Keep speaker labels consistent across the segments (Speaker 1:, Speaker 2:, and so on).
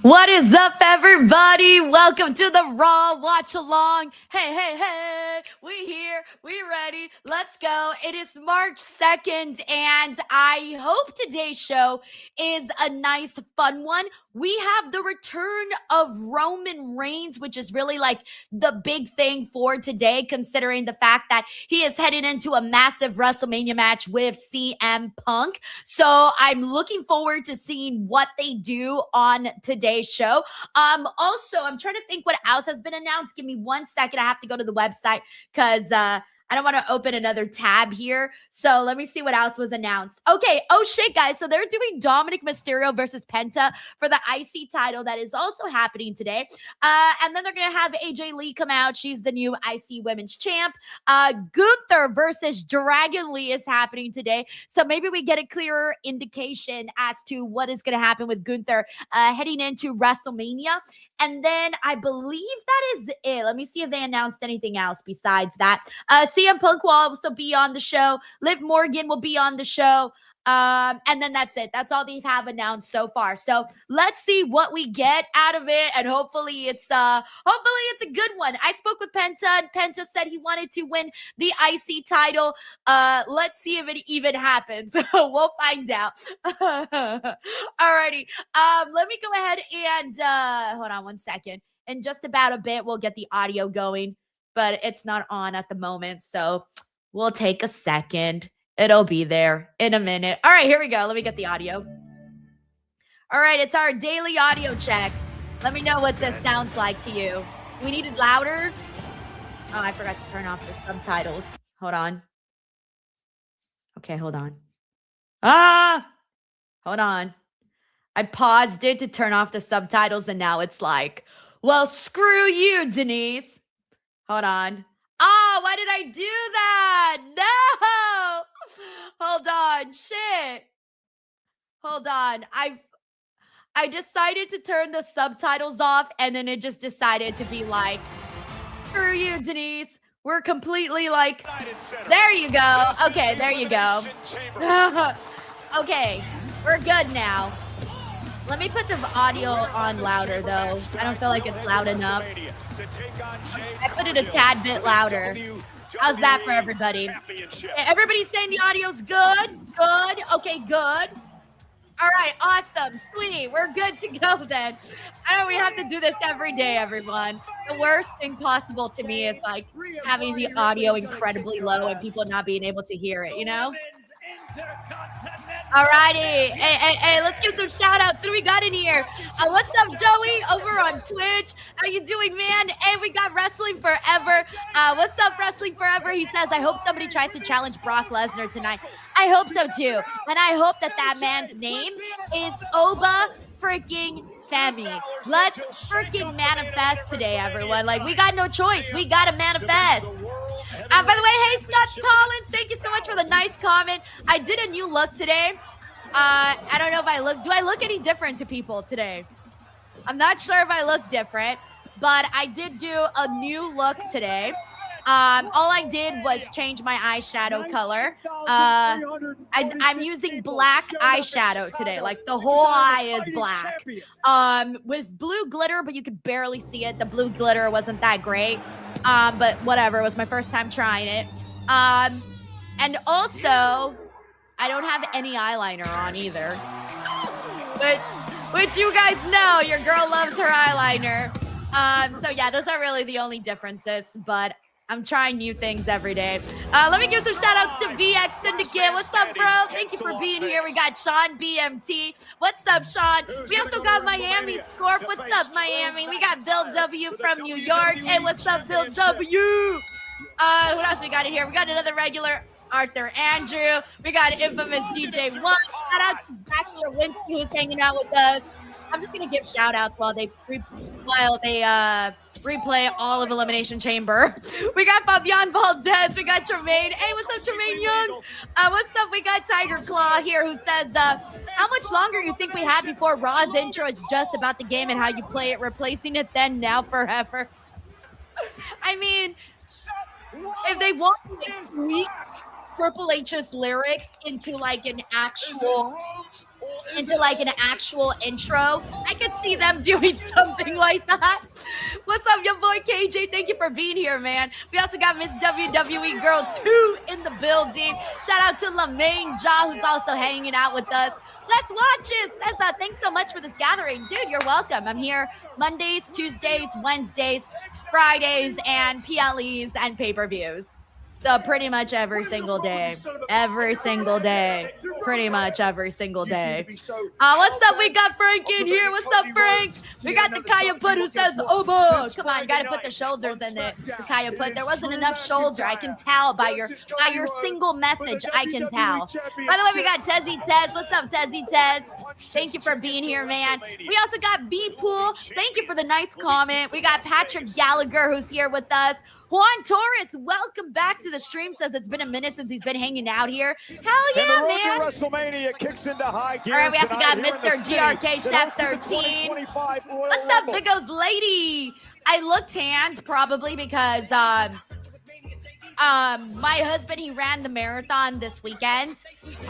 Speaker 1: What is up, everybody? Welcome to the Raw Watch Along. Hey, we here, we ready, let's go. It is March 2nd, and I hope today's show is a nice, fun one. We have the return of Roman Reigns, which is really like the big thing for today, considering the fact that he is headed into a massive WrestleMania match with CM Punk. So I'm looking forward to seeing what they do on today's show. Also, I'm trying to think what else has been announced. Give me 1 second. I have to go to the website because I don't want to open another tab here. So let me see what else was announced. Okay. Oh shit, guys. So they're doing Dominik Mysterio versus Penta for the IC title. That is also happening today. And then they're going to have AJ Lee come out. She's the new IC Women's Champ. Gunther versus Dragon Lee is happening today. So maybe we get a clearer indication as to what is going to happen with Gunther heading into WrestleMania. And then I believe that is it. Let me see if they announced anything else besides that. CM Punk will also be on the show. Liv Morgan will be on the show. And then that's it. That's all they have announced so far. So let's see what we get out of it. And hopefully it's a good one. I spoke with Penta, and Penta said he wanted to win the IC title. Let's see if it even happens. We'll find out. Alrighty. Let me go ahead and hold on 1 second. In just about a bit, we'll get the audio going, but it's not on at the moment. So we'll take a second. It'll be there in a minute. All right, here we go. Let me get the audio. All right, it's our daily audio check. Let me know what this sounds like to you. We need it louder. Oh, I forgot to turn off the subtitles. Hold on. Okay, hold on. Hold on. I paused it to turn off the subtitles, and now it's like, well, screw you, Denise. Hold on. Oh, why did I do that? No. Hold on. Shit. Hold on. I decided to turn the subtitles off, and then it just decided to be like, screw you, Denise. We're completely like, there you go. Okay, there you go. Okay, we're good now. Let me put the audio on louder, though. I don't feel like it's loud enough. I put it a tad bit louder. How's that for everybody? Everybody's saying the audio's good? Good. Okay, good. All right, awesome. Sweet. We're good to go then. I know we have to do this every day, everyone. The worst thing possible to me is like having the audio incredibly low and people not being able to hear it, you know? All righty. Hey, let's give some shout outs. What do we got in here? What's up, Joey, over on Twitch? How you doing, man? Hey, we got Wrestling Forever. What's up, Wrestling Forever? He says, I hope somebody tries to challenge Brock Lesnar tonight. I hope so, too. And I hope that man's name is Oba freaking Femi. Let's freaking manifest today, everyone. Like, we got no choice. We got to manifest. By the way, hey, Scott Collins, thank you so much for the nice comment. I did a new look today. I don't know if do I look any different to people today? I'm not sure if I look different, but I did do a new look today. All I did was change my eyeshadow color. I'm using black eyeshadow today. Like the whole eye is black. With blue glitter, but you could barely see it. The blue glitter wasn't that great. But whatever, it was my first time trying it. And also, I don't have any eyeliner on either. Which you guys know, your girl loves her eyeliner. So yeah, those are really the only differences, but I'm trying new things every day. Let me give some shout outs to VX Syndicate. What's up, bro? Thank you for being here. We got Sean BMT. What's up, Sean? We also got Miami Scorp. What's up, Miami? We got Bill W from New York. Hey, what's up, Bill W? What else we got in here? We got another regular Arthur Andrew. We got infamous DJ One. Shout out to Baxter Winston who's hanging out with us. I'm just gonna give shout outs while they replay all of Elimination Chamber. We got Fabian Valdez. We got Tremaine. Hey, what's up, Tremaine Young? What's up? We got Tiger Claw here who says, how much longer you think we have before Raw's intro is just about the game and how you play it, replacing it then, now, forever? I mean, if they want to make tweaks Triple H's lyrics into like an actual intro. I could see them doing something like that. What's up, your boy KJ? Thank you for being here, man. We also got Miss WWE Girl 2 in the building. Shout out to LaMaine Ja, who's also hanging out with us. Let's watch it. Cesar, thanks so much for this gathering. Dude, you're welcome. I'm here Mondays, Tuesdays, Wednesdays, Fridays, and PLEs and pay-per-views. So pretty much every single day. Every single day. Pretty much every single day. What's up? We got Frank in here. What's up, Frank? We got the Kaya Put who says Oba. Come on, gotta put the shoulders in it. Kaya Put. There wasn't enough shoulder. I can tell by your single message. I can tell. By the way, we got Tezzy Tez. What's up, Tezzy Tez? Thank you for being here, man. We also got B-Pool. Thank you for the nice comment. We got Patrick Gallagher who's here with us. Juan Torres, welcome back to the stream. Says it's been a minute since he's been hanging out here. Hell yeah, man.
Speaker 2: WrestleMania kicks into high gear.
Speaker 1: All right, we also got Mr. GRK Chef 13. What's up, Biggos Lady? I look tanned probably because my husband, he ran the marathon this weekend,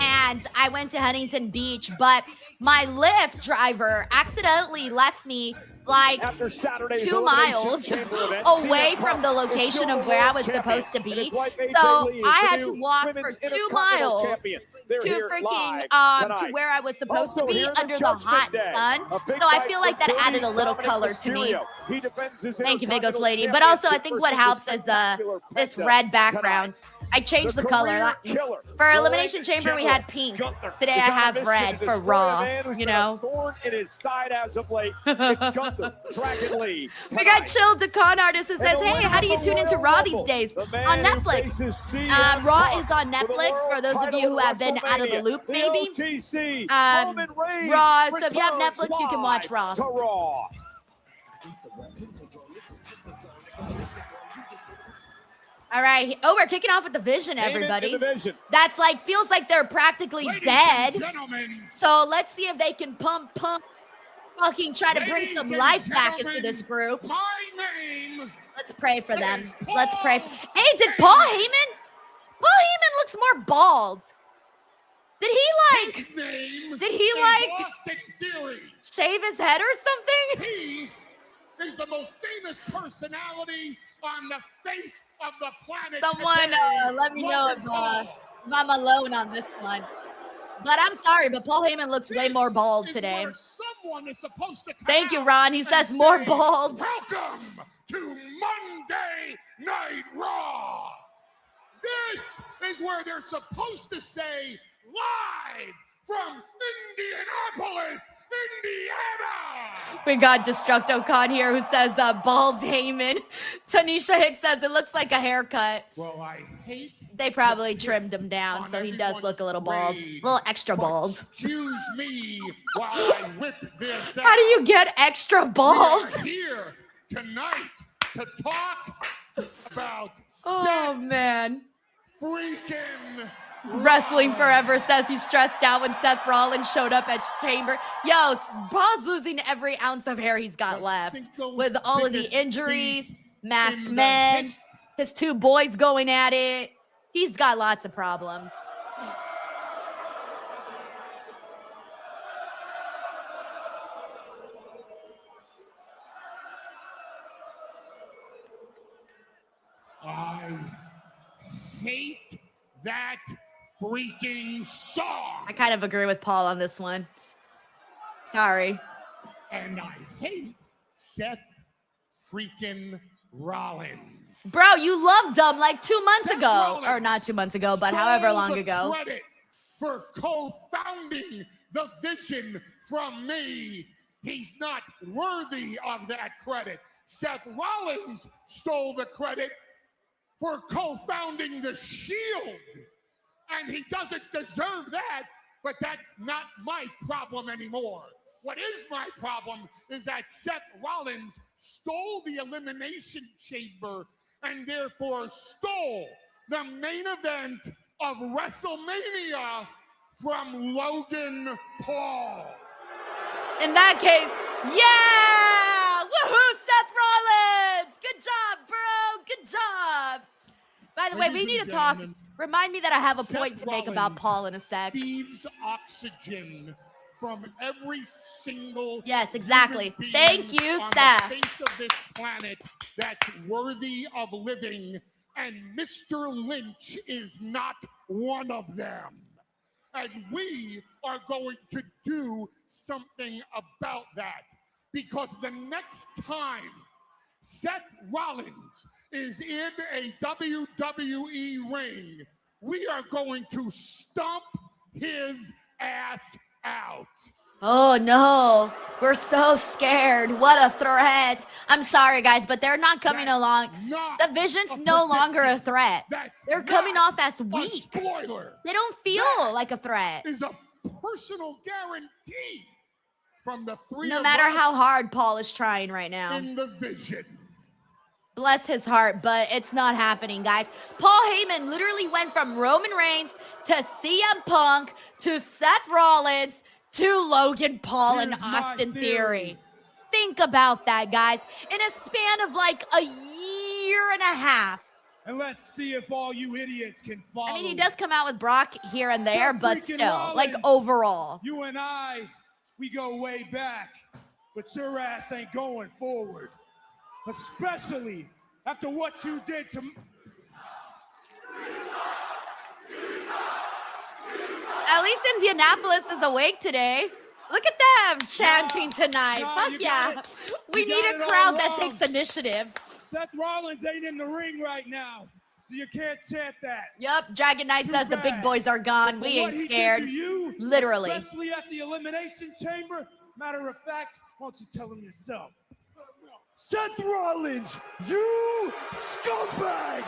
Speaker 1: and I went to Huntington Beach, but my Lyft driver accidentally left me like 2 miles away from the location of where I was supposed to be. So I had to walk for 2 miles to freaking to where I was supposed to be under the hot sun. So I feel like that added a little color to me. Thank you, Biggos Lady. But also I think what helps is this red background. I changed the color. For Elimination Chamber, we had pink. Today I have red for Raw, you know. We got Chill, the con artist, who says, hey, how do you tune into Raw these days? On Netflix. Raw is on Netflix, for those of you who have been out of the loop, maybe. Raw, so if you have Netflix, you can watch Raw. All right. Oh, we're kicking off with the Vision, everybody. That's like, feels like they're practically dead. So let's see if they can pump, fucking try to bring some life back into this group. Let's pray for them. Let's pray for... Hey, did Paul Heyman? Paul Heyman looks more bald. Did he shave his head or something?
Speaker 3: He is the most famous personality on the face of the planet.
Speaker 1: Someone let me know if I'm alone on this one. But I'm sorry, but Paul Heyman looks way more bald today. Thank you, Ron. He says more bald.
Speaker 3: Welcome to Monday Night Raw. This is where they're supposed to say live from Indianapolis, Indiana.
Speaker 1: We got Destructo Khan here who says bald Heyman. Tanisha Hicks says it looks like a haircut.
Speaker 3: Well, I hate
Speaker 1: they probably trimmed him down, so he does look a little bald. A little extra bald.
Speaker 3: Excuse me while I whip this out.
Speaker 1: How do you get extra bald?
Speaker 3: We are here tonight to talk about
Speaker 1: oh, man.
Speaker 3: Freaking
Speaker 1: Wrestling Forever says he's stressed out when Seth Rollins showed up at Chamber. Yo, Paul's losing every ounce of hair he's got left. With all of the injuries, masked men, his 2 boys going at it. He's got lots of problems.
Speaker 3: I hate that freaking song.
Speaker 1: I kind of agree with Paul on this one. Sorry.
Speaker 3: And I hate Seth freaking Rollins.
Speaker 1: Bro, you loved them like 2 months
Speaker 3: Seth
Speaker 1: ago.
Speaker 3: Rollins
Speaker 1: Or not 2 months ago, but however long ago.
Speaker 3: Credit for co-founding the Vision from me. He's not worthy of that credit. Seth Rollins stole the credit for co-founding the Shield. And he doesn't deserve that, but that's not my problem anymore. What is my problem is that Seth Rollins stole the Elimination Chamber and therefore stole the main event of WrestleMania from Logan Paul.
Speaker 1: In that case, yeah! Woohoo, Seth Rollins! Good job, bro! Good job! By the way, we need to talk. Remind me that I have a point to make about Paul in a sec.
Speaker 3: Thieves oxygen from every single
Speaker 1: yes, exactly. Thank you,
Speaker 3: on
Speaker 1: Seth.
Speaker 3: the face of this planet that's worthy of living, and Mr. Lynch is not one of them. And we are going to do something about that, because the next time Seth Rollins is in a WWE ring, we are going to stomp his ass out.
Speaker 1: Oh no, we're so scared. What a threat. I'm sorry, guys, but they're not coming along. The Vision's no longer a threat. They're coming off as weak.
Speaker 3: Spoiler.
Speaker 1: They don't feel like a threat.
Speaker 3: Is a personal guarantee from the three
Speaker 1: no
Speaker 3: of
Speaker 1: matter
Speaker 3: us
Speaker 1: how hard Paul is trying right now.
Speaker 3: in the Vision.
Speaker 1: Bless his heart, but it's not happening, guys. Paul Heyman literally went from Roman Reigns to CM Punk to Seth Rollins to Logan Paul and Austin Theory. Think about that, guys. In a span of like a year and a half.
Speaker 2: And let's see if all you idiots can follow.
Speaker 1: I mean, he does come out with Brock here and there, but still, like overall.
Speaker 2: You and I, we go way back, but your ass ain't going forward. Especially after what you did to...
Speaker 1: At least Indianapolis is awake today. Look at them chanting tonight. Fuck yeah. We need a crowd that takes initiative.
Speaker 2: Seth Rollins ain't in the ring right now, so you can't chant that.
Speaker 1: Yep, Dragon Knight says the big boys are gone. We ain't scared.
Speaker 2: You,
Speaker 1: literally.
Speaker 2: Especially at the Elimination Chamber. Matter of fact, why don't you tell him yourself? Seth Rollins, you scumbag!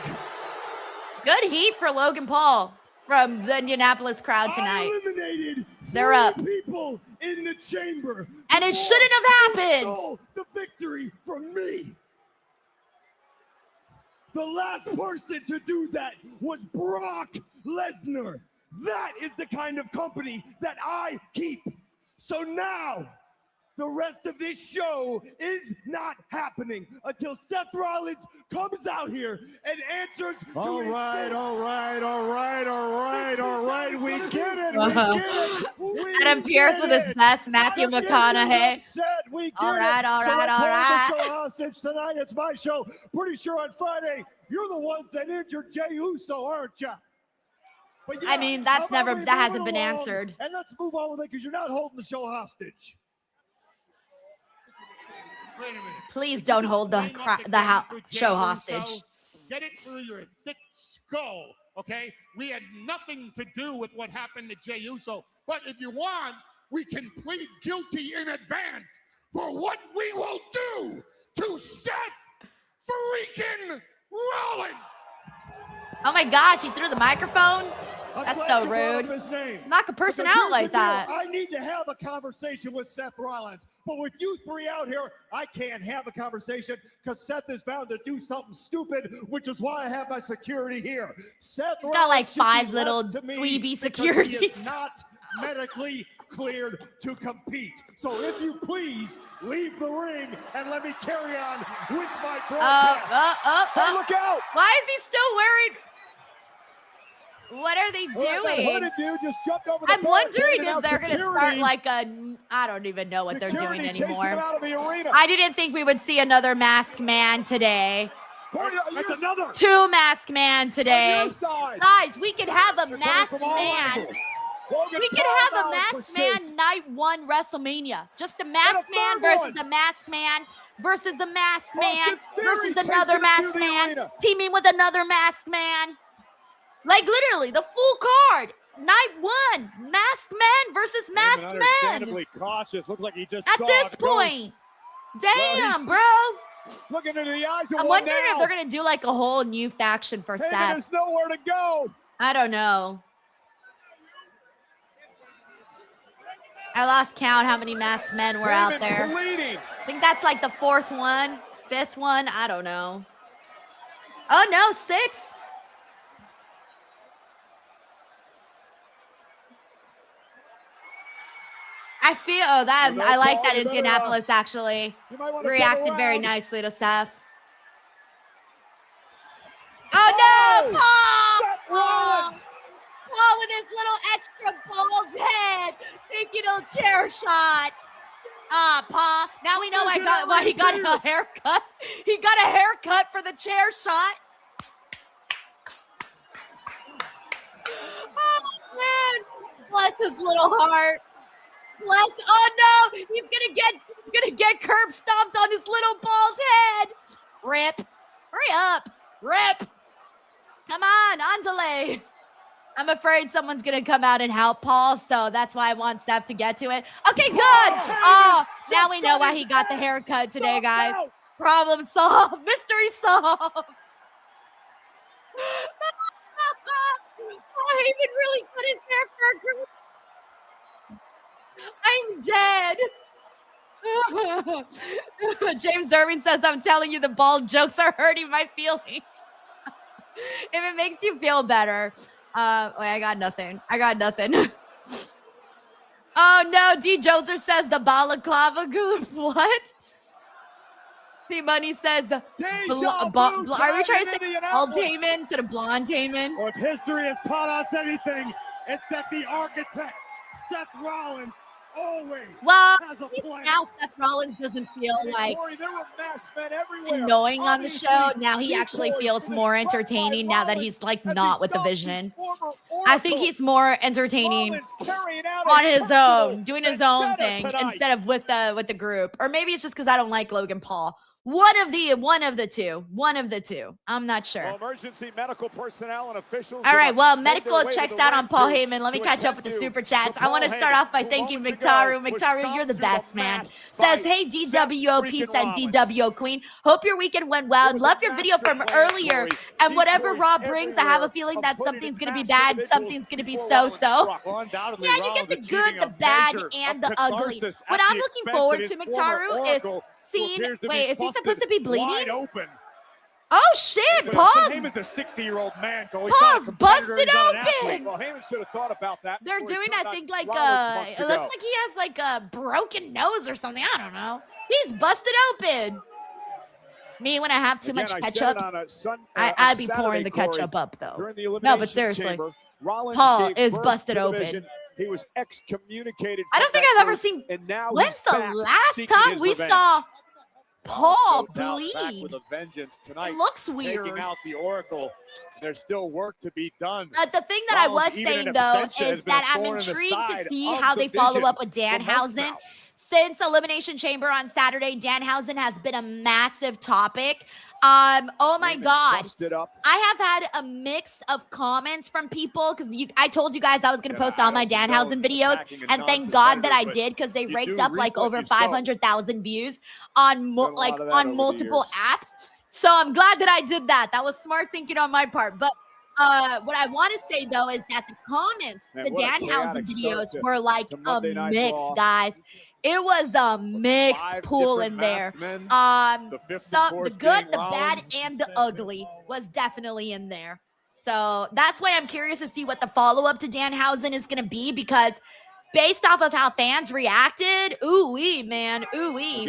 Speaker 1: Good heat for Logan Paul from the Indianapolis crowd tonight.
Speaker 2: I eliminated
Speaker 1: They're up.
Speaker 2: People in the chamber.
Speaker 1: And it shouldn't have happened.
Speaker 2: Stole the victory from me. The last person to do that was Brock Lesnar. That is the kind of company that I keep. So now, the rest of this show is not happening until Seth Rollins comes out here and answers to
Speaker 3: All
Speaker 2: his
Speaker 3: right. We get it.
Speaker 1: Adam Pierce with his best, Matthew McConaughey. All right.
Speaker 3: Show hostage tonight. It's my show. Pretty sure on Friday, you're the ones that injured Jey Uso, aren't you? But yeah,
Speaker 1: I mean, that hasn't been answered.
Speaker 3: And let's move on with it, because you're not holding the show hostage. Wait a minute.
Speaker 1: Please don't hold the show hostage.
Speaker 3: Get it through your thick skull, okay? We had nothing to do with what happened to Jey Uso. But if you want, we can plead guilty in advance for what we will do to Seth freaking Rollins.
Speaker 1: Oh my gosh, he threw the microphone? That's so rude. Knock a person out like that.
Speaker 3: I need to have a conversation with Seth Rollins. But with you three out here, I can't have a conversation, because Seth is bound to do something stupid, which is why I have my security here. Seth
Speaker 1: He's got like
Speaker 3: Rollins should
Speaker 1: 5
Speaker 3: be
Speaker 1: little
Speaker 3: left to me
Speaker 1: dweeby
Speaker 3: because
Speaker 1: securities.
Speaker 3: He is not medically cleared to compete. So if you please, leave the ring and let me carry on with my broadcast. Hey, look out!
Speaker 1: Why is he still wearing... What are they doing?
Speaker 3: That dude just jumped over the
Speaker 1: I'm wondering if they're going to start
Speaker 3: security.
Speaker 1: like a... I don't even know what they're doing
Speaker 3: Chasing him
Speaker 1: anymore.
Speaker 3: out of the arena.
Speaker 1: I didn't think we would see another masked man today.
Speaker 3: That's another.
Speaker 1: 2 masked man today.
Speaker 3: On your side.
Speaker 1: Guys, we could have a
Speaker 3: They're coming
Speaker 1: masked
Speaker 3: from all
Speaker 1: man.
Speaker 3: angles. Logan
Speaker 1: We could
Speaker 3: Paul
Speaker 1: have a
Speaker 3: now in
Speaker 1: masked
Speaker 3: pursuit.
Speaker 1: man night 1 WrestleMania. Just a masked man
Speaker 3: third
Speaker 1: versus a masked man versus a masked man
Speaker 3: Austin Theory
Speaker 1: versus another
Speaker 3: chasing him
Speaker 1: masked
Speaker 3: through the
Speaker 1: man
Speaker 3: arena.
Speaker 1: teaming with another masked man. Like literally the full card. Night 1, masked men versus masked men.
Speaker 3: Understandably cautious. Looks like he just
Speaker 1: At
Speaker 3: saw
Speaker 1: this
Speaker 3: a ghost.
Speaker 1: point. Damn, bro.
Speaker 3: Looking into the eyes of
Speaker 1: I'm
Speaker 3: one
Speaker 1: wondering
Speaker 3: now.
Speaker 1: if they're going to do like a whole new faction for
Speaker 3: Heyman
Speaker 1: Seth.
Speaker 3: has nowhere to go.
Speaker 1: I don't know. I lost count how many masked men were out
Speaker 3: Heyman
Speaker 1: there.
Speaker 3: bleeding.
Speaker 1: I think that's like the 4th one, 5th one. I don't know. Oh no, 6. I feel I like that Indianapolis actually reacted very nicely to Seth. Oh Paul!
Speaker 2: Seth Rollins!
Speaker 1: Paul with his little extra bald head, thinking he'll chair shot. Paul. Now we know why he got a haircut. He got a haircut for the chair shot. Oh man, bless his little heart. Bless. Oh no, he's gonna get curb stomped on his little bald head. Rip. Hurry up. Rip. Come on delay. I'm afraid someone's going to come out and help Paul, so that's why I want Seth to get to it. Okay, good. Oh, now we know why he got the haircut today, guys. Problem solved. Mystery solved. Oh, Heyman really cut his hair for a group. I'm dead. James Irving says, I'm telling you, the bald jokes are hurting my feelings. If it makes you feel better. Wait, I got nothing. Oh no, D. Joser says the balaclava group. What? C. Money says are we trying to say bald Heyman instead of blonde Heyman?
Speaker 2: Well, if history has taught us anything, it's that the architect, Seth Rollins, always has a plan.
Speaker 1: Now Seth Rollins doesn't feel like
Speaker 2: There were masked men everywhere.
Speaker 1: annoying on the show. Now he actually feels more entertaining now that he's like not with the Vision. I think he's more entertaining on his own, doing his own thing instead of with the group. Or maybe it's just because I don't like Logan Paul. One of the two. I'm not sure.
Speaker 4: Well, emergency medical personnel and officials.
Speaker 1: All right, well, medical checks out on Paul Heyman. Let me catch up with the super chats. I want to start off by thanking McIntyre. McIntyre, you're the best, man. Says, hey, DWO Pizza and DWO Queen. Hope your weekend went well. Love your video from earlier. And whatever Raw brings, I have a feeling that something's going to be bad. Something's going to be so-so. Yeah, you get the good, the bad, and the ugly. What I'm looking forward to, McIntyre, is wait, is he supposed to be bleeding? Oh shit, Paul's
Speaker 4: Heyman's a 60-year-old man.
Speaker 1: Paul's busted open.
Speaker 4: Well, Heyman should have thought about that.
Speaker 1: They're doing, I think, like it looks like he has like a broken nose or something. I don't know. He's busted open. Me, when I have too much ketchup, I'd be pouring the ketchup up though. No, but seriously, Paul is busted open.
Speaker 4: He was excommunicated.
Speaker 1: I don't think I've ever seen. When's the last time we saw Paul bleed?
Speaker 4: With a vengeance tonight.
Speaker 1: It looks weird.
Speaker 4: Taking out the Oracle. There's still work to be done.
Speaker 1: The thing that I was saying though is that I'm intrigued to see how they follow up with Danhausen. Since Elimination Chamber on Saturday, Danhausen has been a massive topic. Oh my God. I have had a mix of comments from people because I told you guys I was going to post all my Danhausen videos, and thank God that I did because they raked up like over 500,000 views on multiple apps. So I'm glad that I did that. That was smart thinking on my part. But what I want to say though is that the comments, the Danhausen videos were like a mix, guys. It was a mixed pool in there. The good, the bad, and the ugly was definitely in there. So that's why I'm curious to see what the follow-up to Danhausen is going to be, because based off of how fans reacted, ooh-wee, man, ooh-wee.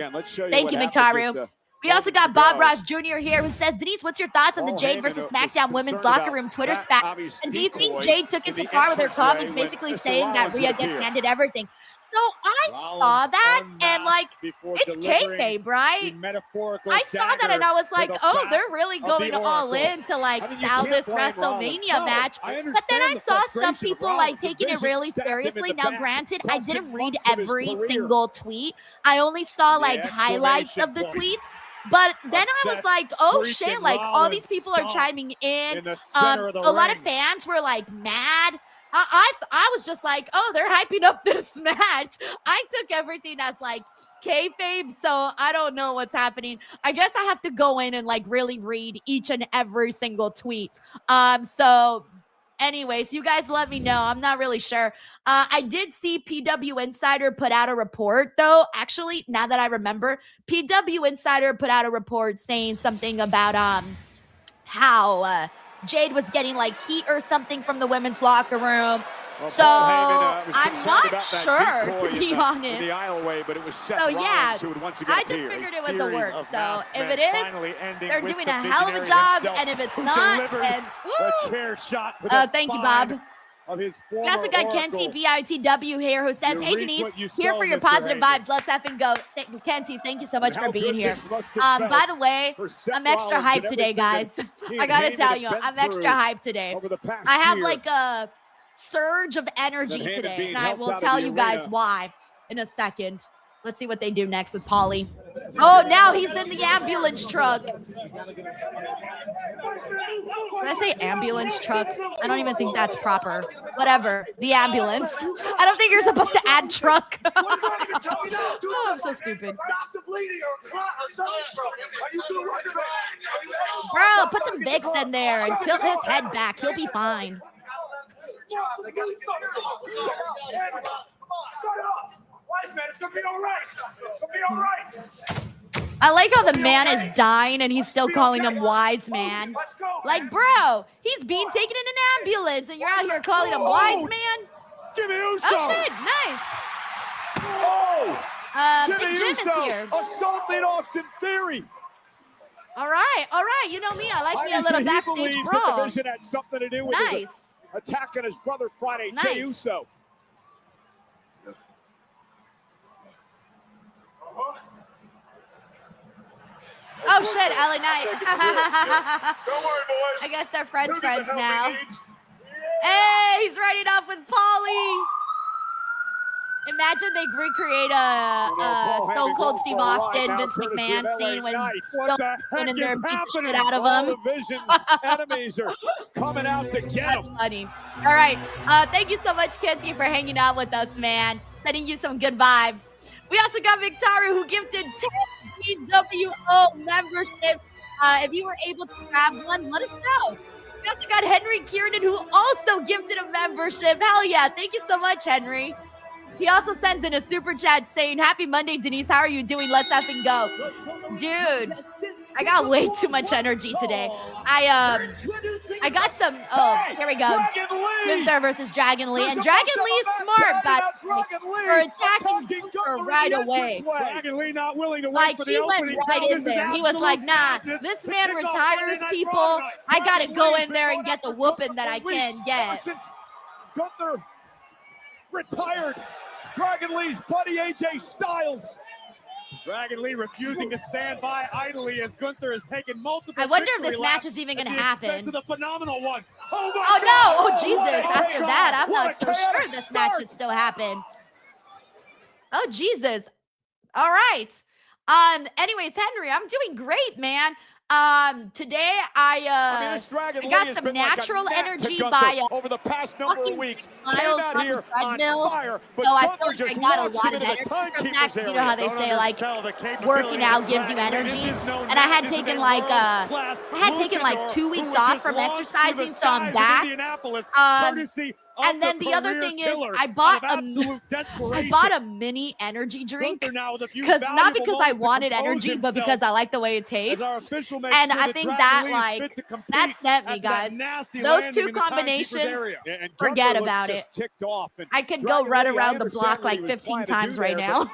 Speaker 1: Thank you, McIntyre. We also got Bob Ross Jr. here who says, Denise, what's your thoughts on the Jade versus SmackDown women's locker room Twitter spat? And do you think Jade took it too far with her comments basically saying that Rhea gets handed everything? So I saw that, and like, it's kayfabe, right? I saw that, and I was like, oh, they're really going all in to like sell this WrestleMania match. But then I saw some people like taking it really seriously. Now, granted, I didn't read every single tweet. I only saw like highlights of the tweets. But then I was like, oh shit, like all these people are chiming in. A lot of fans were like mad. I was just like, oh, they're hyping up this match. I took everything as like kayfabe, so I don't know what's happening. I guess I have to go in and like really read each and every single tweet. So anyways, you guys let me know. I'm not really sure. I did see PW Insider put out a report though. Actually, now that I remember, PW Insider put out a report saying something about how Jade was getting like heat or something from the women's locker room. So I'm not sure, to be honest.
Speaker 4: The aisleway, but it was Seth
Speaker 1: So yeah,
Speaker 4: who would once again
Speaker 1: I just figured it was a work. So if it is, they're doing a hell of a job, and if it's not, then
Speaker 4: the chair shot to the
Speaker 1: thank you, Bob.
Speaker 4: Of his
Speaker 1: We also got Kenty BITW here who says, "Hey Denise, here for your positive vibes. Let's effing go." Kenty, thank you so much for being here. By the way, I'm extra hyped today, guys. I gotta tell you, I'm extra hyped today. I have like a surge of energy today, and I will tell you guys why in a second. Let's see what they do next with Paulie. Oh, now he's in the ambulance truck. Did I say ambulance truck? I don't even think that's proper. Whatever. The ambulance. I don't think you're supposed to add truck. Oh, I'm so stupid. Bro, put some Vicks in there and tilt his head back. He'll be fine.
Speaker 2: Man, it's gonna be all right. It's gonna be all right.
Speaker 1: I like how the man is dying and he's still calling him wise man. Like, bro, he's being taken in an ambulance and you're out here calling him wise man?
Speaker 2: Jimmy Uso.
Speaker 1: Oh shit, nice. Big Jim is here.
Speaker 4: Assaulting Austin Theory.
Speaker 1: All right. You know me. I like me a little backstage
Speaker 4: That
Speaker 1: brawl.
Speaker 4: the vision had something to do with
Speaker 1: Nice.
Speaker 4: attacking his brother Friday,
Speaker 1: Nice.
Speaker 4: Jey Uso.
Speaker 1: Oh shit, LA Knight.
Speaker 2: Don't worry, boys.
Speaker 1: I guess they're friends
Speaker 2: Who needs the help
Speaker 1: now.
Speaker 2: he needs?
Speaker 1: Hey, he's riding off with Paulie. Imagine they recreate a Stone Cold Steve Austin, Vince McMahon scene when Stone went in there and beat the shit out of him.
Speaker 4: The Vision's enemies are coming out to get
Speaker 1: That's
Speaker 4: him.
Speaker 1: funny. All right. Thank you so much, Kenty, for hanging out with us, man. Sending you some good vibes. We also got McIntyre, who gifted 10 DWO memberships. If you were able to grab one, let us know. We also got Henry Kiernan, who also gifted a membership. Hell yeah. Thank you so much, Henry. He also sends in a super chat saying, "Happy Monday, Denise. How are you doing? Let's effing go." Dude, I got way too much energy today. I got some, here we go. Gunther versus Dragon Lee. And Dragon Lee is smart, but for attacking Gunther right away.
Speaker 4: Dragon Lee not willing to wait
Speaker 1: Like,
Speaker 4: for the
Speaker 1: he went
Speaker 4: opening.
Speaker 1: right in there. He was like, nah, this man retires people. I got to go in there and get the whooping that I can get.
Speaker 4: Gunther retired Dragon Lee's buddy AJ Styles. Dragon Lee refusing to stand by idly as Gunther has taken multiple.
Speaker 1: I wonder if this match is even going to happen.
Speaker 4: To the phenomenal one.
Speaker 1: Oh no! Oh Jesus! After that, I'm not so sure this match should still happen. Oh Jesus! All right. Anyways, Henry, I'm doing great, man. Today I got some natural energy by
Speaker 4: over the past number of weeks.
Speaker 1: Miles
Speaker 4: Came out
Speaker 1: on
Speaker 4: here
Speaker 1: the treadmill.
Speaker 4: on fire, but
Speaker 1: So I
Speaker 4: Gunther
Speaker 1: feel like I
Speaker 4: just
Speaker 1: got a
Speaker 4: launched
Speaker 1: lot
Speaker 4: him
Speaker 1: of
Speaker 4: into the
Speaker 1: energy from
Speaker 4: timekeeper's
Speaker 1: that. You know how they
Speaker 4: area.
Speaker 1: say, like, working out gives you energy. And I had taken like 2 weeks off from exercising, so I'm back. And then the other thing is, I bought a mini energy drink because not because I wanted energy, but because I like the way it tastes. And I think that that sent me, guys. Those two combinations, forget about it. I could go run around the block like 15 times right now.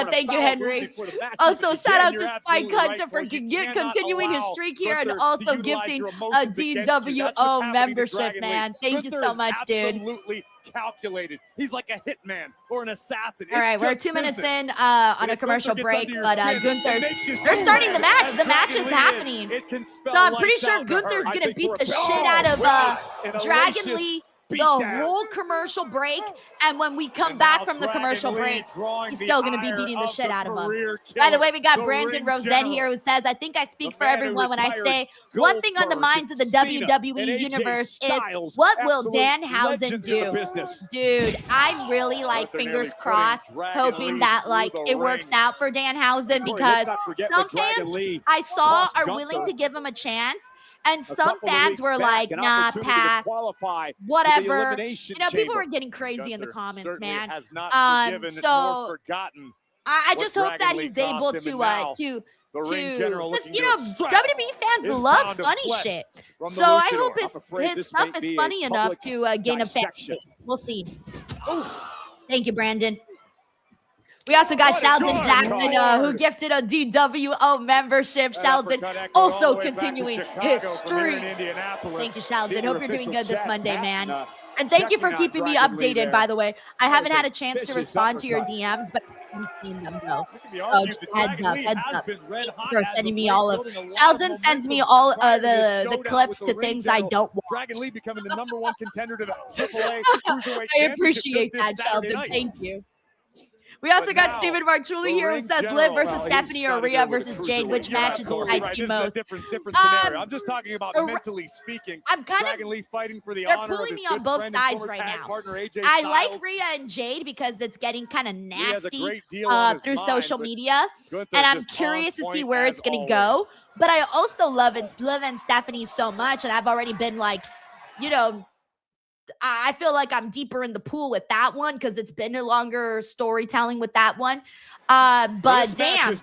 Speaker 1: Thank you, Henry. Also, shout out to Spike Hunter for continuing his streak here and also gifting a DWO membership, man. Thank you so much, dude.
Speaker 4: Absolutely calculated. He's like a hitman or an assassin.
Speaker 1: All right, we're 2 minutes in on a commercial break, but they're starting the match. The match is happening. So I'm pretty sure Gunther's going to beat the shit out of Dragon Lee the whole commercial break, and when we come back from the commercial break, he's still going to be beating the shit out of him. By the way, we got Brandon Rosen here who says, "I think I speak for everyone when I say one thing on the minds of the WWE universe is what will Danhausen do?" Dude, I'm really like fingers crossed, hoping that like it works out for Danhausen, because some fans I saw are willing to give him a chance. And some fans were like, nah, pass, whatever. You know, people were getting crazy in the comments, man. So I just hope that he's able to
Speaker 4: the ring general
Speaker 1: because
Speaker 4: looking
Speaker 1: you know
Speaker 4: to
Speaker 1: WWE fans
Speaker 4: his
Speaker 1: love
Speaker 4: pound of
Speaker 1: funny
Speaker 4: flesh
Speaker 1: shit.
Speaker 4: from the
Speaker 1: So I
Speaker 4: luchador.
Speaker 1: hope
Speaker 4: I'm afraid
Speaker 1: his
Speaker 4: this
Speaker 1: stuff
Speaker 4: may
Speaker 1: is
Speaker 4: be a
Speaker 1: funny enough
Speaker 4: public
Speaker 1: to gain a fan
Speaker 4: dissection.
Speaker 1: base. We'll see. Thank you, Brandon. We also got
Speaker 4: What a
Speaker 1: Sheldon
Speaker 4: good
Speaker 1: Jackson,
Speaker 4: card.
Speaker 1: who gifted a DWO membership. Sheldon also continuing his streak. Thank you, Sheldon. Hope you're doing good this Monday, man. And thank you for keeping me updated, by the way. I haven't had a chance to respond to your DMs, but I've seen them, though. Oh, just heads up. Thank you for sending me all of... Sheldon sends me all the clips to things I don't watch.
Speaker 4: Dragon Lee becoming the #1 contender to the AAA Cruiserweight
Speaker 1: I appreciate that, Sheldon. Thank you. We also got Stephen Marchuli here who says Liv versus Stephanie or Rhea versus Jade. Which match is excites you most?
Speaker 4: Different scenario. I'm just talking about mentally speaking.
Speaker 1: I'm kind
Speaker 4: Dragon Lee fighting for the
Speaker 1: they're
Speaker 4: honor
Speaker 1: pulling
Speaker 4: of his
Speaker 1: me on
Speaker 4: good
Speaker 1: both
Speaker 4: friend
Speaker 1: sides
Speaker 4: and former
Speaker 1: right
Speaker 4: tag
Speaker 1: now.
Speaker 4: partner, AJ
Speaker 1: I
Speaker 4: Styles.
Speaker 1: like Rhea and Jade because it's getting kind of nasty
Speaker 4: through
Speaker 1: through social media. And I'm curious to see where it's going to go. But I also love Liv and Stephanie so much. And I've already been like, you know, I feel like I'm deeper in the pool with that one because it's been a longer storytelling with that one. But damn,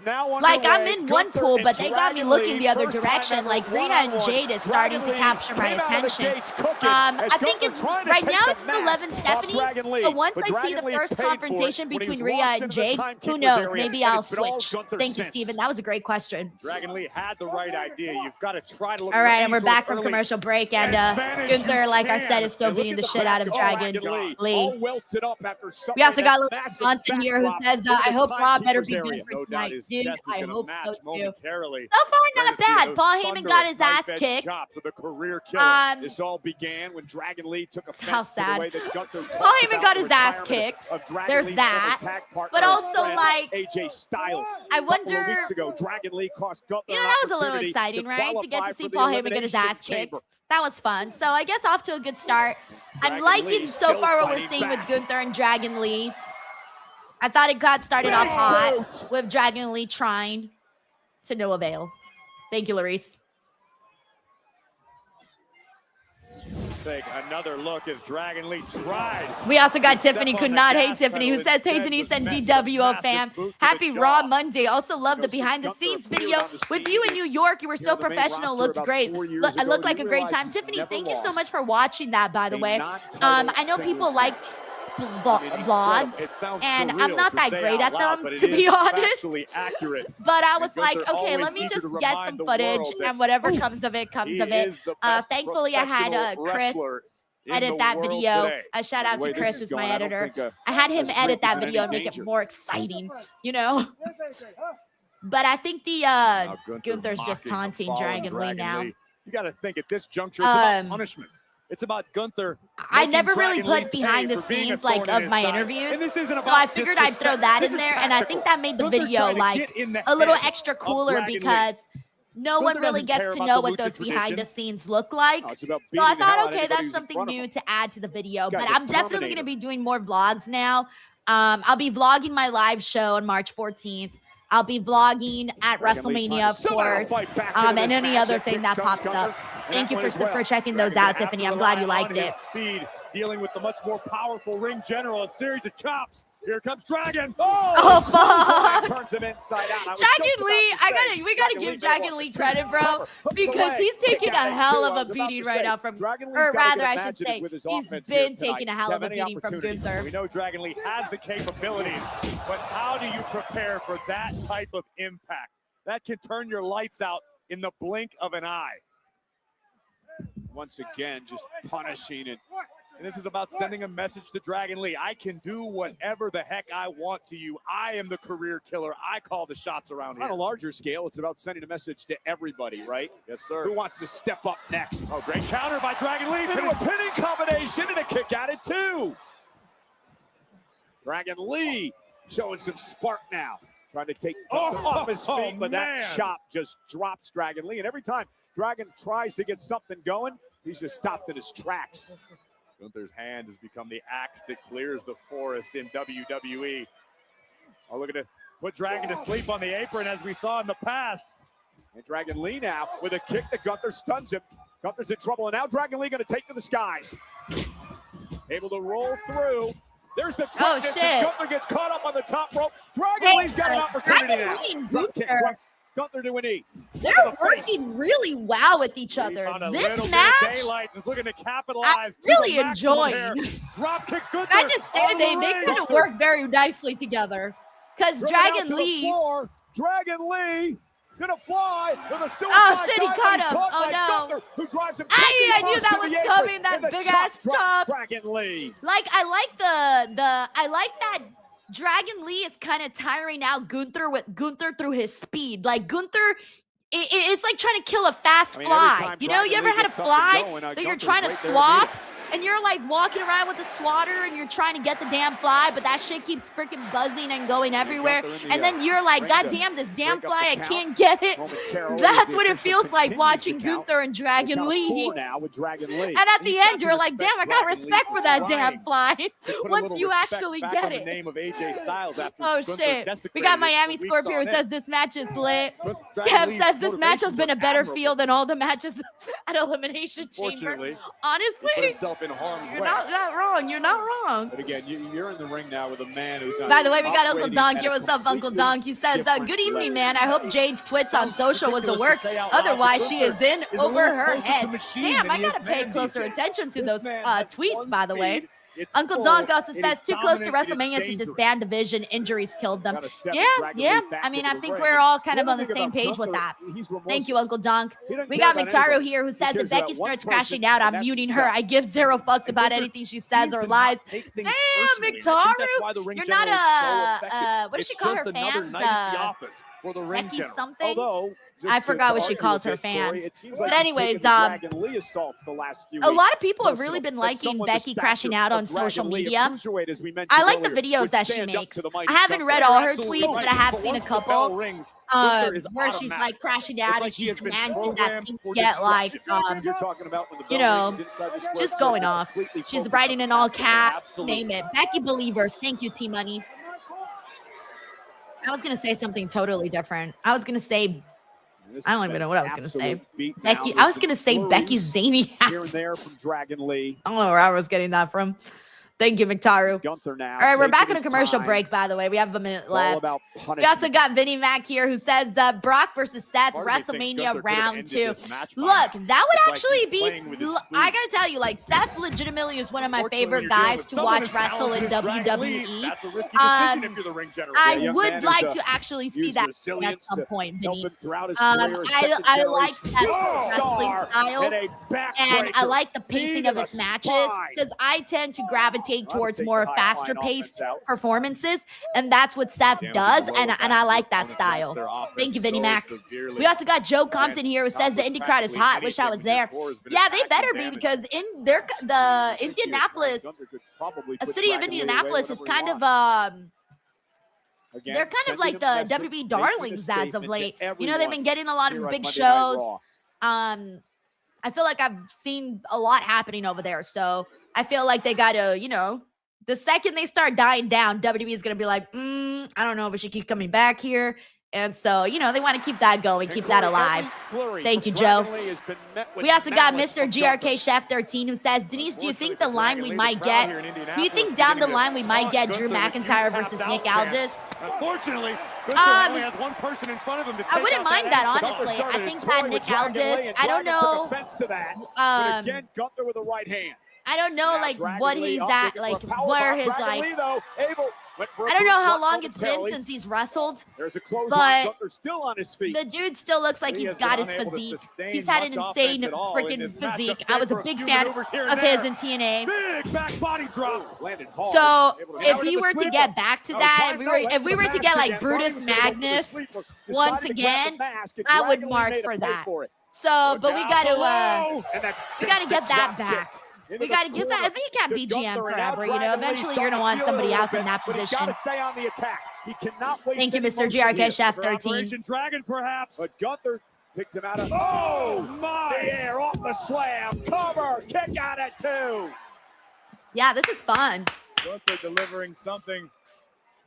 Speaker 1: like I'm in one pool, but they got me looking the other direction. Like Rhea and Jade is starting to capture my attention. I think right now it's Liv and Stephanie. But once I see the first confrontation between Rhea and Jade, who knows? Maybe I'll switch. Thank you, Steven. That was a great question.
Speaker 4: Dragon Lee had the right idea. You've got to try to look.
Speaker 1: All right, and we're back from commercial break, and Gunther, like I said, is still beating the shit out of Dragon Lee. We also got Logan Johnson here who says, "I hope Raw better be good for tonight." Dude, I hope so too. So far, not bad. Paul Heyman got his ass kicked.
Speaker 4: This all began when Dragon Lee took
Speaker 1: how sad. Paul Heyman got his ass kicked. There's that. But also, like,
Speaker 4: AJ Styles.
Speaker 1: I wonder.
Speaker 4: Weeks ago, Dragon Lee cost Gunther
Speaker 1: that was a little exciting, right? To get to see Paul Heyman get his ass kicked. That was fun. So I guess off to a good start. I'm liking so far what we're seeing with Gunther and Dragon Lee. I thought it got started off hot with Dragon Lee trying to no avail. Thank you, Larice.
Speaker 4: Take another look as Dragon Lee tried.
Speaker 1: We also got Tiffany, could not hate Tiffany, who says, "Hey Denise and DWO fam, happy Raw Monday. Also love the behind the scenes video with you in New York. You were so professional, looks great. I look like a great time." Tiffany, thank you so much for watching that, by the way. I know people like vlogs, and I'm not that great at them, to be honest. But I was like, okay, let me just get some footage, and whatever comes of it, comes of it. Thankfully, I had Chris edit that video. A shout out to Chris, who's my editor. I had him edit that video and make it more exciting, you know. But I think the Gunther's just taunting Dragon Lee now.
Speaker 4: You got to think at this juncture, it's about punishment. It's about Gunther.
Speaker 1: I never really put behind the scenes like of my interviews, so I figured I'd throw that in there, and I think that made the video like a little extra cooler because no one really gets to know what those behind the scenes look like. So I thought, okay, that's something new to add to the video. But I'm definitely going to be doing more vlogs now. I'll be vlogging my live show on March 14th. I'll be vlogging at WrestleMania, of course, and any other thing that pops up. Thank you for checking those out, Tiffany. I'm glad you liked it.
Speaker 4: Speed, dealing with the much more powerful ring general, a series of chops. Here comes Dragon.
Speaker 1: Oh fuck!
Speaker 4: Turns him inside out.
Speaker 1: Dragon Lee, we gotta give Dragon Lee credit, bro, because he's taking a hell of a beating right now from, or rather, I should say, he's been taking a hell of a beating from Gunther.
Speaker 4: We know Dragon Lee has the capabilities, but how do you prepare for that type of impact? That can turn your lights out in the blink of an eye. Once again, just punishing it. And this is about sending a message to Dragon Lee. I can do whatever the heck I want to you. I am the career killer. I call the shots around here. On a larger scale, it's about sending a message to everybody, right? Yes, sir. Who wants to step up next? Oh, great counter by Dragon Lee. Into a pinning combination and a kick at it, too. Dragon Lee showing some spark now. Trying to take off his feet, but that chop just drops Dragon Lee. And every time Dragon tries to get something going, he's just stopped in his tracks. Gunther's hand has become the axe that clears the forest in WWE. Oh, looking to put Dragon to sleep on the apron as we saw in the past. And Dragon Lee now with a kick that Gunther stuns him. Gunther's in trouble, and now Dragon Lee going to take to the skies. Able to roll through. There's the
Speaker 1: Oh,
Speaker 4: quickness,
Speaker 1: shit.
Speaker 4: and Gunther gets caught up on the top rope. Dragon Lee's got an opportunity
Speaker 1: Dragon
Speaker 4: now.
Speaker 1: Lee and
Speaker 4: Drop kick,
Speaker 1: Gunther,
Speaker 4: drops Gunther to a knee.
Speaker 1: they're
Speaker 4: To the face.
Speaker 1: working really well with each other.
Speaker 5: On a
Speaker 1: This
Speaker 5: little bit
Speaker 1: match,
Speaker 5: of daylight is looking to capitalize.
Speaker 1: I'm
Speaker 5: to the
Speaker 1: really
Speaker 5: maximum
Speaker 1: enjoying.
Speaker 5: here. Drop kicks Gunther.
Speaker 1: I just say
Speaker 5: on the
Speaker 1: they
Speaker 5: ring.
Speaker 1: kind of work very nicely together. Because
Speaker 4: Driven out
Speaker 1: Dragon
Speaker 4: to the
Speaker 1: Lee,
Speaker 4: floor. Dragon Lee gonna fly with a suicide
Speaker 1: Oh, shit, he
Speaker 4: dive,
Speaker 1: caught
Speaker 4: but he's
Speaker 1: him.
Speaker 4: caught
Speaker 1: Oh,
Speaker 4: by
Speaker 1: no.
Speaker 4: Gunther, who drives him
Speaker 1: I knew
Speaker 4: first
Speaker 1: that
Speaker 4: to
Speaker 1: was
Speaker 4: the apron,
Speaker 1: coming, that
Speaker 4: and the
Speaker 1: big-ass
Speaker 4: drops
Speaker 1: chop.
Speaker 4: Dragon Lee.
Speaker 1: like I like I like that Dragon Lee is kind of tiring out Gunther through his speed. Like Gunther, it's like trying to kill a fast fly. You know, you ever had a fly that you're trying to swat? And you're like walking around with the swatter and you're trying to get the damn fly, but that shit keeps freaking buzzing and going everywhere. And then you're like, God damn, this damn fly, I can't get it. That's what it feels like watching Gunther and Dragon Lee. And at the end, you're like, damn, I got respect for that damn fly once you actually get it.
Speaker 5: Name of AJ Styles after
Speaker 1: Oh,
Speaker 5: Gunther
Speaker 1: shit. We
Speaker 5: desecrated
Speaker 1: got
Speaker 5: it
Speaker 1: Miami
Speaker 5: 2 weeks
Speaker 1: Scorpio
Speaker 5: on
Speaker 1: who
Speaker 5: end.
Speaker 1: says this match is lit.
Speaker 5: Dragon
Speaker 1: Kev
Speaker 5: Lee's
Speaker 1: says this match has
Speaker 5: motivations
Speaker 1: been a
Speaker 5: were
Speaker 1: better
Speaker 5: admirable.
Speaker 1: feel than all the matches at Elimination Chamber.
Speaker 5: Unfortunately, he put
Speaker 1: Honestly,
Speaker 5: himself in harm's
Speaker 1: you're
Speaker 5: way.
Speaker 1: not that wrong. You're not wrong.
Speaker 4: But again, you're in the ring now with a man who's
Speaker 1: By the way, we got Uncle
Speaker 4: operating
Speaker 1: Donk
Speaker 4: at
Speaker 1: here.
Speaker 4: a
Speaker 1: What's up, Uncle
Speaker 4: completely
Speaker 1: Donk? He says,
Speaker 4: different
Speaker 1: good evening,
Speaker 4: level.
Speaker 1: man. I hope Jade's twits on social was the
Speaker 5: ridiculous
Speaker 1: work.
Speaker 5: to say out loud,
Speaker 1: Otherwise,
Speaker 5: but
Speaker 1: she is in
Speaker 5: Gunther is a
Speaker 1: over
Speaker 5: little
Speaker 1: her
Speaker 5: closer to
Speaker 1: head.
Speaker 5: machine
Speaker 1: Damn,
Speaker 5: than
Speaker 1: I
Speaker 5: he is
Speaker 1: gotta pay
Speaker 5: man
Speaker 1: closer
Speaker 5: these days.
Speaker 1: attention to
Speaker 5: This
Speaker 1: those
Speaker 5: man has
Speaker 1: tweets,
Speaker 5: one
Speaker 1: by the way.
Speaker 5: speed. It's
Speaker 1: Uncle
Speaker 5: full,
Speaker 1: Donk also
Speaker 5: it
Speaker 1: says,
Speaker 5: is
Speaker 1: too close to
Speaker 5: dominant, it is
Speaker 1: WrestleMania to
Speaker 5: dangerous.
Speaker 1: disband division. Injuries killed them.
Speaker 4: Got a seven,
Speaker 1: Yeah,
Speaker 4: Dragon
Speaker 1: yeah.
Speaker 4: Lee back
Speaker 1: I mean,
Speaker 4: into
Speaker 1: I
Speaker 4: the
Speaker 1: think
Speaker 4: ring.
Speaker 1: we're all kind
Speaker 4: The
Speaker 1: of on
Speaker 4: other
Speaker 1: the
Speaker 4: thing
Speaker 1: same
Speaker 4: about
Speaker 1: page with
Speaker 4: Gunther,
Speaker 1: that.
Speaker 4: he's
Speaker 1: Thank you,
Speaker 4: remorseful.
Speaker 1: Uncle Donk.
Speaker 4: He doesn't
Speaker 1: We
Speaker 4: care
Speaker 1: got
Speaker 4: about
Speaker 1: Mictaro
Speaker 4: anybody.
Speaker 1: here who
Speaker 4: He
Speaker 1: says, if
Speaker 4: cares
Speaker 1: Becky
Speaker 4: about one
Speaker 1: starts
Speaker 4: person,
Speaker 1: crashing out,
Speaker 4: and
Speaker 1: I'm
Speaker 4: that's
Speaker 1: muting
Speaker 4: himself.
Speaker 1: her. I give zero fucks about
Speaker 5: Gunther
Speaker 1: anything she
Speaker 5: seems
Speaker 1: says
Speaker 5: to
Speaker 1: or
Speaker 5: not
Speaker 1: lies.
Speaker 5: take things
Speaker 1: Damn,
Speaker 5: personally. I think that's why the ring
Speaker 1: you're
Speaker 5: general
Speaker 1: not
Speaker 5: is so effective.
Speaker 1: what does
Speaker 5: It's
Speaker 1: she call
Speaker 5: just
Speaker 1: her
Speaker 5: another
Speaker 1: fans?
Speaker 5: night at the office for the ring
Speaker 1: Becky
Speaker 5: general.
Speaker 1: something.
Speaker 4: Although, just
Speaker 1: I forgot
Speaker 4: to
Speaker 1: what she
Speaker 4: argue
Speaker 1: calls
Speaker 4: a
Speaker 1: her
Speaker 4: bit, Corey,
Speaker 1: fans.
Speaker 4: it seems
Speaker 1: But
Speaker 4: like he's
Speaker 1: anyways,
Speaker 4: taken the Dragon Lee assaults the last few
Speaker 1: a
Speaker 4: weeks.
Speaker 1: lot of people have
Speaker 4: Personal.
Speaker 1: really been
Speaker 4: Like
Speaker 1: liking
Speaker 4: someone the
Speaker 1: Becky crashing
Speaker 4: stature
Speaker 1: out on
Speaker 4: of Dragon
Speaker 1: social
Speaker 4: Lee, a
Speaker 1: media.
Speaker 4: cruiserweight, as we mentioned
Speaker 1: I like the
Speaker 4: earlier,
Speaker 1: videos
Speaker 4: would
Speaker 1: that she
Speaker 4: stand up
Speaker 1: makes.
Speaker 4: to the mighty
Speaker 1: I haven't
Speaker 4: Gunther.
Speaker 1: read all her
Speaker 5: Absolutely
Speaker 1: tweets,
Speaker 5: right.
Speaker 1: but I have
Speaker 5: But
Speaker 1: seen a
Speaker 5: once the bell
Speaker 1: couple
Speaker 5: rings, Gunther is
Speaker 1: where she's
Speaker 5: automatic.
Speaker 1: like crashing out
Speaker 5: It's
Speaker 1: and
Speaker 5: like he
Speaker 1: she's
Speaker 5: has been
Speaker 1: demanding that
Speaker 5: programmed
Speaker 1: things
Speaker 5: for
Speaker 1: get like
Speaker 5: destruction.
Speaker 4: You're talking about when the
Speaker 1: you
Speaker 4: bell
Speaker 1: know,
Speaker 4: rings inside the square
Speaker 1: just
Speaker 4: circle,
Speaker 1: going off.
Speaker 4: completely
Speaker 1: She's
Speaker 4: focused
Speaker 1: writing
Speaker 4: on
Speaker 1: in
Speaker 4: the
Speaker 1: all
Speaker 4: task.
Speaker 1: caps.
Speaker 5: Absolutely.
Speaker 1: Name it. Becky Believers. Thank you, T Money. I was gonna say something totally different. I was gonna say I don't even know what I was gonna say. Becky. I was gonna say Becky's zany
Speaker 4: here and
Speaker 1: ass.
Speaker 4: there from Dragon Lee.
Speaker 1: I don't know where I was getting that from. Thank you, McIntyre.
Speaker 4: Gunther now.
Speaker 1: All right, we're back on
Speaker 4: taking
Speaker 1: a
Speaker 4: his
Speaker 1: commercial
Speaker 4: time.
Speaker 1: break, by the way. We have a minute
Speaker 4: It's all
Speaker 1: left.
Speaker 4: about
Speaker 1: We
Speaker 4: punishment.
Speaker 1: also got Vinny Mac here who says Brock versus Seth,
Speaker 5: Part of me thinks
Speaker 1: WrestleMania
Speaker 5: Gunther could have
Speaker 1: round
Speaker 5: ended
Speaker 1: 2.
Speaker 5: this match by
Speaker 1: Look,
Speaker 5: now.
Speaker 1: that would
Speaker 5: It's like
Speaker 1: actually
Speaker 5: he's
Speaker 1: be.
Speaker 5: playing with his
Speaker 1: I
Speaker 5: food.
Speaker 1: gotta tell you, like, Seth legitimately is one of my
Speaker 5: Unfortunately,
Speaker 1: favorite
Speaker 5: when you're dealing
Speaker 1: guys
Speaker 5: with
Speaker 1: to
Speaker 5: someone
Speaker 1: watch
Speaker 5: as
Speaker 1: wrestle in
Speaker 5: talented as Dragon Lee,
Speaker 1: WWE.
Speaker 5: That's a risky decision if you're the ring general.
Speaker 1: I
Speaker 4: young man
Speaker 1: would
Speaker 4: who's,
Speaker 1: like to actually see
Speaker 4: used
Speaker 1: that at
Speaker 4: resilience
Speaker 1: some
Speaker 4: to
Speaker 1: point,
Speaker 4: help
Speaker 1: Vinny.
Speaker 4: him throughout his career.
Speaker 1: I like Seth's wrestling
Speaker 4: Superstar
Speaker 1: style.
Speaker 4: and a
Speaker 1: And I
Speaker 4: backbreaker.
Speaker 1: like the pacing
Speaker 4: Knee
Speaker 1: of
Speaker 4: to
Speaker 1: his
Speaker 4: the
Speaker 1: matches
Speaker 4: spine.
Speaker 1: because I tend to gravitate towards
Speaker 4: take
Speaker 1: more
Speaker 4: the high
Speaker 1: faster
Speaker 4: flying
Speaker 1: paced
Speaker 4: offense out.
Speaker 1: performances, and that's what Seth does, and I like that style. Thank you, Vinny Mac. We also got Joe Compton here who says the indie crowd is hot. Wish I was there. Yeah, they better be because the Indianapolis, a city of Indianapolis, is kind of they're kind of like the WWE darlings as of late. You know, they've been getting a lot of big shows. I feel like I've seen a lot happening over there, so I feel like they gotta, you know, the second they start dying down, WWE is gonna be like, I don't know if we should keep coming back here. And so, you know, they want to keep that going, keep that alive. Thank you, Joe. We also got Mr. GRK Chef 13 who says, Denise, do you think the line we might get, do you think down the line we might get Drew McIntyre versus Nick Aldis?
Speaker 5: Unfortunately, Gunther only has one person in front of him to take
Speaker 1: I wouldn't
Speaker 5: out
Speaker 1: mind
Speaker 5: that
Speaker 1: that,
Speaker 5: axe.
Speaker 1: honestly. I think that Nick Aldis, I don't know.
Speaker 4: But again, Gunther with the right hand.
Speaker 1: I don't know, like, what he's at, like, where his, like, I don't know how long it's been since he's wrestled,
Speaker 4: There's a close
Speaker 1: but
Speaker 4: Gunther still on his feet.
Speaker 1: the dude still looks like
Speaker 5: He
Speaker 1: he's
Speaker 5: has
Speaker 1: got
Speaker 5: been
Speaker 1: his
Speaker 5: unable to
Speaker 1: physique.
Speaker 5: sustain
Speaker 1: He's had an
Speaker 5: much
Speaker 1: insane
Speaker 5: offense at all in
Speaker 1: freaking
Speaker 5: this matchup,
Speaker 1: physique.
Speaker 5: save
Speaker 1: I was
Speaker 5: for
Speaker 1: a
Speaker 5: a
Speaker 1: big
Speaker 5: few
Speaker 1: fan
Speaker 5: maneuvers here and
Speaker 1: of his
Speaker 5: there.
Speaker 1: in TNA.
Speaker 5: Big back body drop.
Speaker 4: Landed hard.
Speaker 1: So
Speaker 4: Able to get
Speaker 1: if
Speaker 4: out
Speaker 1: he
Speaker 4: of the
Speaker 1: were to
Speaker 4: sweeper.
Speaker 1: get back to
Speaker 4: Now
Speaker 1: that,
Speaker 4: time
Speaker 1: if we
Speaker 4: now,
Speaker 1: were
Speaker 4: went
Speaker 1: if we
Speaker 4: for
Speaker 1: were
Speaker 4: the
Speaker 1: to
Speaker 4: mask
Speaker 1: get like
Speaker 4: again.
Speaker 1: Brutus
Speaker 4: Brody was gonna go for the
Speaker 1: Magnus
Speaker 4: sleeper.
Speaker 1: once
Speaker 4: Decided to grab the
Speaker 1: again,
Speaker 4: mask, and
Speaker 1: I would
Speaker 4: Dragon Lee
Speaker 1: mark
Speaker 4: made a
Speaker 1: for
Speaker 4: play
Speaker 1: that.
Speaker 4: for it.
Speaker 1: So, but we
Speaker 5: Down
Speaker 1: got to
Speaker 5: below.
Speaker 4: And that
Speaker 1: we got to
Speaker 4: big
Speaker 1: get that
Speaker 4: drop kick
Speaker 1: back.
Speaker 4: into
Speaker 1: We
Speaker 4: the
Speaker 1: got to get that. I
Speaker 4: corner.
Speaker 1: think it can't be
Speaker 4: Just
Speaker 1: GM
Speaker 4: Gunther, and now
Speaker 1: forever. You know,
Speaker 4: Dragon Lee
Speaker 1: eventually you're
Speaker 4: starting
Speaker 1: gonna want
Speaker 4: feel a
Speaker 1: somebody
Speaker 4: little
Speaker 1: else in
Speaker 4: bit,
Speaker 1: that
Speaker 4: but he's
Speaker 1: position.
Speaker 4: got to stay on the attack. He cannot wait.
Speaker 1: Thank you,
Speaker 4: any
Speaker 1: Mr.
Speaker 4: motion
Speaker 1: GRK
Speaker 4: here.
Speaker 1: Chef
Speaker 5: For
Speaker 1: 13.
Speaker 5: Operation Dragon, perhaps.
Speaker 4: But Gunther picked him out of
Speaker 5: Oh, my.
Speaker 4: the air off the slam. Cover. Kick out at 2.
Speaker 1: Yeah, this is fun.
Speaker 5: Gunther delivering something.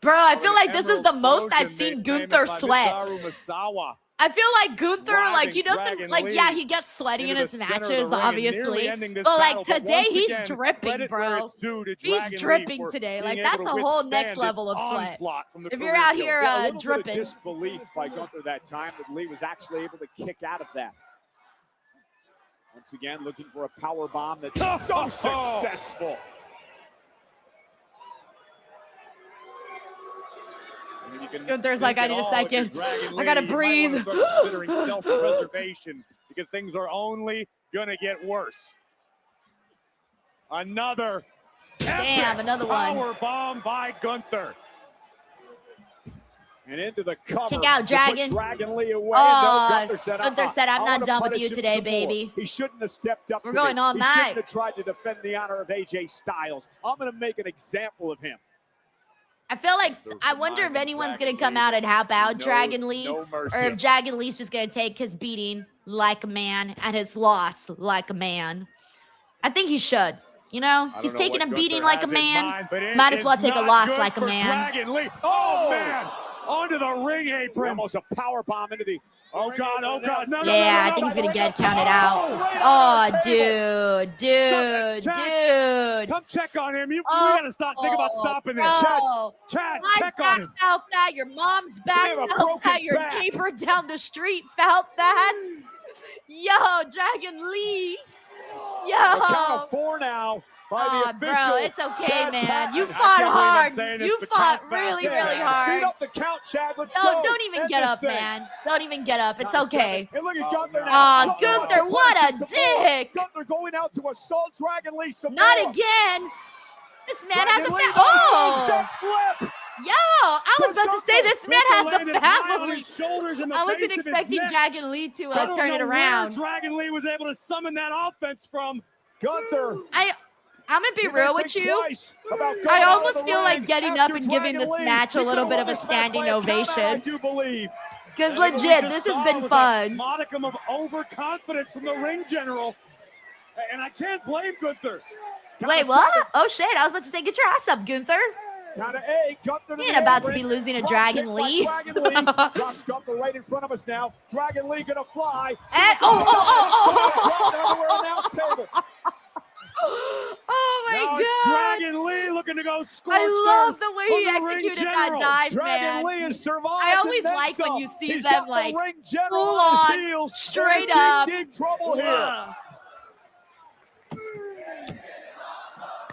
Speaker 1: Bro, I feel
Speaker 5: An
Speaker 1: like this is the
Speaker 5: Emerald
Speaker 1: most I've
Speaker 5: Explosion
Speaker 1: seen
Speaker 5: made famous
Speaker 1: Gunther
Speaker 5: by
Speaker 1: sweat.
Speaker 5: Misaru Misawa.
Speaker 1: I feel like Gunther, like he doesn't,
Speaker 5: Dragon
Speaker 1: like,
Speaker 5: Lee
Speaker 1: yeah, he gets sweaty in
Speaker 5: into
Speaker 1: his
Speaker 5: the center of the
Speaker 1: matches,
Speaker 5: ring and
Speaker 1: obviously.
Speaker 5: nearly ending this
Speaker 1: But like
Speaker 5: battle, but
Speaker 1: today,
Speaker 5: once
Speaker 1: he's
Speaker 5: again,
Speaker 1: dripping,
Speaker 5: credit where
Speaker 1: bro.
Speaker 5: it's due to
Speaker 1: He's
Speaker 5: Dragon Lee
Speaker 1: dripping
Speaker 5: for
Speaker 1: today.
Speaker 5: being
Speaker 1: Like
Speaker 5: able
Speaker 1: that's
Speaker 5: to
Speaker 1: a whole
Speaker 5: withstand
Speaker 1: next
Speaker 5: this
Speaker 1: level of sweat.
Speaker 5: onslaught from the
Speaker 1: If you're
Speaker 5: career
Speaker 1: out
Speaker 5: killer.
Speaker 1: here
Speaker 4: Yeah, a little bit
Speaker 1: dripping.
Speaker 4: of disbelief by Gunther that time that Lee was actually able to kick out of that. Once again, looking for a power bomb that's so successful.
Speaker 1: Gunther's like, I need a second. I gotta breathe.
Speaker 5: Considering self-preservation because things are only gonna get worse. Another
Speaker 1: Damn, another one.
Speaker 5: power bomb by Gunther.
Speaker 4: And into the cover.
Speaker 1: Kick out,
Speaker 4: to put
Speaker 1: Dragon.
Speaker 4: Dragon Lee away.
Speaker 1: Oh,
Speaker 4: No, Gunther said,
Speaker 1: I'm
Speaker 4: I
Speaker 1: not
Speaker 4: wanna
Speaker 1: done with
Speaker 4: punish
Speaker 1: you
Speaker 4: him
Speaker 1: today,
Speaker 4: some more.
Speaker 1: baby.
Speaker 4: He shouldn't have stepped up.
Speaker 1: We're
Speaker 4: to
Speaker 1: going
Speaker 4: me.
Speaker 1: all
Speaker 4: He
Speaker 1: night.
Speaker 4: shouldn't have tried to defend the honor of AJ Styles. I'm going to make an example of him.
Speaker 1: I feel like I wonder if anyone's gonna come out and help out Dragon Lee,
Speaker 5: no mercy.
Speaker 1: or if Dragon Lee's just gonna take his beating like a man and his loss like a man. I think he should. You know,
Speaker 5: I
Speaker 1: he's
Speaker 5: don't know
Speaker 1: taking a
Speaker 5: what
Speaker 1: beating
Speaker 5: Gunther
Speaker 1: like a
Speaker 5: has in
Speaker 1: man.
Speaker 5: mind, but it
Speaker 1: Might as
Speaker 5: is
Speaker 1: well take a
Speaker 5: not
Speaker 1: loss
Speaker 5: good
Speaker 1: like a
Speaker 5: for
Speaker 1: man.
Speaker 5: Dragon Lee. Oh man, onto the ring apron.
Speaker 4: Almost a power bomb into the.
Speaker 5: Oh God, oh God, no,
Speaker 1: Yeah, I
Speaker 5: no,
Speaker 1: think
Speaker 5: no,
Speaker 1: he's gonna
Speaker 5: no,
Speaker 1: get
Speaker 5: no.
Speaker 1: counted out.
Speaker 4: right
Speaker 1: Oh,
Speaker 4: on the
Speaker 1: dude.
Speaker 5: Come check on him. We
Speaker 1: Oh,
Speaker 5: gotta stop. Think about stopping this.
Speaker 1: bro.
Speaker 5: Chad,
Speaker 1: My
Speaker 5: check
Speaker 1: back
Speaker 5: on him.
Speaker 1: felt that. Your mom's back
Speaker 4: have a
Speaker 1: felt
Speaker 4: broken
Speaker 1: that. Your
Speaker 4: back.
Speaker 1: neighbor down the street felt that. Yo, Dragon Lee.
Speaker 4: A count
Speaker 1: Yo.
Speaker 4: of 4 now by the
Speaker 1: Oh,
Speaker 4: official.
Speaker 1: bro, it's okay,
Speaker 4: Chad
Speaker 1: man.
Speaker 4: Patton.
Speaker 1: You
Speaker 5: I
Speaker 1: fought
Speaker 5: can't believe I'm
Speaker 1: hard.
Speaker 5: saying this,
Speaker 1: You
Speaker 5: but
Speaker 1: fought
Speaker 5: count
Speaker 1: really,
Speaker 5: fast.
Speaker 1: really
Speaker 4: Speed
Speaker 1: hard.
Speaker 4: up the count, Chad. Let's
Speaker 1: No,
Speaker 4: go.
Speaker 1: don't even
Speaker 4: End
Speaker 1: get
Speaker 4: this
Speaker 1: up,
Speaker 4: thing.
Speaker 1: man. Don't even get up. It's
Speaker 4: Count of
Speaker 1: okay.
Speaker 4: 7. And look at Gunther now.
Speaker 1: Aw,
Speaker 4: Gunther
Speaker 1: Gunther,
Speaker 4: wants to
Speaker 1: what
Speaker 4: punish
Speaker 1: a
Speaker 4: him some more.
Speaker 1: dick.
Speaker 4: Gunther going out to assault Dragon Lee some
Speaker 1: Not
Speaker 4: more.
Speaker 1: again. This man has a
Speaker 4: Dragon Lee
Speaker 1: family.
Speaker 4: goes
Speaker 1: Oh,
Speaker 4: sunset flip.
Speaker 1: yo, I was about to say this man has
Speaker 5: Landed
Speaker 1: a
Speaker 5: high on
Speaker 1: family.
Speaker 5: his shoulders and the
Speaker 1: I wasn't
Speaker 5: base of his
Speaker 1: expecting
Speaker 5: neck.
Speaker 1: Dragon Lee to
Speaker 5: I don't
Speaker 1: turn
Speaker 5: know
Speaker 1: it
Speaker 5: where
Speaker 1: around.
Speaker 5: Dragon Lee was able to summon that offense from.
Speaker 4: Gunther.
Speaker 1: I'm gonna be
Speaker 4: you're
Speaker 1: real
Speaker 4: gonna
Speaker 1: with
Speaker 4: think
Speaker 1: you.
Speaker 4: twice about going
Speaker 1: I
Speaker 4: out of
Speaker 1: almost
Speaker 4: the
Speaker 1: feel
Speaker 4: ring
Speaker 1: like getting up
Speaker 4: after
Speaker 1: and giving
Speaker 4: Dragon
Speaker 1: this
Speaker 4: Lee.
Speaker 1: match a
Speaker 4: He
Speaker 1: little
Speaker 4: could've
Speaker 1: bit of
Speaker 4: won
Speaker 1: a
Speaker 4: this match
Speaker 1: standing
Speaker 4: by a count out, I
Speaker 1: ovation.
Speaker 4: do believe.
Speaker 1: Because
Speaker 5: What we
Speaker 1: legit,
Speaker 5: just
Speaker 1: this has
Speaker 5: saw
Speaker 1: been
Speaker 5: was a
Speaker 1: fun.
Speaker 5: modicum of overconfidence from the ring general, and I can't blame Gunther.
Speaker 1: Wait, what? Oh shit! I was about to say, get your ass up, Gunther.
Speaker 4: Count of 8. Gunther to
Speaker 1: He
Speaker 4: the
Speaker 1: ain't about to
Speaker 4: apron.
Speaker 1: be losing to
Speaker 4: Drop
Speaker 1: Dragon
Speaker 4: kick by
Speaker 1: Lee.
Speaker 4: Dragon Lee. Drops Gunther right in front of us now. Dragon Lee gonna fly.
Speaker 1: And
Speaker 4: Dropped everywhere announce table.
Speaker 1: Oh
Speaker 5: Now
Speaker 1: my
Speaker 5: it's
Speaker 1: god!
Speaker 5: Dragon Lee looking to go scorched
Speaker 1: I love
Speaker 5: earth
Speaker 1: the way
Speaker 5: on
Speaker 1: he
Speaker 5: the ring
Speaker 1: executed that
Speaker 5: general.
Speaker 1: dive,
Speaker 4: Dragon
Speaker 1: man.
Speaker 4: Lee has survived.
Speaker 1: I always
Speaker 4: and then
Speaker 1: like when
Speaker 4: some.
Speaker 1: you see
Speaker 4: He's
Speaker 1: them,
Speaker 4: got the
Speaker 1: like,
Speaker 4: ring general
Speaker 1: full
Speaker 4: on
Speaker 1: on,
Speaker 4: his heels.
Speaker 1: straight
Speaker 4: They're in
Speaker 1: up.
Speaker 4: deep trouble here.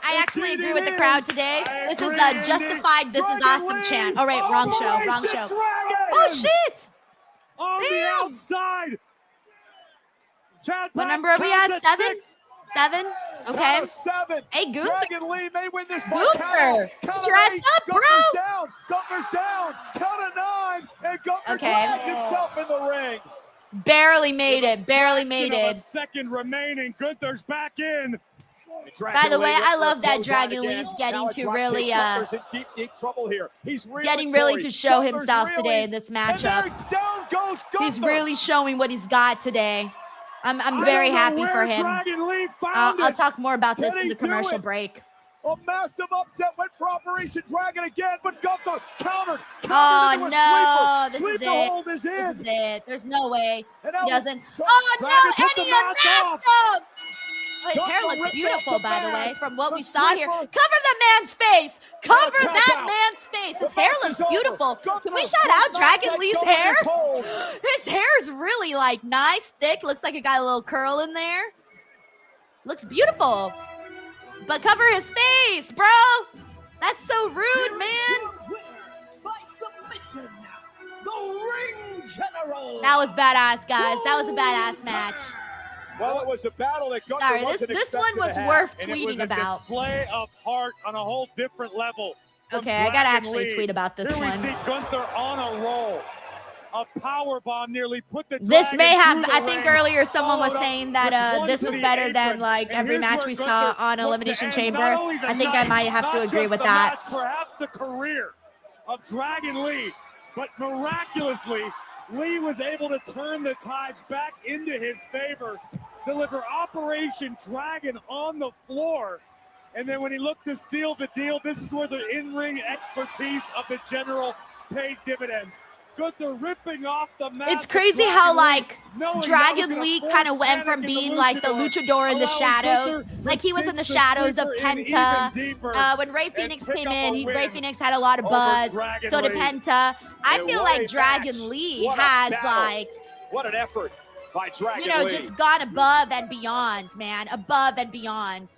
Speaker 1: I actually agree with the crowd today. This is the justified, this is
Speaker 4: Dragon
Speaker 1: awesome
Speaker 4: Lee
Speaker 1: chant. Oh, wait, wrong show, wrong
Speaker 4: Operation
Speaker 1: show.
Speaker 4: Dragon.
Speaker 1: Oh, shit!
Speaker 5: On the
Speaker 1: Damn.
Speaker 5: outside. Chad
Speaker 1: What
Speaker 5: Patton
Speaker 1: number are we
Speaker 5: counts
Speaker 1: at? 7?
Speaker 5: 6.
Speaker 1: 7? Okay.
Speaker 4: Count of 7.
Speaker 1: Hey, Gunther.
Speaker 4: Dragon Lee may win this by
Speaker 1: Gunther,
Speaker 4: count.
Speaker 1: get
Speaker 4: Count
Speaker 1: your
Speaker 4: of
Speaker 1: ass
Speaker 4: 8.
Speaker 1: up, bro.
Speaker 4: Gunther's down. Gunther's down. Count of 9. And Gunther
Speaker 1: Okay.
Speaker 4: drags himself in the ring.
Speaker 1: Barely made it, barely made
Speaker 5: Fraction of a
Speaker 1: it.
Speaker 5: second remaining. Gunther's back in.
Speaker 1: By the way, I love that
Speaker 4: Close
Speaker 1: Dragon
Speaker 4: out again.
Speaker 1: Lee's getting
Speaker 4: Now a
Speaker 1: to
Speaker 4: drop
Speaker 1: really,
Speaker 4: kick. Gunther's in deep trouble here. He's reeling
Speaker 1: getting really
Speaker 4: Corey.
Speaker 1: to show
Speaker 4: Gunther's
Speaker 1: himself
Speaker 4: reeling.
Speaker 1: today in this
Speaker 4: And
Speaker 1: matchup.
Speaker 4: there, down goes Gunther.
Speaker 1: He's really showing what he's got today. I'm
Speaker 5: I
Speaker 1: very
Speaker 5: don't know
Speaker 1: happy
Speaker 5: where
Speaker 1: for him.
Speaker 5: Dragon Lee found
Speaker 1: I'll
Speaker 5: it.
Speaker 1: talk more about this
Speaker 4: Can
Speaker 1: in
Speaker 4: he
Speaker 1: the
Speaker 4: do
Speaker 1: commercial
Speaker 4: it?
Speaker 1: break.
Speaker 4: A massive upset went for Operation Dragon again, but Gunther countered.
Speaker 1: Oh,
Speaker 4: into a
Speaker 1: no,
Speaker 4: sleeper.
Speaker 1: this is
Speaker 4: Sleeper
Speaker 1: it.
Speaker 4: hold is in.
Speaker 1: This is it. There's no way
Speaker 4: And
Speaker 1: he
Speaker 4: now
Speaker 1: doesn't.
Speaker 4: Dra-
Speaker 1: Oh,
Speaker 5: Dragon
Speaker 1: no,
Speaker 5: took
Speaker 1: and
Speaker 5: the
Speaker 1: he
Speaker 5: mask
Speaker 1: unmasked
Speaker 5: off.
Speaker 1: him. His
Speaker 4: Gunther
Speaker 1: hair looks
Speaker 4: ripped
Speaker 1: beautiful,
Speaker 4: off the
Speaker 1: by the way,
Speaker 4: mask.
Speaker 1: from what
Speaker 4: The
Speaker 1: we saw here.
Speaker 4: sleeper.
Speaker 1: Cover the man's face. Cover
Speaker 4: tap
Speaker 1: that
Speaker 4: out.
Speaker 1: man's face. His
Speaker 4: The
Speaker 1: hair
Speaker 4: match
Speaker 1: looks
Speaker 4: is over.
Speaker 1: beautiful.
Speaker 4: Gunther
Speaker 1: Can we shout
Speaker 4: will
Speaker 1: out
Speaker 4: not
Speaker 1: Dragon
Speaker 4: let
Speaker 1: Lee's
Speaker 4: go of
Speaker 1: hair?
Speaker 4: his hold.
Speaker 1: His hair is really like nice, thick. Looks like it got a little curl in there. Looks beautiful. But cover his face, bro. That's so rude, man.
Speaker 2: By submission, the ring general.
Speaker 1: That was badass, guys. That was a badass match.
Speaker 4: Well, it was a battle that Gunther
Speaker 1: Sorry,
Speaker 4: wasn't
Speaker 1: this one
Speaker 4: expected
Speaker 1: was
Speaker 4: to have.
Speaker 1: worth
Speaker 5: And it was
Speaker 1: tweeting
Speaker 5: a
Speaker 1: about.
Speaker 5: display of heart on a whole different level. from
Speaker 1: Okay, I gotta
Speaker 5: Dragon
Speaker 1: actually
Speaker 5: Lee.
Speaker 1: tweet about this
Speaker 5: Here we
Speaker 1: one.
Speaker 5: see Gunther on a roll. A power bomb nearly put the
Speaker 1: This
Speaker 5: Dragon
Speaker 1: may have,
Speaker 5: through the
Speaker 1: I think
Speaker 5: ring,
Speaker 1: earlier someone was
Speaker 5: followed up
Speaker 1: saying
Speaker 5: with
Speaker 1: that
Speaker 5: one
Speaker 1: this
Speaker 5: to
Speaker 1: was
Speaker 5: the
Speaker 1: better than
Speaker 5: apron.
Speaker 1: like
Speaker 5: And
Speaker 1: every
Speaker 5: here's
Speaker 1: match
Speaker 5: where
Speaker 1: we
Speaker 5: Gunther
Speaker 1: saw on
Speaker 5: looked
Speaker 1: Elimination
Speaker 5: to end
Speaker 1: Chamber.
Speaker 5: not only the
Speaker 1: I think I
Speaker 5: night,
Speaker 1: might have to
Speaker 5: not
Speaker 1: agree
Speaker 5: just
Speaker 1: with
Speaker 5: the
Speaker 1: that.
Speaker 5: match, perhaps the career of Dragon Lee, but miraculously, Lee was able to turn the tides back into his favor, deliver Operation Dragon on the floor, and then when he looked to seal the deal, this is where the in-ring expertise of the general paid dividends. Gunther ripping off the mask.
Speaker 1: It's crazy how, like,
Speaker 5: knowing that
Speaker 1: Dragon
Speaker 5: was gonna
Speaker 1: Lee
Speaker 5: force
Speaker 1: kind of went
Speaker 5: panic
Speaker 1: from
Speaker 5: in
Speaker 1: being
Speaker 5: the
Speaker 1: like the luchador in the
Speaker 5: allowing
Speaker 1: shadows.
Speaker 5: Gunther
Speaker 1: Like, he was in the
Speaker 5: sinks
Speaker 1: shadows of
Speaker 5: sleeper in
Speaker 1: Penta.
Speaker 5: even deeper
Speaker 1: When Ray
Speaker 5: and
Speaker 1: Phoenix
Speaker 5: pick
Speaker 1: came
Speaker 5: up a
Speaker 1: in, Ray
Speaker 5: win
Speaker 1: Phoenix had a lot of
Speaker 5: over
Speaker 1: buzz.
Speaker 5: Dragon
Speaker 1: So did
Speaker 5: Lee.
Speaker 1: Penta. I
Speaker 4: And
Speaker 1: feel
Speaker 4: what
Speaker 1: like
Speaker 4: a
Speaker 1: Dragon
Speaker 4: match.
Speaker 1: Lee
Speaker 4: What a
Speaker 1: has,
Speaker 4: battle.
Speaker 1: like,
Speaker 4: What an effort by Dragon
Speaker 1: you know,
Speaker 4: Lee.
Speaker 1: just gone above and beyond, man. Above and beyond.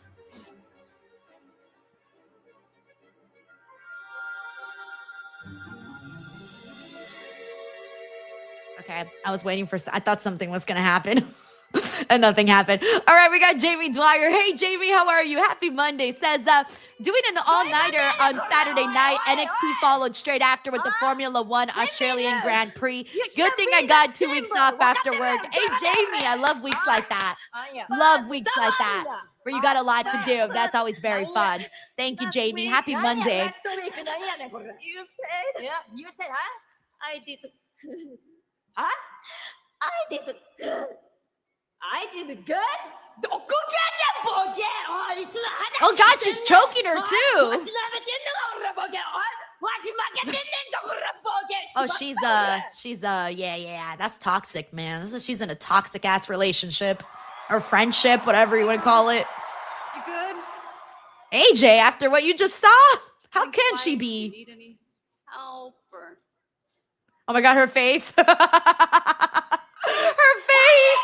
Speaker 1: Okay, I was waiting for, I thought something was going to happen. And nothing happened. All right, we got Jamie Dwyer. Hey, Jamie, how are you? Happy Monday. Says, doing an all-nighter on Saturday night. NXT followed straight after with the Formula One Australian Grand Prix. Good thing I got 2 weeks off after work. Hey, Jamie, I love weeks like that. Love weeks like that, where you got a lot to do. That's always very fun. Thank you, Jamie. Happy Monday.
Speaker 6: You said, huh? I did good. Huh? I did good. I did good?
Speaker 1: Oh, God, she's choking her, too. Oh, yeah, that's toxic, man. She's in a toxic ass relationship or friendship, whatever you want to call it.
Speaker 6: You good?
Speaker 1: AJ, after what you just saw, how can she be?
Speaker 6: Need any help or...
Speaker 1: Oh my God, her face. Her face.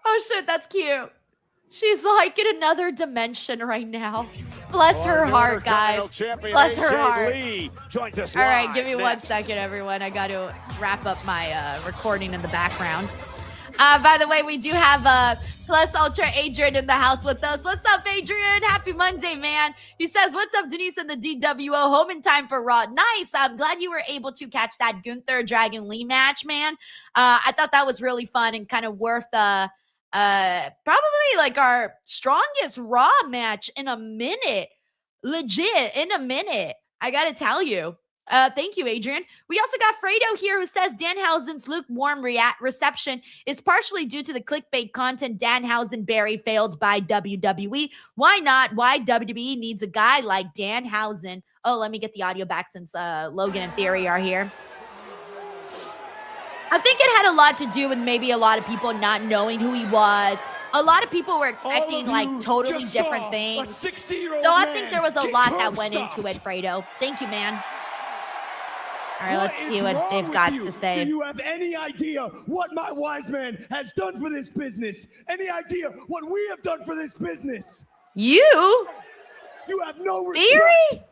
Speaker 1: Oh shit, that's cute. She's like in another dimension right now. Bless her heart, guys. Bless her heart. All right, give me 1 second, everyone. I got to wrap up my recording in the background. By the way, we do have Plus Ultra Adrian in the house with us. What's up, Adrian? Happy Monday, man. He says, what's up, Denise and the DWO? Home in time for Raw. Nice. I'm glad you were able to catch that Gunther Dragon Lee match, man. I thought that was really fun and kind of worth probably like our strongest Raw match in a minute. Legit, in a minute. I got to tell you. Thank you, Adrian. We also got Fredo here who says Danhausen's lukewarm reception is partially due to the clickbait content Danhausen Barry failed by WWE. Why not? Why WWE needs a guy like Danhausen? Oh, let me get the audio back since Logan and Theory are here. I think it had a lot to do with maybe a lot of people not knowing who he was. A lot of people were expecting like totally different things. So I think there was a lot that went into it, Fredo. Thank you, man. All right, let's see what they've got to say.
Speaker 2: Do you have any idea what my wise man has done for this business? Any idea what we have done for this business?
Speaker 1: You?
Speaker 2: You have no respect.
Speaker 1: Theory?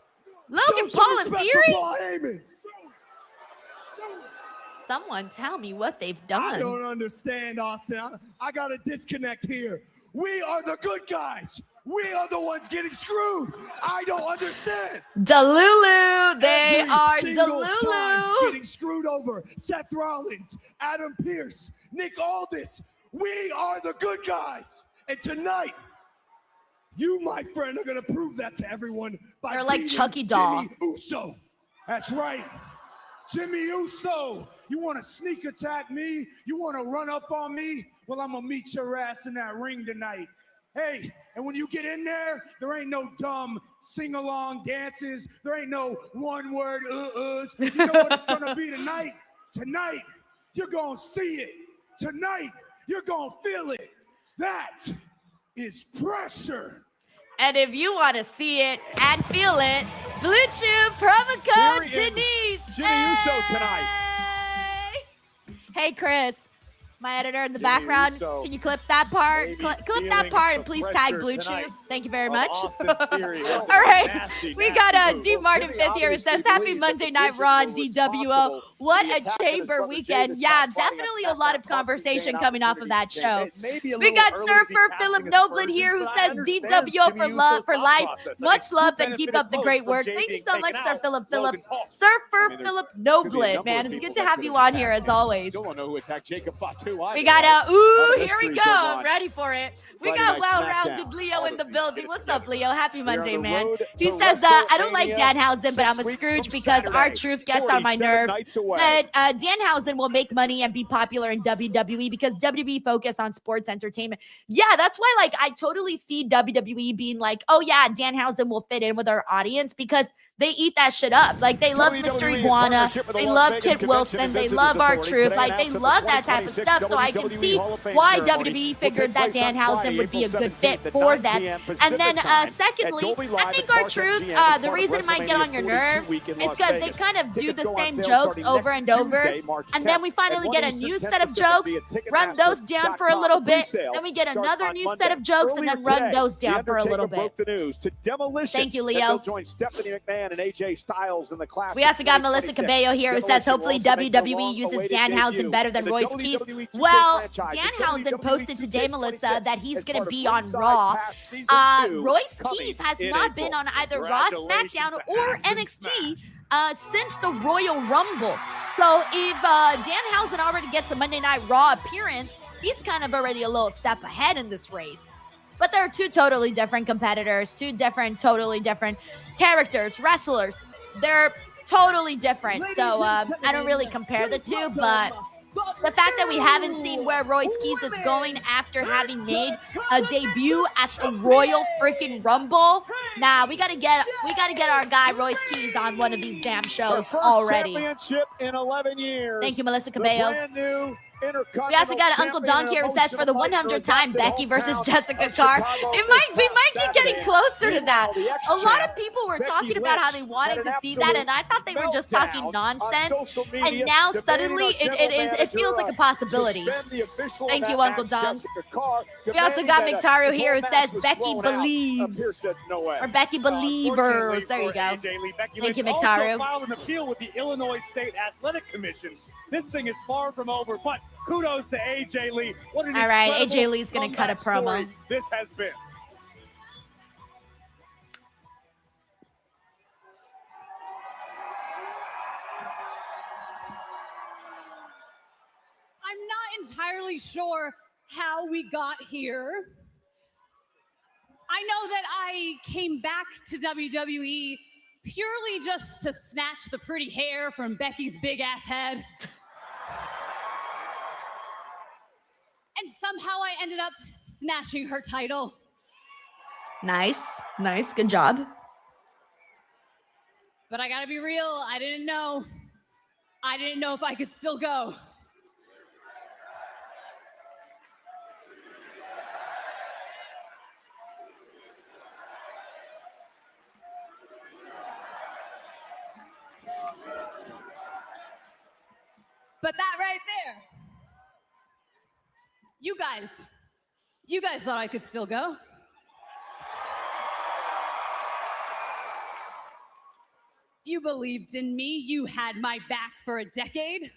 Speaker 1: Logan Paul and Theory?
Speaker 2: Paul Heyman.
Speaker 1: Someone tell me what they've done.
Speaker 2: I don't understand, Austin. I got a disconnect here. We are the good guys. We are the ones getting screwed. I don't understand.
Speaker 1: Delulu. They
Speaker 2: Every
Speaker 1: are
Speaker 2: single time
Speaker 1: Delulu.
Speaker 2: getting screwed over. Seth Rollins, Adam Pearce, Nick Aldis. We are the good guys. And tonight, you, my friend, are going to prove that to everyone by
Speaker 1: They're like
Speaker 2: beating
Speaker 1: Chucky doll.
Speaker 2: Jimmy Uso.
Speaker 5: That's right. Jimmy Uso, you want to sneak attack me? You want to run up on me? Well, I'm going to meet your ass in that ring tonight. Hey, and when you get in there, there ain't no dumb sing-along dances. There ain't no one-word uh-uhs. You know what it's going to be tonight? Tonight, you're going to see it. Tonight, you're going to feel it. That is pressure.
Speaker 1: And if you want to see it and feel it, Blue Chew promo code Denise.
Speaker 4: Jimmy Uso tonight.
Speaker 1: Hey, Chris. My editor in the
Speaker 4: Jimmy
Speaker 1: background,
Speaker 4: Uso
Speaker 1: can you clip that part?
Speaker 4: maybe
Speaker 1: Clip that
Speaker 4: feeling
Speaker 1: part and
Speaker 4: the
Speaker 1: please tag
Speaker 4: pressure
Speaker 1: Blue Chew.
Speaker 4: tonight
Speaker 1: Thank you very
Speaker 4: of
Speaker 1: much.
Speaker 4: Austin Theory.
Speaker 1: All right,
Speaker 4: Nasty,
Speaker 1: we
Speaker 4: nasty
Speaker 1: got
Speaker 4: move.
Speaker 1: D. Martin
Speaker 4: Jimmy
Speaker 1: 5th here who says,
Speaker 4: obviously
Speaker 1: happy
Speaker 4: believes
Speaker 1: Monday
Speaker 4: that
Speaker 1: Night
Speaker 4: the
Speaker 1: Raw,
Speaker 4: Vision
Speaker 1: DWO.
Speaker 4: was
Speaker 1: What
Speaker 4: the
Speaker 1: a
Speaker 4: attack of his
Speaker 1: chamber
Speaker 4: brother
Speaker 1: weekend.
Speaker 4: Davis
Speaker 1: Yeah,
Speaker 4: by fighting
Speaker 1: definitely
Speaker 4: us.
Speaker 1: a lot of
Speaker 4: That
Speaker 1: conversation
Speaker 4: must
Speaker 1: coming off of that
Speaker 4: be
Speaker 1: show.
Speaker 4: an opportunity. Maybe a
Speaker 1: We
Speaker 4: little
Speaker 1: got
Speaker 4: early to be
Speaker 1: Surfer
Speaker 4: casting
Speaker 1: Philip
Speaker 4: his
Speaker 1: Noblin
Speaker 4: versions,
Speaker 1: here who
Speaker 4: but I
Speaker 1: says
Speaker 4: understand
Speaker 1: DWO for
Speaker 4: Jimmy
Speaker 1: love
Speaker 4: Uso's
Speaker 1: for
Speaker 4: thought
Speaker 1: life.
Speaker 4: process. I
Speaker 1: Much
Speaker 4: mean,
Speaker 1: love
Speaker 4: who
Speaker 1: and keep
Speaker 4: benefited
Speaker 1: up the
Speaker 4: most
Speaker 1: great
Speaker 4: from
Speaker 1: work.
Speaker 4: Jay
Speaker 1: Thank you
Speaker 4: being
Speaker 1: so
Speaker 4: taken
Speaker 1: much, Sir
Speaker 4: out?
Speaker 1: Philip
Speaker 4: Logan Paul.
Speaker 1: Surfer
Speaker 4: I mean,
Speaker 1: Philip
Speaker 4: could be a
Speaker 1: Noblin,
Speaker 4: number
Speaker 1: man.
Speaker 4: of
Speaker 1: It's good
Speaker 4: people
Speaker 1: to
Speaker 4: that
Speaker 1: have
Speaker 4: could
Speaker 1: you
Speaker 4: have
Speaker 1: on here
Speaker 4: attacked
Speaker 1: as
Speaker 4: him.
Speaker 1: always.
Speaker 4: Still don't know who attacked Jacob Fatu
Speaker 1: We
Speaker 4: either,
Speaker 1: got
Speaker 4: right?
Speaker 1: ooh,
Speaker 4: Lot of
Speaker 1: here we
Speaker 4: mysteries
Speaker 1: go.
Speaker 4: going
Speaker 1: I'm
Speaker 4: on.
Speaker 1: ready for it. We
Speaker 4: Friday
Speaker 1: got
Speaker 4: Night
Speaker 1: well-rounded
Speaker 4: SmackDown.
Speaker 1: Leo
Speaker 4: All
Speaker 1: in the
Speaker 4: this we
Speaker 1: building.
Speaker 4: get
Speaker 1: What's
Speaker 4: together.
Speaker 1: up, Leo? Happy
Speaker 4: We are on
Speaker 1: Monday,
Speaker 4: the
Speaker 1: man.
Speaker 4: road
Speaker 1: He
Speaker 4: to
Speaker 1: says, I don't like
Speaker 4: WrestleMania
Speaker 1: Danhausen, but I'm a
Speaker 4: 6 weeks
Speaker 1: Scrooge
Speaker 4: from
Speaker 1: because our
Speaker 4: Saturday,
Speaker 1: truth gets on my
Speaker 4: 47
Speaker 1: nerves.
Speaker 4: nights away.
Speaker 1: But Danhausen will make money and be popular in WWE because WWE focus on sports entertainment. Yeah, that's why, like, I totally see WWE being like, oh, yeah, Danhausen will fit in with our audience because they eat that shit up. Like, they love Mr. Iguana, they love Kit Wilson, they love R-Truth, like, they love that type of stuff. So I can see why WWE figured that Danhausen would be a good fit for them. And then, secondly, I think R-Truth, the reason it might get on your nerves is because they kind of do the same jokes over and over. And then we finally get a new set of jokes, run those down for a little bit. Then we get another new set of jokes and then run those down for a little bit. Thank you, Leo.
Speaker 4: And AJ Styles in the class.
Speaker 1: We also got Melissa Cabello here who says hopefully WWE uses Danhausen better than Royce Keys. Well, Danhausen posted today, Melissa, that he's going to be on Raw. Royce Keys has not been on either Raw, SmackDown, or NXT since the Royal Rumble. So if Danhausen already gets a Monday Night Raw appearance, he's kind of already a little step ahead in this race. But they're two totally different competitors, totally different characters, wrestlers. They're totally different. So I don't really compare the two, but the fact that we haven't seen where Royce Keys is going after having made a debut at the Royal freaking Rumble, nah, we gotta get our guy Royce Keys on one of these damn shows already.
Speaker 4: Championship in 11 years.
Speaker 1: Thank you, Melissa Cabello. We also got Uncle Don here who says for the 100th time, Becky versus Jessica Carr. We might be getting closer to that. A lot of people were talking about how they wanted to see that, and I thought they were just talking nonsense. And now suddenly it feels like a possibility. Thank you, Uncle Don. We also got McIntyre here who says Becky believes, or Becky believers. There you go. Thank you, McIntyre.
Speaker 5: Filed an appeal with the Illinois State Athletic Commission. This thing is far from over, but kudos to AJ Lee. What an
Speaker 1: all right, AJ Lee's going to cut a promo.
Speaker 5: This has been.
Speaker 7: I'm not entirely sure how we got here. I know that I came back to WWE purely just to snatch the pretty hair from Becky's big ass head. And somehow I ended up snatching her title.
Speaker 1: Nice. Good job.
Speaker 7: But I gotta be real, I didn't know if I could still go. But that right there, you guys thought I could still go. You believed in me. You had my back for a decade.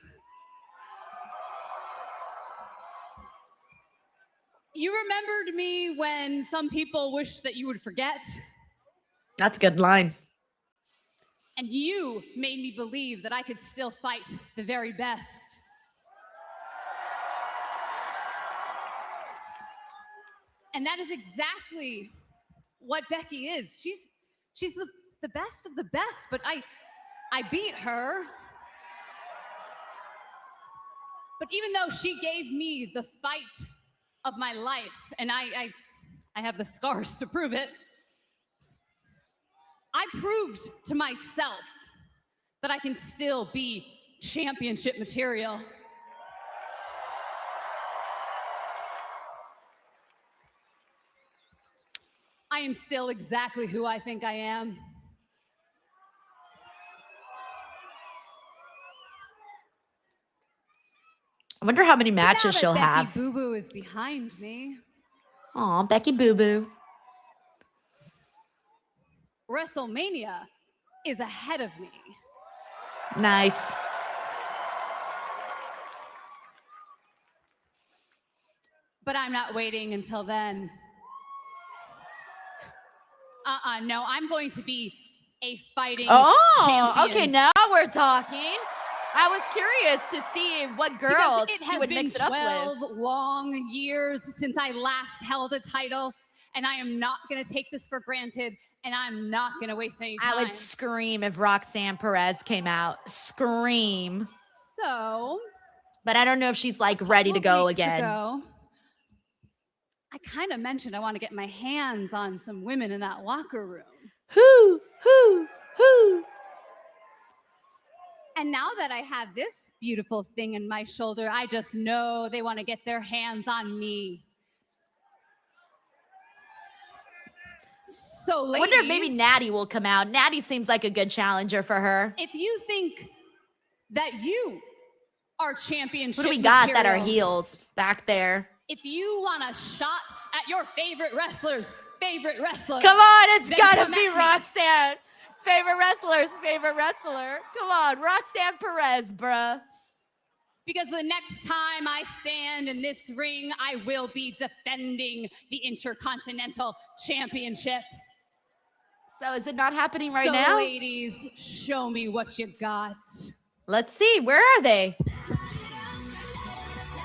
Speaker 7: You remembered me when some people wished that you would forget.
Speaker 1: That's a good line.
Speaker 7: And you made me believe that I could still fight the very best. And that is exactly what Becky is. She's the best of the best, but I beat her. But even though she gave me the fight of my life, and I have the scars to prove it, I proved to myself that I can still be championship material. I am still exactly who I think I am.
Speaker 1: I wonder how many matches she'll have.
Speaker 7: Becky Boo Boo is behind me.
Speaker 1: Aw, Becky Boo Boo.
Speaker 7: WrestleMania is ahead of me.
Speaker 1: Nice.
Speaker 7: But I'm not waiting until then. No, I'm going to be a fighting champion.
Speaker 1: Okay, now we're talking. I was curious to see what girls she would mix it up with.
Speaker 7: It has been 12 long years since I last held a title, and I am not going to take this for granted, and I'm not going to waste any time.
Speaker 1: I would scream if Roxanne Perez came out. Scream.
Speaker 7: So.
Speaker 1: But I don't know if she's like ready to go again.
Speaker 7: I kind of mentioned I want to get my hands on some women in that locker room.
Speaker 1: Who? Whoo.
Speaker 7: And now that I have this beautiful thing in my shoulder, I just know they want to get their hands on me. So, ladies,
Speaker 1: I wonder if maybe Natty will come out. Natty seems like a good challenger for her.
Speaker 7: if you think that you are championship
Speaker 1: What do we got that are
Speaker 7: material,
Speaker 1: heels back there?
Speaker 7: if you want a shot at your favorite wrestler,
Speaker 1: Come on, it's
Speaker 7: Then
Speaker 1: gotta
Speaker 7: come
Speaker 1: be
Speaker 7: at me.
Speaker 1: Roxanne. Favorite wrestler. Come on, Roxanne Perez, bruh.
Speaker 7: because the next time I stand in this ring, I will be defending the Intercontinental Championship.
Speaker 1: So is it not happening right
Speaker 7: so,
Speaker 1: now?
Speaker 7: ladies, show me what you got.
Speaker 1: Let's see. Where are they?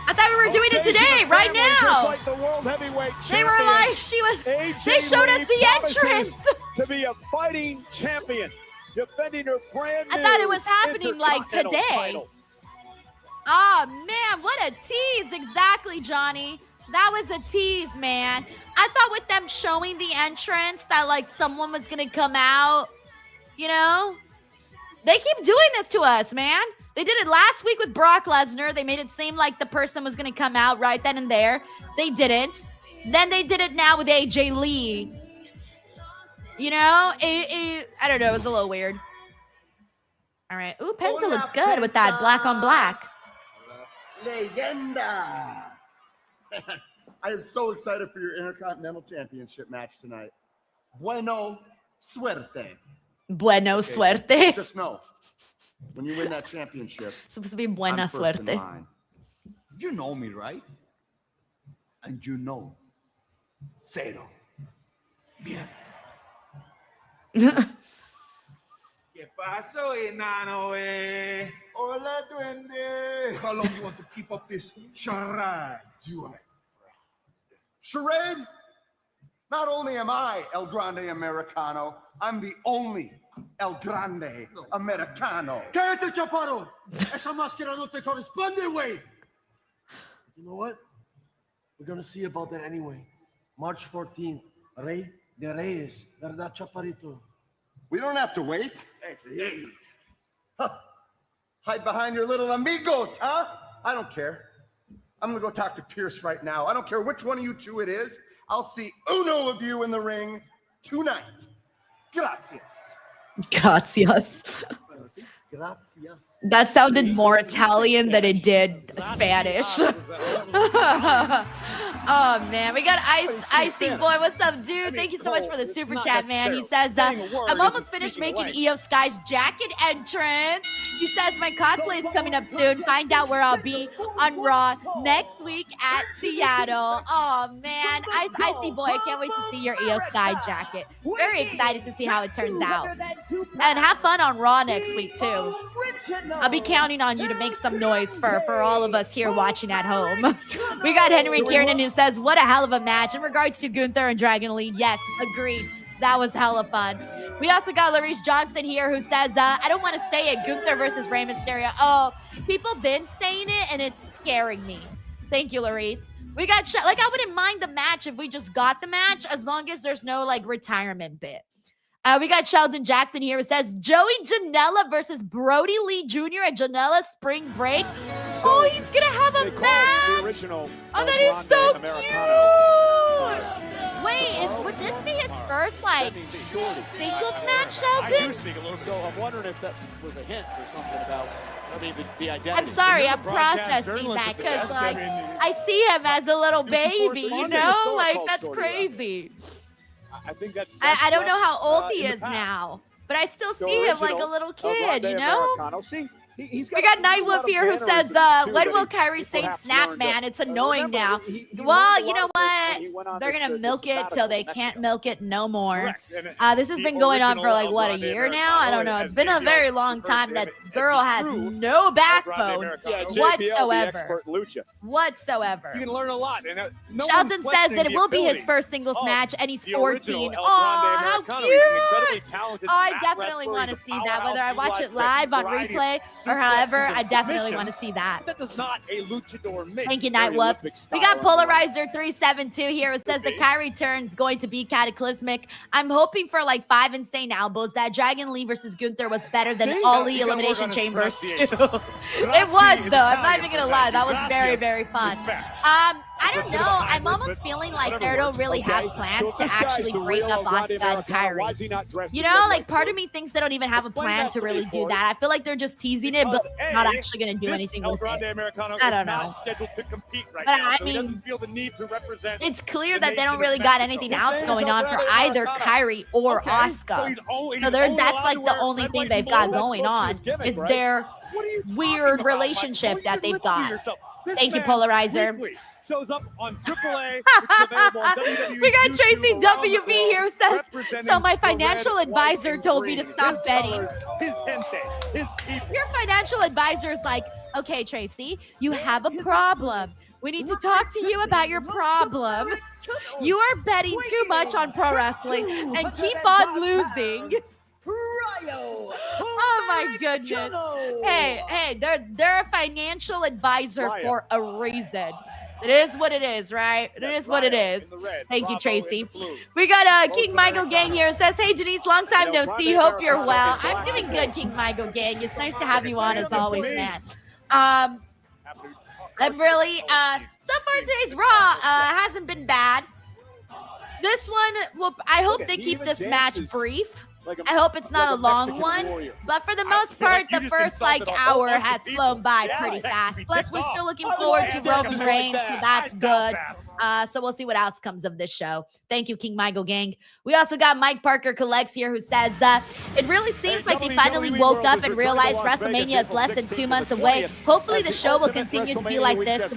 Speaker 1: I thought we were doing it today, right
Speaker 4: Just
Speaker 1: now.
Speaker 4: like the World Heavyweight
Speaker 1: They were
Speaker 4: Champion,
Speaker 1: like, she was.
Speaker 4: AJ
Speaker 1: They showed us
Speaker 4: Lee
Speaker 1: the
Speaker 4: promises
Speaker 1: entrance.
Speaker 4: to be a fighting champion, defending her brand new
Speaker 1: I thought it was happening, like,
Speaker 4: Intercontinental
Speaker 1: today.
Speaker 4: title.
Speaker 1: Oh man, what a tease! Exactly, Johnny. That was a tease, man. I thought with them showing the entrance that like someone was gonna come out. You know, they keep doing this to us, man. They did it last week with Brock Lesnar. They made it seem like the person was gonna come out right then and there. They didn't. Then they did it now with AJ Lee. You know, I don't know. It was a little weird. All right. Ooh, Penta looks good with that black on black.
Speaker 8: Leyenda. I am so excited for your Intercontinental Championship match tonight. Bueno suerte.
Speaker 1: Bueno suerte.
Speaker 8: Just know, when you win that championship,
Speaker 1: Supposed to be buena
Speaker 8: I'm first in
Speaker 1: suerte.
Speaker 8: line.
Speaker 2: You know me, right? And you know, cero. Bien.
Speaker 9: ¿Qué pasó, enano,
Speaker 8: Hola, duende.
Speaker 2: How long you want to keep up this charade?
Speaker 8: Charade? Not only am I El Grande Americano, I'm the only El Grande Americano.
Speaker 2: ¡Cállate, chaparro! Esa máscara no te corresponde, güey!
Speaker 10: You know what? We're gonna see about that anyway. March 14th, Rey de Reyes, ¿verdad, Chaparrito?
Speaker 8: We don't have to wait. Huh. Hide behind your little amigos, huh? I don't care. I'm gonna go talk to Pierce right now. I don't care which one of you two it is. I'll see uno of you in the ring tonight. Gracias.
Speaker 1: Gracias.
Speaker 10: Gracias.
Speaker 1: That sounded more Italian than it did Spanish. Oh man, we got Icy Boy. What's up, dude? Thank you so much for the super chat, man. He says, I'm almost finished making Io Sky's jacket entrance. He says my cosplay is coming up soon. Find out where I'll be on Raw next week at Seattle. Oh man, Icy Boy, I can't wait to see your Io Sky jacket. Very excited to see how it turns out. And have fun on Raw next week too. I'll be counting on you to make some noise for all of us here watching at home. We got Henry Kiernan who says, what a hell of a match. In regards to Gunther and Dragon Lee, yes, agreed. That was hella fun. We also got Larice Johnson here who says, I don't want to say it, Gunther versus Rey Mysterio. Oh, people been saying it and it's scaring me. Thank you, Larice. We got, I wouldn't mind the match if we just got the match as long as there's no retirement bit. We got Sheldon Jackson here who says Joey Janela versus Brody Lee Jr. at Janela Spring Break.
Speaker 4: So
Speaker 1: he's gonna have a
Speaker 4: they call it
Speaker 1: match.
Speaker 4: the original
Speaker 1: Oh, that
Speaker 4: El
Speaker 1: is so
Speaker 4: Grande Americano.
Speaker 1: cute. Wait, would this be his first singles match,
Speaker 9: I do
Speaker 1: Sheldon?
Speaker 9: speak a little
Speaker 4: So I'm wondering if that was a hint or something about the identity.
Speaker 1: I'm sorry, I'm
Speaker 9: broadcast
Speaker 1: processing
Speaker 9: journalist
Speaker 1: that
Speaker 9: at the
Speaker 1: because
Speaker 9: desk, I mean,
Speaker 1: I see him as a little
Speaker 4: You should force
Speaker 1: baby,
Speaker 4: it
Speaker 1: you
Speaker 4: on the
Speaker 1: know?
Speaker 4: historical
Speaker 1: That's
Speaker 4: sort of
Speaker 1: crazy.
Speaker 4: I think that's
Speaker 1: I don't know how old he
Speaker 4: in the
Speaker 1: is
Speaker 4: past.
Speaker 1: now, but I still
Speaker 4: The
Speaker 1: see him like a
Speaker 4: original
Speaker 1: little
Speaker 4: El
Speaker 1: kid,
Speaker 4: Grande
Speaker 1: you know?
Speaker 4: Americano. See, he's
Speaker 1: We got
Speaker 4: a
Speaker 1: Nightwolf
Speaker 4: lot of
Speaker 1: here who says,
Speaker 4: mannerisms, too,
Speaker 1: when
Speaker 4: that
Speaker 1: will
Speaker 4: he
Speaker 1: Kyrie Sane
Speaker 4: perhaps
Speaker 1: snap,
Speaker 4: learned
Speaker 1: man?
Speaker 4: to-
Speaker 1: It's annoying
Speaker 4: remember,
Speaker 1: now.
Speaker 4: he
Speaker 1: Well,
Speaker 4: learned a
Speaker 1: you know
Speaker 4: lot of this
Speaker 1: what?
Speaker 4: when he went on
Speaker 1: They're
Speaker 4: this,
Speaker 1: going to
Speaker 4: this
Speaker 1: milk it
Speaker 4: sabbatical
Speaker 1: till they
Speaker 4: in
Speaker 1: can't
Speaker 4: Mexico.
Speaker 1: milk it no more.
Speaker 9: correct. And
Speaker 1: This has
Speaker 9: the
Speaker 1: been going on for
Speaker 9: original
Speaker 1: like,
Speaker 9: El
Speaker 1: what, a
Speaker 9: Grande
Speaker 1: year now? I don't know.
Speaker 9: Americano,
Speaker 1: It's been a
Speaker 9: as
Speaker 1: very
Speaker 9: JBL
Speaker 1: long
Speaker 9: referred
Speaker 1: time
Speaker 9: to
Speaker 1: that
Speaker 9: him as
Speaker 1: girl
Speaker 9: the
Speaker 1: has
Speaker 9: true
Speaker 1: no
Speaker 9: El Grande
Speaker 1: backbone
Speaker 9: Americano.
Speaker 4: Yeah, JBL, the
Speaker 1: whatsoever.
Speaker 4: expert lucha.
Speaker 1: Whatsoever.
Speaker 9: You can learn a lot. And no
Speaker 1: Sheldon
Speaker 9: one's
Speaker 1: says that it
Speaker 9: questioning
Speaker 1: will
Speaker 9: the
Speaker 1: be his
Speaker 9: ability
Speaker 1: first singles
Speaker 9: of
Speaker 1: match, and he's
Speaker 9: the
Speaker 1: 14.
Speaker 9: original El
Speaker 1: Oh,
Speaker 9: Grande
Speaker 1: how
Speaker 9: Americano.
Speaker 1: cute!
Speaker 9: He's an incredibly talented
Speaker 1: Oh, I
Speaker 9: mat
Speaker 1: definitely
Speaker 9: wrestler.
Speaker 1: want to
Speaker 9: He's a
Speaker 1: see that, whether I
Speaker 9: powerhouse.
Speaker 1: watch
Speaker 9: He
Speaker 1: it live on
Speaker 9: variety of
Speaker 1: replay or however, I definitely want to see that.
Speaker 5: That does not a luchador make.
Speaker 1: Thank you, Nightwolf. We got Polarizer 372 here. It says the Kyrie turn is going to be cataclysmic. I'm hoping for like 5 insane elbows. That Dragon Lee versus Gunther was better than all the Elimination Chambers too. It was though. I'm not even gonna lie. That was very, very fun. I don't know. I'm almost feeling like they don't really have plans to actually break up Asuka and Kyrie. You know, like part of me thinks they don't even have a plan to really do that. I feel like they're just teasing it, but not actually going to do anything with it. I don't know. But I mean, it's clear that they don't really got anything else going on for either Kyrie or Asuka. So that's like the only thing they've got going on is their weird relationship that they've got. Thank you, Polarizer.
Speaker 5: Shows up on AAA, which is available on WWE.
Speaker 1: We got Tracy WV here who says, so my financial advisor told me to stop betting.
Speaker 5: His gente, his people.
Speaker 1: Your financial advisor is like, okay, Tracy, you have a problem. We need to talk to you about your problem. You are betting too much on pro wrestling and keep on losing. Oh my goodness. Hey, they're a financial advisor for a reason. It is what it is, right? It is what it is. Thank you, Tracy. We got King Michael Gang here. It says, hey, Denise, long time no see. Hope you're well. I'm doing good, King Michael Gang. It's nice to have you on as always, man. I'm really, so far today's Raw hasn't been bad. This one, well, I hope they keep this match brief. I hope it's not a long one, but for the most part, the first hour has flown by pretty fast. Plus, we're still looking forward to Roman Reigns, so that's good. So we'll see what else comes of this show. Thank you, King Michael Gang. We also got Mike Parker Collects here who says, it really seems like they finally woke up and realized WrestleMania is less than 2 months away. Hopefully the show will continue to be like this.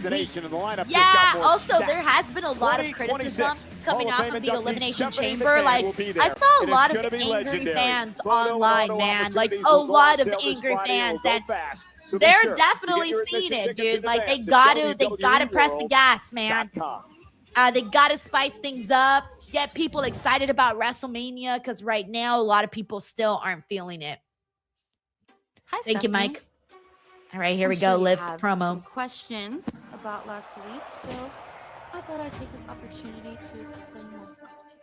Speaker 1: Yeah, also there has been a lot of criticism coming off of the Elimination Chamber. Like, I saw a lot of angry fans online, man. Like, a lot of angry fans. And they're definitely seeing it, dude. Like, they gotta press the gas, man. They gotta spice things up, get people excited about WrestleMania, because right now a lot of people still aren't feeling it.
Speaker 11: Hi,
Speaker 1: Thank
Speaker 11: Stephanie.
Speaker 1: you, Mike. All right, here we go. Liv's promo.
Speaker 11: Some questions about last week, so I thought I'd take this opportunity to explain myself to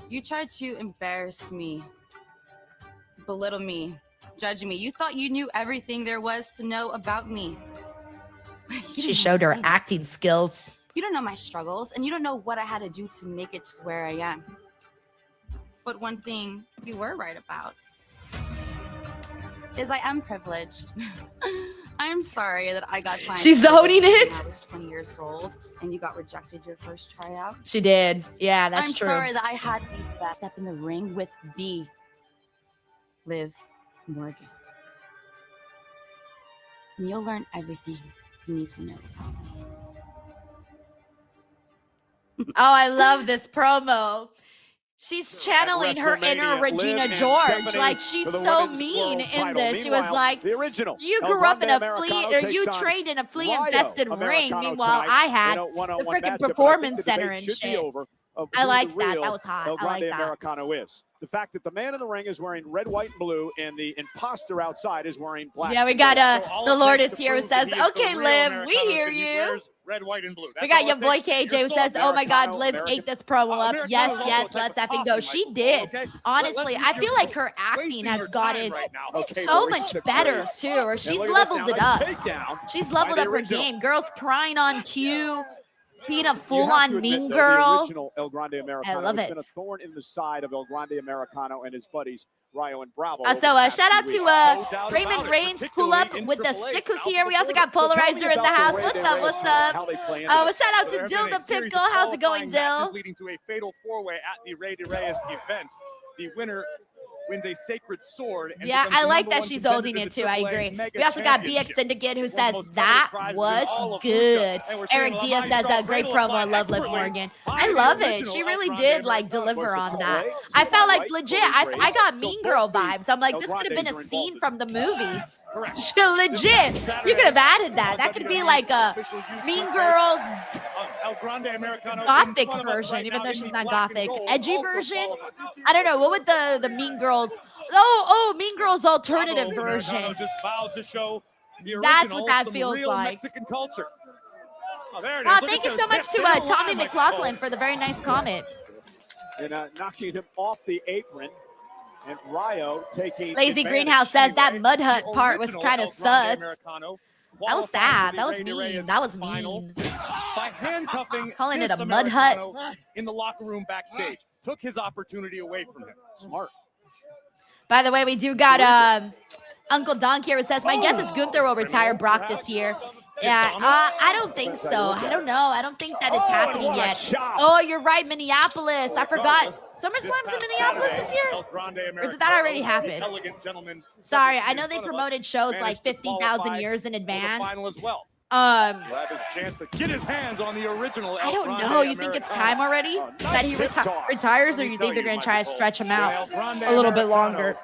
Speaker 11: you. You tried to embarrass me, belittle me, judge me. You thought you knew everything there was to know about me.
Speaker 1: She showed her acting skills.
Speaker 11: You don't know my struggles, and you don't know what I had to do to make it to where I am. But one thing you were right about is I am privileged. I'm sorry that I got signed.
Speaker 1: She's owning it.
Speaker 11: When I was 20 years old, and you got rejected your first tryout.
Speaker 1: She did. Yeah, that's true.
Speaker 11: I'm sorry that I had the best step in the ring with the Liv Morgan. And you'll learn everything you need to know about me.
Speaker 1: Oh, I love this promo. She's channeling her inner Regina George. Like, she's so mean in this. She was like, you grew up in a flea, or you trained in a flea-infested ring. Meanwhile, I had the freaking performance center and shit. I liked that. That was hot. I like that.
Speaker 4: Americano is. The fact that the man in the ring is wearing red, white, and blue, and the imposter outside is wearing black.
Speaker 1: Yeah, we got the Lord is here who says, okay, Liv, we hear you.
Speaker 5: Red, white, and blue.
Speaker 1: We got your boy KJ who says, oh my God, Liv ate this promo up. Yes, let's effing go. She did. Honestly, I feel like her acting has gotten so much better too, or she's leveled it up. She's leveled up her game. Girls crying on cue, being a full-on mean girl.
Speaker 4: El Grande Americano.
Speaker 1: I love it.
Speaker 4: Been a thorn in the side of El Grande Americano and his buddies, Rayo and Bravo.
Speaker 1: So shout out to Raymond Reigns, pull up with the stick who's here. We also got Polarizer in the house. What's up? What's up? Shout out to Dill the Pickle. How's it going, Dill?
Speaker 5: Leading to a fatal four-way at the Rey de Reyes event. The winner wins a sacred sword. And
Speaker 1: yeah, I like that she's holding it too. I agree. We also got BX Syndicate who says that was good. Eric Diaz says a great promo. I love Liv Morgan. I love it. She really did like deliver on that. I felt like legit. I got Mean Girl vibes. I'm like, this could have been a scene from the movie. Legit. You could have added that. That could be like a Mean Girls
Speaker 5: El Grande Americano
Speaker 1: gothic version, even though she's not gothic. Edgy version? I don't know. What would the Mean Girls? Oh, Mean Girls alternative version.
Speaker 5: Just vowed to show the
Speaker 1: That's what
Speaker 5: original,
Speaker 1: that
Speaker 5: some
Speaker 1: feels
Speaker 5: real
Speaker 1: like.
Speaker 5: Mexican culture. Oh, there it is.
Speaker 1: Wow,
Speaker 5: Look
Speaker 1: thank
Speaker 5: at
Speaker 1: you so
Speaker 5: those
Speaker 1: much
Speaker 5: hips.
Speaker 1: to
Speaker 5: They don't
Speaker 1: Tommy
Speaker 5: lie, Mike
Speaker 1: McLaughlin
Speaker 5: Cole.
Speaker 1: for the very nice comment.
Speaker 4: And knocking him off the apron. And Ryo taking
Speaker 1: Lazy
Speaker 4: advantage.
Speaker 1: Greenhouse says that
Speaker 5: Anyway,
Speaker 1: Mud Hut
Speaker 5: the
Speaker 1: part was
Speaker 5: original
Speaker 1: kind of
Speaker 5: El Grande
Speaker 1: sus.
Speaker 5: Americano
Speaker 1: That was
Speaker 5: qualified
Speaker 1: sad.
Speaker 5: for
Speaker 1: That
Speaker 5: the
Speaker 1: was
Speaker 5: Rey de
Speaker 1: mean.
Speaker 5: Reyes
Speaker 1: That was
Speaker 5: final
Speaker 1: mean.
Speaker 5: by handcuffing
Speaker 1: Calling it
Speaker 5: this
Speaker 1: a mud hut.
Speaker 5: Americano in the locker room backstage. Took his opportunity away from him.
Speaker 4: Smart.
Speaker 1: By the way, we do got Uncle Donk here who says, my guess is Gunther will retire Brock this year. Yeah, I don't think so. I don't know. I don't think that it's happening yet. Oh, you're right, Minneapolis. I forgot. SummerSlam's in Minneapolis this year? Or did that already happen? Sorry, I know they promoted shows like 15,000 years in advance.
Speaker 5: Final as well.
Speaker 1: Um,
Speaker 5: Have his chance to get his hands on the original.
Speaker 1: I don't know. You think it's time already that he retires, or you think they're going to try to stretch him out a little bit longer?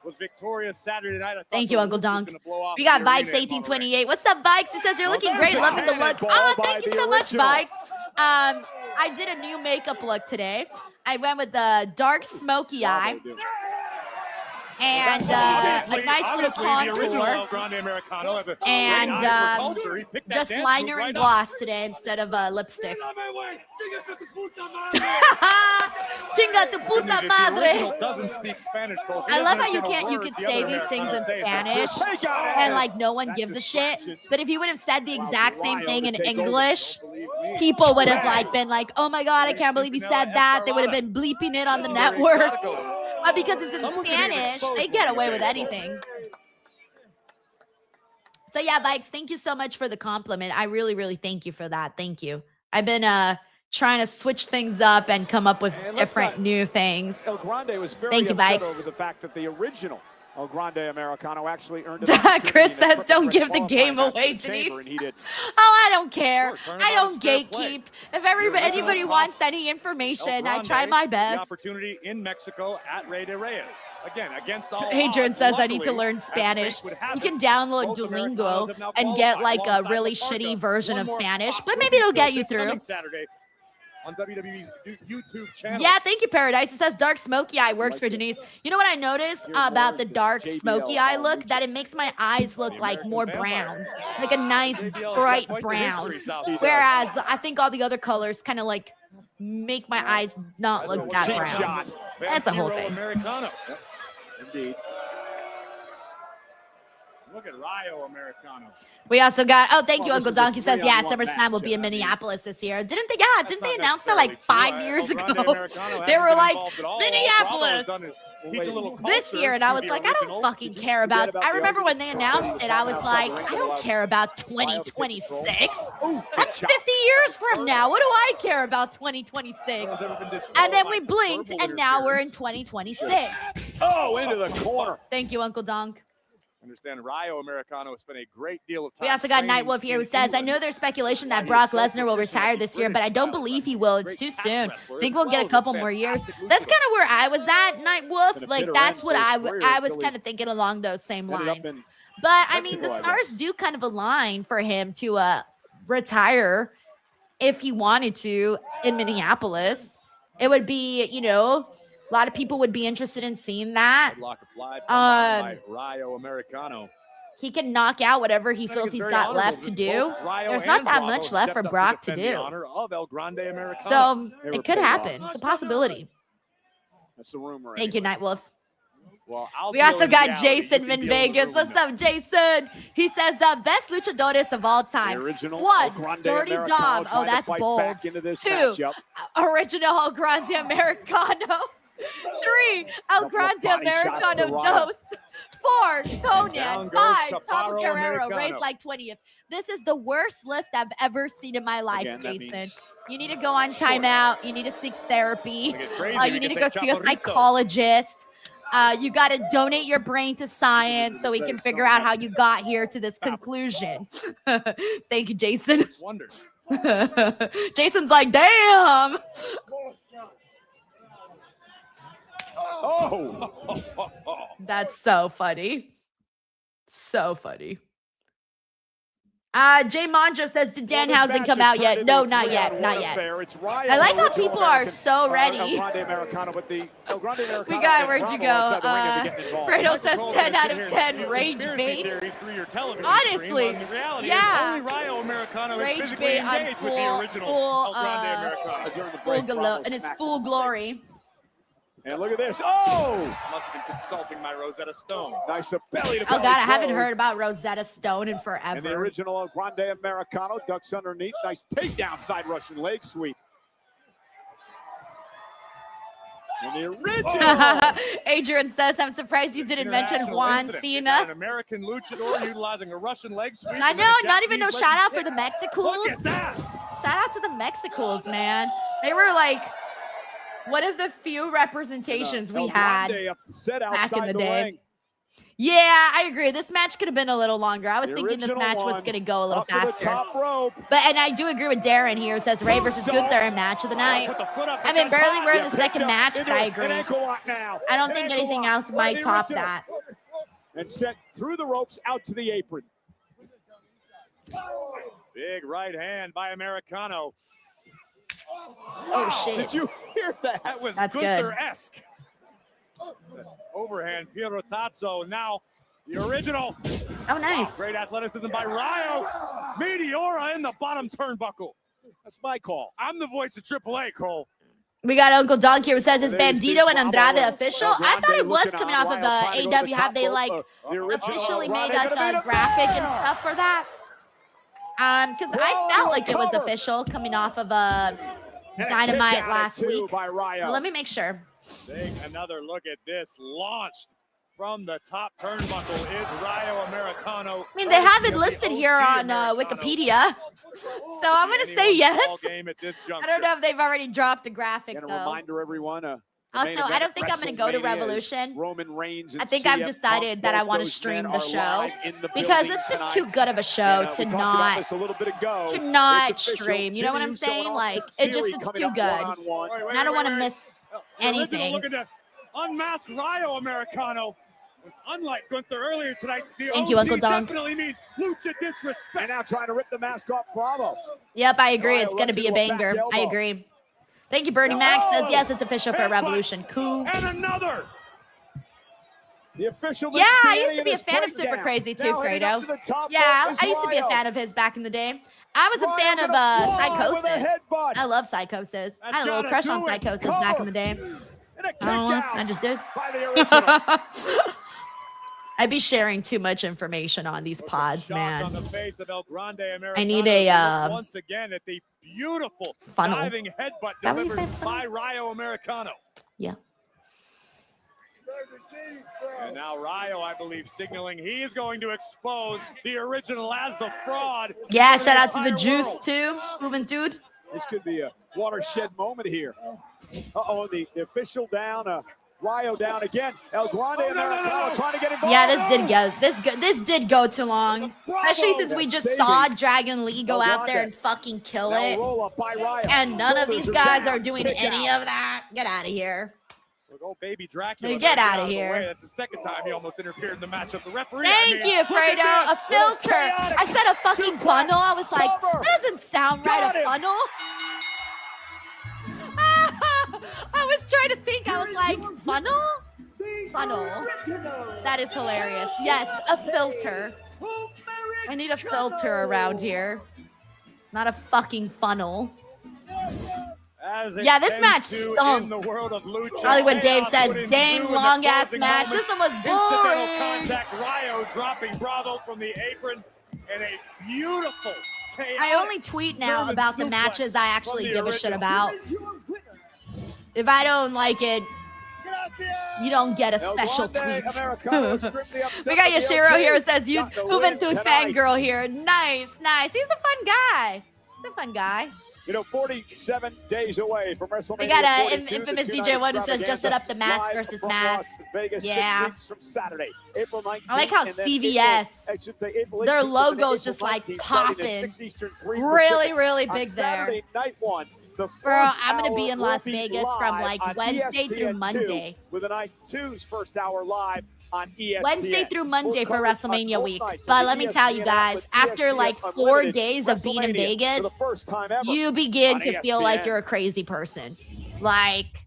Speaker 5: Was victorious Saturday night.
Speaker 1: Thank you, Uncle Donk. We got Bikes 1828. What's up, Bikes? He says you're looking great. Loving the look. Oh, thank you so much, Bikes. I did a new makeup look today. I went with the dark smoky eye and a nice little contour, and just liner and gloss today instead of lipstick. Chinga tu puta madre.
Speaker 5: Doesn't speak Spanish,
Speaker 1: I love how you can say these things in Spanish and like no one gives a shit. But if you would have said the exact same thing in English, people would have like been like, "Oh my god, I can't believe he said that." They would have been bleeping it on the network. But because it's in Spanish, they get away with anything. So yeah, Bikes, thank you so much for the compliment. I really, really thank you for that. Thank you. I've been trying to switch things up and come up with different new things.
Speaker 4: El Grande was very
Speaker 1: Thank you,
Speaker 4: upset
Speaker 1: Bikes.
Speaker 4: over the fact that the original El Grande Americano actually earned
Speaker 1: Chris says, don't give the game away, Denise. Oh, I don't care. I don't gatekeep. If anybody wants any information, I try my
Speaker 5: The
Speaker 1: best.
Speaker 5: opportunity in Mexico at Rey de Reyes. Again, against all
Speaker 1: Adrian
Speaker 5: odds,
Speaker 1: says I need to
Speaker 5: luckily,
Speaker 1: learn
Speaker 5: as
Speaker 1: Spanish.
Speaker 5: fate would have
Speaker 1: You can
Speaker 5: it,
Speaker 1: download
Speaker 5: both Americanos
Speaker 1: Duolingo
Speaker 5: have now
Speaker 1: and get like
Speaker 5: qualified
Speaker 1: a really
Speaker 5: alongside
Speaker 1: shitty
Speaker 5: Lafarga.
Speaker 1: version
Speaker 5: One
Speaker 1: of
Speaker 5: more
Speaker 1: Spanish,
Speaker 5: spot
Speaker 1: but
Speaker 5: will
Speaker 1: maybe it'll
Speaker 5: be
Speaker 1: get you
Speaker 5: this coming
Speaker 1: through.
Speaker 5: Saturday on WWE's YouTube channel.
Speaker 1: Yeah, thank you, Paradise. It says dark smoky eye works for Denise. You know what I noticed about the dark smoky eye look? That it makes my eyes look like more brown, like a nice bright brown. Whereas I think all the other colors kind of like make my eyes not look that brown. That's a whole
Speaker 5: Vampiro
Speaker 1: thing.
Speaker 5: Americano.
Speaker 4: Indeed.
Speaker 5: Look at Ryo Americano.
Speaker 1: We also got, oh, thank you,
Speaker 4: Well,
Speaker 1: Uncle
Speaker 4: this is a
Speaker 1: Donkey says, yeah,
Speaker 4: 3-on-1
Speaker 1: SummerSlam will be in
Speaker 4: match.
Speaker 1: Minneapolis this year. Didn't they announce that like 5 years ago? They were like, Minneapolis this year, and I was like, I don't fucking care about, I remember when they announced it, I was like, I don't care about 2026. That's 50 years from now. What do I care about 2026? And then we blinked, and now we're in 2026.
Speaker 4: Oh, into the corner.
Speaker 1: Thank you, Uncle Donk.
Speaker 5: Understand Ryo Americano has spent a great deal of time.
Speaker 1: We also got
Speaker 5: training
Speaker 1: Nightwolf here who
Speaker 5: in
Speaker 1: says, I
Speaker 5: England.
Speaker 1: know there's speculation that Brock Lesnar will retire this year, but I don't believe he will. It's too soon. I think we'll get a couple more years. That's kind of where I was at, Nightwolf. Like, that's what I was kind of thinking along those same lines. But, I mean, the stars do kind of align for him to retire if he wanted to in Minneapolis. It would be, you know, a lot of people would be interested in seeing that.
Speaker 5: Headlock applied by Ryo Americano.
Speaker 1: He can knock out whatever he
Speaker 5: I think
Speaker 1: feels
Speaker 5: it's
Speaker 1: he's
Speaker 5: very
Speaker 1: got
Speaker 5: honorable
Speaker 1: left to
Speaker 5: that
Speaker 1: do.
Speaker 5: both Ryo
Speaker 1: There's
Speaker 5: and
Speaker 1: not that
Speaker 5: Bravo
Speaker 1: much left for
Speaker 5: stepped up
Speaker 1: Brock to
Speaker 5: defend the
Speaker 1: do.
Speaker 5: honor of El Grande Americano.
Speaker 1: So
Speaker 4: They were
Speaker 1: it could
Speaker 4: paid
Speaker 1: happen.
Speaker 4: off.
Speaker 1: It's a possibility.
Speaker 4: That's the rumor.
Speaker 1: Thank you, Nightwolf.
Speaker 5: Well,
Speaker 1: We also got Jason in Vegas. What's up, Jason? He says, best luchadores of all
Speaker 4: The
Speaker 1: time.
Speaker 4: original El
Speaker 1: One,
Speaker 4: Grande
Speaker 1: Dirty
Speaker 4: Americano
Speaker 1: Dom.
Speaker 4: trying
Speaker 1: Oh,
Speaker 4: to
Speaker 1: that's
Speaker 4: fight
Speaker 1: bold.
Speaker 4: back into this
Speaker 1: 2,
Speaker 4: matchup.
Speaker 1: original El Grande Americano. 3, El Grande
Speaker 4: body shots to
Speaker 1: Americano
Speaker 4: Ryo.
Speaker 1: Dos. 4, Conan.
Speaker 5: Down goes
Speaker 1: 5,
Speaker 5: Chaparro
Speaker 1: Papa Guerrero.
Speaker 5: Americano.
Speaker 1: Raised like 20th. This is the worst list I've ever seen in my life,
Speaker 4: Again, that
Speaker 1: Jason.
Speaker 4: means-
Speaker 1: You need to go on timeout. You need to seek therapy.
Speaker 5: It's crazy.
Speaker 1: You
Speaker 5: We
Speaker 1: need to
Speaker 5: can
Speaker 1: go
Speaker 5: say
Speaker 1: see a
Speaker 5: Chaparrito.
Speaker 1: psychologist. You got to donate your brain to science so we can figure out how you got here to this conclusion. Thank you, Jason.
Speaker 5: Wonders.
Speaker 1: Jason's like, damn.
Speaker 5: Oh!
Speaker 1: That's so funny. So funny. Jay Monjo says, did Danhausen come out yet? No, not yet. Not yet. I like how people are so ready. We got, where'd you go? Fredo says 10 out of 10 rage bait. Honestly, yeah. Rage bait on full glow, and it's full glory.
Speaker 4: And look at this. Oh!
Speaker 5: Must have been consulting my Rosetta Stone.
Speaker 4: Nice belly to belly.
Speaker 1: Oh, God, I haven't heard about Rosetta Stone in forever.
Speaker 4: And the original Grande Americano ducks underneath. Nice takedown side Russian leg sweep. And the original.
Speaker 1: Adrian says, I'm surprised you didn't mention Juan Cena.
Speaker 5: An American luchador utilizing a Russian leg sweep.
Speaker 1: I know, not even no shout out for the Mexicals.
Speaker 5: Look at that.
Speaker 1: Shout out to the Mexicals, man. They were like one of the few representations we had back in the day.
Speaker 4: Ring.
Speaker 1: Yeah, I agree. This match could have been a little longer. I was thinking this match was going to go a little faster. And I do agree with Darren here. It says Ray versus Gunther in match of the night. I mean, barely we're in the second match, but I agree. I don't think anything else might top that.
Speaker 4: And sent through the ropes out to the apron.
Speaker 5: Big right hand by Americano.
Speaker 1: Oh, shit.
Speaker 4: Did you hear that?
Speaker 5: That was
Speaker 1: That's
Speaker 5: Gunther-esque. Overhand Pierrotazzo. Now the original.
Speaker 1: Oh, nice.
Speaker 5: Great athleticism by Rayo. Meteora in the bottom turnbuckle.
Speaker 4: That's my call.
Speaker 5: I'm the voice of AAA, Cole.
Speaker 1: We got Uncle Donk here who says, is Bandito and Andrade official? I thought it was coming off of the AW. Have they like officially made like a graphic and stuff for that? Because I felt like it was official coming off of a Dynamite last week. But let me make sure.
Speaker 5: Take another look at this. Launched from the top turnbuckle is Rayo Americano.
Speaker 1: I mean, they have it listed here on Wikipedia. So I'm going to say yes. I don't know if they've already dropped the graphic,
Speaker 4: and a
Speaker 1: though.
Speaker 4: reminder, everyone.
Speaker 1: Also, I don't think I'm going to go to Revolution.
Speaker 4: Roman Reigns.
Speaker 1: I think I've decided that I want to stream the show because it's just too good of a show to not stream. You know what I'm saying? Like, it's too good. And I don't want to miss anything.
Speaker 5: Looking to unmask Rayo Americano. Unlike Gunther earlier tonight, the
Speaker 1: Thank you, Uncle Donk.
Speaker 5: Definitely means lucha disrespect.
Speaker 4: And now trying to rip the mask off Bravo.
Speaker 1: Yep, I agree. It's going to be a banger. I agree. Thank you, Bernie Max says, yes, it's official for Revolution. Cool.
Speaker 5: And another.
Speaker 4: The official.
Speaker 1: Yeah, I used to be a fan of Super Crazy too, Fredo. Yeah, I used to be a fan of his back in the day. I was a fan of Psychosis. I love Psychosis. I had a little crush on Psychosis back in the day. I just did. I'd be sharing too much information on these pods, man.
Speaker 5: On the face of El Grande Americano.
Speaker 1: I need a
Speaker 5: once again at the beautiful
Speaker 1: funnel.
Speaker 5: diving headbutt delivered by Rayo Americano.
Speaker 1: Yeah.
Speaker 5: And now Rayo, I believe, signaling he is going to expose the original as the fraud.
Speaker 1: Yeah, shout out to the Juice too, Juventud.
Speaker 4: This could be a watershed moment here. Uh-oh, the official down. Rayo down again. El Grande Americano trying to get involved.
Speaker 1: Yeah, this did go too long. Especially since we just saw Dragon Lee go out there and fucking kill it. And none of these guys are doing any of that. Get out of here.
Speaker 5: Oh, baby Dracula.
Speaker 1: Get out of here.
Speaker 5: That's the second time he almost interfered in the matchup. The referee.
Speaker 1: Thank you, Fredo. A filter. I said a fucking funnel. I was like, that doesn't sound right, a funnel. I was trying to think. I was like, funnel? Funnel. That is hilarious. Yes, a filter. I need a filter around here. Not a fucking funnel. Yeah, this match stunk. Hollywood Dave says, dang long ass match. This one was boring.
Speaker 5: Contact, Rayo dropping Bravo from the apron and a beautiful
Speaker 1: I only tweet now about the matches I actually give a shit about. If I don't like it, you don't get a special tweet. We got Yashiro here who says, you Juventud fangirl here. Nice, nice. He's a fun guy. He's a fun guy.
Speaker 4: You know, 47 days away from WrestleMania.
Speaker 1: We got an infamous DJ one who says, just set up the mask versus mask. Yeah.
Speaker 4: From Saturday, April 19th,
Speaker 1: I like how CVS, their logo's just like popping. Really, really big there.
Speaker 4: Night one.
Speaker 1: Bro, I'm going to be in Las Vegas from like Wednesday through Monday.
Speaker 4: With the night two's first hour live on ESPN.
Speaker 1: Wednesday through Monday for
Speaker 4: We'll cover
Speaker 1: WrestleMania
Speaker 4: both
Speaker 1: week.
Speaker 4: nights
Speaker 1: But
Speaker 4: of
Speaker 1: let me
Speaker 4: the
Speaker 1: tell you
Speaker 4: ESPN
Speaker 1: guys,
Speaker 4: with
Speaker 1: after
Speaker 4: ESPN
Speaker 1: like 4
Speaker 4: Unlimited
Speaker 1: days of being in
Speaker 4: WrestleMania
Speaker 1: Vegas,
Speaker 4: for the first time ever
Speaker 1: you begin
Speaker 4: on
Speaker 1: to feel like
Speaker 4: ESPN.
Speaker 1: you're a crazy person. Like,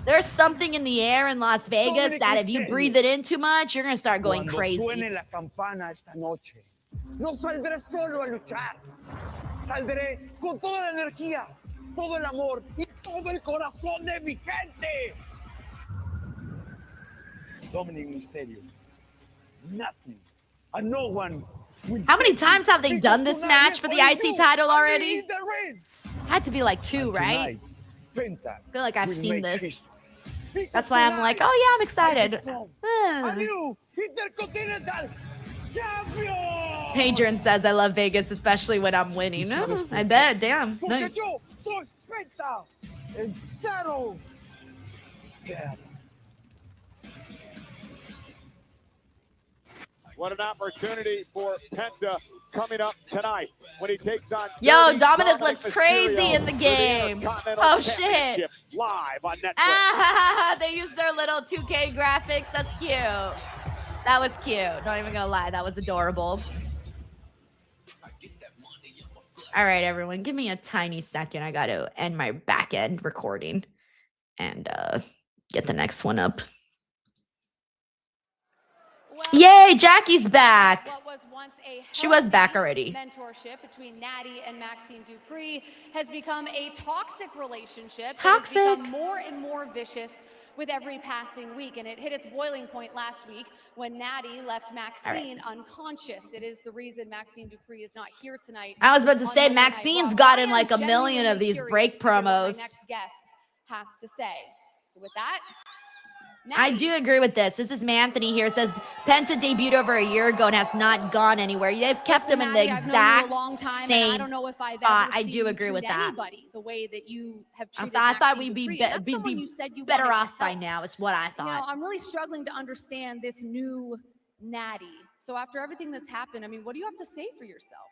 Speaker 1: there's something in the air in Las Vegas
Speaker 2: Dominik
Speaker 1: that if you
Speaker 2: Mysterio.
Speaker 1: breathe it in too much, you're going to start going
Speaker 2: Cuando
Speaker 1: crazy.
Speaker 2: suene la campana esta noche, no saldré solo a luchar. Saldré con toda la energía, todo el amor y todo el corazón de mi gente. Dominik Mysterio. Nothing. No one.
Speaker 1: How many times have they done this match for the IC title already? Had to be like 2, right?
Speaker 2: Penta.
Speaker 1: I feel like I've
Speaker 2: will
Speaker 1: seen
Speaker 2: make
Speaker 1: this.
Speaker 2: history.
Speaker 1: That's why I'm like, oh yeah, I'm excited.
Speaker 2: A new Intercontinental Champion.
Speaker 1: Hadrian says, I love Vegas, especially when I'm winning. No, I bet, damn.
Speaker 2: Porque
Speaker 1: Nice.
Speaker 2: yo soy Penta, el cero. Yeah.
Speaker 4: What an opportunity for Penta coming up tonight when he takes on
Speaker 1: Yo,
Speaker 4: Dirty
Speaker 1: Dominik
Speaker 4: Dominik
Speaker 1: looks
Speaker 4: Mysterio
Speaker 1: crazy in the
Speaker 4: for
Speaker 1: game.
Speaker 4: Intercontinental
Speaker 1: Oh, shit.
Speaker 4: Championship live on Netflix.
Speaker 1: Ah, they used their little 2K graphics. That's cute. That was cute. Not even gonna lie, that was adorable. All right, everyone, give me a tiny second. I gotta end my back end recording and get the next one up. Yay, Jackie's back.
Speaker 12: What was once a
Speaker 1: She was back
Speaker 12: healthy
Speaker 1: already.
Speaker 12: mentorship between Natty and Maxine Dupree has become a toxic relationship.
Speaker 1: Toxic?
Speaker 12: It has become more and more vicious with every passing week, and it hit its boiling point last week when Natty left Maxine unconscious. It is the reason Maxine Dupree is not here tonight.
Speaker 1: I was about to
Speaker 12: on
Speaker 1: say,
Speaker 12: Monday Night
Speaker 1: Maxine's
Speaker 12: Raw.
Speaker 1: gotten
Speaker 12: I am
Speaker 1: like a million of
Speaker 12: genuinely
Speaker 1: these
Speaker 12: curious
Speaker 1: break
Speaker 12: to hear what my
Speaker 1: promos.
Speaker 12: next guest has to say. So with that,
Speaker 1: I do agree with this. This is Anthony here. Says Penta debuted over a year ago and has not gone anywhere. They've kept him in the
Speaker 12: Natty, I've known you
Speaker 1: exact
Speaker 12: a long time, and
Speaker 1: same
Speaker 12: I don't know if I've
Speaker 1: spot.
Speaker 12: ever
Speaker 1: I
Speaker 12: seen
Speaker 1: do
Speaker 12: you
Speaker 1: agree with
Speaker 12: treat
Speaker 1: that.
Speaker 12: anybody the way that you have treated
Speaker 1: I thought
Speaker 12: Maxine
Speaker 1: we'd be,
Speaker 12: Dupree, and that's
Speaker 1: we'd
Speaker 12: someone
Speaker 1: be
Speaker 12: you said you
Speaker 1: better
Speaker 12: wanted to
Speaker 1: off by
Speaker 12: help.
Speaker 1: now. Is what I
Speaker 12: You know,
Speaker 1: thought.
Speaker 12: I'm really struggling to understand this new Natty. So after everything that's happened, I mean, what do you have to say for yourself?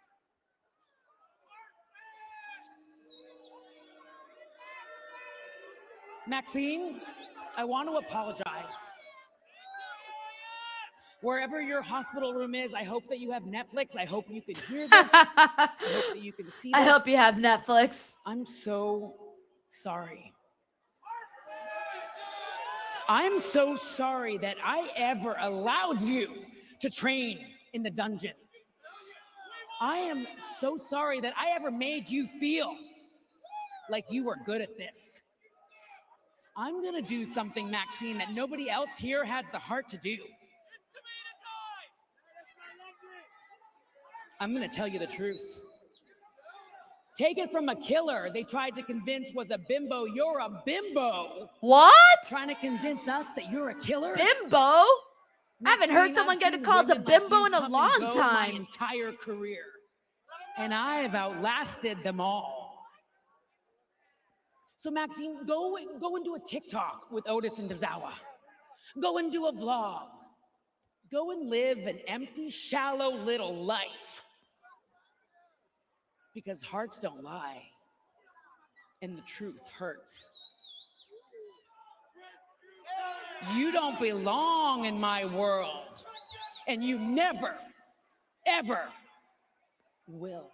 Speaker 13: Maxine, I want to apologize. Wherever your hospital room is, I hope that you have Netflix. I hope you can hear this. I hope that you can see this.
Speaker 1: I hope you have Netflix.
Speaker 13: I'm so sorry. I'm so sorry that I ever allowed you to train in the dungeon. I am so sorry that I ever made you feel like you were good at this. I'm gonna do something, Maxine, that nobody else here has the heart to do. I'm gonna tell you the truth. Take it from a killer they tried to convince was a bimbo. You're a bimbo.
Speaker 1: What?
Speaker 13: Trying to convince us that you're a killer?
Speaker 1: Bimbo? I haven't heard
Speaker 13: Maxine,
Speaker 1: someone
Speaker 13: I've
Speaker 1: get
Speaker 13: seen
Speaker 1: called a
Speaker 13: women like
Speaker 1: bimbo
Speaker 13: you
Speaker 1: in a
Speaker 13: come and
Speaker 1: long
Speaker 13: go
Speaker 1: time.
Speaker 13: My entire career. And I have outlasted them all. So Maxine, go and do a TikTok with Otis and Dazawa. Go and do a vlog. Go and live an empty, shallow little life. Because hearts don't lie, and the truth hurts. You don't belong in my world, and you never, ever will.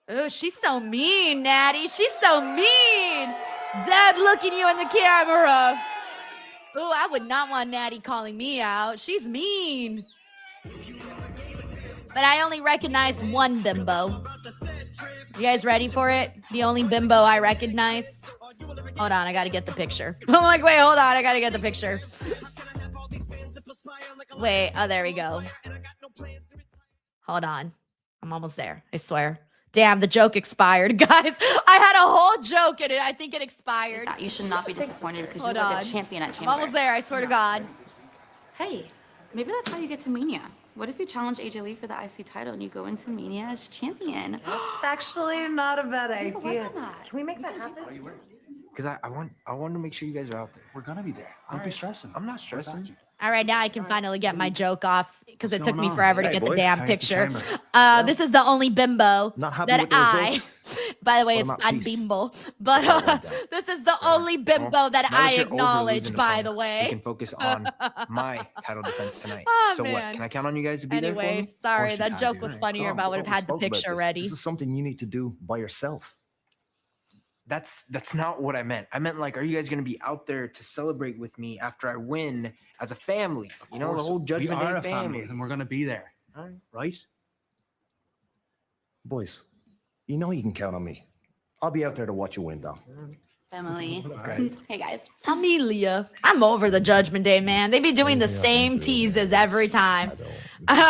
Speaker 1: Oh, she's so mean, Natty. She's so mean. Dead looking you in the camera. Oh, I would not want Natty calling me out. She's mean. But I only recognize one bimbo. You guys ready for it? The only bimbo I recognize. Hold on, I gotta get the picture. I'm like, wait, hold on, I gotta get the picture. Wait, oh, there we go. Hold on. I'm almost there, I swear. Damn, the joke expired, guys. I had a whole joke in it. I think it expired.
Speaker 11: You should not be disappointed because
Speaker 1: Hold
Speaker 11: you're like
Speaker 1: on.
Speaker 11: a champion at
Speaker 1: I'm
Speaker 11: Chamber.
Speaker 1: almost there, I swear to God.
Speaker 11: Hey, maybe that's how you get to Mania. What if you challenge AJ Lee for the IC title and you go into Mania as champion?
Speaker 14: It's actually not a bad
Speaker 11: You can
Speaker 14: idea.
Speaker 11: work on that.
Speaker 14: Can we make that happen?
Speaker 15: Because I want to make sure you guys are out there. We're gonna be there. Don't be stressing. I'm not stressing.
Speaker 1: All right, now I can finally get my joke off because it
Speaker 15: What's
Speaker 1: took me
Speaker 15: going on?
Speaker 1: forever to
Speaker 15: Hey,
Speaker 1: get the
Speaker 15: boys.
Speaker 1: damn
Speaker 15: How is the
Speaker 1: picture.
Speaker 15: chamber?
Speaker 1: This is the only bimbo
Speaker 15: Not happy
Speaker 1: that
Speaker 15: with the
Speaker 1: I By the way,
Speaker 15: What
Speaker 1: it's
Speaker 15: about
Speaker 1: Pan
Speaker 15: peace?
Speaker 1: Bimbo. But this is the only bimbo that
Speaker 15: Now that
Speaker 1: I
Speaker 15: you're over
Speaker 1: acknowledge,
Speaker 15: losing
Speaker 1: by
Speaker 15: phone,
Speaker 1: the
Speaker 15: we
Speaker 1: way.
Speaker 15: can focus on my title defense tonight.
Speaker 1: Oh,
Speaker 15: So what?
Speaker 1: man.
Speaker 15: Can I count on you guys to be there for
Speaker 1: Anyway,
Speaker 15: me?
Speaker 1: sorry,
Speaker 15: Or
Speaker 1: that
Speaker 15: should I
Speaker 1: joke
Speaker 15: do
Speaker 1: was
Speaker 15: it?
Speaker 1: funnier if I would have had the picture ready.
Speaker 8: This is something you need to do by yourself.
Speaker 15: That's not what I meant. I meant like, are you guys gonna be out there to celebrate with me after I win as a family? You know, the whole Judgment Day family.
Speaker 16: and we're gonna be there.
Speaker 15: All right.
Speaker 16: Right?
Speaker 8: Boys, you know you can count on me. I'll be out there to watch you win, though.
Speaker 11: Emily.
Speaker 1: Hey guys. Amelia. I'm over the Judgment Day, man. They be doing the same teases every time.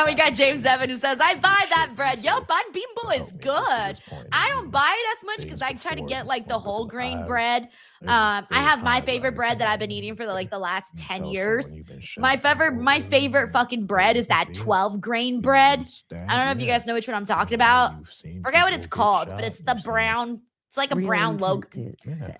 Speaker 1: We got James Evan who says, I buy that bread. Yo, Pan Bimbo is good. I don't buy it as much because I try to get like the whole grain bread. I have my favorite bread that I've been eating for the last 10 years. My favorite fucking bread is that 12 grain bread. I don't know if you guys know which one I'm talking about. Forget what it's called, but it's the brown. It's like a brown logo.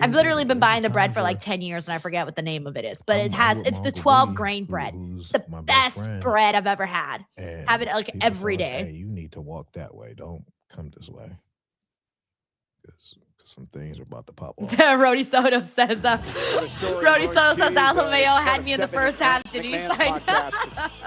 Speaker 1: I've literally been buying the bread for like 10 years and I forget what the name of it is, but it's the 12 grain bread. It's the best bread I've ever had. Have it like every day.
Speaker 17: Hey, you need to walk that way. Don't come this way. Because some things are about to pop off.
Speaker 1: Rody Soto says, Rody Soto says Alpha Mayo had me in the first half. Denise,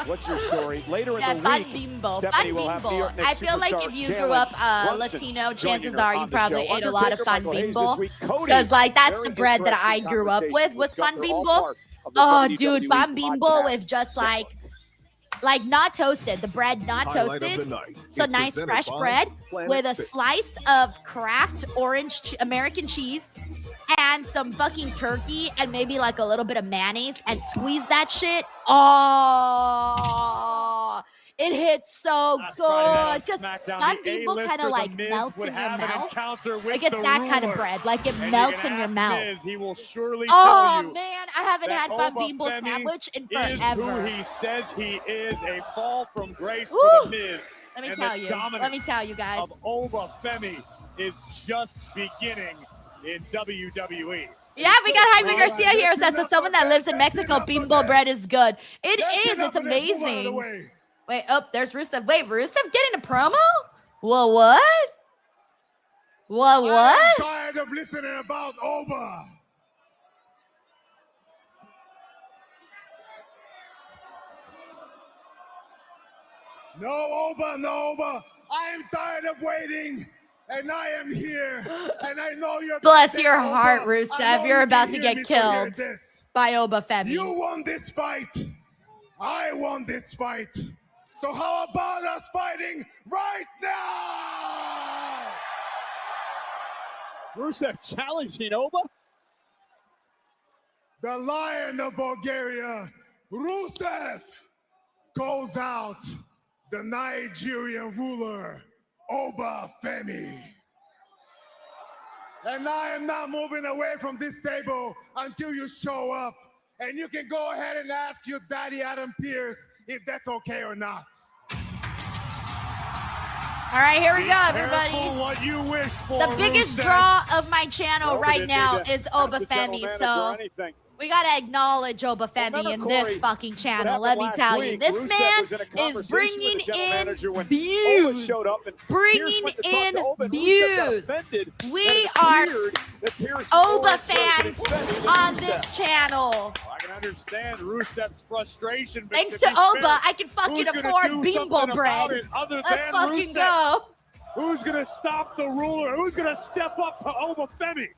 Speaker 4: What's your story? Later in
Speaker 1: yeah,
Speaker 4: the
Speaker 1: Pan
Speaker 4: week,
Speaker 1: Bimbo.
Speaker 4: Stephanie
Speaker 1: Pan
Speaker 4: will have New
Speaker 1: Bimbo.
Speaker 4: York Knicks
Speaker 1: I feel like
Speaker 4: superstar
Speaker 1: if you
Speaker 4: Jalen
Speaker 1: grew up
Speaker 4: Brunson
Speaker 1: Latino,
Speaker 4: joining
Speaker 1: chances
Speaker 4: her
Speaker 1: are you
Speaker 4: on the
Speaker 1: probably
Speaker 4: show.
Speaker 1: ate a lot of
Speaker 4: Undertaker,
Speaker 1: Pan
Speaker 4: Michael Hayes
Speaker 1: Bimbo.
Speaker 4: this week. Cody,
Speaker 1: Because like that's
Speaker 4: very
Speaker 1: the bread that I
Speaker 4: interesting
Speaker 1: grew up with
Speaker 4: conversation
Speaker 1: was Pan
Speaker 4: Gunther, all
Speaker 1: Bimbo.
Speaker 4: part of the
Speaker 1: Oh,
Speaker 4: WWE
Speaker 1: dude, Pan Bimbo
Speaker 4: podcast.
Speaker 1: with just like not toasted. The bread not toasted. So nice fresh bread with a slice of Kraft orange American cheese and some fucking turkey and maybe like a little bit of mayonnaise and squeeze that shit. Oh, it hits so good. Because Pan Bimbo kind of like melts in your mouth. Like it's that kind of bread. Like it melts in your mouth.
Speaker 5: He will surely
Speaker 1: Oh
Speaker 5: tell you
Speaker 1: man, I haven't had Pan Bimbo
Speaker 5: Femi
Speaker 1: sandwich in
Speaker 5: is
Speaker 1: forever.
Speaker 5: who he says he is, a fall from grace
Speaker 1: Woo!
Speaker 5: for the Miz.
Speaker 1: Let me
Speaker 5: And
Speaker 1: tell
Speaker 5: the
Speaker 1: you.
Speaker 5: dominance
Speaker 1: Let me tell you guys.
Speaker 5: of Oba Femi is just beginning in WWE.
Speaker 1: Yeah, we got Jaime Garcia here. Says to someone that lives in Mexico, Bimbo bread is good. It is. It's amazing. Wait, oh, there's Rusev. Wait, Rusev getting a promo? Well, what? What?
Speaker 3: I'm tired of listening about Oba. No Oba, no Oba. I am tired of waiting, and I am here, and I know you're.
Speaker 1: Bless your heart,
Speaker 3: Oba.
Speaker 1: Rusev. You're about to get killed by Oba Femi.
Speaker 3: You won this fight. I won this fight. So how about us fighting right now?
Speaker 4: Rusev challenging Oba.
Speaker 3: The Lion of Bulgaria, Rusev, calls out the Nigerian ruler, Oba Femi. And I am not moving away from this table until you show up. And you can go ahead and ask your daddy, Adam Pearce, if that's okay or not.
Speaker 1: All right, here we go,
Speaker 5: Careful
Speaker 1: everybody.
Speaker 5: what you wish for,
Speaker 1: The biggest
Speaker 5: Rusev.
Speaker 1: draw of my channel
Speaker 4: Oba
Speaker 1: right
Speaker 4: didn't
Speaker 1: now
Speaker 4: need to
Speaker 1: is
Speaker 4: ask
Speaker 1: Oba
Speaker 4: the general
Speaker 1: Femi.
Speaker 4: manager
Speaker 1: So
Speaker 4: anything.
Speaker 1: we gotta acknowledge Oba Femi
Speaker 4: Remember,
Speaker 1: in
Speaker 4: Corey,
Speaker 1: this fucking
Speaker 4: what
Speaker 1: channel.
Speaker 4: happened
Speaker 1: Let me
Speaker 4: last
Speaker 1: tell you,
Speaker 4: week?
Speaker 1: this
Speaker 4: Rusev
Speaker 1: man
Speaker 4: was in a
Speaker 1: is
Speaker 4: conversation
Speaker 1: bringing
Speaker 4: with the general
Speaker 1: in
Speaker 4: manager when Oba
Speaker 1: views.
Speaker 4: showed up and Pierce
Speaker 1: Bringing
Speaker 4: went to talk
Speaker 1: in
Speaker 4: to Oba, and Rusev got
Speaker 1: views.
Speaker 4: offended
Speaker 1: We
Speaker 4: that it
Speaker 1: are
Speaker 4: appeared that Pierce was
Speaker 1: Oba
Speaker 4: more excited
Speaker 1: fans
Speaker 4: to defend Femi than
Speaker 1: on
Speaker 4: Rusev.
Speaker 1: this channel.
Speaker 5: I can understand Rusev's frustration. But
Speaker 1: Thanks
Speaker 5: to
Speaker 1: to
Speaker 5: be
Speaker 1: Oba,
Speaker 5: fair,
Speaker 1: I can fucking
Speaker 5: who's gonna
Speaker 1: afford
Speaker 5: do
Speaker 1: Bimbo
Speaker 5: something
Speaker 1: bread.
Speaker 5: about it other
Speaker 1: Let's
Speaker 5: than
Speaker 1: fucking
Speaker 5: Rusev?
Speaker 1: go.
Speaker 5: Who's gonna stop the ruler? Who's gonna step up to Oba Femi?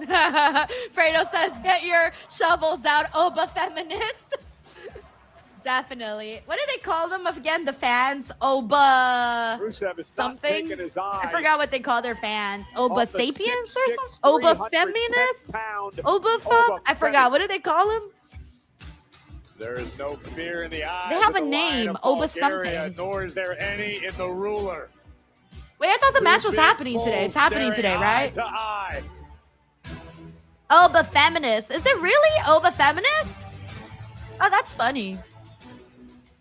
Speaker 1: Fredo says, get your shovels out, Oba feminist. Definitely. What do they call them again? The fans? Oba
Speaker 4: Rusev is not
Speaker 1: something?
Speaker 4: taking his eyes.
Speaker 1: I forgot what they call their fans. Oba
Speaker 4: off the
Speaker 1: sapiens
Speaker 4: 6'6",
Speaker 1: or something? Oba
Speaker 4: 310
Speaker 1: feminist?
Speaker 4: pound
Speaker 1: Oba fem?
Speaker 4: Oba
Speaker 1: I forgot.
Speaker 4: Femi.
Speaker 1: What do they call him?
Speaker 5: There is no fear in the eyes.
Speaker 1: They have
Speaker 5: of
Speaker 1: a
Speaker 5: the
Speaker 1: name,
Speaker 5: Lion of
Speaker 1: Oba
Speaker 5: Bulgaria,
Speaker 1: something.
Speaker 5: nor is there any in the ruler.
Speaker 1: Wait, I thought the match was
Speaker 5: Two big
Speaker 1: happening today. It's
Speaker 5: bulls
Speaker 1: happening today,
Speaker 5: staring
Speaker 1: right?
Speaker 5: eye to eye.
Speaker 1: Oba feminist. Is it really Oba feminist? Oh, that's funny.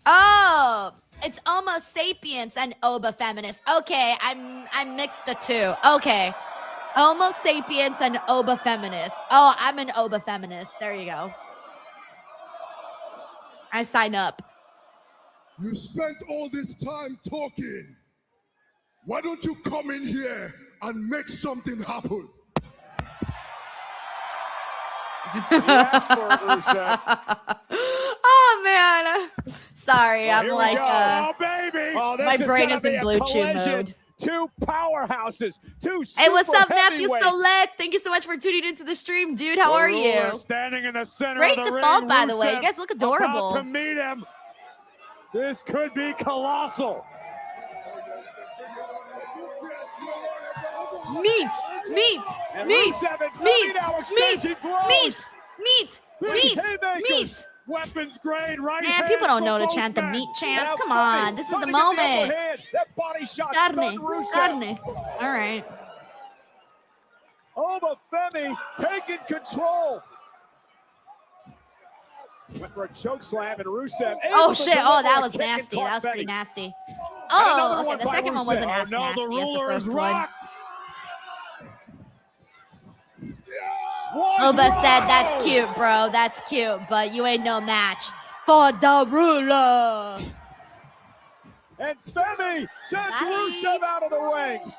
Speaker 1: Oh, it's almost sapiens and Oba feminist. Okay, I mixed the two. Okay. Homo sapiens and Oba feminist. Oh, I'm an Oba feminist. There you go. I sign up.
Speaker 3: You spent all this time talking. Why don't you come in here and make something happen?
Speaker 4: Yes, for Rusev.
Speaker 1: Oh man, sorry,
Speaker 4: Well,
Speaker 1: I'm
Speaker 4: here we
Speaker 1: like,
Speaker 4: go.
Speaker 2: Oh, baby.
Speaker 4: Oh, this
Speaker 1: my
Speaker 4: is
Speaker 1: brain
Speaker 4: gonna
Speaker 1: is
Speaker 4: be
Speaker 1: in
Speaker 4: a
Speaker 1: Blue Chew
Speaker 4: collision.
Speaker 1: mode.
Speaker 4: Two powerhouses, two super
Speaker 1: Hey, what's up, nephew
Speaker 4: heavyweights.
Speaker 1: Select? Thank you so much for tuning into the stream, dude. How are you?
Speaker 2: Standing in the center
Speaker 1: Great
Speaker 2: of the
Speaker 1: default,
Speaker 2: ring,
Speaker 1: by the way. You
Speaker 2: Rusev
Speaker 1: guys look
Speaker 2: About
Speaker 1: adorable.
Speaker 2: to meet him. This could be colossal.
Speaker 1: Meat,
Speaker 4: And
Speaker 1: meat,
Speaker 4: Rusev and Femi
Speaker 1: meat,
Speaker 4: now
Speaker 1: meat,
Speaker 4: exchanging blows.
Speaker 1: meat,
Speaker 2: Big
Speaker 1: meat,
Speaker 2: haymakers.
Speaker 1: meat.
Speaker 2: Weapons grade right
Speaker 1: Man,
Speaker 2: hand
Speaker 1: people don't
Speaker 2: for
Speaker 1: know to
Speaker 2: both
Speaker 1: chant the
Speaker 2: men.
Speaker 1: meat chants.
Speaker 4: Now
Speaker 1: Come
Speaker 4: Femi
Speaker 1: on, this is
Speaker 4: trying
Speaker 1: the
Speaker 4: to get upper
Speaker 1: moment.
Speaker 4: hand. That body shot
Speaker 1: Carne,
Speaker 4: stunned Rusev.
Speaker 1: carne. All right.
Speaker 4: Oba Femi taking control. Went for a choke slam and Rusev.
Speaker 1: Oh
Speaker 4: able to
Speaker 1: shit!
Speaker 4: deliver
Speaker 1: Oh, that
Speaker 4: a
Speaker 1: was
Speaker 4: kick and
Speaker 1: nasty.
Speaker 4: caught
Speaker 1: That was pretty
Speaker 4: Femi.
Speaker 1: nasty.
Speaker 4: another
Speaker 1: Oh, okay.
Speaker 4: one
Speaker 1: The
Speaker 4: by
Speaker 1: second one
Speaker 4: Rusev.
Speaker 1: wasn't
Speaker 2: Oh
Speaker 1: as
Speaker 2: no, the
Speaker 1: nasty as the
Speaker 2: ruler is
Speaker 1: first one.
Speaker 2: rocked.
Speaker 1: Oba said, "That's cute, bro. That's cute, but you ain't no match for the ruler."
Speaker 4: And Femi sends
Speaker 1: Bye.
Speaker 4: Rusev out of the ring.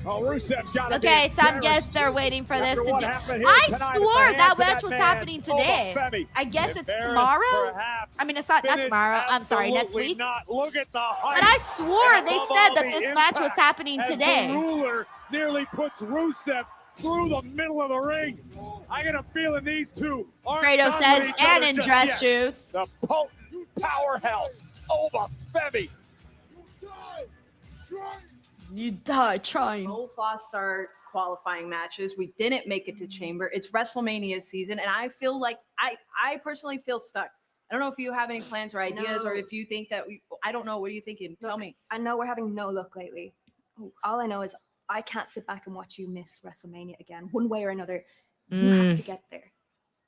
Speaker 4: Oh, Rusev's got to
Speaker 1: Okay,
Speaker 4: be
Speaker 1: some
Speaker 4: embarrassed.
Speaker 1: guests are waiting for this
Speaker 4: After
Speaker 1: to
Speaker 4: what
Speaker 1: do.
Speaker 4: happened here
Speaker 1: I
Speaker 4: tonight at the
Speaker 1: swore
Speaker 4: hands
Speaker 1: that
Speaker 4: of
Speaker 1: match was
Speaker 4: man,
Speaker 1: happening
Speaker 4: Oba
Speaker 1: today.
Speaker 4: Femi.
Speaker 1: I guess it's
Speaker 2: Embarrassed,
Speaker 1: tomorrow.
Speaker 2: perhaps.
Speaker 1: I mean, it's not. That's
Speaker 2: Finish
Speaker 1: tomorrow. I'm sorry, next
Speaker 2: absolutely
Speaker 1: week.
Speaker 2: Not. Look at the height.
Speaker 1: But I swore
Speaker 2: and
Speaker 1: they
Speaker 2: above
Speaker 1: said
Speaker 2: all,
Speaker 1: that
Speaker 2: the
Speaker 1: this match was
Speaker 2: impact
Speaker 1: happening
Speaker 2: as
Speaker 1: today.
Speaker 2: The ruler nearly puts Rusev through the middle of the ring. I got a feeling these two aren't
Speaker 1: Kratos
Speaker 2: done
Speaker 1: says,
Speaker 2: with each
Speaker 1: and
Speaker 2: other
Speaker 1: in
Speaker 2: just
Speaker 1: dress
Speaker 2: yet.
Speaker 1: shoes.
Speaker 4: The potent powerhouse, Oba Femi.
Speaker 1: You die trying.
Speaker 16: Both lost our qualifying matches. We didn't make it to Chamber. It's WrestleMania season, and I feel like I personally feel stuck. I don't know if you have any plans or ideas, or
Speaker 6: No.
Speaker 16: if you think that I don't know. What are you thinking? Tell me.
Speaker 6: I know we're having no luck lately. All I know is I can't sit back and watch you miss WrestleMania again, one way or another. You have to get there.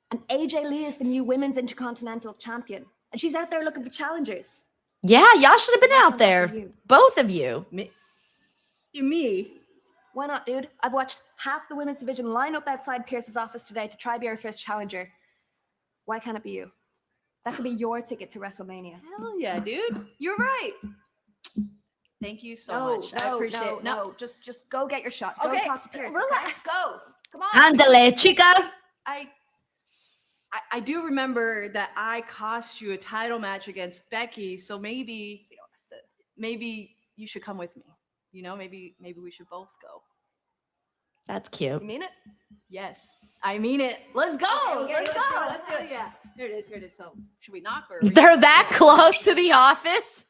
Speaker 6: And AJ Lee is the new Women's Intercontinental Champion, and she's out there looking for challengers.
Speaker 1: Yeah, y'all should have been out there. Both of you.
Speaker 16: Me?
Speaker 6: Why not, dude? I've watched half the women's division line up outside Pierce's office today to try be our first challenger. Why can't it be you? That could be your ticket to WrestleMania.
Speaker 16: Hell yeah, dude. You're right. Thank you so much. I appreciate it.
Speaker 6: No, just go get your shot. Go
Speaker 16: Okay,
Speaker 6: talk to Pierce.
Speaker 16: relax.
Speaker 6: Okay? Go. Come on.
Speaker 1: Andale, chica.
Speaker 16: I do remember that I cost you a title match against Becky, so maybe you should come with me. You know, maybe we should both go.
Speaker 1: That's cute.
Speaker 6: You mean it?
Speaker 16: Yes, I mean it. Let's go.
Speaker 6: Okay,
Speaker 16: let's go.
Speaker 6: let's do it.
Speaker 16: Yeah. Here it is. Here it is. So should we knock or?
Speaker 1: They're that close to the office.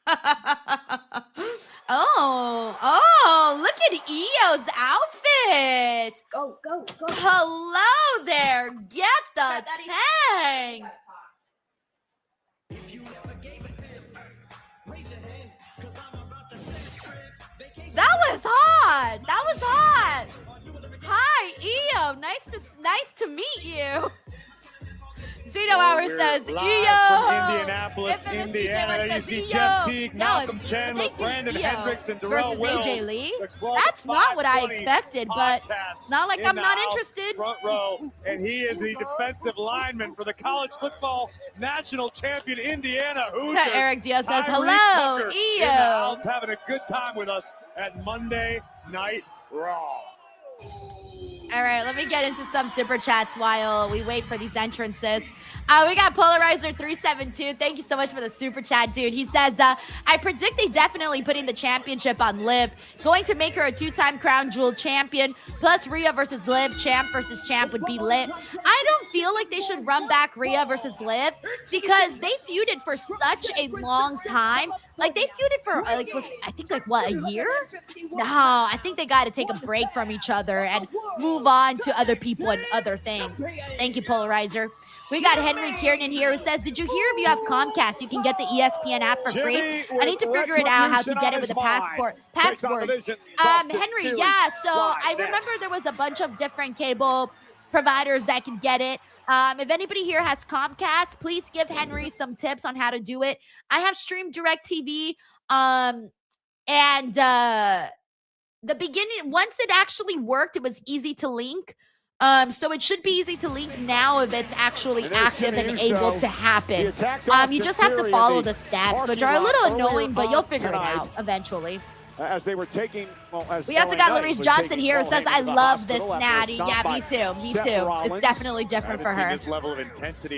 Speaker 1: Oh, look at Io's outfit.
Speaker 6: Go.
Speaker 1: Hello there. Get the tank. That was hot. That was hot. Hi, Io. Nice to meet you. Zeno Hour says,
Speaker 2: Live
Speaker 1: Io.
Speaker 2: from Indianapolis,
Speaker 1: Infamous
Speaker 2: Indiana.
Speaker 1: DJ
Speaker 2: There you
Speaker 1: with
Speaker 2: see
Speaker 1: the
Speaker 2: Jeff
Speaker 1: Io.
Speaker 2: Teague,
Speaker 1: No,
Speaker 2: Malcolm
Speaker 1: it's
Speaker 2: Chandler,
Speaker 1: Io
Speaker 2: Brandon Hendricks, and Darrell
Speaker 1: versus
Speaker 2: Wills.
Speaker 1: AJ Lee.
Speaker 2: The Club
Speaker 1: That's not what I
Speaker 2: 520
Speaker 1: expected, but it's not like
Speaker 2: in
Speaker 1: I'm
Speaker 2: the
Speaker 1: not
Speaker 2: house,
Speaker 1: interested.
Speaker 2: Front row, and he is the defensive lineman for the college football national champion Indiana Hoosiers.
Speaker 1: Eric Diaz says,
Speaker 2: Tyree
Speaker 1: hello,
Speaker 2: Tucker
Speaker 1: Io.
Speaker 2: in the house, having a good time with us at Monday Night Raw.
Speaker 1: All right, let me get into some super chats while we wait for these entrances. We got Polarizer 372. Thank you so much for the super chat, dude. He says, I predict they definitely putting the championship on Liv. Going to make her a 2-time crown jewel champion. Plus Rhea versus Liv, champ versus champ would be lit. I don't feel like they should run back Rhea versus Liv because they feuded for such a long time. Like they feuded for I think what, a year? No, I think they got to take a break from each other and move on to other people and other things. Thank you, Polarizer. We got Henry Kiernan here who says, did you hear if you have Comcast, you can get the ESPN app for free? I need to figure it out how to get it with a password. Henry, yeah, so I remember there was a bunch of different cable providers that can get it. If anybody here has Comcast, please give Henry some tips on how to do it. I have streamed DirecTV, and the beginning, once it actually worked, it was easy to link. So it should be easy to leak now if it's actually active and able to happen. You just have to follow the steps, which are a little annoying, but you'll figure it out eventually.
Speaker 4: As they were taking,
Speaker 1: We also got Larissa Johnson here who says, I love this Natty. Yeah, me too. Me too. It's definitely different for her.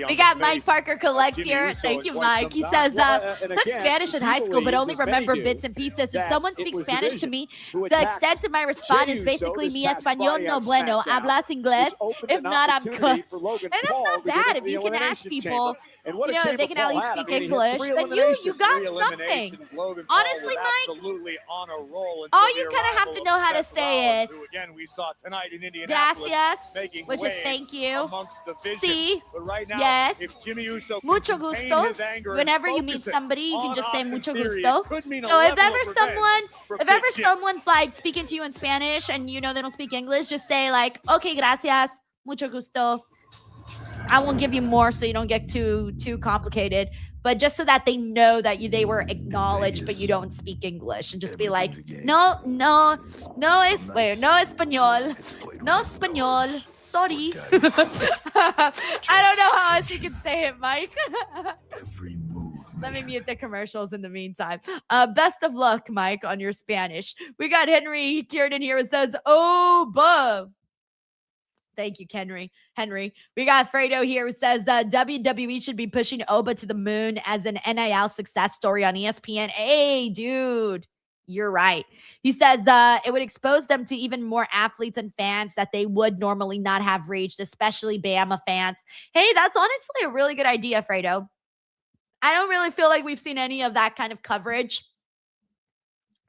Speaker 1: We got Mike Parker Collects here. Thank you, Mike. He says, took Spanish in high school, but only remember bits and pieces. If someone speaks Spanish to me, the extent of my response is basically mi español no bueno. ¿Hablas inglés? If not, I'm cooked. And that's not bad if you can ask people. You know, if they can at least speak English, then you got something. Honestly, Mike, all you kind of have to know how to say is
Speaker 5: again we saw tonight in Indianapolis,
Speaker 1: gracias, which is thank you.
Speaker 5: Sí, but right now,
Speaker 1: yes.
Speaker 5: if Jimmy Uso
Speaker 1: mucho gusto. Whenever you meet somebody, you can just say mucho gusto. So if ever someone's like speaking to you in Spanish and you know they don't speak English, just say like, okay, gracias, mucho gusto. I won't give you more so you don't get too complicated, but just so that they know that they were acknowledged, but you don't speak English, and just be like, no español, sorry. I don't know how else you can say it, Mike. Let me mute the commercials in the meantime. Best of luck, Mike, on your Spanish. We got Henry Kieran here who says, Oba. Thank you, Henry. We got Fredo here who says WWE should be pushing Oba to the moon as an NIL success story on ESPN. Hey, dude, you're right. He says it would expose them to even more athletes and fans that they would normally not have reached, especially Bama fans. Hey, that's honestly a really good idea, Fredo. I don't really feel like we've seen any of that kind of coverage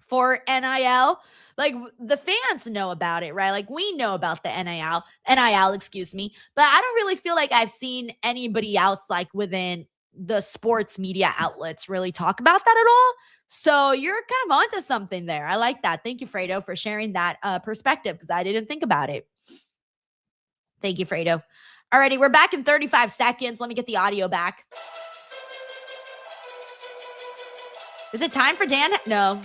Speaker 1: for NIL. Like, the fans know about it, right? Like, we know about the NIL, excuse me. But I don't really feel like I've seen anybody else, like, within the sports media outlets really talk about that at all. So you're kind of onto something there. I like that. Thank you, Fredo, for sharing that perspective, because I didn't think about it. Thank you, Fredo. Alrighty, we're back in 35 seconds. Let me get the audio back. Is it time for Dan? No.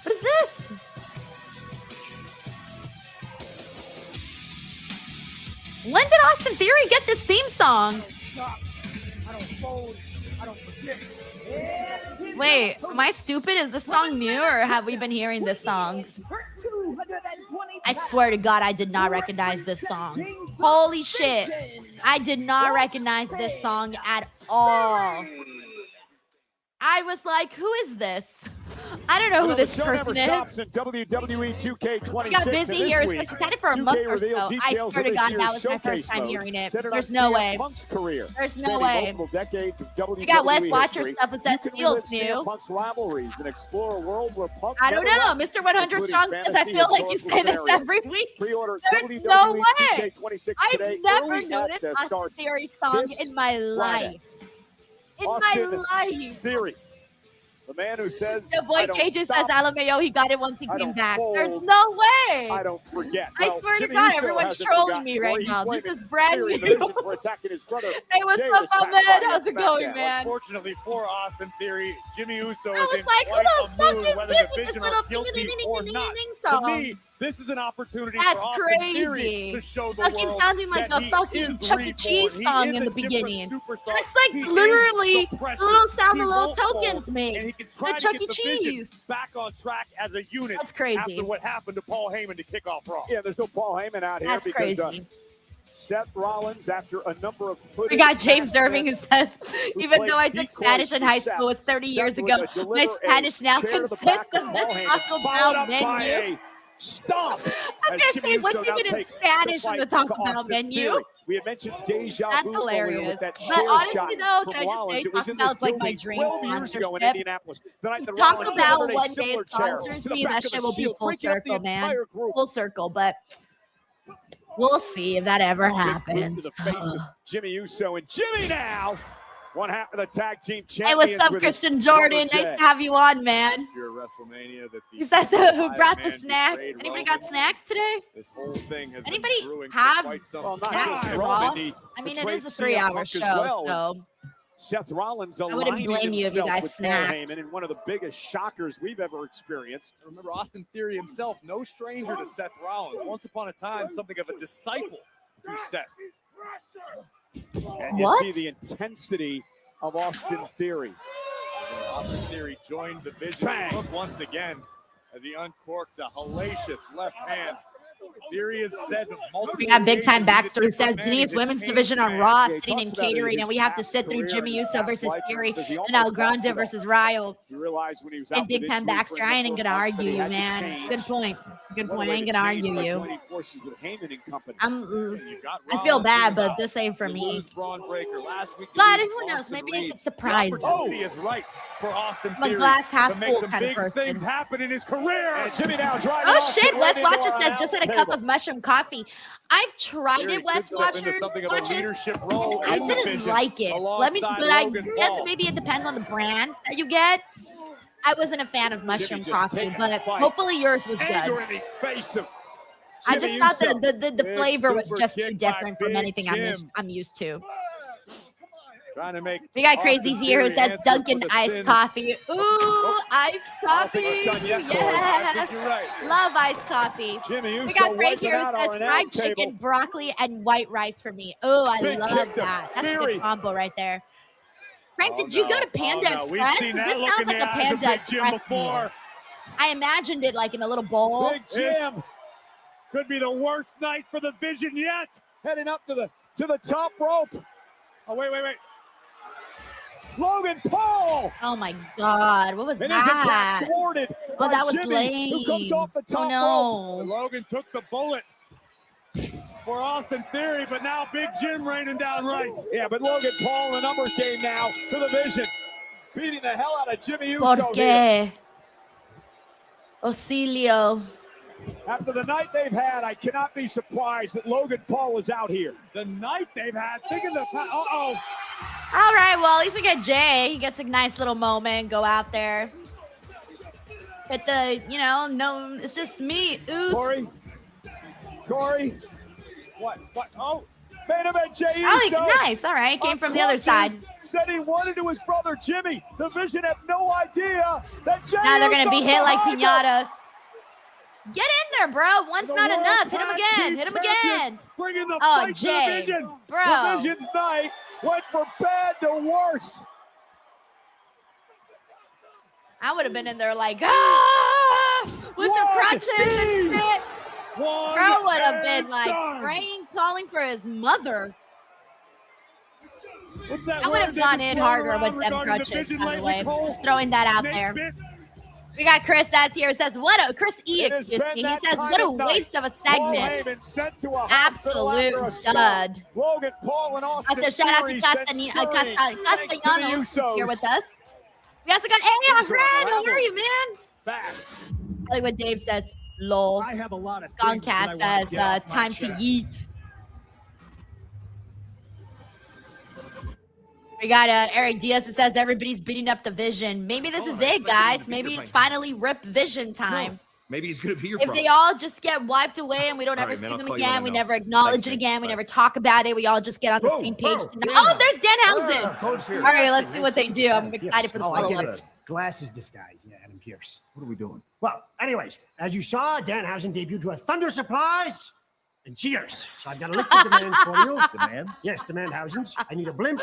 Speaker 1: What is this? When did Austin Theory get this theme song?
Speaker 10: Stop. I don't fold. I don't forget.
Speaker 1: Wait, am I stupid? Is this song new or have we been hearing this song? I swear to God, I did not recognize this song. Holy shit. I did not recognize this song at all. I was like, who is this? I don't know who this person is.
Speaker 4: WWE 2K26
Speaker 1: I got busy here. It's excited for a month or so. I swear to God, that was my first time hearing it. There's no way. There's no way. We got Wes Watcher stuff that says feels new. I don't know. Mr. 100 Strong says, I feel like you say this every week. There's no way. I've never noticed Austin Theory song in my life. In my life.
Speaker 4: Theory. The man who says,
Speaker 1: the boy Cages says Alamayo, he got it once he came back. There's no way.
Speaker 4: I don't forget.
Speaker 1: I swear to God, everyone's trolling me right now. This is brand new. Hey, what's up, Ahmed? How's it going, man?
Speaker 5: Unfortunately for Austin Theory, Jimmy Uso
Speaker 1: I was like, who the fuck is this with this little ding
Speaker 5: song? To me, this is an opportunity for Austin Theory to show the world
Speaker 1: sounding like a fucking Chuck E. Cheese song in the beginning. That's like literally the little sound the little tokens make. The Chuck E. Cheese.
Speaker 5: Back on track as a unit.
Speaker 1: That's crazy.
Speaker 5: After what happened to Paul Heyman to kick off Raw.
Speaker 4: Yeah, there's no Paul Heyman out here.
Speaker 1: That's
Speaker 4: because,
Speaker 1: crazy.
Speaker 4: Seth Rollins, after a number of
Speaker 1: we got James Irving who says, even though I took Spanish in high school, it was 30 years ago, my Spanish now consists of the Taco Bell menu.
Speaker 4: Stop!
Speaker 1: I was gonna say, what's even in Spanish in the Taco Bell menu?
Speaker 4: We had mentioned deja vu.
Speaker 1: That's hilarious.
Speaker 4: That
Speaker 1: but honestly, though, can I just say Taco Bell's like my dream sponsorship? Taco Bell one day sponsors me, that shit will be full circle, man. Full circle, but we'll see if that ever happens.
Speaker 4: To the face of Jimmy Uso and Jimmy now. One half of the tag team champions.
Speaker 1: Hey, what's up, Christian Jordan? Nice to have you on, man. He says, who brought the snacks? Anybody got snacks today?
Speaker 5: This whole thing has
Speaker 1: Anybody
Speaker 5: been brewing
Speaker 1: have
Speaker 5: for quite some
Speaker 1: snacks for Raw? I mean, it is a 3-hour show, so
Speaker 4: Seth Rollins
Speaker 1: I wouldn't
Speaker 4: aligning
Speaker 1: blame you if you
Speaker 4: himself
Speaker 1: guys
Speaker 4: with Paul
Speaker 1: snapped.
Speaker 4: Heyman in one of the biggest shockers we've ever experienced.
Speaker 5: Remember, Austin Theory himself, no stranger to Seth Rollins. Once upon a time, something of a disciple to Seth.
Speaker 4: And you
Speaker 1: What?
Speaker 4: see the intensity of Austin Theory.
Speaker 5: Austin Theory joined the Vision.
Speaker 4: Bang.
Speaker 5: Look once again as he uncorks a hellacious left hand. Theory has said multiple
Speaker 1: We got big time
Speaker 5: occasions
Speaker 1: backstory.
Speaker 5: he's a
Speaker 1: Says
Speaker 5: different
Speaker 1: Denise
Speaker 5: man.
Speaker 1: women's
Speaker 5: He's
Speaker 1: division on
Speaker 5: changed,
Speaker 1: Raw,
Speaker 5: man.
Speaker 1: sitting in
Speaker 4: talks about it in
Speaker 1: catering,
Speaker 4: his
Speaker 1: and we have to
Speaker 4: past
Speaker 1: sit through
Speaker 4: career
Speaker 1: Jimmy
Speaker 4: and his
Speaker 1: Uso
Speaker 4: past
Speaker 1: versus
Speaker 4: life,
Speaker 1: Theory,
Speaker 4: says he
Speaker 1: and
Speaker 4: almost
Speaker 1: now
Speaker 4: lost
Speaker 1: Grande
Speaker 4: it all.
Speaker 1: versus Ryo.
Speaker 4: You realize when he was
Speaker 1: Big,
Speaker 4: out
Speaker 1: big
Speaker 4: with
Speaker 1: time
Speaker 4: injury for a
Speaker 1: backstory. I ain't
Speaker 4: number
Speaker 1: gonna
Speaker 4: of months, that
Speaker 1: argue
Speaker 4: he
Speaker 1: you,
Speaker 4: had to
Speaker 1: man.
Speaker 4: change.
Speaker 1: Good point. Good
Speaker 4: What a
Speaker 1: point.
Speaker 4: way
Speaker 1: I ain't
Speaker 4: to
Speaker 1: gonna
Speaker 4: change
Speaker 1: argue
Speaker 4: by
Speaker 1: you.
Speaker 4: joining forces with Heyman and company.
Speaker 1: I feel bad, but this ain't for me.
Speaker 5: Braun Breaker. Last week,
Speaker 1: But who knows? Maybe it could surprise
Speaker 5: the opportunity is right for Austin
Speaker 1: I'm a
Speaker 5: Theory
Speaker 1: glass half
Speaker 5: to make
Speaker 1: full
Speaker 5: some
Speaker 1: kind of
Speaker 5: big
Speaker 1: person.
Speaker 5: things happen in his career.
Speaker 4: And Jimmy now driving
Speaker 1: Oh
Speaker 4: Austin
Speaker 1: shit,
Speaker 4: right
Speaker 1: Wes
Speaker 4: into
Speaker 1: Watcher
Speaker 4: our
Speaker 1: says just had a
Speaker 4: announce
Speaker 1: cup
Speaker 4: table.
Speaker 1: of mushroom coffee. I've tried
Speaker 5: Theory
Speaker 1: it, Wes
Speaker 5: could step into
Speaker 1: Watchers.
Speaker 5: something of a leadership role
Speaker 1: I
Speaker 5: in the
Speaker 1: didn't
Speaker 5: Vision
Speaker 1: like it.
Speaker 5: alongside
Speaker 1: But I
Speaker 5: Logan
Speaker 1: guess
Speaker 5: Paul.
Speaker 1: maybe it depends on the brands that you get. I wasn't a fan of mushroom
Speaker 4: just
Speaker 1: coffee,
Speaker 4: taking
Speaker 1: but
Speaker 4: a fight.
Speaker 1: hopefully yours was
Speaker 4: Anger
Speaker 1: good.
Speaker 4: in the face of
Speaker 1: I
Speaker 4: Jimmy
Speaker 1: just thought
Speaker 4: Uso.
Speaker 1: the
Speaker 5: Big
Speaker 1: flavor was
Speaker 5: super
Speaker 1: just too
Speaker 5: kick by
Speaker 1: different from
Speaker 5: Big
Speaker 1: anything
Speaker 5: Jim.
Speaker 1: I'm used to.
Speaker 5: Trying to make
Speaker 1: We got
Speaker 5: Austin
Speaker 1: Crazy here who
Speaker 5: Theory
Speaker 1: says
Speaker 5: answer
Speaker 1: Dunkin'
Speaker 5: for the
Speaker 1: iced
Speaker 5: sins.
Speaker 1: coffee. Ooh, iced
Speaker 4: I don't think
Speaker 1: coffee.
Speaker 4: it's done yet, Corey.
Speaker 5: I
Speaker 1: Yes.
Speaker 5: think you're right.
Speaker 1: Love iced coffee.
Speaker 4: Jimmy
Speaker 1: We
Speaker 4: Uso
Speaker 1: got Frank
Speaker 4: wiping
Speaker 1: here who
Speaker 4: out
Speaker 1: says
Speaker 4: our
Speaker 1: fried
Speaker 4: announce
Speaker 1: chicken,
Speaker 4: table.
Speaker 1: broccoli, and white rice for me. Oh, I
Speaker 4: Big
Speaker 1: love
Speaker 4: kick to
Speaker 1: that. That's a
Speaker 4: Theory.
Speaker 1: good combo right there. Frank,
Speaker 5: Oh,
Speaker 1: did you go
Speaker 5: no.
Speaker 1: to Panda
Speaker 5: Oh, no. We've
Speaker 1: Express?
Speaker 5: seen
Speaker 1: 'Cause
Speaker 5: that
Speaker 1: this
Speaker 5: look
Speaker 1: sounds
Speaker 5: in
Speaker 1: like
Speaker 5: the
Speaker 1: a
Speaker 5: eyes of
Speaker 1: Panda
Speaker 5: Big Jim
Speaker 1: Express meal.
Speaker 5: before.
Speaker 1: I imagined it like in a little bowl.
Speaker 4: Big Jim
Speaker 5: Could be the worst night for the Vision yet.
Speaker 4: heading up to the top rope.
Speaker 5: Oh, wait.
Speaker 4: Logan Paul.
Speaker 1: Oh my God, what was
Speaker 4: And his attack
Speaker 1: that?
Speaker 4: thwarted
Speaker 1: Oh,
Speaker 4: by
Speaker 1: that was
Speaker 4: Jimmy, who comes
Speaker 1: lame.
Speaker 4: off the top
Speaker 1: Oh
Speaker 4: rope.
Speaker 1: no.
Speaker 5: Logan took the bullet for Austin Theory, but now Big Jim raining down rights.
Speaker 4: Yeah, but Logan Paul in the numbers game now to the Vision, beating the hell out of Jimmy Uso
Speaker 1: ¿Por
Speaker 4: here.
Speaker 1: qué? Auxilio.
Speaker 4: After the night they've had, I cannot be surprised that Logan Paul is out here.
Speaker 5: The night they've had. Think of the. Uh-oh.
Speaker 1: All right, well, at least we get Jay. He gets a nice little moment, go out there. But no, it's just me. Ooh.
Speaker 4: Corey. What? Oh, main event Jey Uso.
Speaker 1: Oh, nice. All right, came from the other side.
Speaker 4: Said he wanted to his brother Jimmy. The Vision have no idea that Jey
Speaker 1: Now they're going to
Speaker 4: Uso's
Speaker 1: be hit like
Speaker 4: behind him.
Speaker 1: piñatas. Get in there, bro. One's
Speaker 5: The
Speaker 1: not
Speaker 5: World
Speaker 1: enough. Hit him
Speaker 5: Tag
Speaker 1: again.
Speaker 5: Team
Speaker 1: Hit him
Speaker 5: Champions
Speaker 1: again.
Speaker 5: Bringing the
Speaker 1: Oh,
Speaker 5: fight to
Speaker 1: Jay.
Speaker 5: the Vision.
Speaker 1: Bro.
Speaker 4: The Vision's night went from bad to worse.
Speaker 1: I would have been in there like, ah, with the crutches and shit. Bro would have been like praying, calling for his mother.
Speaker 5: What's that
Speaker 1: I would
Speaker 5: word
Speaker 1: have
Speaker 5: they've
Speaker 1: gone
Speaker 5: been
Speaker 1: in
Speaker 5: throwing
Speaker 1: harder
Speaker 5: around
Speaker 1: with them
Speaker 5: regarding the
Speaker 1: crutches,
Speaker 5: Vision
Speaker 1: by the
Speaker 5: lately,
Speaker 1: way.
Speaker 5: Cole?
Speaker 1: Just throwing that out
Speaker 5: Snake
Speaker 1: there.
Speaker 5: bit?
Speaker 1: We got Chris that's here. It says, Chris E,
Speaker 4: It has
Speaker 1: excuse
Speaker 4: been
Speaker 1: me. He
Speaker 4: that
Speaker 1: says,
Speaker 4: kind
Speaker 1: what a
Speaker 4: of night.
Speaker 1: waste of a
Speaker 4: Paul
Speaker 1: segment.
Speaker 4: Heyman sent to a hospital after a
Speaker 1: Absolute
Speaker 4: spell.
Speaker 1: stud.
Speaker 4: Logan Paul and Austin
Speaker 1: Also, shout out to
Speaker 4: Theory sent
Speaker 1: Castellanos
Speaker 4: thanks to the
Speaker 1: here
Speaker 4: Usos.
Speaker 1: with us. We also got
Speaker 4: Things are
Speaker 1: Red. How are
Speaker 4: unraveled.
Speaker 1: you, man?
Speaker 4: Fast.
Speaker 1: I like what Dave says. Lol.
Speaker 5: I have a lot of things that I
Speaker 1: Goncast
Speaker 5: wanna
Speaker 1: says,
Speaker 5: get off my
Speaker 1: time to
Speaker 5: chest.
Speaker 1: eat. We got Eric Diaz that says everybody's beating up the Vision. Maybe this is it, guys. Maybe it's finally Rip Vision time.
Speaker 18: Maybe he's gonna be your
Speaker 1: If they all just get wiped away and we don't
Speaker 18: All
Speaker 1: ever
Speaker 18: right, man,
Speaker 1: see
Speaker 18: I'll
Speaker 1: them
Speaker 18: call you when
Speaker 1: again,
Speaker 18: I
Speaker 1: we
Speaker 18: know.
Speaker 1: never acknowledge
Speaker 18: Thanks,
Speaker 1: it
Speaker 18: man.
Speaker 1: again, we
Speaker 18: Bye.
Speaker 1: never talk about it, we all just get on the same page. Oh, there's Danhausen. All right, let's see what they do. I'm excited for this
Speaker 19: Oh, I
Speaker 1: one.
Speaker 19: get it. Glasses disguise. Yeah, Adam Pierce.
Speaker 18: What are we doing?
Speaker 19: Well, anyways, as you saw, Danhausen debuted to a thunderous applause and cheers. So I've got a list of demands for you.
Speaker 18: Demands?
Speaker 19: Yes, Demandhausens. I need a blimp.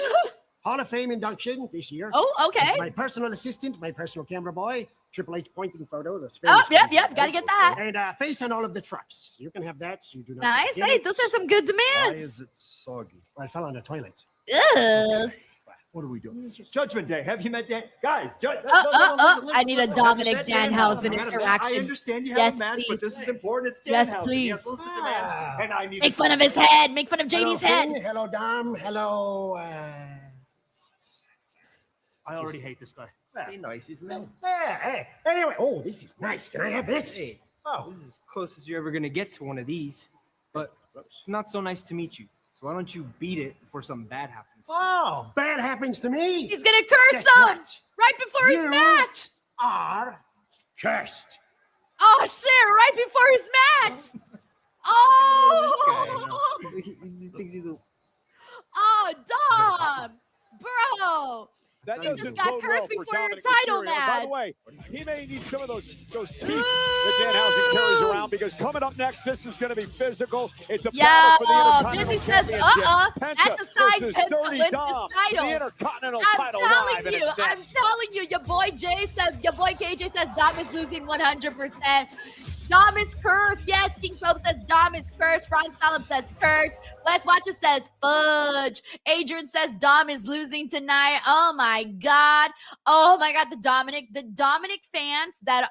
Speaker 19: Hall of Fame induction this year.
Speaker 1: Oh, okay.
Speaker 19: My personal assistant, my personal camera boy, Triple H pointing photo. That's
Speaker 1: Oh,
Speaker 19: famous.
Speaker 1: yep, gotta get that.
Speaker 19: And face on all of the trucks. You can have that. So you do not.
Speaker 1: Nice.
Speaker 19: get
Speaker 1: Hey,
Speaker 19: it.
Speaker 1: those are some good
Speaker 18: Why
Speaker 1: demands.
Speaker 18: is it soggy?
Speaker 19: Well, I fell on the toilet.
Speaker 1: Ugh.
Speaker 18: What are we doing?
Speaker 20: Judgment Day. Have you met Dan? Guys,
Speaker 1: I need a Dominic Danhausen
Speaker 20: I
Speaker 1: interaction.
Speaker 20: understand you
Speaker 1: Yes,
Speaker 20: have a match,
Speaker 1: please.
Speaker 20: but this is important. It's
Speaker 1: Yes,
Speaker 20: Danhausen.
Speaker 1: please.
Speaker 20: He has lists of demands, and I need
Speaker 1: Make fun of his head. Make fun of
Speaker 19: Hello,
Speaker 1: JD's head.
Speaker 19: Finn. Hello, Dom. Hello.
Speaker 20: I already hate this guy.
Speaker 18: Be nice, isn't it?
Speaker 19: Hey. Anyway, oh, this is nice. Can I have this?
Speaker 15: Hey,
Speaker 19: Oh,
Speaker 15: this is as close as you're ever gonna get to one of these. But it's not so nice to meet you. So why don't you beat it before something bad happens?
Speaker 19: oh, bad happens to me.
Speaker 1: He's gonna curse
Speaker 19: Guess
Speaker 1: him
Speaker 19: what?
Speaker 1: right before his
Speaker 19: You
Speaker 1: match.
Speaker 19: are cursed.
Speaker 1: Oh shit! Right before his match. Oh.
Speaker 15: He thinks he's a
Speaker 1: Oh, Dom, bro. Whoa!
Speaker 4: That
Speaker 1: You just
Speaker 4: doesn't
Speaker 1: got
Speaker 4: bode
Speaker 1: cursed
Speaker 4: well for
Speaker 1: before your
Speaker 4: Dominik
Speaker 1: title
Speaker 4: Mysterio. By
Speaker 1: match.
Speaker 4: the way, he may need some of those teeth that Danhausen carries around, because coming up next, this is going to be physical. It's a battle for the Intercontinental
Speaker 1: Busy says,
Speaker 4: Championship.
Speaker 1: that's
Speaker 4: Penta
Speaker 1: a sign
Speaker 4: versus
Speaker 1: Penta
Speaker 4: Dirty
Speaker 1: wins
Speaker 4: Dom
Speaker 1: this
Speaker 4: for
Speaker 1: title.
Speaker 4: the Intercontinental
Speaker 1: I'm
Speaker 4: title live.
Speaker 1: telling
Speaker 4: And
Speaker 1: you,
Speaker 4: it's
Speaker 1: I'm
Speaker 4: next.
Speaker 1: telling you, your boy KJ says Dom is losing 100%. Dom is cursed. Yes, King Pope says Dom is cursed. Ron Stalem says cursed. Wes Watcher says fudge. Adrian says Dom is losing tonight. Oh my God. Oh my God. The Dominik fans that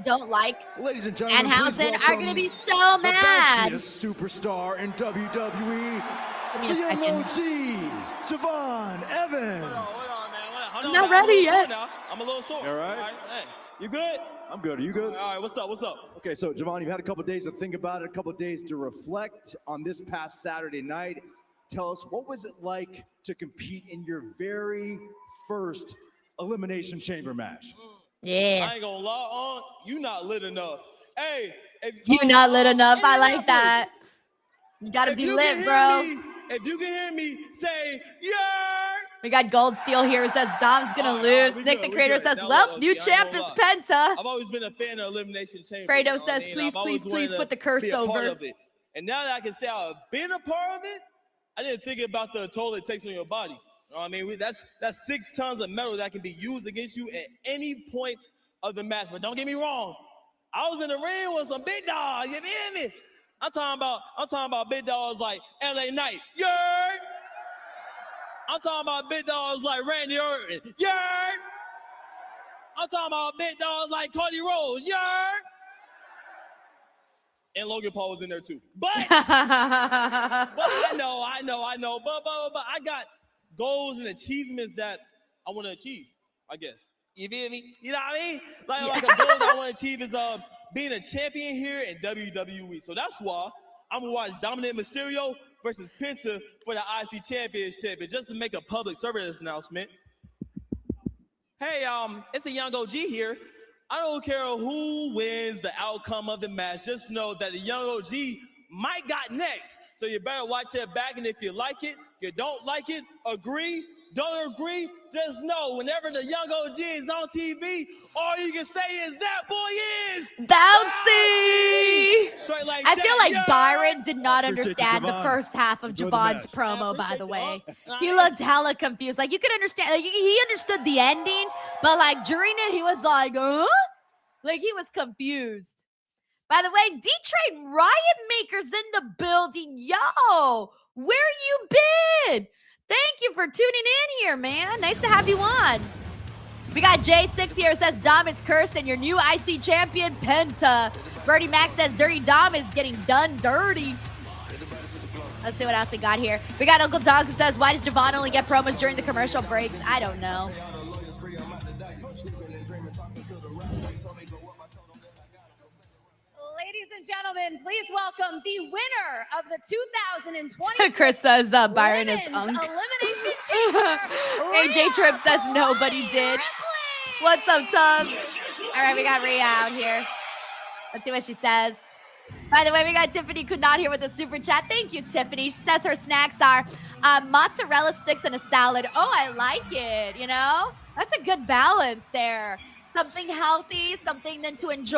Speaker 1: don't like
Speaker 2: Ladies and gentlemen,
Speaker 1: Danhausen
Speaker 2: please
Speaker 1: are gonna be so mad.
Speaker 2: the bounciest superstar in WWE,
Speaker 1: Give me a
Speaker 2: the
Speaker 1: second.
Speaker 2: MOG, Javon Evans.
Speaker 21: I'm
Speaker 1: not ready yet.
Speaker 21: I'm a little sore.
Speaker 2: All right.
Speaker 21: Hey, you good?
Speaker 2: I'm good. Are you good?
Speaker 21: All right, what's up? What's up?
Speaker 2: Okay, so Javon, you've had a couple days to think about it, a couple days to reflect on this past Saturday night. Tell us, what was it like to compete in your very first Elimination Chamber match?
Speaker 1: Yeah.
Speaker 21: I ain't gonna lie on you, not lit enough. Hey,
Speaker 1: You not lit enough. I like that. You gotta be lit, bro.
Speaker 21: If you can hear me, say yeah.
Speaker 1: We got Gold Steel here who says Dom's gonna lose. Nick the Creator says, well, new champ is Penta.
Speaker 21: I've always been a fan of Elimination Chamber.
Speaker 1: Fredo
Speaker 21: you know what I
Speaker 1: says,
Speaker 21: mean?
Speaker 1: please,
Speaker 21: I've always
Speaker 1: please,
Speaker 21: wanted
Speaker 1: please put
Speaker 21: to
Speaker 1: the curse
Speaker 21: be a part
Speaker 1: over.
Speaker 21: of it. And now that I can say I've been a part of it, I didn't think about the toll it takes on your body. You know what I mean? That's 6 tons of metal that can be used against you at any point of the match. But don't get me wrong, I was in the ring with some big dogs. You feel me? I'm talking about big dogs like LA Knight. Yard. I'm talking about big dogs like Randy Orton. Yard. I'm talking about big dogs like Cody Rhodes. Yard. And Logan Paul was in there too. But I know. But I got goals and achievements that I want to achieve, I guess. You feel me? You know what I mean? Like a goal that I want to achieve is being a champion here in WWE. So that's why I'm gonna watch Dominik Mysterio versus Penta for the IC Championship. And just to make a public service announcement, hey, it's a young OG here. I don't care who wins the outcome of the match. Just know that the young OG might got next. So you better watch that back. And if you like it, you don't like it, agree, don't agree, just know whenever the young OG is on TV, all you can say is that boy is
Speaker 1: Bouncy.
Speaker 21: Straight like
Speaker 1: I
Speaker 21: that,
Speaker 1: feel like
Speaker 21: yeah.
Speaker 1: Byron did not
Speaker 2: Appreciate you,
Speaker 1: understand the
Speaker 2: Javon.
Speaker 1: first half of
Speaker 2: Enjoy the
Speaker 1: Javon's
Speaker 2: match.
Speaker 1: promo, by the way. He
Speaker 21: He
Speaker 1: looked hella confused. Like, you could understand, like, he understood the ending, but like during it, he was like, huh? Like, he was confused. By the way, D-Train Riot Makers in the building. Yo, where you been? Thank you for tuning in here, man. Nice to have you on. We got J6 here says Dom is cursed and your new IC champion, Penta. Birdie Mac says Dirty Dom is getting done dirty. Let's see what else we got here. We got Uncle Dog who says, why does Javon only get promos during the commercial breaks? I don't know.
Speaker 12: Ladies and gentlemen, please welcome the winner of the 2020
Speaker 1: Chris says Byron is
Speaker 12: Women's
Speaker 1: unk.
Speaker 12: Elimination Chamber.
Speaker 1: AJ Tripp says nobody did. What's up, Tom? All right, we got Rhea out here. Let's see what she says. By the way, we got Tiffany could not here with a super chat. Thank you, Tiffany. She says her snacks are mozzarella sticks and a salad. Oh, I like it. You know, that's a good balance there. Something healthy, something then to enjoy.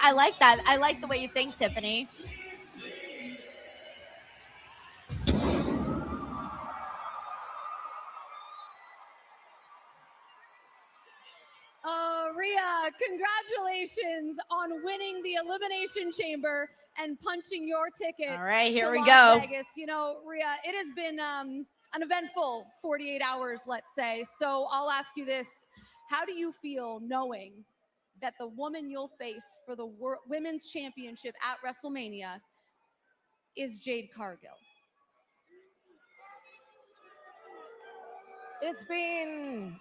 Speaker 1: I like that. I like the way you think, Tiffany.
Speaker 12: Rhea, congratulations on winning the Elimination Chamber and punching your ticket.
Speaker 1: All right, here
Speaker 12: to
Speaker 1: we
Speaker 12: Las
Speaker 1: go.
Speaker 12: Vegas. You know, Rhea, it has been an eventful 48 hours, let's say. So I'll ask you this. How do you feel knowing that the woman you'll face for the Women's Championship at WrestleMania is Jade Cargill?
Speaker 22: It's been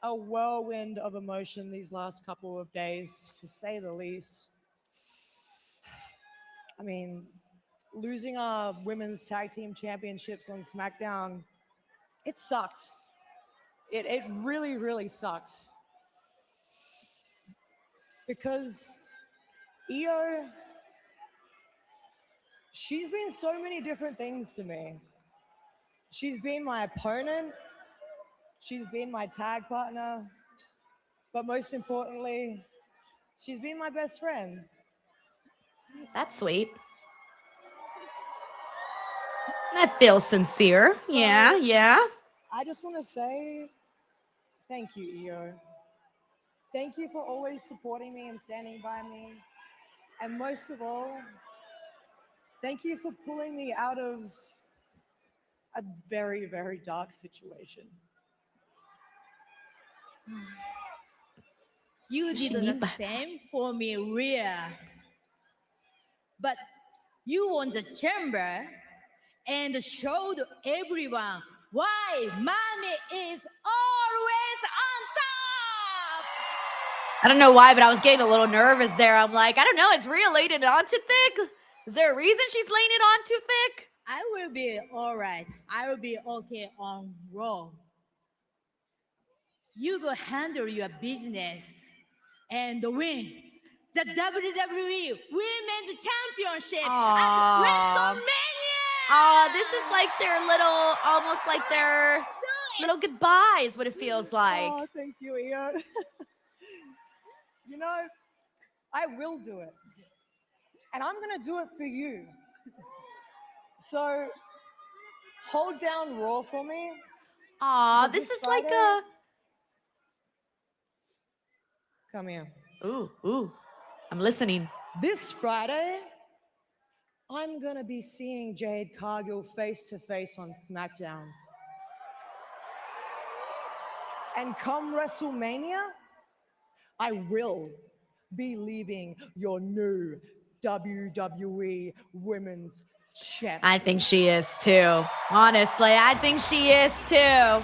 Speaker 22: a whirlwind of emotion these last couple of days, to say the least. I mean, losing our women's tag team championships on SmackDown, it sucked. It really, really sucked. Because Io, she's been so many different things to me. She's been my opponent. She's been my tag partner. But most importantly, she's been my best friend.
Speaker 1: That's sweet. That feels sincere. Yeah, yeah.
Speaker 22: I just want to say thank you, Io. Thank you for always supporting me and standing by me. And most of all, thank you for pulling me out of a very, very dark situation.
Speaker 7: You did the same for me, Rhea. But you won the chamber and showed everyone why mommy is always on top.
Speaker 1: I don't know why, but I was getting a little nervous there. I'm like, I don't know. Is Rhea laying it on too thick? Is there a reason she's laying it on too thick?
Speaker 7: I will be all right. I will be okay on Raw. You go handle your business and win the WWE Women's Championship at WrestleMania.
Speaker 1: Oh, this is like their little, almost like their little goodbyes, what it feels like.
Speaker 22: Oh, thank you, Io. You know, I will do it. And I'm going to do it for you. So, hold down Raw for me.
Speaker 1: Aw, this is like a...
Speaker 22: Come here.
Speaker 1: Ooh. I'm listening.
Speaker 22: This Friday, I'm going to be seeing Jade Cargill face to face on SmackDown. And come WrestleMania, I will be leaving your new WWE Women's Champion.
Speaker 1: I think she is too. Honestly, I think she is too.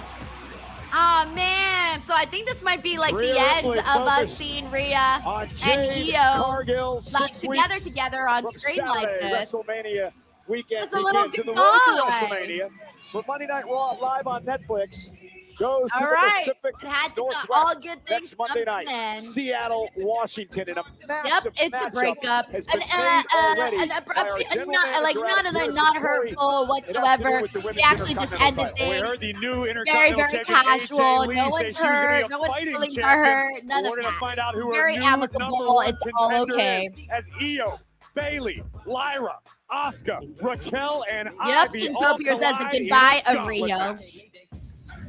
Speaker 1: Oh man, so I think this might be like the end of us seeing Rhea and Io like together on screen like this.
Speaker 4: WrestleMania weekend
Speaker 1: It's a little
Speaker 4: begins, and the road to
Speaker 1: goodbye.
Speaker 4: WrestleMania for Monday Night Raw live on Netflix goes to
Speaker 1: All
Speaker 4: the
Speaker 1: right.
Speaker 4: Pacific
Speaker 1: It had to go.
Speaker 4: Northwest
Speaker 1: All good things
Speaker 4: next Monday
Speaker 1: come
Speaker 4: night.
Speaker 1: to an end.
Speaker 4: Seattle, Washington, in a massive
Speaker 1: Yep, it's a
Speaker 4: matchup
Speaker 1: breakup.
Speaker 4: has
Speaker 1: And,
Speaker 4: been made already by our
Speaker 1: it's
Speaker 4: general
Speaker 1: not like
Speaker 4: manager out of
Speaker 1: not
Speaker 4: Pearson,
Speaker 1: hurtful
Speaker 4: Corey.
Speaker 1: whatsoever.
Speaker 4: It has to do with the
Speaker 1: They
Speaker 4: women's
Speaker 1: actually just
Speaker 4: Intercontinental
Speaker 1: ended
Speaker 4: title.
Speaker 2: We
Speaker 1: things.
Speaker 2: heard the new
Speaker 1: Very,
Speaker 2: Intercontinental
Speaker 1: very
Speaker 2: Champion
Speaker 1: casual.
Speaker 2: AJ Lee
Speaker 1: No
Speaker 2: say
Speaker 1: one's
Speaker 2: she's gonna
Speaker 1: hurt.
Speaker 2: be a
Speaker 1: No one's
Speaker 2: fighting
Speaker 1: feelings are
Speaker 2: champion.
Speaker 1: hurt. None
Speaker 2: We're
Speaker 1: of
Speaker 2: gonna
Speaker 1: that.
Speaker 2: find out who
Speaker 1: Very
Speaker 2: our new number
Speaker 1: amicable.
Speaker 2: one
Speaker 1: It's all
Speaker 2: contender
Speaker 1: okay.
Speaker 2: is, as Io, Bailey, Lyra, Asuka, Raquel, and
Speaker 1: Yep,
Speaker 2: Ivy
Speaker 1: King
Speaker 2: all
Speaker 1: Copier says the
Speaker 2: collide in a
Speaker 1: goodbye of
Speaker 2: gauntlet
Speaker 1: Rio.
Speaker 2: match.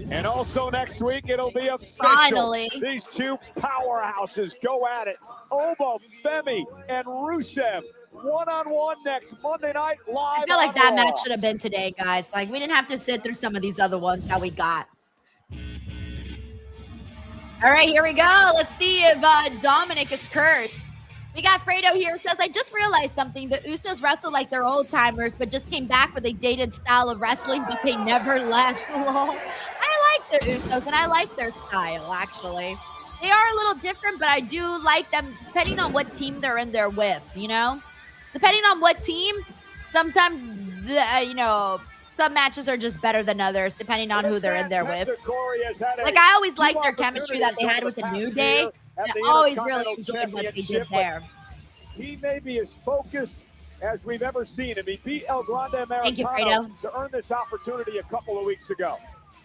Speaker 4: And also next week, it'll be official.
Speaker 1: Finally.
Speaker 4: These two powerhouses go at it. Oba Femi and Rusev, one-on-one next Monday night live.
Speaker 1: I feel like
Speaker 4: on
Speaker 1: that
Speaker 4: Raw.
Speaker 1: match should have been today, guys. Like, we didn't have to sit through some of these other ones that we got. All right, here we go. Let's see if Dominik is cursed. We got Fredo here. Says, I just realized something. The Usos wrestle like they're old timers, but just came back with a dated style of wrestling, but they never left. Lol. I like the Usos, and I like their style, actually. They are a little different, but I do like them depending on what team they're in there with, you know? Depending on what team, sometimes, some matches are just better than others, depending on who they're in there with. Like, I always liked their chemistry that they had with the New Day. I always really enjoyed what they did there.
Speaker 4: He may be as focused as we've ever seen him. He beat El Grande
Speaker 1: Thank you,
Speaker 4: Americano
Speaker 1: Fredo.
Speaker 4: to earn this opportunity a couple of weeks ago.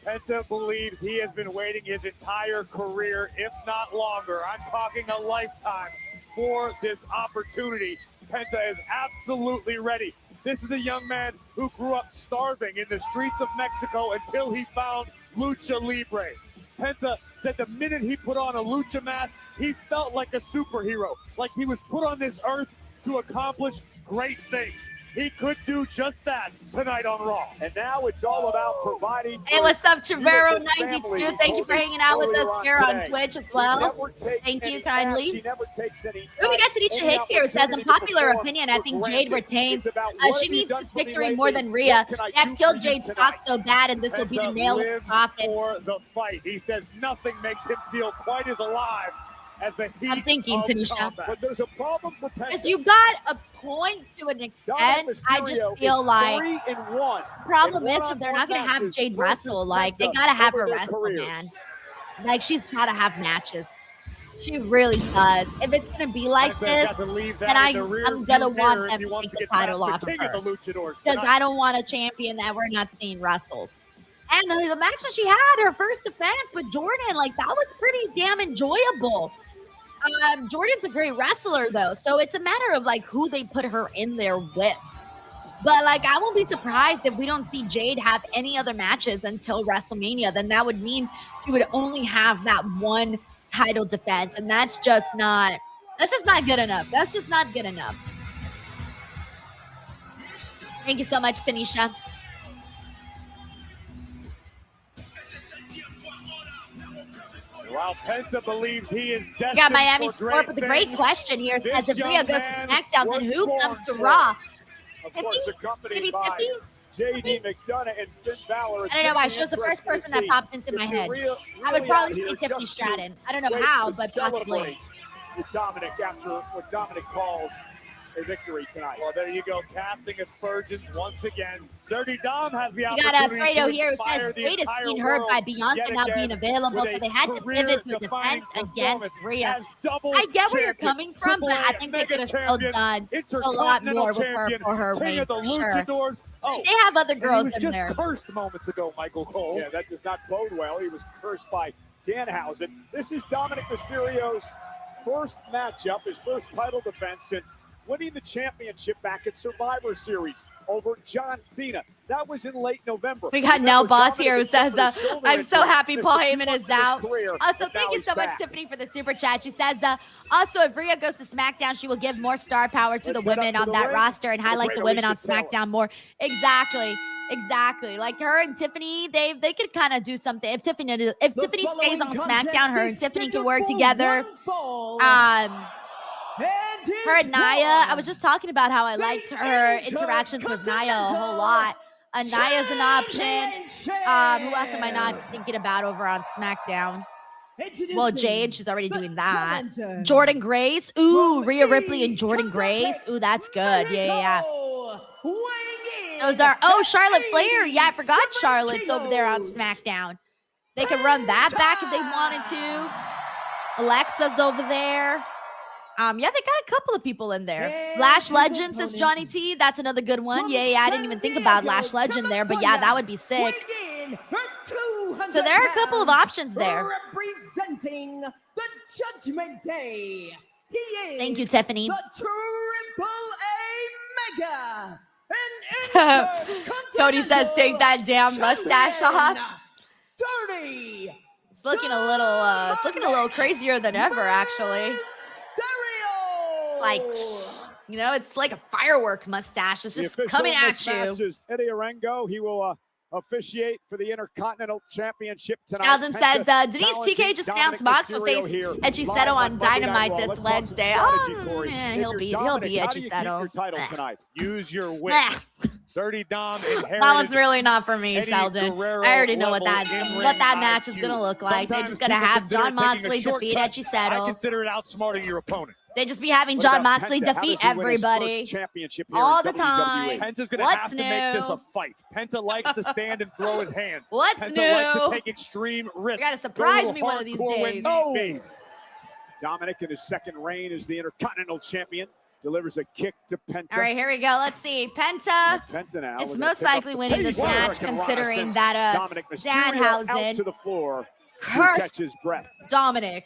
Speaker 2: Penta believes he has been waiting his entire career, if not longer. I'm talking a lifetime for this opportunity. Penta is absolutely ready. This is a young man who grew up starving in the streets of Mexico until he found Lucha Libre. Penta said the minute he put on a lucha mask, he felt like a superhero, like he was put on this earth to accomplish great things. He could do just that tonight on Raw.
Speaker 4: And now it's all about providing.
Speaker 1: Hey, what's up, Chavero92? Thank you for hanging out with us here on Twitch as well. Thank you kindly.
Speaker 4: She never takes any.
Speaker 1: We got Tanisha Hicks here. It says, in popular opinion, I think Jade retains. She needs this victory more than Rhea. They have killed Jade's stock so bad, and this will be the nail in the coffin.
Speaker 2: For the fight. He says nothing makes him feel quite as alive as the heat
Speaker 1: I'm thinking,
Speaker 2: of
Speaker 1: Tanisha.
Speaker 2: combat.
Speaker 4: But there's a problem for Penta.
Speaker 1: Because you got a point to an extent. I just feel like
Speaker 4: 3-1.
Speaker 1: problem is if they're not going to have Jade wrestle, like they got to have her wrestle, man. Like she's got to have matches. She really does. If it's going to be like this, then I'm going to want them to take the title off of her. Because I don't want a champion that we're not seeing wrestle. And the match that she had, her first defense with Jordan, like that was pretty damn enjoyable. Jordan's a great wrestler though, so it's a matter of like who they put her in there with. But like, I won't be surprised if we don't see Jade have any other matches until WrestleMania. Then that would mean she would only have that one title defense, and that's just not good enough. That's just not good enough. Thank you so much, Tanisha.
Speaker 4: While Penta believes he is
Speaker 1: We
Speaker 4: destined
Speaker 1: got Miami
Speaker 4: for
Speaker 1: Sport with a great
Speaker 4: things,
Speaker 1: question here. It says
Speaker 4: this
Speaker 1: if Rhea
Speaker 4: young
Speaker 1: goes to
Speaker 4: man
Speaker 1: SmackDown, then
Speaker 4: was
Speaker 1: who comes to
Speaker 4: born
Speaker 1: Raw?
Speaker 4: Of course, accompanied by JD McDonough and Finn Balor.
Speaker 1: I don't know why. She was the first person that popped into my head. I would probably say Tiffany Stratton. I don't know how, but possibly.
Speaker 4: With Dominik after what Dominik calls a victory tonight.
Speaker 5: Well, there you go, casting aspersions once again. Dirty Dom has the
Speaker 1: You
Speaker 5: opportunity
Speaker 1: got Fredo
Speaker 5: to
Speaker 1: here who
Speaker 5: inspire
Speaker 1: says
Speaker 5: the
Speaker 1: Jade is
Speaker 5: entire
Speaker 1: being hurt by
Speaker 5: world
Speaker 1: Bianca
Speaker 5: yet
Speaker 1: not
Speaker 5: again
Speaker 1: being available,
Speaker 5: with
Speaker 1: so
Speaker 5: a
Speaker 1: they had to pivot to a
Speaker 5: career-defining
Speaker 1: defense against Rhea.
Speaker 5: as double
Speaker 1: I get where you're
Speaker 5: champion,
Speaker 1: coming from, but I think they
Speaker 5: Mega
Speaker 1: could have still
Speaker 5: champion,
Speaker 1: done a lot more with her
Speaker 5: champion,
Speaker 1: for her
Speaker 5: king
Speaker 1: reign,
Speaker 5: of the
Speaker 1: for sure.
Speaker 5: Luchadors. Oh,
Speaker 1: They have other
Speaker 5: and
Speaker 1: girls
Speaker 5: he was
Speaker 1: in
Speaker 5: just
Speaker 1: there.
Speaker 5: cursed moments ago, Michael Cole.
Speaker 4: Yeah, that does not bode well. He was cursed by Danhausen. This is Dominik Mysterio's first matchup, his first title defense since winning the championship back at Survivor Series over John Cena. That was in late November.
Speaker 1: We got Nell
Speaker 4: Remember,
Speaker 1: Boss
Speaker 4: Dominik
Speaker 1: here who
Speaker 4: had
Speaker 1: says,
Speaker 4: suffered a shoulder
Speaker 1: I'm so
Speaker 4: injury
Speaker 1: happy
Speaker 4: just
Speaker 1: Paul
Speaker 4: a few
Speaker 1: Heyman
Speaker 4: months
Speaker 1: is
Speaker 4: in his
Speaker 1: out.
Speaker 4: career,
Speaker 1: Also,
Speaker 4: but now
Speaker 1: thank you
Speaker 4: he's
Speaker 1: so much,
Speaker 4: back.
Speaker 1: Tiffany, for the super chat. She says, also, if Rhea goes to SmackDown, she will give more star power to the
Speaker 4: Let's head
Speaker 1: women
Speaker 4: up to
Speaker 1: on
Speaker 4: the
Speaker 1: that
Speaker 4: ring.
Speaker 1: roster and
Speaker 4: The
Speaker 1: highlight
Speaker 4: great
Speaker 1: the women on
Speaker 4: Alicia Taylor.
Speaker 1: SmackDown more. Exactly. Like her and Tiffany, they could kind of do something. If Tiffany stays on SmackDown, her and Tiffany can work together. Her and Nia, I was just talking about how I liked her interactions with Nia a whole lot. Nia's an option. Who else am I not thinking about over on SmackDown? Well, Jade, she's already doing that. Jordan Grace. Ooh, Rhea Ripley and Jordan Grace. Ooh, that's good. Yeah. Those are, Charlotte Flair. Yeah, I forgot Charlotte's over there on SmackDown. They can run that back if they wanted to. Alexa's over there. Yeah, they got a couple of people in there. Lash Legend, says Johnny T. That's another good one. Yeah, I didn't even think about Lash Legend there, but yeah, that would be sick. So there are a couple of options there.
Speaker 9: Representing the Judgment Day, he is
Speaker 1: Thank you, Tiffany.
Speaker 9: the Triple A Mega. And
Speaker 1: Cody says, take that damn mustache off.
Speaker 9: Dirty.
Speaker 1: It's looking a little crazier than ever, actually. Like, it's like a firework mustache. It's just coming at you.
Speaker 4: Eddie Arango. He will officiate for the Intercontinental Championship tonight.
Speaker 1: Sheldon says, Denise TK just announced Mox will face Echiseto on Dynamite this Wednesday. Yeah, he'll be Echiseto.
Speaker 5: Tonight. Use your wits. Dirty Dom inherited.
Speaker 1: That one's really not for me,
Speaker 5: Eddie
Speaker 1: Sheldon.
Speaker 5: Guerrero
Speaker 1: I already know what
Speaker 5: level
Speaker 1: that match is
Speaker 5: IQ.
Speaker 1: gonna look like. They're just gonna
Speaker 5: Sometimes
Speaker 1: have
Speaker 5: people
Speaker 1: Jon
Speaker 5: consider taking a
Speaker 1: Moxley defeat
Speaker 5: shortcut. I
Speaker 1: Echiseto.
Speaker 5: consider it outsmarting your opponent.
Speaker 1: They just be having
Speaker 5: What
Speaker 1: Jon
Speaker 5: about
Speaker 1: Moxley
Speaker 5: Penta? How
Speaker 1: defeat
Speaker 5: does he win his
Speaker 1: everybody
Speaker 5: first championship here
Speaker 1: all
Speaker 5: in
Speaker 1: the
Speaker 5: WWE?
Speaker 1: time.
Speaker 5: Penta's gonna
Speaker 1: What's
Speaker 5: have to make this
Speaker 1: new?
Speaker 5: a fight. Penta likes to stand and throw his hands.
Speaker 1: What's
Speaker 5: Penta likes
Speaker 1: new?
Speaker 5: to take extreme risks.
Speaker 1: You gotta surprise
Speaker 5: Go
Speaker 1: me one of these
Speaker 5: hardcore when
Speaker 1: days.
Speaker 5: need be.
Speaker 4: Dominik in his second reign as the Intercontinental Champion delivers a kick to Penta.
Speaker 1: All right, here we go. Let's see. Penta
Speaker 4: Penta now.
Speaker 1: is
Speaker 4: We're gonna
Speaker 1: most
Speaker 4: pick up
Speaker 1: likely
Speaker 4: the
Speaker 1: winning
Speaker 4: pace.
Speaker 1: this match,
Speaker 4: Hurricane
Speaker 1: considering
Speaker 4: Rana
Speaker 1: that
Speaker 4: sends Dominik Mysterio out
Speaker 1: Danhausen
Speaker 4: to the floor. He
Speaker 1: cursed
Speaker 4: catches breath.
Speaker 1: Dominik.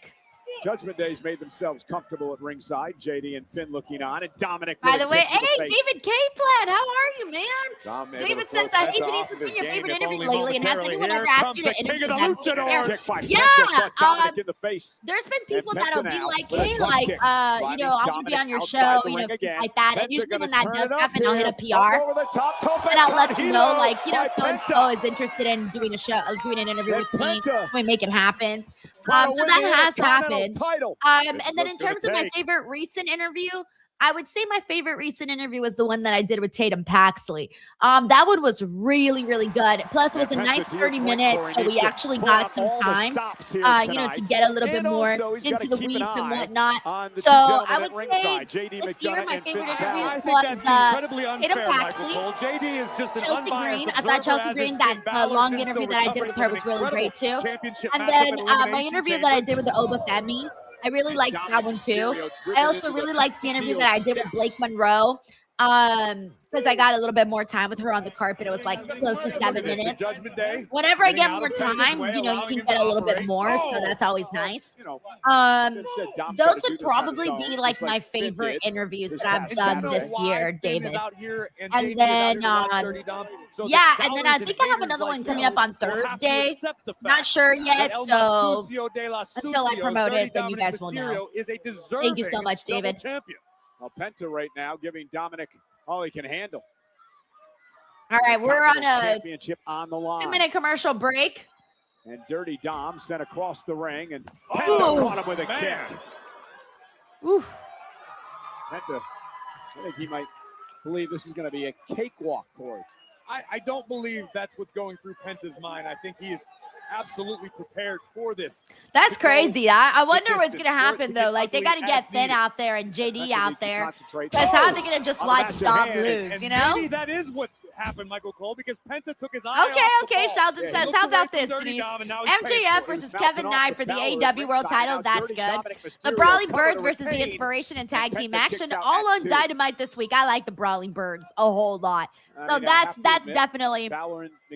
Speaker 4: Judgment Day's made themselves comfortable at ringside. JD and Finn looking on, and Dominik.
Speaker 1: By
Speaker 4: with
Speaker 1: the
Speaker 4: a
Speaker 1: way,
Speaker 4: kick to
Speaker 1: hey,
Speaker 4: the face.
Speaker 1: David Kaplan, how are you, man?
Speaker 4: Dom able
Speaker 1: David
Speaker 4: to throw
Speaker 1: says, hey,
Speaker 4: Penta
Speaker 1: Denise,
Speaker 4: off of
Speaker 1: what's been
Speaker 4: his
Speaker 1: your
Speaker 4: game,
Speaker 1: favorite
Speaker 4: if
Speaker 1: interview
Speaker 4: only
Speaker 1: lately? And has
Speaker 4: momentarily.
Speaker 1: anyone
Speaker 4: Here
Speaker 1: ever asked
Speaker 4: comes
Speaker 1: you to
Speaker 4: the king
Speaker 1: interview
Speaker 4: of the
Speaker 1: them?
Speaker 4: luchadors. Kick by
Speaker 1: Yeah,
Speaker 4: Penta, but Dominik in the face.
Speaker 1: There's been people
Speaker 4: And
Speaker 1: that'll
Speaker 4: Penta
Speaker 1: be
Speaker 4: now
Speaker 1: like,
Speaker 4: with a
Speaker 1: hey,
Speaker 4: drop
Speaker 1: like,
Speaker 4: kick.
Speaker 1: I
Speaker 4: Driving
Speaker 1: want to be on your
Speaker 4: Dominik
Speaker 1: show,
Speaker 4: outside the ring
Speaker 1: things
Speaker 4: again.
Speaker 1: like that. And
Speaker 4: Penta
Speaker 1: usually
Speaker 4: gonna
Speaker 1: when that
Speaker 4: turn
Speaker 1: does
Speaker 4: it up
Speaker 1: happen, I'll hit a
Speaker 4: here.
Speaker 1: PR.
Speaker 4: Up over the top, tope
Speaker 1: And I'll let you know,
Speaker 4: Hilo
Speaker 1: like,
Speaker 4: by
Speaker 1: so-and-so
Speaker 4: Penta.
Speaker 1: is interested in doing a show, doing an interview
Speaker 4: And
Speaker 1: with me.
Speaker 4: Penta
Speaker 1: So we make it happen.
Speaker 4: Trying to
Speaker 1: So
Speaker 4: win
Speaker 1: that
Speaker 4: the
Speaker 1: has
Speaker 4: Intercontinental
Speaker 1: happened.
Speaker 4: title.
Speaker 1: And
Speaker 4: This is
Speaker 1: then
Speaker 4: what
Speaker 1: in
Speaker 4: it's gonna
Speaker 1: terms of my
Speaker 4: take.
Speaker 1: favorite recent interview, I would say my favorite recent interview was the one that I did with Tatum Paxley. That one was really, really good. Plus, it was a
Speaker 4: And
Speaker 1: nice
Speaker 4: Penta, to your
Speaker 1: 30
Speaker 4: point,
Speaker 1: minutes,
Speaker 4: Corey,
Speaker 1: so
Speaker 4: needs
Speaker 1: we
Speaker 4: to
Speaker 1: actually
Speaker 4: pull
Speaker 1: got
Speaker 4: out
Speaker 1: some
Speaker 4: all the
Speaker 1: time,
Speaker 4: stops here
Speaker 1: to
Speaker 4: tonight.
Speaker 1: get a little bit
Speaker 4: And
Speaker 1: more
Speaker 4: also, he's
Speaker 1: into
Speaker 4: gotta
Speaker 1: the
Speaker 4: keep an
Speaker 1: weeds and
Speaker 4: eye
Speaker 1: whatnot.
Speaker 4: on the
Speaker 1: So
Speaker 4: two gentlemen
Speaker 1: I
Speaker 4: at
Speaker 1: would say
Speaker 4: ringside, JD
Speaker 1: this year
Speaker 4: McDonough
Speaker 1: my
Speaker 4: and
Speaker 1: favorite
Speaker 4: Finn
Speaker 1: interviews
Speaker 4: Balor.
Speaker 5: I think
Speaker 1: was
Speaker 5: that's incredibly
Speaker 1: Tatum
Speaker 5: unfair, Michael
Speaker 1: Paxley,
Speaker 5: Cole. JD is just an
Speaker 1: Chelsea
Speaker 5: unbiased
Speaker 1: Green. I
Speaker 5: observer,
Speaker 1: thought Chelsea
Speaker 5: as
Speaker 1: Green,
Speaker 5: is
Speaker 1: that
Speaker 5: Finn Balor,
Speaker 1: long
Speaker 5: still
Speaker 1: interview that I did
Speaker 5: recovering
Speaker 1: with her
Speaker 5: from
Speaker 1: was
Speaker 5: an
Speaker 1: really great
Speaker 5: incredible
Speaker 1: too.
Speaker 5: championship
Speaker 1: And
Speaker 5: matchup
Speaker 1: then
Speaker 5: at
Speaker 1: my
Speaker 5: Elimination
Speaker 1: interview
Speaker 5: Chamber.
Speaker 1: that I did with the Oba Femi, I really liked that one too. I also really liked the interview that I did with Blake Monroe. because I got a little bit more time with her on the carpet. It was like close to 7 minutes. Whenever I get more time, you know, you can get a little bit more, so that's always nice. Those would probably be like my favorite interviews that I've done this year, David. And then, yeah, and then I think I have another one coming up on Thursday. Not sure yet, so until I promote it, then you guys will know. Thank you so much, David.
Speaker 4: Well, Penta right now giving Dominik all he can handle.
Speaker 1: All right, we're on a
Speaker 4: championship on the line.
Speaker 1: 2-minute commercial break.
Speaker 4: And Dirty Dom sent across the ring, and Penta caught him with a kick.
Speaker 1: Oof.
Speaker 4: Penta, I think he might believe this is going to be a cakewalk, Corey.
Speaker 5: I don't believe that's what's going through Penta's mind. I think he is absolutely prepared for this.
Speaker 1: That's crazy. I wonder what's going to happen, though. Like, they got to get Finn out there and JD out there. Because how are they going to just watch Dom lose, you know?
Speaker 5: Maybe that is what happened, Michael Cole, because Penta took his eye off the ball.
Speaker 1: Sheldon says, how about this, Denise? MJF versus Kevin Knight for the AEW World title. That's good. The Brawling Birds versus the Inspiration and Tag Team action. All on Dynamite this week. I like the Brawling Birds a whole lot. So that's definitely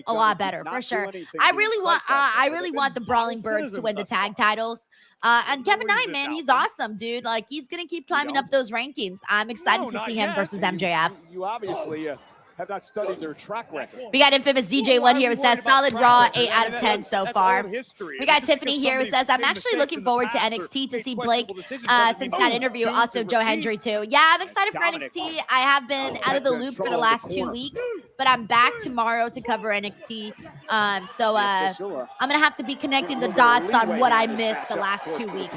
Speaker 1: a lot better for sure. I really want the Brawling Birds to win the tag titles. And Kevin Knight, man, he's awesome, dude. Like, he's gonna keep climbing up those rankings. I'm excited to see him versus MJF.
Speaker 4: You obviously have not studied their track record.
Speaker 1: We got infamous DJ1 here who says solid Raw 8 out of 10 so far. We got Tiffany here who says I'm actually looking forward to NXT to see Blake since that interview. Also Joe Hendry too. Yeah, I'm excited for NXT. I have been out of the loop for the last 2 weeks, but I'm back tomorrow to cover NXT. So I'm gonna have to be connecting the dots on what I missed the last 2 weeks.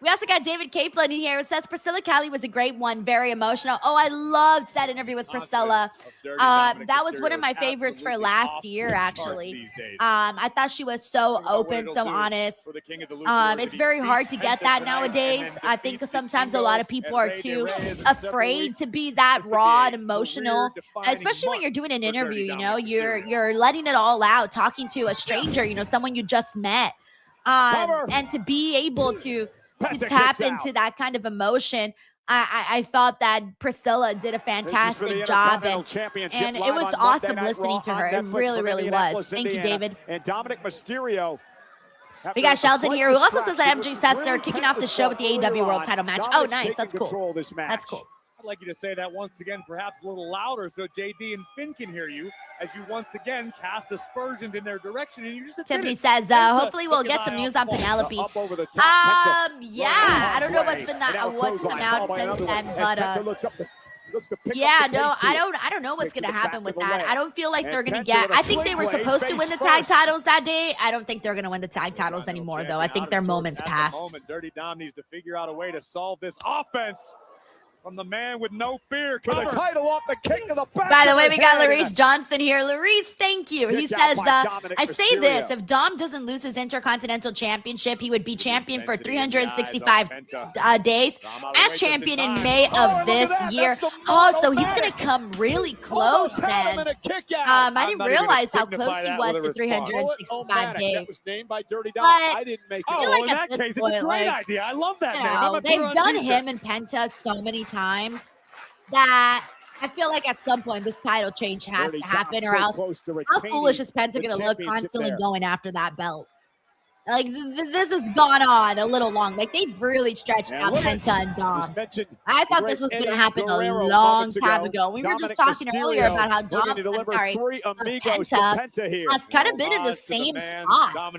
Speaker 1: We also got David Capelin in here who says Priscilla Kelly was a great one, very emotional. Oh, I loved that interview with Priscilla. That was one of my favorites for last year, actually. I thought she was so open, so honest. It's very hard to get that nowadays. I think sometimes a lot of people are too afraid to be that raw and emotional, especially when you're doing an interview, you know, you're letting it all out, talking to a stranger, you know, someone you just met. And to be able to tap into that kind of emotion. I thought that Priscilla did a fantastic job, and it was awesome listening to her. It really, really was. Thank you, David.
Speaker 4: And Dominik Mysterio.
Speaker 1: We got Sheldon here who also says that MJ Seth are kicking off the show with the AEW World title match. Oh, nice. That's cool. That's cool.
Speaker 5: I'd like you to say that once again, perhaps a little louder, so JD and Finn can hear you as you once again cast aspersions in their direction. And you just
Speaker 1: Tiffany says, hopefully we'll get some news on Penelope. Yeah, I don't know what's come out since then, but yeah, no, I don't know what's gonna happen with that. I don't feel like they're gonna get. I think they were supposed to win the tag titles that day. I don't think they're gonna win the tag titles anymore, though. I think their moment's passed.
Speaker 5: Dirty Dom needs to figure out a way to solve this offense. From the man with no fear.
Speaker 4: For the title off the kick to the back.
Speaker 1: By the way, we got Larice Johnson here. Larice, thank you. He says, I say this, if Dom doesn't lose his Intercontinental Championship, he would be champion for 365 days as champion in May of this year. Oh, so he's going to come really close then. I didn't realize how close he was to 365 days.
Speaker 4: That was named by Dirty Dom.
Speaker 5: But
Speaker 4: I didn't make it.
Speaker 5: in that case, it's a great idea. I love that name.
Speaker 1: They've done him and Penta so many times that I feel like at some point this title change has to happen, or else how foolish is Penta going to look constantly going after that belt? Like, this has gone on a little long. Like, they've really stretched out Penta and Dom. I thought this was going to happen a long time ago. We were just talking earlier about how Penta has kind of been in the same spot.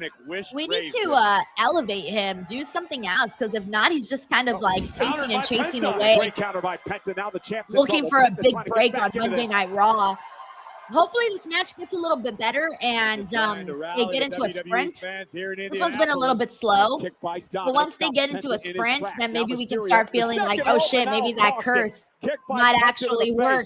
Speaker 1: We need to elevate him, do something else, because if not, he's just kind of like pacing and chasing away, looking for a big break on Monday Night Raw. Hopefully this match gets a little bit better and they get into a sprint. This one's been a little bit slow, but once they get into a sprint, then maybe we can start feeling like, oh shit, maybe that curse might actually work.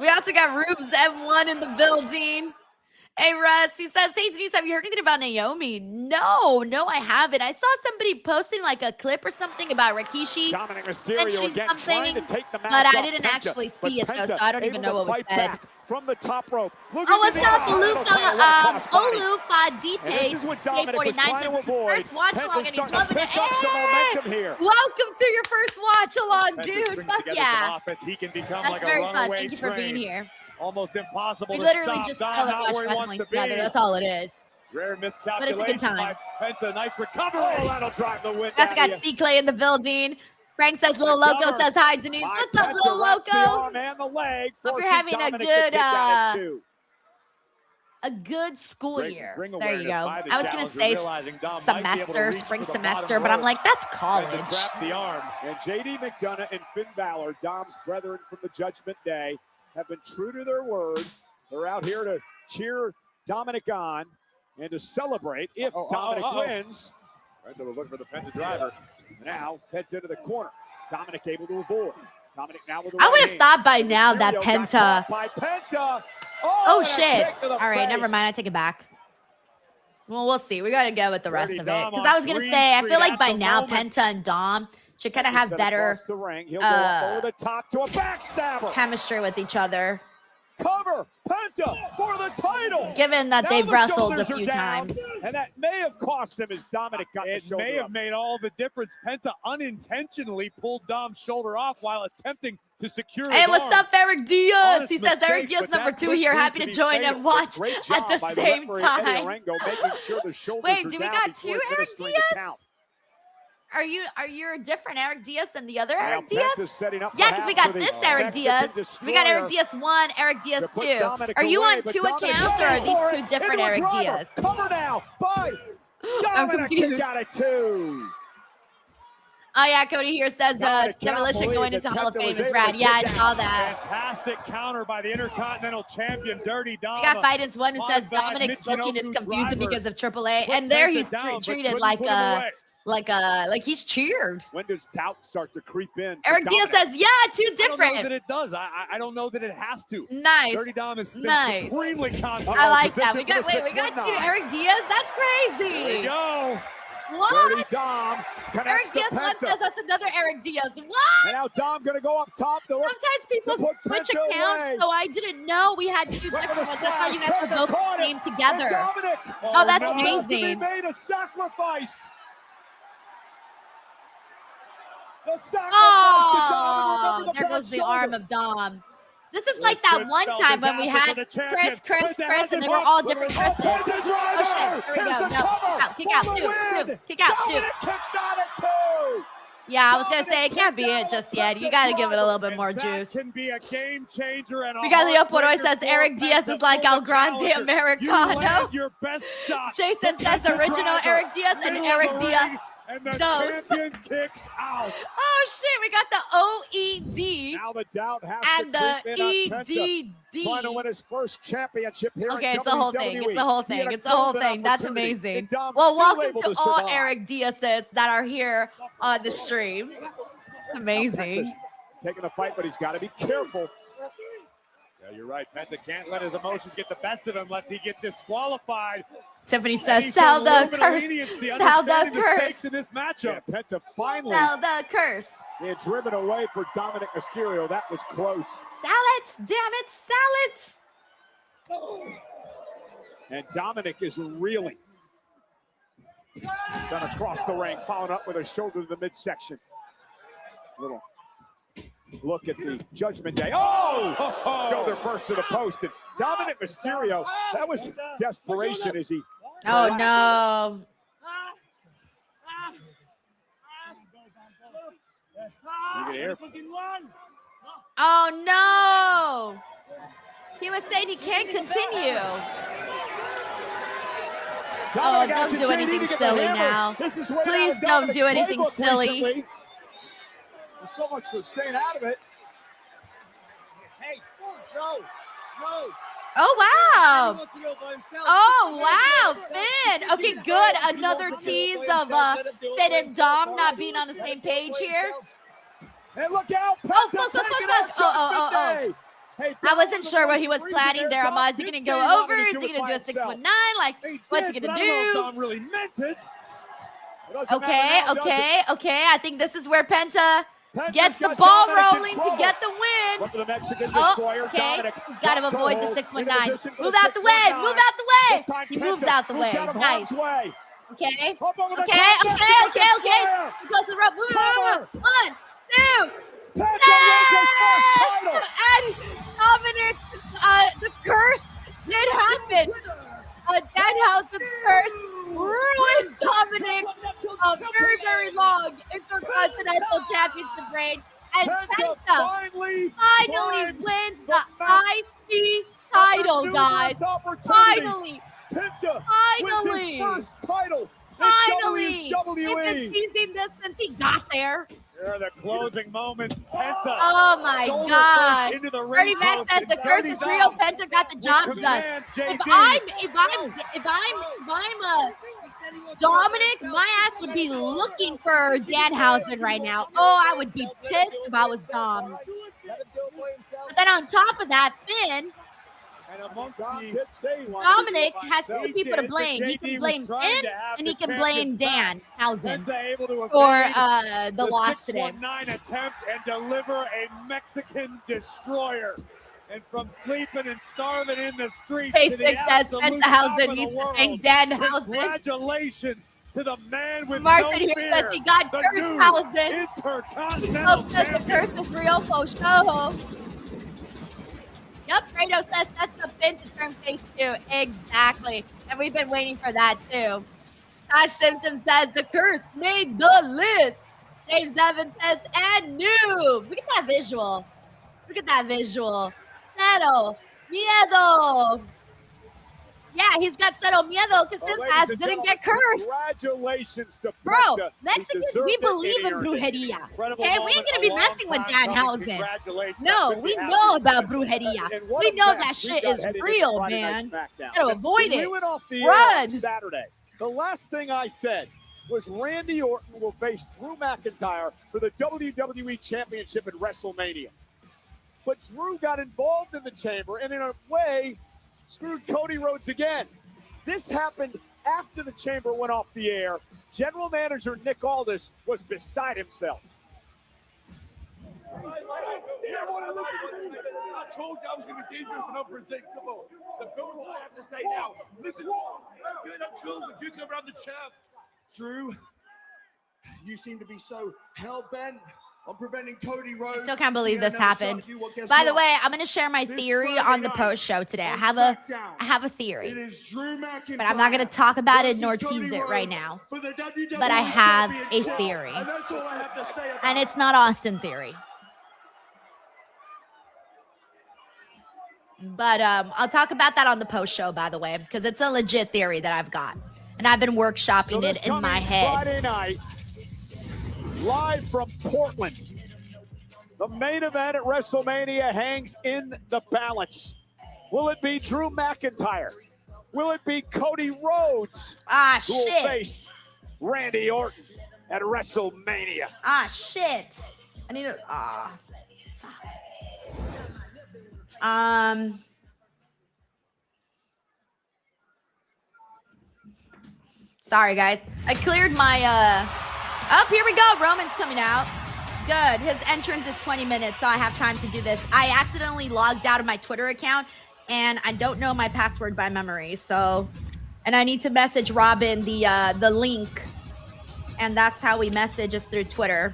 Speaker 1: We also got Rubes M1 in the building. Hey, Russ, he says, hey, Denise, have you heard anything about Naomi? No, I haven't. I saw somebody posting like a clip or something about Rikishi
Speaker 4: Dominik Mysterio
Speaker 1: mentioning
Speaker 4: again
Speaker 1: something,
Speaker 4: trying to take the
Speaker 1: but
Speaker 4: mask
Speaker 1: I
Speaker 4: off
Speaker 1: didn't
Speaker 4: Penta,
Speaker 1: actually
Speaker 4: but
Speaker 1: see it, though,
Speaker 4: Penta
Speaker 1: so I don't even
Speaker 4: able
Speaker 1: know
Speaker 4: to
Speaker 1: what was
Speaker 4: fight
Speaker 1: said.
Speaker 4: back from the top rope. Look
Speaker 1: Oh,
Speaker 4: at
Speaker 1: what's up,
Speaker 4: Olufa
Speaker 1: Olufa
Speaker 4: And this is what Dominik was trying to avoid.
Speaker 1: First watch
Speaker 4: Penta's
Speaker 1: along, and he's
Speaker 4: starting to
Speaker 1: loving it.
Speaker 4: pick up some momentum
Speaker 1: Hey!
Speaker 4: here.
Speaker 1: Welcome to your first watch along,
Speaker 5: Penta
Speaker 1: dude.
Speaker 5: strings
Speaker 1: Fuck
Speaker 5: together
Speaker 1: yeah.
Speaker 5: some offense. He can become
Speaker 1: That's
Speaker 5: like a
Speaker 1: very fun.
Speaker 5: runaway
Speaker 1: Thank you for being
Speaker 5: train.
Speaker 1: here.
Speaker 5: Almost impossible
Speaker 1: We
Speaker 5: to
Speaker 1: literally
Speaker 5: stop
Speaker 1: just
Speaker 5: Dom
Speaker 1: fell and
Speaker 5: not
Speaker 1: watched
Speaker 5: where he wants
Speaker 1: wrestling
Speaker 5: to be.
Speaker 1: together. That's all it is.
Speaker 5: Rare
Speaker 1: But it's a
Speaker 5: miscalculation
Speaker 1: good time.
Speaker 5: by Penta. Nice recovery.
Speaker 4: Oh, that'll drive the wind
Speaker 1: We also
Speaker 4: out of
Speaker 1: got
Speaker 4: you.
Speaker 1: C. Clay in the building. Frank says Lil Loco says hi, Denise.
Speaker 4: By
Speaker 1: What's up,
Speaker 4: Penta
Speaker 1: Lil
Speaker 4: wraps the
Speaker 1: Loco?
Speaker 4: arm and the leg,
Speaker 1: Hope you're
Speaker 4: forcing
Speaker 1: having a
Speaker 4: Dominik to
Speaker 1: good
Speaker 4: kick out at 2.
Speaker 1: a good school
Speaker 5: Great
Speaker 1: year.
Speaker 5: ring
Speaker 1: There you
Speaker 5: awareness
Speaker 1: go.
Speaker 5: by the
Speaker 1: I was gonna
Speaker 5: challenger,
Speaker 1: say
Speaker 5: realizing Dom might be able to
Speaker 1: semester,
Speaker 5: reach
Speaker 1: spring
Speaker 5: for the
Speaker 1: semester,
Speaker 5: bottom
Speaker 1: but I'm
Speaker 5: rope.
Speaker 1: like, that's
Speaker 5: Tried
Speaker 1: college.
Speaker 5: to trap the arm.
Speaker 4: And JD McDonough and Finn Balor, Dom's brethren from the Judgment Day, have been true to their word. They're out here to cheer Dominik on and to celebrate if Dominik wins.
Speaker 5: Penta was looking for the Penta driver.
Speaker 4: Now, Penta to the corner. Dominik able to avoid. Dominik now with the
Speaker 1: I
Speaker 4: right
Speaker 1: would have
Speaker 4: hand.
Speaker 1: thought by now that
Speaker 4: Mysterio got
Speaker 1: Penta.
Speaker 4: caught by Penta.
Speaker 1: Oh
Speaker 4: and a
Speaker 1: shit!
Speaker 4: kick to the
Speaker 1: All right, never
Speaker 4: face.
Speaker 1: mind. I take it back. Well, we'll see. We gotta go with the rest
Speaker 5: Dirty
Speaker 1: of it
Speaker 5: Dom
Speaker 1: because
Speaker 5: on
Speaker 1: I was gonna
Speaker 5: Green
Speaker 1: say I
Speaker 5: Street
Speaker 1: feel like
Speaker 5: at
Speaker 1: by
Speaker 5: the
Speaker 1: now
Speaker 5: moment.
Speaker 1: Penta and Dom should kind of
Speaker 4: Penta
Speaker 1: have
Speaker 4: set
Speaker 1: better
Speaker 4: across the ring. He'll go up over the top to a backstabber.
Speaker 1: chemistry with each other,
Speaker 4: Cover Penta for the title.
Speaker 1: given that
Speaker 4: Now
Speaker 1: they've
Speaker 4: the
Speaker 1: wrestled a
Speaker 4: shoulders are
Speaker 1: few
Speaker 4: down,
Speaker 1: times.
Speaker 4: and that may have cost him as Dominik got the
Speaker 5: It
Speaker 4: shoulder
Speaker 5: may have
Speaker 4: up.
Speaker 5: made all the difference. Penta unintentionally pulled Dom's shoulder off while attempting to secure
Speaker 1: Hey,
Speaker 5: his
Speaker 1: what's
Speaker 5: arm.
Speaker 1: up, Eric Diaz?
Speaker 5: Honest
Speaker 1: He says Eric
Speaker 5: mistake,
Speaker 1: Diaz
Speaker 5: but
Speaker 1: number
Speaker 5: that
Speaker 1: 2
Speaker 5: could
Speaker 1: here.
Speaker 5: prove
Speaker 1: Happy to
Speaker 5: be
Speaker 1: join
Speaker 5: fatal.
Speaker 1: and watch
Speaker 4: Great
Speaker 1: at
Speaker 4: job
Speaker 1: the
Speaker 4: by
Speaker 1: same
Speaker 4: referee Eddie
Speaker 1: time.
Speaker 4: Orengo, making sure the shoulders
Speaker 1: Wait,
Speaker 4: are
Speaker 1: do we
Speaker 4: down
Speaker 1: got
Speaker 4: before
Speaker 1: 2 Eric
Speaker 4: administering the
Speaker 1: Diaz?
Speaker 4: count.
Speaker 1: Are you a different Eric Diaz than the other
Speaker 4: Now
Speaker 1: Eric Diaz?
Speaker 4: Penta's setting up
Speaker 1: Yeah, because we
Speaker 4: perhaps
Speaker 1: got
Speaker 4: for the
Speaker 1: this Eric
Speaker 4: Mexican
Speaker 1: Diaz. We got Eric
Speaker 4: Destroyer
Speaker 1: Diaz 1, Eric Diaz
Speaker 4: to put
Speaker 1: 2.
Speaker 4: Dominik
Speaker 1: Are you
Speaker 4: away,
Speaker 1: on
Speaker 4: but
Speaker 1: 2
Speaker 4: Dominik
Speaker 1: accounts or are
Speaker 4: going
Speaker 1: these
Speaker 4: for
Speaker 1: 2
Speaker 4: it
Speaker 1: different
Speaker 4: into a
Speaker 1: Eric
Speaker 4: driver.
Speaker 1: Diaz?
Speaker 4: Cover now by
Speaker 1: I'm
Speaker 4: Dominik
Speaker 1: confused.
Speaker 4: kicked out at 2.
Speaker 1: Oh yeah, Cody here says
Speaker 4: Dominik
Speaker 1: Demolition
Speaker 4: can't
Speaker 1: going
Speaker 4: believe
Speaker 1: into
Speaker 4: that
Speaker 1: Hall of
Speaker 4: Penta
Speaker 1: Fame
Speaker 4: was
Speaker 1: is
Speaker 4: able
Speaker 1: rad.
Speaker 4: to
Speaker 1: Yeah, I
Speaker 4: kick
Speaker 1: saw
Speaker 4: out.
Speaker 1: that.
Speaker 5: Fantastic counter by the Intercontinental Champion, Dirty Dom.
Speaker 1: We got Fightance One who says
Speaker 5: Modified
Speaker 1: Dominik's booking is
Speaker 5: Michinoku
Speaker 1: confusing
Speaker 5: driver.
Speaker 1: because of AAA,
Speaker 5: Put
Speaker 1: and there
Speaker 5: Penta
Speaker 1: he's
Speaker 5: down, but
Speaker 1: treated
Speaker 5: couldn't
Speaker 1: like
Speaker 5: put him away.
Speaker 1: like he's cheered.
Speaker 4: When does doubt start to creep in? for
Speaker 1: Eric Diaz
Speaker 4: Dominik?
Speaker 1: says, yeah, 2
Speaker 5: I don't know that
Speaker 1: different.
Speaker 5: it does. I don't know that it has to.
Speaker 1: Nice.
Speaker 5: Dirty Dom has been
Speaker 1: Nice.
Speaker 5: supremely confident.
Speaker 1: I like that.
Speaker 4: position for the
Speaker 1: We got 2
Speaker 4: 619.
Speaker 1: Eric Diaz. That's
Speaker 5: There
Speaker 1: crazy.
Speaker 5: we go.
Speaker 1: What?
Speaker 4: Dirty Dom
Speaker 1: Eric
Speaker 4: connects to
Speaker 1: Diaz one
Speaker 4: Penta.
Speaker 1: says that's another Eric Diaz. What?
Speaker 4: And now Dom going to go up top to look.
Speaker 1: Sometimes people
Speaker 4: to put
Speaker 1: switch
Speaker 4: Penta
Speaker 1: accounts,
Speaker 4: away.
Speaker 1: so I didn't know we had 2
Speaker 4: Look at
Speaker 1: different
Speaker 4: the
Speaker 1: ones. I thought you guys were
Speaker 4: splash.
Speaker 1: both
Speaker 4: Penta
Speaker 1: the same
Speaker 4: caught it.
Speaker 1: together.
Speaker 4: And Dominik.
Speaker 1: Oh, that's
Speaker 4: no,
Speaker 1: amazing.
Speaker 4: He made a sacrifice. The sacrifice to Dom.
Speaker 1: Oh,
Speaker 4: Remember the
Speaker 1: there
Speaker 4: back
Speaker 1: goes the
Speaker 4: shoulder.
Speaker 1: arm of Dom. This is like
Speaker 5: This
Speaker 1: that
Speaker 5: could
Speaker 1: one
Speaker 5: spell
Speaker 1: time when we
Speaker 5: disaster
Speaker 1: had
Speaker 5: for the champion.
Speaker 1: Chris,
Speaker 5: Penta has
Speaker 1: and
Speaker 5: it
Speaker 1: they were
Speaker 5: back.
Speaker 1: all different Chris's.
Speaker 4: Penta's right
Speaker 1: Oh shit, here we
Speaker 4: There's
Speaker 1: go.
Speaker 4: the
Speaker 1: No,
Speaker 4: cover
Speaker 1: kick out,
Speaker 4: for the
Speaker 1: 2,
Speaker 4: win.
Speaker 1: 2, kick out 2.
Speaker 4: Dominik kicks out at 2.
Speaker 1: Yeah, I was gonna say it can't be it just yet. You gotta give it a little bit more
Speaker 5: That
Speaker 1: juice.
Speaker 5: can be a game changer and a
Speaker 1: We got Leo Poroy
Speaker 5: heartbreaker
Speaker 1: says
Speaker 5: for
Speaker 1: Eric Diaz
Speaker 5: Penta
Speaker 1: is like
Speaker 5: for
Speaker 1: El
Speaker 5: the
Speaker 1: Grande
Speaker 5: challenger. You
Speaker 1: Americano.
Speaker 5: land your best shot.
Speaker 1: Jason
Speaker 5: The
Speaker 1: says
Speaker 5: Penta
Speaker 1: original
Speaker 5: driver,
Speaker 1: Eric Diaz and
Speaker 5: middle of
Speaker 1: Eric
Speaker 5: the
Speaker 1: Diaz.
Speaker 5: ring, and the
Speaker 1: Dose.
Speaker 5: champion kicks out.
Speaker 1: Oh shit, we got the OED
Speaker 4: Now the doubt has
Speaker 1: and
Speaker 4: to
Speaker 1: the
Speaker 4: creep in on Penta. Trying to
Speaker 1: EDD.
Speaker 4: win his first championship here
Speaker 1: Okay,
Speaker 4: in
Speaker 1: it's the whole thing.
Speaker 4: WWE.
Speaker 1: It's the whole
Speaker 4: He had
Speaker 1: thing.
Speaker 4: a
Speaker 1: It's the whole
Speaker 4: golden
Speaker 1: thing. That's
Speaker 4: opportunity,
Speaker 1: amazing.
Speaker 4: and Dom's
Speaker 1: Well,
Speaker 4: still
Speaker 1: welcome
Speaker 4: able
Speaker 1: to
Speaker 4: to
Speaker 1: all
Speaker 4: survive.
Speaker 1: Eric Diaz's that are here on the stream. It's amazing.
Speaker 4: Penta's taking the fight, but he's got to be careful.
Speaker 5: Yeah, you're right. Penta can't let his emotions get the best of him lest he get disqualified.
Speaker 1: Tiffany
Speaker 5: And he
Speaker 1: says,
Speaker 5: showed
Speaker 1: sell
Speaker 5: a
Speaker 1: the
Speaker 5: little bit of
Speaker 1: curse.
Speaker 5: leniency,
Speaker 1: Sell the
Speaker 5: understanding the
Speaker 1: curse.
Speaker 5: stakes in this matchup.
Speaker 4: Yeah, Penta finally
Speaker 1: Sell the curse.
Speaker 4: being driven away for Dominik Mysterio. That was close.
Speaker 1: Sell it. Damn it. Sell it.
Speaker 4: And Dominik is reeling. Gonna cross the ring, following up with a shoulder to the midsection. Little look at the Judgment Day. Oh! Shoulder first to the post. And Dominik Mysterio, that was desperation as he.
Speaker 1: Oh no.
Speaker 5: You can hear
Speaker 1: Oh no. He was saying he can't continue. Oh,
Speaker 4: Dominik
Speaker 1: don't
Speaker 4: asking
Speaker 1: do
Speaker 4: JD
Speaker 1: anything
Speaker 4: to get the
Speaker 1: silly
Speaker 4: hammer.
Speaker 1: now.
Speaker 4: This is way
Speaker 1: Please
Speaker 4: out of
Speaker 1: don't
Speaker 4: Dominik's
Speaker 1: do anything
Speaker 4: playbook
Speaker 1: silly.
Speaker 4: recently. There's so much for staying out of it.
Speaker 10: Hey, no.
Speaker 1: Oh wow.
Speaker 10: Wants to go by himself.
Speaker 1: Oh wow, Finn. Okay, good. Another tease of Finn and Dom not being on the same page here.
Speaker 4: And look out, Penta
Speaker 1: Oh, fuck.
Speaker 4: taking out Judgment Day.
Speaker 1: I wasn't sure what he was planning there. Is he going to go over? Is he going to do a 619? Like, what's he going to do?
Speaker 2: Dom really meant it.
Speaker 1: Okay. I think this is where Penta gets the ball rolling to get the win. Okay. He's got to avoid the 619. Move out the way. Move out the way. He moves out the way. Nice. Okay. He goes to the rope. Move. 1, 2. And Dominik, the curse did happen. Danhausen's curse ruined Dominik a very, very long Intercontinental Championship reign. And Penta finally wins the IC title, guys. Finally.
Speaker 4: Wins his first title.
Speaker 1: Finally.
Speaker 4: WWE.
Speaker 1: He's been teasing this since he got there.
Speaker 4: Here are the closing moments. Penta.
Speaker 1: Oh my gosh. Bernie Mac says the curse is real. Penta got the job done. If I'm Dominik, my ass would be looking for Danhausen right now. Oh, I would be pissed if I was Dom. But then on top of that, Finn, Dominik has two people to blame. He can blame Finn and he can blame Danhausen for the loss today.
Speaker 2: 619 attempt and deliver a Mexican destroyer. And from sleeping and starving in the streets to the absolute top of the world. Congratulations to the man with
Speaker 1: Martin
Speaker 2: no
Speaker 1: here
Speaker 2: fear.
Speaker 1: says he got Cursehausen.
Speaker 2: Intercontinental
Speaker 1: Hope says the curse is real for show. Yep, Fredo says that's the Finn to turn face too. Exactly. And we've been waiting for that too. Tosh Simpson says the curse made the list. James Evans says, and new. Look at that visual. Look at that visual. Cero Miedo. Yeah, he's got Cero Miedo because his ass didn't get cursed.
Speaker 4: Congratulations to
Speaker 1: Bro,
Speaker 4: Penta.
Speaker 1: Mexicans, we believe in brujeria. Okay, we ain't gonna be messing with Danhausen. No, we know about brujeria. We know that shit is real, man. Gotta avoid it.
Speaker 4: We went off the air
Speaker 1: Run.
Speaker 4: on Saturday. The last thing I said was Randy Orton will face Drew McIntyre for the WWE Championship at WrestleMania. But Drew got involved in the chamber and in a way screwed Cody Rhodes again. This happened after the chamber went off the air. General manager Nick Aldis was beside himself.
Speaker 2: I told you I was going to be dangerous and unpredictable. The build I have to say now. Listen, I'm good, I'm cool. The Duke around the champ. Drew, you seem to be so hell-bent on preventing Cody Rhodes.
Speaker 1: I still can't believe this happened. By the way, I'm going to share my theory on the post show today. I have a theory, but I'm not going to talk about it nor tease it right now. But I have a theory, and it's not Austin theory. But I'll talk about that on the post show, by the way, because it's a legit theory that I've got, and I've been workshopping it in my head.
Speaker 4: Friday night, live from Portland, the main event at WrestleMania hangs in the balance. Will it be Drew McIntyre? Will it be Cody Rhodes? Who will face Randy Orton at WrestleMania?
Speaker 1: Shit. I need to. Fuck. Sorry, guys. I cleared my. Oh, here we go. Roman's coming out. Good. His entrance is 20 minutes, so I have time to do this. I accidentally logged out of my Twitter account, and I don't know my password by memory. So, and I need to message Robin the link, and that's how we message is through Twitter.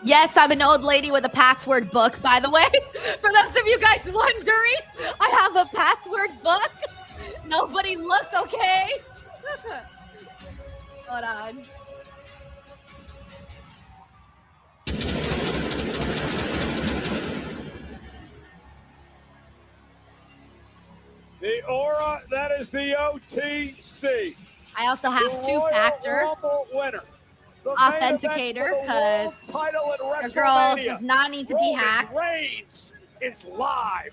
Speaker 1: Yes, I'm an old lady with a password book, by the way. For those of you guys wondering, I have a password book. Nobody look, okay? Hold on.
Speaker 4: The Aura, that is the OTC.
Speaker 1: I also have two-factor authenticator because your girl does not need to be hacked.
Speaker 4: Reigns is live.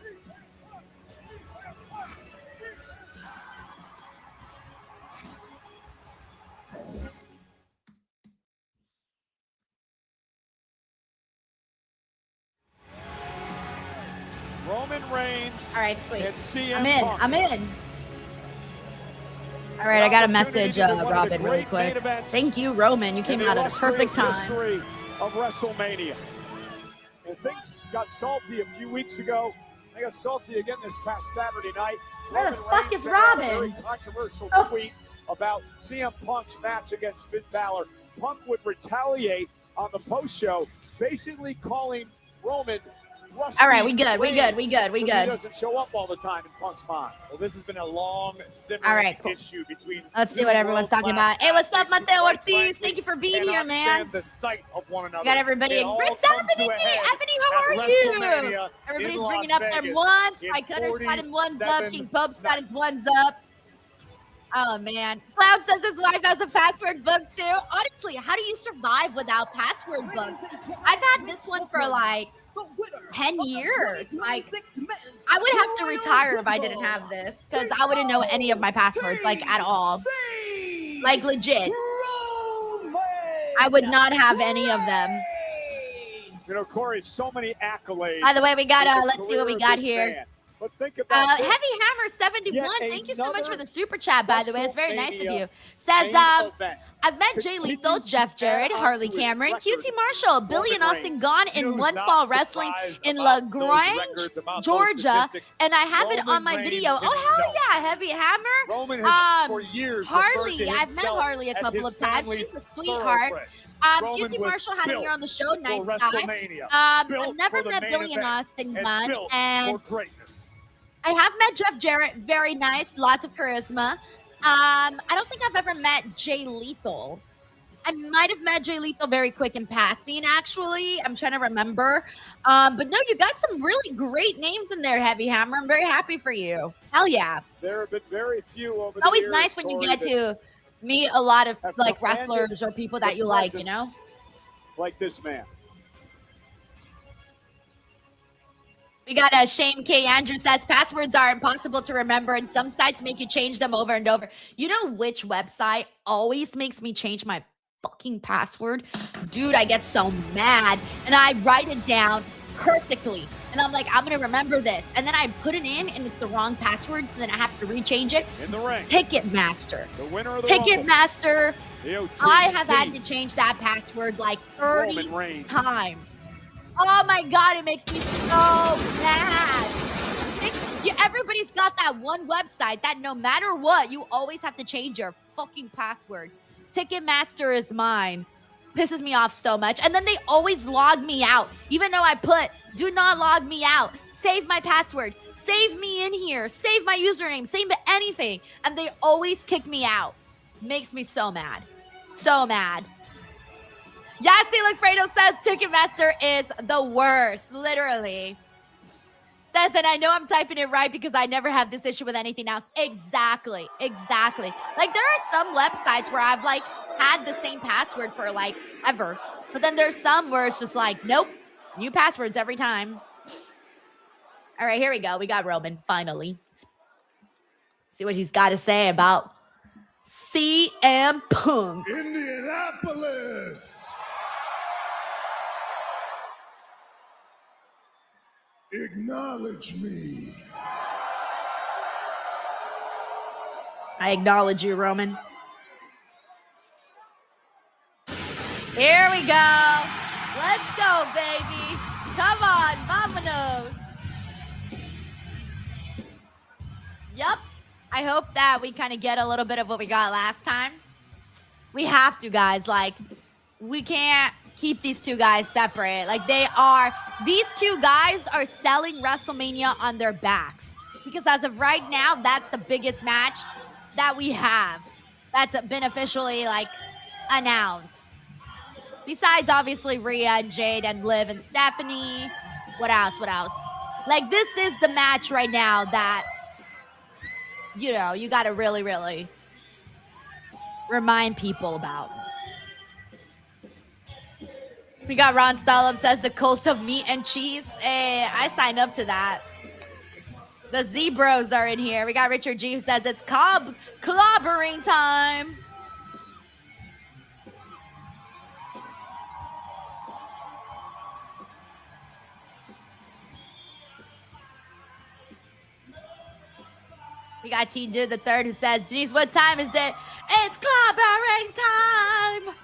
Speaker 4: Roman Reigns.
Speaker 1: All right, sweet.
Speaker 4: And CM
Speaker 1: I'm in.
Speaker 4: Punk.
Speaker 1: I'm in. All right, I got a message, Robin, really quick. Thank you, Roman. You came out at a perfect time.
Speaker 4: History of WrestleMania. And things got salty a few weeks ago. They got salty again this past Saturday night.
Speaker 1: Where the fuck is
Speaker 4: sent out a
Speaker 1: Robin?
Speaker 4: very controversial tweet about CM Punk's match against Finn Balor. Punk would retaliate on the post show, basically calling Roman rusty.
Speaker 1: All right, we good. We good.
Speaker 4: He doesn't show up all the time in Punk's mind.
Speaker 20: Well, this has been a long simmering
Speaker 1: All right, cool.
Speaker 20: issue between.
Speaker 1: Let's see what everyone's talking about. Hey, what's up, Mateo Ortiz? Thank you for being here, man.
Speaker 20: The sight of one another.
Speaker 1: We got everybody. What's happening? Ebony, how are you? Everybody's bringing up their ones. My Cutter's got his ones up. King Pope's got his ones up. Oh, man. Cloud says his wife has a password book, too. Honestly, how do you survive without password books? I've had this one for like 10 years. Like, I would have to retire if I didn't have this because I wouldn't know any of my passwords, like, at all. Like, legit. I would not have any of them.
Speaker 4: You know, Corey, so many accolades.
Speaker 1: By the way, we got,
Speaker 4: in the
Speaker 1: let's see what we
Speaker 4: career of
Speaker 1: got
Speaker 4: this
Speaker 1: here.
Speaker 4: man. But think about
Speaker 1: Heavy
Speaker 4: this.
Speaker 1: Hammer 71.
Speaker 4: Yet
Speaker 1: Thank you so much for
Speaker 4: another
Speaker 1: the super chat, by the way. It's very nice of you.
Speaker 4: WrestleMania
Speaker 1: Says,
Speaker 4: main event.
Speaker 1: I've met Jay Lethal, Jeff Jarrett, Harley Cameron, QT Marshall, Billy and Austin Gone in One Fall Wrestling in LaGrange, Georgia, and I have it on my video. Oh, hell yeah, Heavy Hammer.
Speaker 20: Roman has for years
Speaker 1: Harley,
Speaker 20: referred to
Speaker 1: I've met
Speaker 20: himself
Speaker 1: Harley a
Speaker 20: as
Speaker 1: couple
Speaker 20: his
Speaker 1: of times.
Speaker 20: family's
Speaker 1: She's a sweetheart.
Speaker 20: Roman
Speaker 1: QT
Speaker 20: was
Speaker 1: Marshall had him
Speaker 20: built
Speaker 1: here on the show. Nice
Speaker 20: for
Speaker 1: guy.
Speaker 20: WrestleMania,
Speaker 1: I've
Speaker 20: built
Speaker 1: never
Speaker 20: for the
Speaker 1: met
Speaker 20: main
Speaker 1: Billy and
Speaker 20: event,
Speaker 1: Austin
Speaker 20: and
Speaker 1: Gunn,
Speaker 20: built
Speaker 1: and
Speaker 20: for greatness.
Speaker 1: I have met Jeff Jarrett. Very nice. Lots of charisma. I don't think I've ever met Jay Lethal. I might have met Jay Lethal very quick in passing, actually. I'm trying to remember. But no, you got some really great names in there, Heavy Hammer. I'm very happy for you. Hell yeah.
Speaker 4: There have been very few over
Speaker 1: It's always
Speaker 4: the years,
Speaker 1: nice when you
Speaker 4: Corey,
Speaker 1: get
Speaker 4: that
Speaker 1: to meet a lot of like
Speaker 4: commanded
Speaker 1: wrestlers or people that
Speaker 4: the
Speaker 1: you like, you know?
Speaker 4: presence like this man.
Speaker 1: We got a Shane K. Andrew says passwords are impossible to remember and some sites make you change them over and over. You know which website always makes me change my fucking password? Dude, I get so mad and I write it down perfectly. And I'm like, I'm going to remember this. And then I put it in and it's the wrong password. So then I have to rechange it.
Speaker 4: In the ring.
Speaker 1: Ticketmaster.
Speaker 4: The winner of the Rumble.
Speaker 1: Ticketmaster.
Speaker 4: The OTC.
Speaker 1: I have had to change that password like 30 times. Oh my God, it makes me so mad. Everybody's got that one website that no matter what, you always have to change your fucking password. Ticketmaster is mine. Pisses me off so much. And then they always log me out. Even though I put, do not log me out. Save my password. Save me in here. Save my username. Save anything. And they always kick me out. Makes me so mad. So mad. Yassi Lacfredo says Ticketmaster is the worst, literally. Says that I know I'm typing it right because I never have this issue with anything else. Exactly. Like there are some websites where I've like had the same password for like ever. But then there's some where it's just like, nope, new passwords every time. All right, here we go. We got Roman, finally. Let's see what he's got to say about CM Punk.
Speaker 2: Indianapolis. Acknowledge me.
Speaker 1: I acknowledge you, Roman. Here we go. Let's go, baby. Come on, vamonos. Yup. I hope that we kind of get a little bit of what we got last time. We have to, guys. Like, we can't keep these two guys separate. Like, these two guys are selling WrestleMania on their backs. Because as of right now, that's the biggest match that we have. That's been officially, like, announced. Besides, obviously, Rhea and Jade and Liv and Stephanie. What else? Like, this is the match right now that, you know, you got to really, really remind people about. We got Ron Stallum says the cult of meat and cheese. Hey, I signed up to that. The Z-Bros are in here. We got Richard G who says it's clobbering time. We got T Dude the Third who says, Denise, what time is it? It's clobbering time.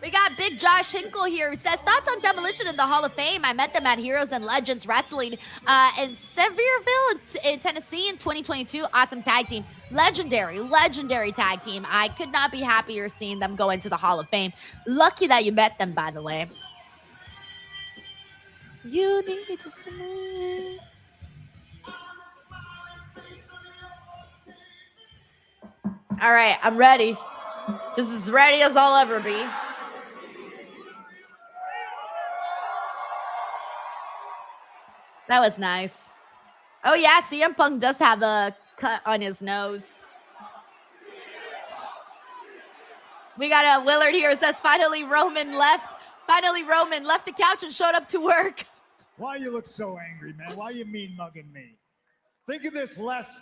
Speaker 1: We got Big Josh Hinkle here who says, thoughts on Demolition in the Hall of Fame? I met them at Heroes and Legends Wrestling in Sevierville in Tennessee in 2022. Awesome tag team. Legendary tag team. I could not be happier seeing them go into the Hall of Fame. Lucky that you met them, by the way. You need to smile. All right, I'm ready. This is as ready as I'll ever be. That was nice. Oh yeah, CM Punk does have a cut on his nose. We got a Willard here who says, finally Roman left the couch and showed up to work.
Speaker 2: Why you look so angry, man? Why you mean mugging me? Think of this less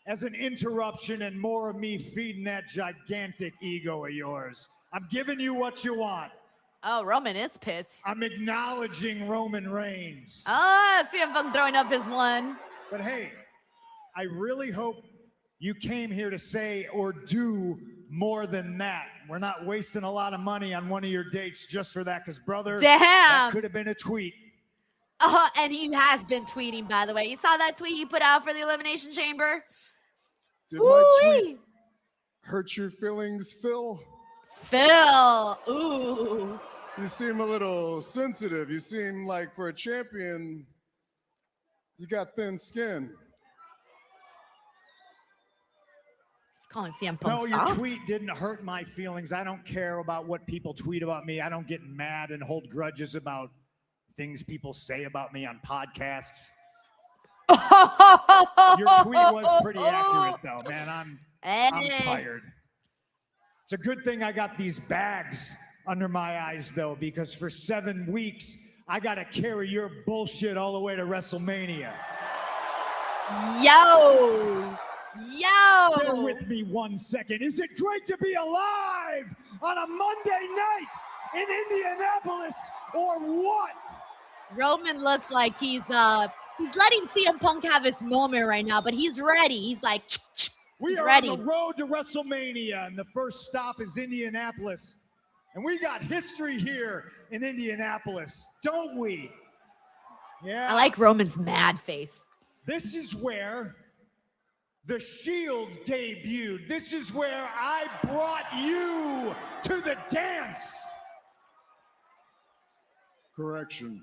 Speaker 2: as an interruption and more of me feeding that gigantic ego of yours. I'm giving you what you want.
Speaker 1: Oh, Roman is pissed.
Speaker 2: I'm acknowledging Roman Reigns.
Speaker 1: Ah, CM Punk throwing up his one.
Speaker 2: But hey, I really hope you came here to say or do more than that. We're not wasting a lot of money on one of your dates just for that, because, brother, that could have been a tweet.
Speaker 1: Oh, and he has been tweeting, by the way. You saw that tweet he put out for the Elimination Chamber?
Speaker 13: Did my tweet hurt your feelings, Phil?
Speaker 1: Phil, ooh.
Speaker 13: You seem a little sensitive. You seem like, for a champion, you got thin skin.
Speaker 1: He's calling CM Punk
Speaker 2: No, your
Speaker 1: soft.
Speaker 2: tweet didn't hurt my feelings. I don't care about what people tweet about me. I don't get mad and hold grudges about things people say about me on podcasts. Your tweet was pretty accurate, though, man. I'm tired. It's a good thing I got these bags under my eyes, though, because for 7 weeks, I got to carry your bullshit all the way to WrestleMania.
Speaker 1: Yo!
Speaker 2: Bear with me 1 second. Is it great to be alive on a Monday night in Indianapolis, or what?
Speaker 1: Roman looks like he's letting CM Punk have his moment right now, but he's ready. He's like,
Speaker 2: We are
Speaker 1: ready.
Speaker 2: on the road to WrestleMania, and the first stop is Indianapolis. And we got history here in Indianapolis, don't we? Yeah.
Speaker 1: I like Roman's mad face.
Speaker 2: This is where the Shield debuted. This is where I brought you to the dance.
Speaker 13: Correction.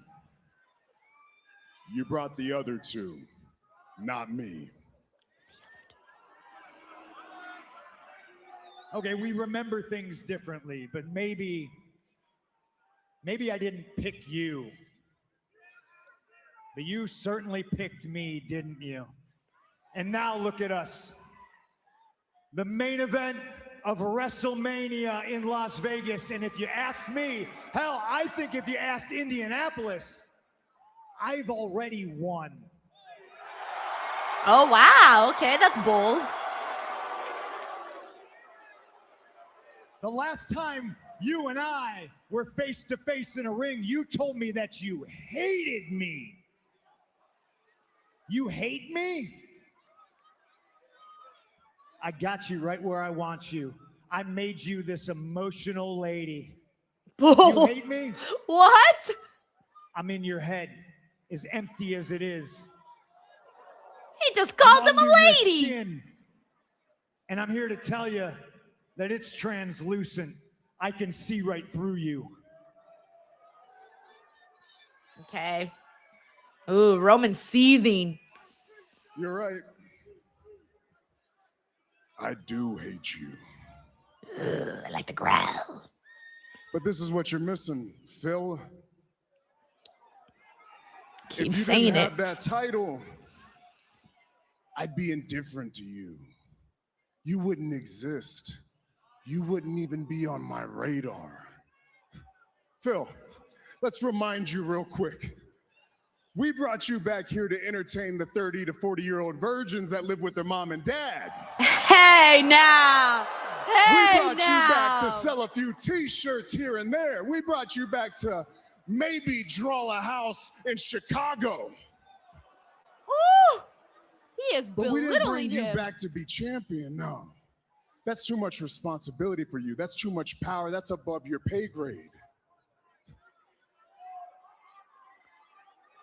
Speaker 13: You brought the other two, not me.
Speaker 2: Okay, we remember things differently, but maybe I didn't pick you. But you certainly picked me, didn't you? And now look at us. The main event of WrestleMania in Las Vegas. And if you asked me, hell, I think if you asked Indianapolis, I've already won.
Speaker 1: Oh, wow. Okay, that's bold.
Speaker 2: The last time you and I were face to face in a ring, you told me that you hated me. You hate me? I got you right where I want you. I made you this emotional lady. You hate me?
Speaker 1: What?
Speaker 2: I'm in your head, as empty as it is.
Speaker 1: He just called him a
Speaker 2: Under your
Speaker 1: lady.
Speaker 2: skin. And I'm here to tell you that it's translucent. I can see right through you.
Speaker 1: Okay. Ooh, Roman seething.
Speaker 13: You're right. I do hate you.
Speaker 1: I like to growl.
Speaker 13: But this is what you're missing, Phil.
Speaker 1: Keep
Speaker 13: if you
Speaker 1: saying
Speaker 13: didn't
Speaker 1: it.
Speaker 13: have that title, I'd be indifferent to you. You wouldn't exist. You wouldn't even be on my radar. Phil, let's remind you real quick. We brought you back here to entertain the 30 to 40-year-old virgins that live with their mom and dad.
Speaker 1: Hey, now. Hey,
Speaker 13: We brought
Speaker 1: now.
Speaker 13: you back to sell a few t-shirts here and there. We brought you back to maybe draw a house in Chicago.
Speaker 1: Ooh, he is
Speaker 13: But we didn't
Speaker 1: belittling
Speaker 13: bring you
Speaker 1: him.
Speaker 13: back to be champion, no. That's too much responsibility for you. That's too much power. That's above your pay grade.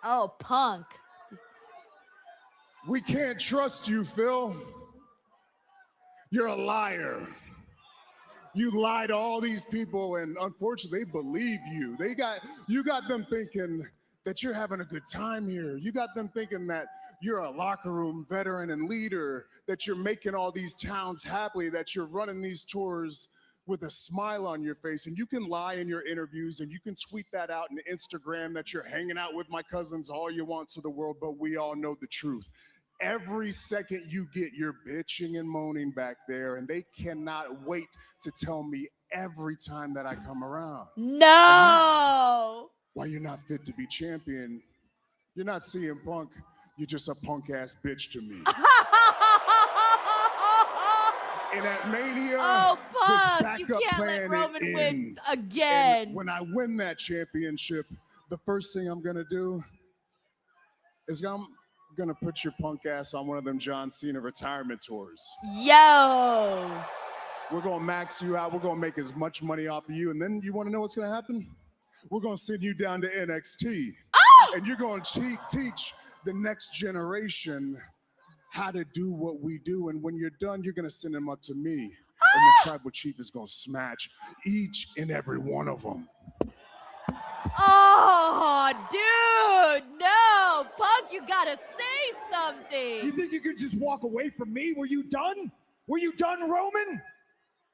Speaker 1: Oh, Punk.
Speaker 13: We can't trust you, Phil. You're a liar. You lie to all these people, and unfortunately, they believe you. You got them thinking that you're having a good time here. You got them thinking that you're a locker room veteran and leader, that you're making all these towns happy, that you're running these tours with a smile on your face. And you can lie in your interviews and you can tweet that out on Instagram that you're hanging out with my cousins all you want to the world, but we all know the truth. Every second you get, you're bitching and moaning back there, and they cannot wait to tell me every time that I come around.
Speaker 1: No!
Speaker 13: Why you're not fit to be champion. You're not CM Punk. You're just a punk-ass bitch to me. And at Mania,
Speaker 1: oh,
Speaker 13: this
Speaker 1: Punk, you
Speaker 13: backup
Speaker 1: can't
Speaker 13: plan,
Speaker 1: let Roman
Speaker 13: it
Speaker 1: win
Speaker 13: ends.
Speaker 1: again.
Speaker 13: And when I win that championship, the first thing I'm gonna do is I'm gonna put your punk ass on one of them John Cena retirement tours.
Speaker 1: Yo!
Speaker 13: We're gonna max you out. We're gonna make as much money off of you. And then you wanna know what's gonna happen? We're gonna send you down to NXT.
Speaker 1: Oh!
Speaker 13: And you're gonna teach the next generation how to do what we do. And when you're done, you're gonna send them up to me. And the tribal chief is gonna smash each and every one of them.
Speaker 1: Oh, dude, no. Punk, you gotta say something.
Speaker 2: You think you could just walk away from me? Were you done? Were you done, Roman?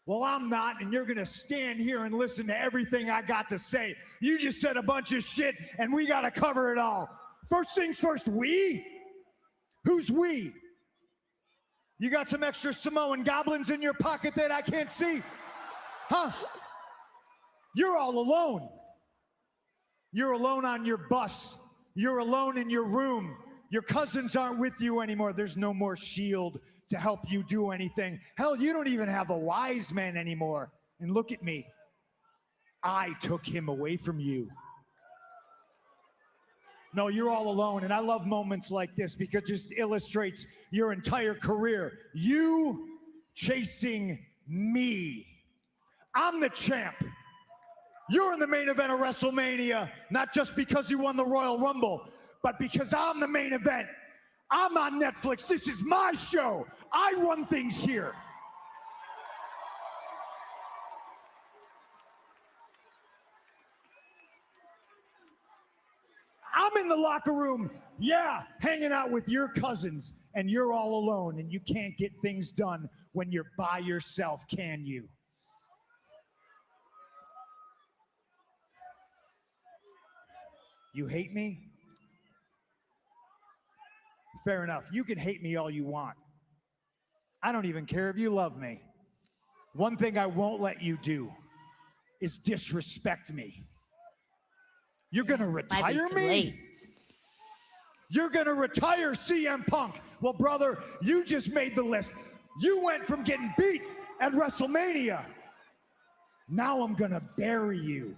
Speaker 2: Well, I'm not, and you're gonna stand here and listen to everything I got to say. You just said a bunch of shit, and we gotta cover it all. First things first, we? Who's we? You got some extra Samoan goblins in your pocket that I can't see? Huh? You're all alone. You're alone on your bus. You're alone in your room. Your cousins aren't with you anymore. There's no more Shield to help you do anything. Hell, you don't even have a wise man anymore. And look at me. I took him away from you. No, you're all alone, and I love moments like this because it just illustrates your entire career. You chasing me. I'm the champ. You're in the main event of WrestleMania, not just because you won the Royal Rumble, but because I'm the main event. I'm on Netflix. This is my show. I run things here. I'm in the locker room, yeah, hanging out with your cousins, and you're all alone, and you can't get things done when you're by yourself, can you? You hate me? Fair enough. You can hate me all you want. I don't even care if you love me. One thing I won't let you do is disrespect me. You're gonna retire me? You're gonna retire CM Punk. Well, brother, you just made the list. You went from getting beat at WrestleMania. Now I'm gonna bury you.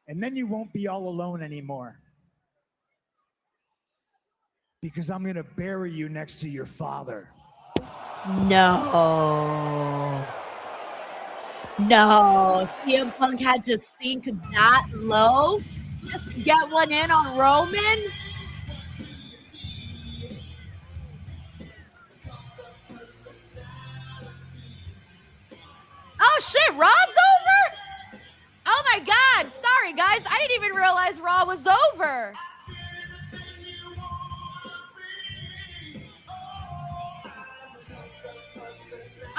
Speaker 2: And then you won't be all alone anymore. Because I'm gonna bury you next to your father.
Speaker 1: No. No. CM Punk had to sink that low just to get one in on Roman? Oh shit, Raw's over? Oh my God, sorry guys, I didn't even realize Raw was over.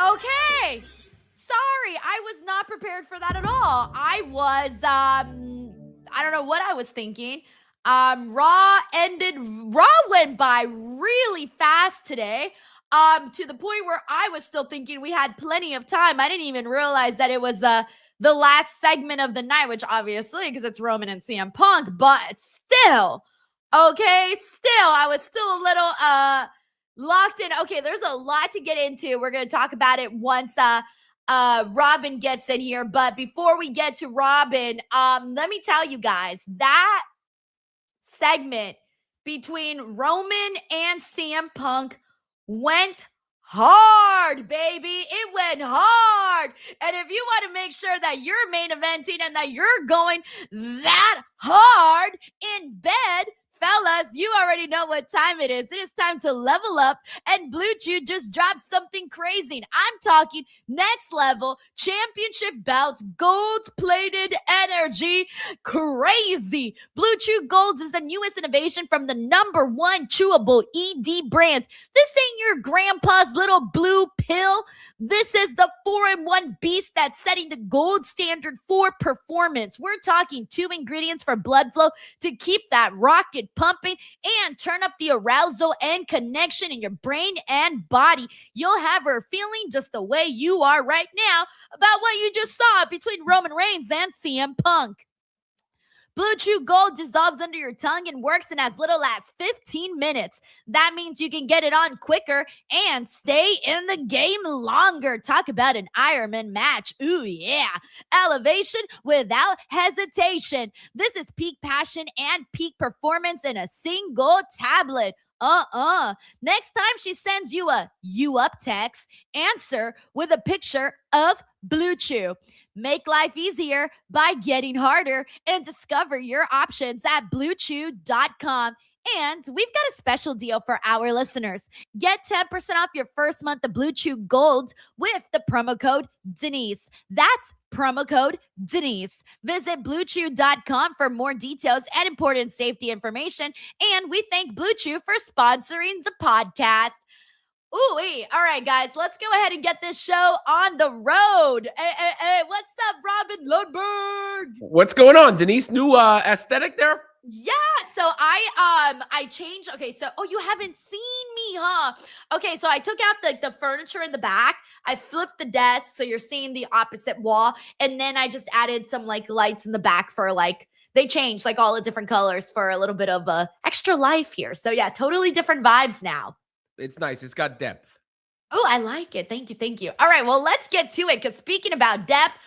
Speaker 1: Okay, sorry, I was not prepared for that at all. I was, I don't know what I was thinking. Raw went by really fast today. To the point where I was still thinking we had plenty of time. I didn't even realize that it was the last segment of the night, which obviously, because it's Roman and CM Punk, but still, okay, I was still a little locked in. Okay, there's a lot to get into. We're going to talk about it once Robin gets in here. But before we get to Robin, let me tell you guys, that segment between Roman and CM Punk went hard, baby. It went hard. And if you want to make sure that you're main eventing and that you're going that hard in bed, fellas, you already know what time it is. It is time to level up, and Blue Chew just dropped something crazy. And I'm talking next level championship belts, gold-plated energy, crazy. Blue Chew Gold is the newest innovation from the #1 chewable ED brand. This ain't your grandpa's little blue pill. This is the 4-in-1 beast that's setting the gold standard for performance. We're talking 2 ingredients for blood flow to keep that rocket pumping and turn up the arousal and connection in your brain and body. You'll have her feeling just the way you are right now about what you just saw between Roman Reigns and CM Punk. Blue Chew Gold dissolves under your tongue and works in as little as 15 minutes. That means you can get it on quicker and stay in the game longer. Talk about an Ironman match. Ooh, yeah. Elevation without hesitation. This is peak passion and peak performance in a single tablet. Next time she sends you a "you up" text, answer with a picture of Blue Chew. Make life easier by getting harder and discover your options at bluechew.com. And we've got a special deal for our listeners. Get 10% off your first month of Blue Chew Gold with the promo code Denise. That's promo code Denise. Visit bluechew.com for more details and important safety information. And we thank Blue Chew for sponsoring the podcast. Ooh, all right, guys, let's go ahead and get this show on the road. Hey, what's up, Robin Lundberg?
Speaker 8: What's going on, Denise? New aesthetic there?
Speaker 1: Yeah, so I changed. Okay, so you haven't seen me, huh? Okay, so I took out the furniture in the back. I flipped the desk, so you're seeing the opposite wall, and then I just added some lights in the back for they changed all the different colors for a little bit of extra life here. So yeah, totally different vibes now.
Speaker 8: It's nice. It's got depth.
Speaker 1: Oh, I like it. Thank you. Thank you. All right, well, let's get to it, because speaking about depth,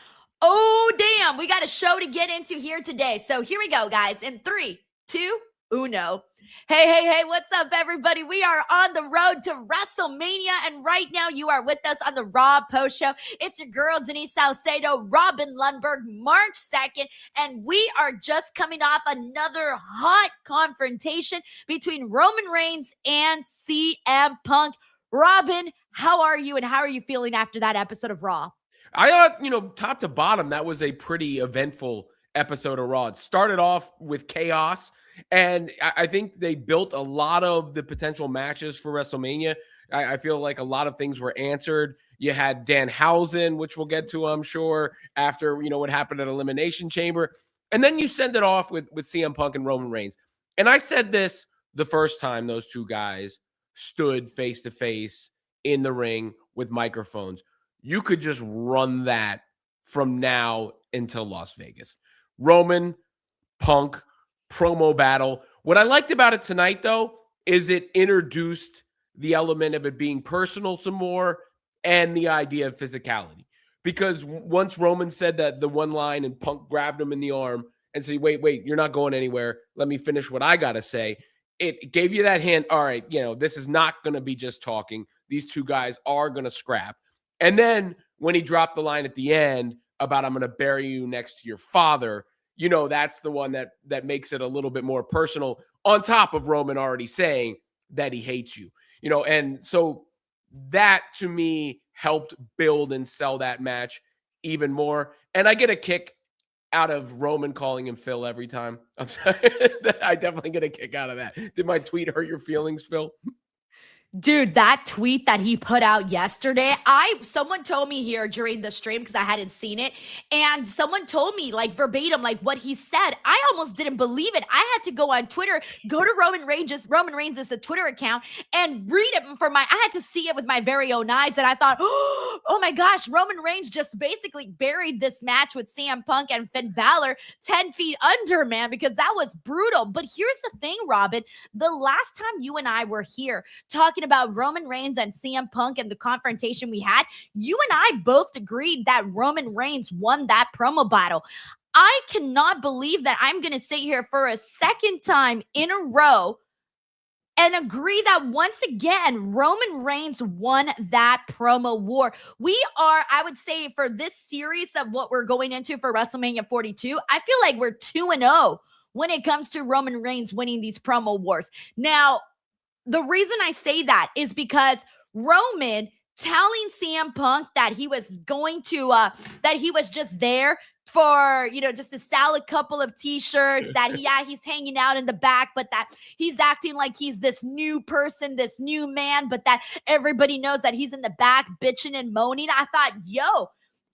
Speaker 1: oh, damn, we got a show to get into here today. So here we go, guys. In 3, 2, 1. Hey, what's up, everybody? We are on the road to WrestleMania, and right now you are with us on the Raw Post Show. It's your girl, Denise Salcedo, Robin Lundberg, March 2nd, and we are just coming off another hot confrontation between Roman Reigns and CM Punk. Robin, how are you, and how are you feeling after that episode of Raw?
Speaker 8: I thought, top to bottom, that was a pretty eventful episode of Raw. It started off with chaos, and I think they built a lot of the potential matches for WrestleMania. I feel like a lot of things were answered. You had Danhausen, which we'll get to, I'm sure, after, what happened at Elimination Chamber. And then you send it off with CM Punk and Roman Reigns. And I said this the first time those two guys stood face-to-face in the ring with microphones. You could just run that from now until Las Vegas. Roman, Punk, promo battle. What I liked about it tonight, though, is it introduced the element of it being personal some more and the idea of physicality. Because once Roman said that the one line and Punk grabbed him in the arm and said, wait, you're not going anywhere. Let me finish what I got to say. It gave you that hint. All right, this is not going to be just talking. These two guys are going to scrap. And then when he dropped the line at the end about I'm going to bury you next to your father, that's the one that makes it a little bit more personal, on top of Roman already saying that he hates you. And so that to me helped build and sell that match even more. And I get a kick out of Roman calling him Phil every time. I'm sorry. I definitely get a kick out of that. Did my tweet hurt your feelings, Phil?
Speaker 1: Dude, that tweet that he put out yesterday, someone told me here during the stream, because I hadn't seen it, and someone told me verbatim what he said. I almost didn't believe it. I had to go on Twitter, go to Roman Reigns' the Twitter account, and read it I had to see it with my very own eyes, and I thought, oh my gosh, Roman Reigns just basically buried this match with CM Punk and Finn Balor 10 feet under, man, because that was brutal. But here's the thing, Robin, the last time you and I were here talking talking about Roman Reigns and CM Punk and the confrontation we had, you and I both agreed that Roman Reigns won that promo battle. I cannot believe that I'm going to sit here for a second time in a row and agree that once again, Roman Reigns won that promo war. We are, I would say, for this series of what we're going into for WrestleMania 42, I feel like we're 2-0 when it comes to Roman Reigns winning these promo wars. Now, the reason I say that is because Roman telling CM Punk that he was going to, that he was just there for, just to sell a couple of t-shirts, that he's hanging out in the back, but that he's acting like he's this new person, this new man, but that everybody knows that he's in the back bitching and moaning. I thought,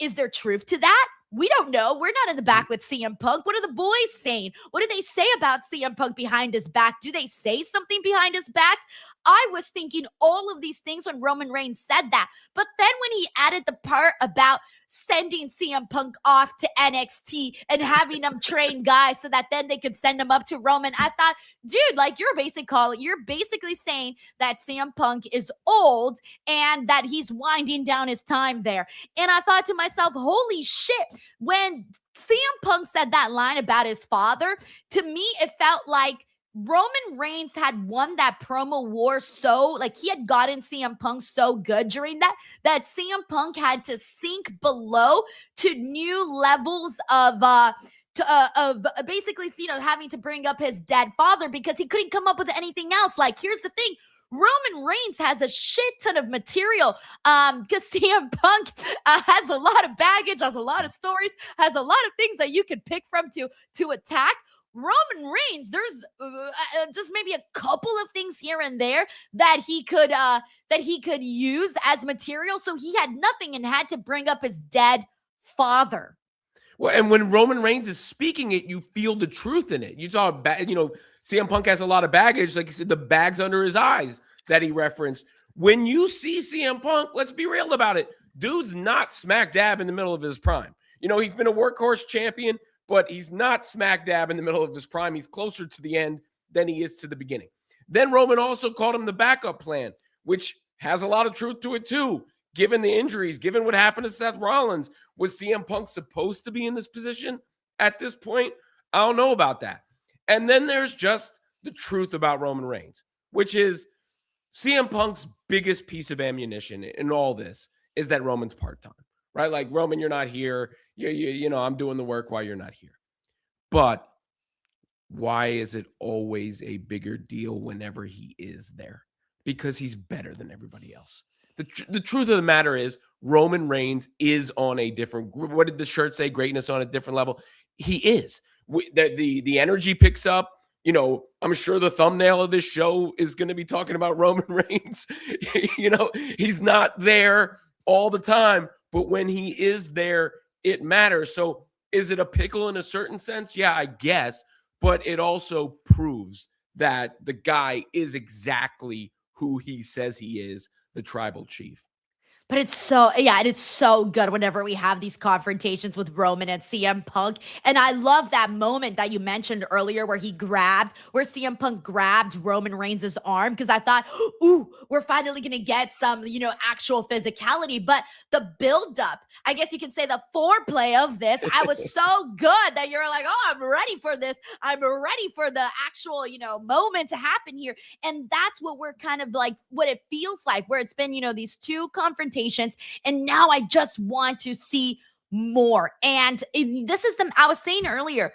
Speaker 1: is there truth to that? We don't know. We're not in the back with CM Punk. What are the boys saying? What do they say about CM Punk behind his back? Do they say something behind his back? I was thinking all of these things when Roman Reigns said that. But then when he added the part about sending CM Punk off to NXT and having them train guys so that then they could send him up to Roman, I thought, dude, you're basically saying that CM Punk is old and that he's winding down his time there. And I thought to myself, holy shit, when CM Punk said that line about his father, to me, it felt like Roman Reigns had won that promo war he had gotten CM Punk so good during that CM Punk had to sink below to new levels of basically, having to bring up his dead father because he couldn't come up with anything else. Like, here's the thing. Roman Reigns has a shit ton of material because CM Punk has a lot of baggage, has a lot of stories, has a lot of things that you could pick from to attack. Roman Reigns, there's just maybe a couple of things here and there that he could use as material. So he had nothing and had to bring up his dead father.
Speaker 8: Well, and when Roman Reigns is speaking it, you feel the truth in it. You saw, CM Punk has a lot of baggage, like you said, the bags under his eyes that he referenced. When you see CM Punk, let's be real about it. Dude's not smack dab in the middle of his prime. He's been a workhorse champion, but he's not smack dab in the middle of his prime. He's closer to the end than he is to the beginning. Then Roman also called him the backup plan, which has a lot of truth to it too. Given the injuries, given what happened to Seth Rollins, was CM Punk supposed to be in this position at this point? I don't know about that. And then there's just the truth about Roman Reigns, which is CM Punk's biggest piece of ammunition in all this is that Roman's part-time, right? Like, Roman, you're not here. I'm doing the work while you're not here. But why is it always a bigger deal whenever he is there? Because he's better than everybody else. The truth of the matter is Roman Reigns is on a different, what did the shirt say? Greatness on a different level. He is. The energy picks up. I'm sure the thumbnail of this show is going to be talking about Roman Reigns. He's not there all the time, but when he is there, it matters. So is it a pickle in a certain sense? Yeah, I guess. But it also proves that the guy is exactly who he says he is, the tribal chief.
Speaker 1: But it's so good whenever we have these confrontations with Roman and CM Punk. And I love that moment that you mentioned earlier where where CM Punk grabbed Roman Reigns' arm, because I thought, ooh, we're finally going to get some, actual physicality. But the buildup, I guess you can say the foreplay of this, I was so good that you're like, oh, I'm ready for this. I'm ready for the actual, moment to happen here. And that's what we're kind of like, what it feels like, where it's been, these two confrontations. And now I just want to see more. And this is I was saying earlier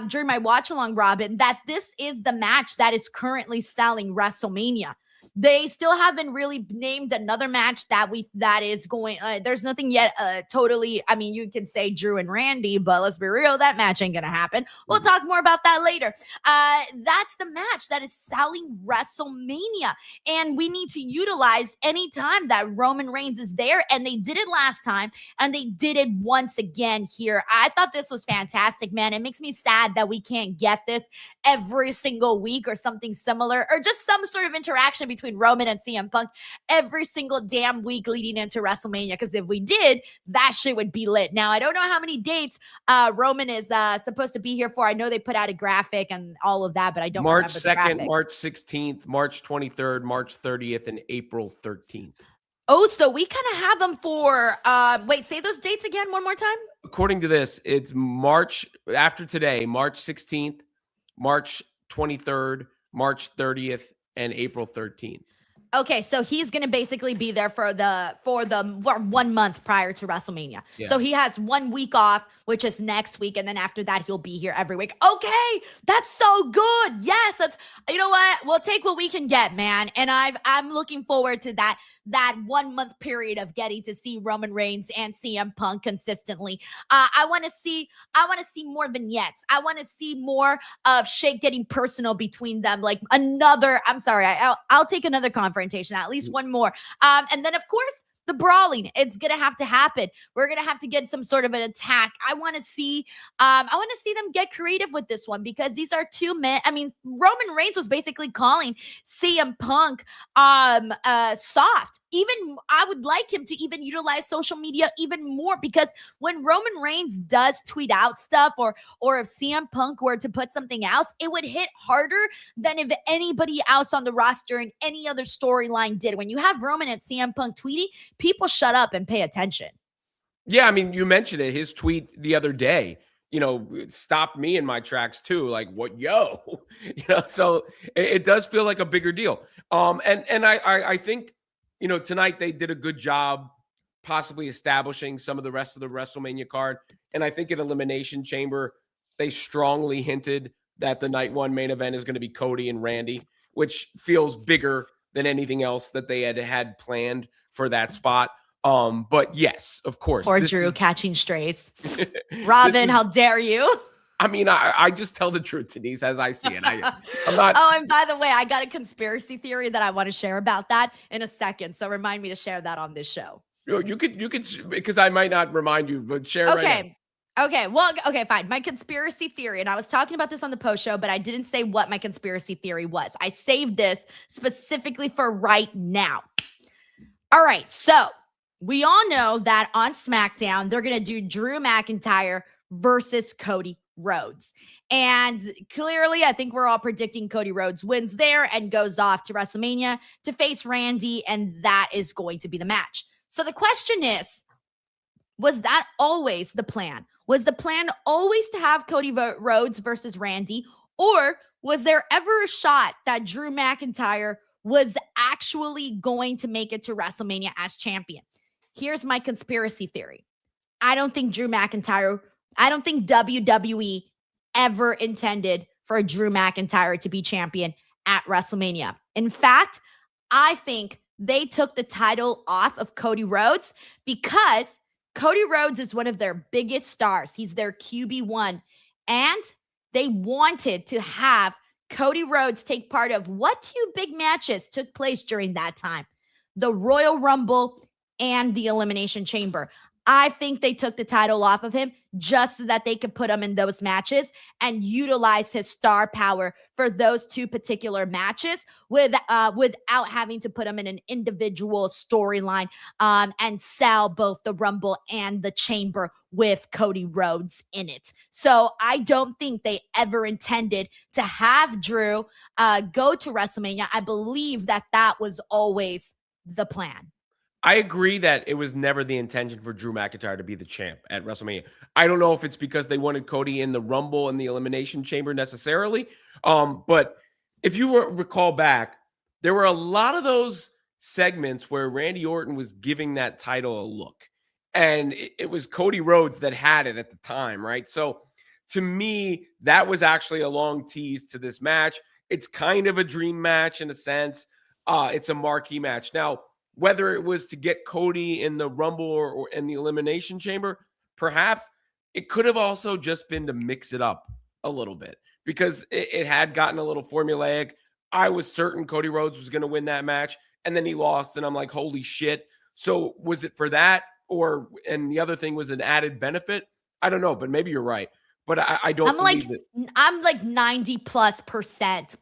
Speaker 1: during my watch along, Robin, that this is the match that is currently selling WrestleMania. They still haven't really named another match that is going. There's nothing yet. Totally. I mean, you can say Drew and Randy, but let's be real, that match ain't gonna happen. We'll talk more about that later. That's the match that is selling WrestleMania, and we need to utilize any time that Roman Reigns is there. And they did it last time, and they did it once again here. I thought this was fantastic, man. It makes me sad that we can't get this every single week or something similar, or just some sort of interaction between between Roman and CM Punk every single damn week leading into WrestleMania, because if we did, that shit would be lit. Now, I don't know how many dates Roman is supposed to be here for. I know they put out a graphic and all of that, but I don't
Speaker 8: March
Speaker 1: remember the
Speaker 8: 2nd,
Speaker 1: graphic.
Speaker 8: March 16th, March 23rd, March 30th, and April 13th.
Speaker 1: Oh, so we kind of have them for, wait, say those dates again one more time.
Speaker 8: According to this, it's March, after today, March 16th, March 23rd, March 30th, and April 13th.
Speaker 1: Okay, so he's going to basically be there for 1 month prior to WrestleMania.
Speaker 8: Yeah.
Speaker 1: So he has 1 week off, which is next week, and then after that he'll be here every week. Okay, that's so good. Yes, that's, you know what? We'll take what we can get, man. And I'm looking forward to that 1 month period of getting to see Roman Reigns and CM Punk consistently. I want to see more vignettes. I want to see more of shit getting personal between them. Like I'll take another confrontation, at least one more. And then of course, the brawling, it's gonna have to happen. We're gonna have to get some sort of an attack. I want to see them get creative with this one, because these are two men. I mean, Roman Reigns was basically calling CM Punk soft. Even I would like him to even utilize social media even more, because when Roman Reigns does tweet out stuff, or if CM Punk were to put something else, it would hit harder than if anybody else on the roster in any other storyline did. When you have Roman and CM Punk tweeting, people shut up and pay attention.
Speaker 8: Yeah, I mean, you mentioned it. His tweet the other day, stopped me in my tracks too. Like, what, yo? So it does feel like a bigger deal. And I think, tonight they did a good job possibly establishing some of the rest of the WrestleMania card. And I think at Elimination Chamber, they strongly hinted that the night one main event is going to be Cody and Randy, which feels bigger than anything else that they had planned for that spot. But yes, of course.
Speaker 1: Or Drew catching strays. Robin, how dare you?
Speaker 8: I mean, I just tell the truth, Denise, as I see it. I'm not.
Speaker 1: Oh, and by the way, I got a conspiracy theory that I want to share about that in a second. So remind me to share that on this show.
Speaker 8: You could, because I might not remind you, but share it right now.
Speaker 1: Okay. Well, okay, fine. My conspiracy theory, and I was talking about this on the post show, but I didn't say what my conspiracy theory was. I saved this specifically for right now. All right. So we all know that on SmackDown, they're going to do Drew McIntyre versus Cody Rhodes. And clearly, I think we're all predicting Cody Rhodes wins there and goes off to WrestleMania to face Randy, and that is going to be the match. So the question is, was that always the plan? Was the plan always to have Cody Rhodes versus Randy, or was there ever a shot that Drew McIntyre was actually going to make it to WrestleMania as champion? Here's my conspiracy theory. I don't think WWE ever intended for Drew McIntyre to be champion at WrestleMania. In fact, I think they took the title off of Cody Rhodes because Cody Rhodes is one of their biggest stars. He's their QB1. And they wanted to have Cody Rhodes take part of what two big matches took place during that time? The Royal Rumble and the Elimination Chamber. I think they took the title off of him just so that they could put him in those matches and utilize his star power for those two particular matches without having to put him in an individual storyline and sell both the Rumble and the Chamber with Cody Rhodes in it. So I don't think they ever intended to have Drew go to WrestleMania. I believe that was always the plan.
Speaker 8: I agree that it was never the intention for Drew McIntyre to be the champ at WrestleMania. I don't know if it's because they wanted Cody in the Rumble and the Elimination Chamber necessarily. But if you recall back, there were a lot of those segments where Randy Orton was giving that title a look. And it was Cody Rhodes that had it at the time, right? So to me, that was actually a long tease to this match. It's kind of a dream match in a sense. It's a marquee match. Now, whether it was to get Cody in the Rumble or in the Elimination Chamber, perhaps it could have also just been to mix it up a little bit because it had gotten a little formulaic. I was certain Cody Rhodes was going to win that match, and then he lost, and I'm like, holy shit. So was it for that? And the other thing was an added benefit? I don't know, but maybe you're right. But I don't believe it.
Speaker 1: I'm like 90+%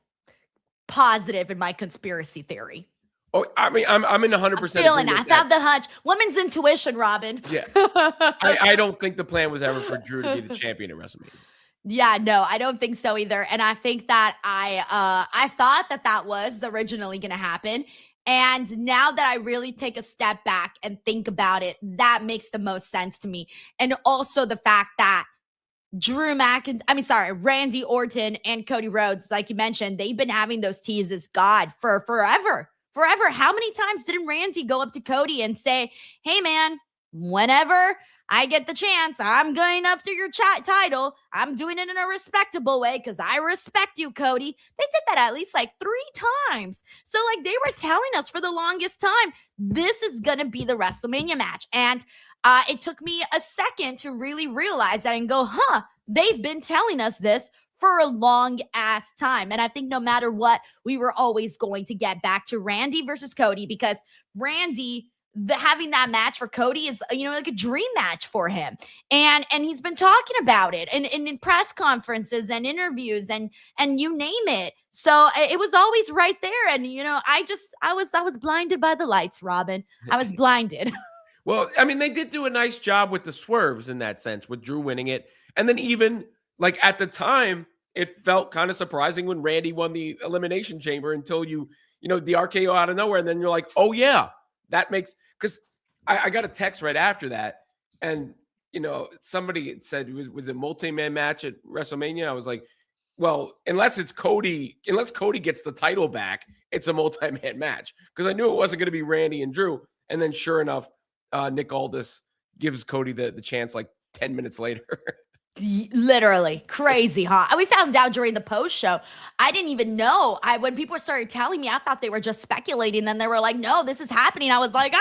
Speaker 1: positive in my conspiracy theory.
Speaker 8: Oh, I mean, I'm in 100%
Speaker 1: Feeling it.
Speaker 8: agreement
Speaker 1: I have the hunch. Women's intuition, Robin.
Speaker 8: Yeah. I don't think the plan was ever for Drew to be the champion at WrestleMania.
Speaker 1: Yeah, no, I don't think so either. And I think that I thought that was originally going to happen. And now that I really take a step back and think about it, that makes the most sense to me. And also the fact that Randy Orton and Cody Rhodes, like you mentioned, they've been having those teases, God, for forever. How many times didn't Randy go up to Cody and say, hey, man, whenever I get the chance, I'm going after your title. I'm doing it in a respectable way because I respect you, Cody. They did that at least like 3 times. So like they were telling us for the longest time, this is going to be the WrestleMania match. And it took me a second to really realize that and go, they've been telling us this for a long ass time. And I think no matter what, we were always going to get back to Randy versus Cody because Randy, having that match for Cody is, like a dream match for him. And he's been talking about it and in press conferences and interviews and you name it. So it was always right there. And, I was blinded by the lights, Robin. I was blinded.
Speaker 8: Well, I mean, they did do a nice job with the swerves in that sense, with Drew winning it. And then even like at the time, it felt kind of surprising when Randy won the Elimination Chamber until the RKO out of nowhere. And then you're like, oh yeah, that makes, because I got a text right after that. And, somebody said, was it multi-man match at WrestleMania? I was like, well, unless Cody gets the title back, it's a multi-man match. Because I knew it wasn't going to be Randy and Drew. And then sure enough, Nick Aldis gives Cody the chance like 10 minutes later.
Speaker 1: Literally crazy, huh? And we found out during the post show. I didn't even know. When people started telling me, I thought they were just speculating. Then they were like, no, this is happening. I was like,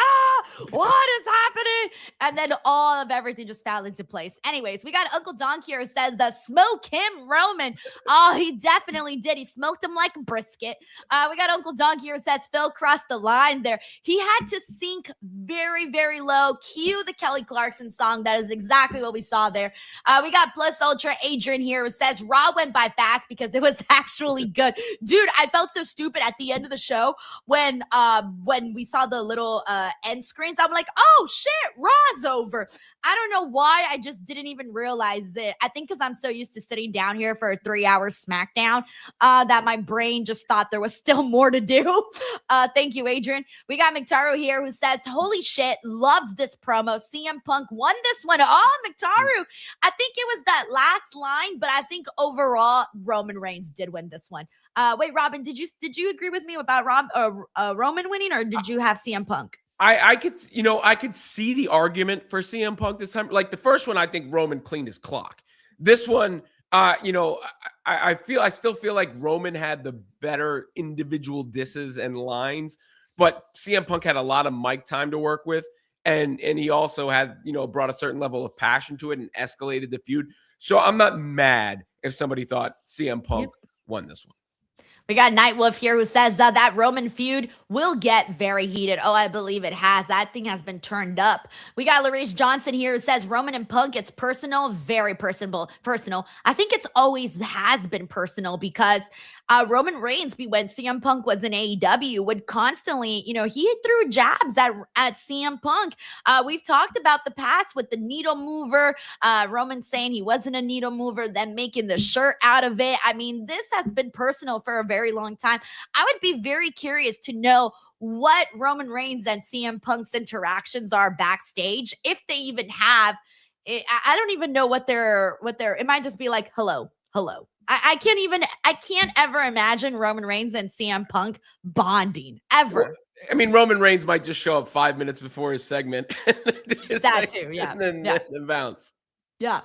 Speaker 1: what is happening? And then all of everything just fell into place. Anyways, we got Uncle Donk here who says smoke him, Roman. Oh, he definitely did. He smoked him like a brisket. We got Uncle Donk here who says Phil crossed the line there. He had to sink very, very low. Cue the Kelly Clarkson song. That is exactly what we saw there. We got Plus Ultra Adrian here who says Raw went by fast because it was actually good. Dude, I felt so stupid at the end of the show when we saw the little end screens. I'm like, oh shit, Raw's over. I don't know why. I just didn't even realize it. I think because I'm so used to sitting down here for a 3-hour SmackDown that my brain just thought there was still more to do. Thank you, Adrian. We got McIntyre here who says, holy shit, loved this promo. CM Punk won this one. Oh, McIntyre. I think it was that last line, but I think overall Roman Reigns did win this one. Wait, Robin, did you agree with me about Roman winning, or did you have CM Punk?
Speaker 8: I could see the argument for CM Punk this time. Like the first one, I think Roman cleaned his clock. This one, I still feel like Roman had the better individual disses and lines, but CM Punk had a lot of mic time to work with. And he also had, brought a certain level of passion to it and escalated the feud. So I'm not mad if somebody thought CM Punk won this one.
Speaker 1: We got Nightwolf here who says that Roman feud will get very heated. Oh, I believe it has. That thing has been turned up. We got Larice Johnson here who says Roman and Punk, it's personal, very personal. I think it's always has been personal because Roman Reigns, when CM Punk was in AEW, would constantly, he threw jabs at CM Punk. We've talked about the past with the needle mover, Roman saying he wasn't a needle mover, then making the shirt out of it. I mean, this has been personal for a very long time. I would be very curious to know what Roman Reigns and CM Punk's interactions are backstage, if they even have. I don't even know what they're. It might just be like, hello. I can't ever imagine Roman Reigns and CM Punk bonding ever.
Speaker 8: Well, I mean, Roman Reigns might just show up 5 minutes before his segment.
Speaker 1: Too, yeah.
Speaker 8: And then bounce.
Speaker 1: Yeah.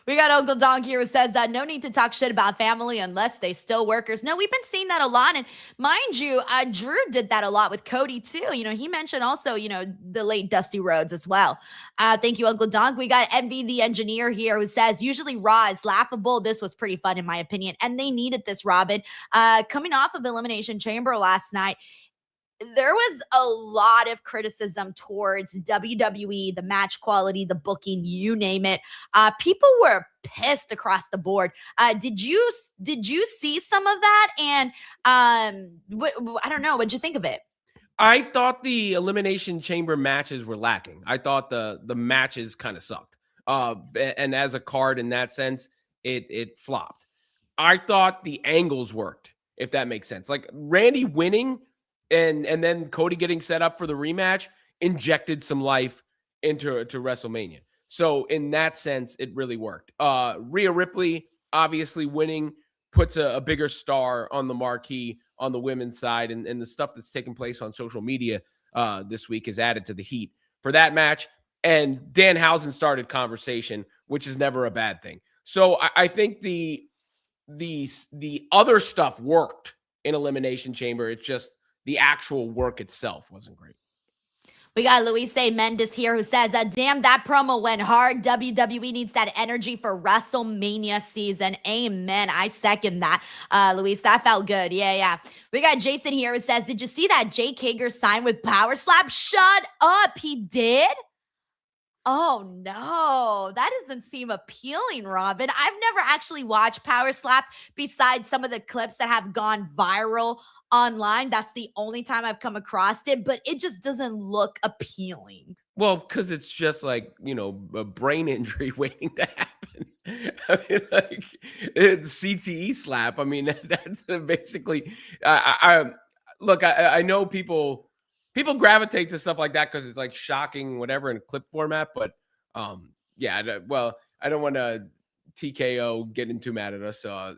Speaker 1: We got Uncle Donk here who says that no need to talk shit about family unless they still workers. No, we've been seeing that a lot. And mind you, Drew did that a lot with Cody too. He mentioned also, the late Dusty Rhodes as well. Thank you, Uncle Donk. We got Envy the Engineer here who says, usually Raw is laughable. This was pretty fun in my opinion. And they needed this, Robin. Coming off of Elimination Chamber last night, there was a lot of criticism towards WWE, the match quality, the booking, you name it. People were pissed across the board. Did you see some of that? And I don't know. What'd you think of it?
Speaker 8: I thought the Elimination Chamber matches were lacking. I thought the matches kind of sucked. And as a card in that sense, it flopped. I thought the angles worked, if that makes sense. Like Randy winning and then Cody getting set up for the rematch injected some life into WrestleMania. So in that sense, it really worked. Rhea Ripley obviously winning puts a bigger star on the marquee on the women's side, and the stuff that's taking place on social media this week is added to the heat for that match. And Danhausen started conversation, which is never a bad thing. So I think the other stuff worked in Elimination Chamber. It's just the actual work itself wasn't great.
Speaker 1: We got Luis A. Mendes here who says, damn, that promo went hard. WWE needs that energy for WrestleMania season. Amen. I second that. Luis, that felt good. Yeah. We got Jason here who says, did you see that Jake Hager signed with Power Slap? Shut up. He did? Oh, no. That doesn't seem appealing, Robin. I've never actually watched Power Slap besides some of the clips that have gone viral online. That's the only time I've come across it, but it just doesn't look appealing.
Speaker 8: Well, because it's just like, a brain injury waiting to happen. I mean, like, it's CTE slap. I mean, that's basically, I know people gravitate to stuff like that because it's like shocking, whatever, in clip format. But I don't want to TKO getting too mad at us. So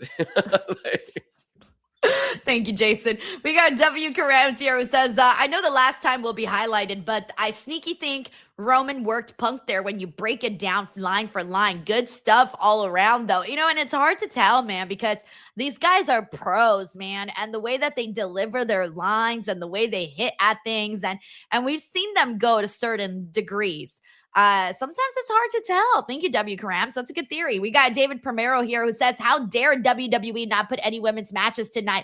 Speaker 1: Thank you, Jason. We got W. Karams here who says, I know the last time will be highlighted, but I sneaky think Roman worked Punk there when you break it down line for line. Good stuff all around, though. And it's hard to tell, man, because these guys are pros, man, and the way that they deliver their lines and the way they hit at things, and we've seen them go to certain degrees. Sometimes it's hard to tell. Thank you, W. Karam. So that's a good theory. We got David Primero here who says, how dare WWE not put any women's matches tonight?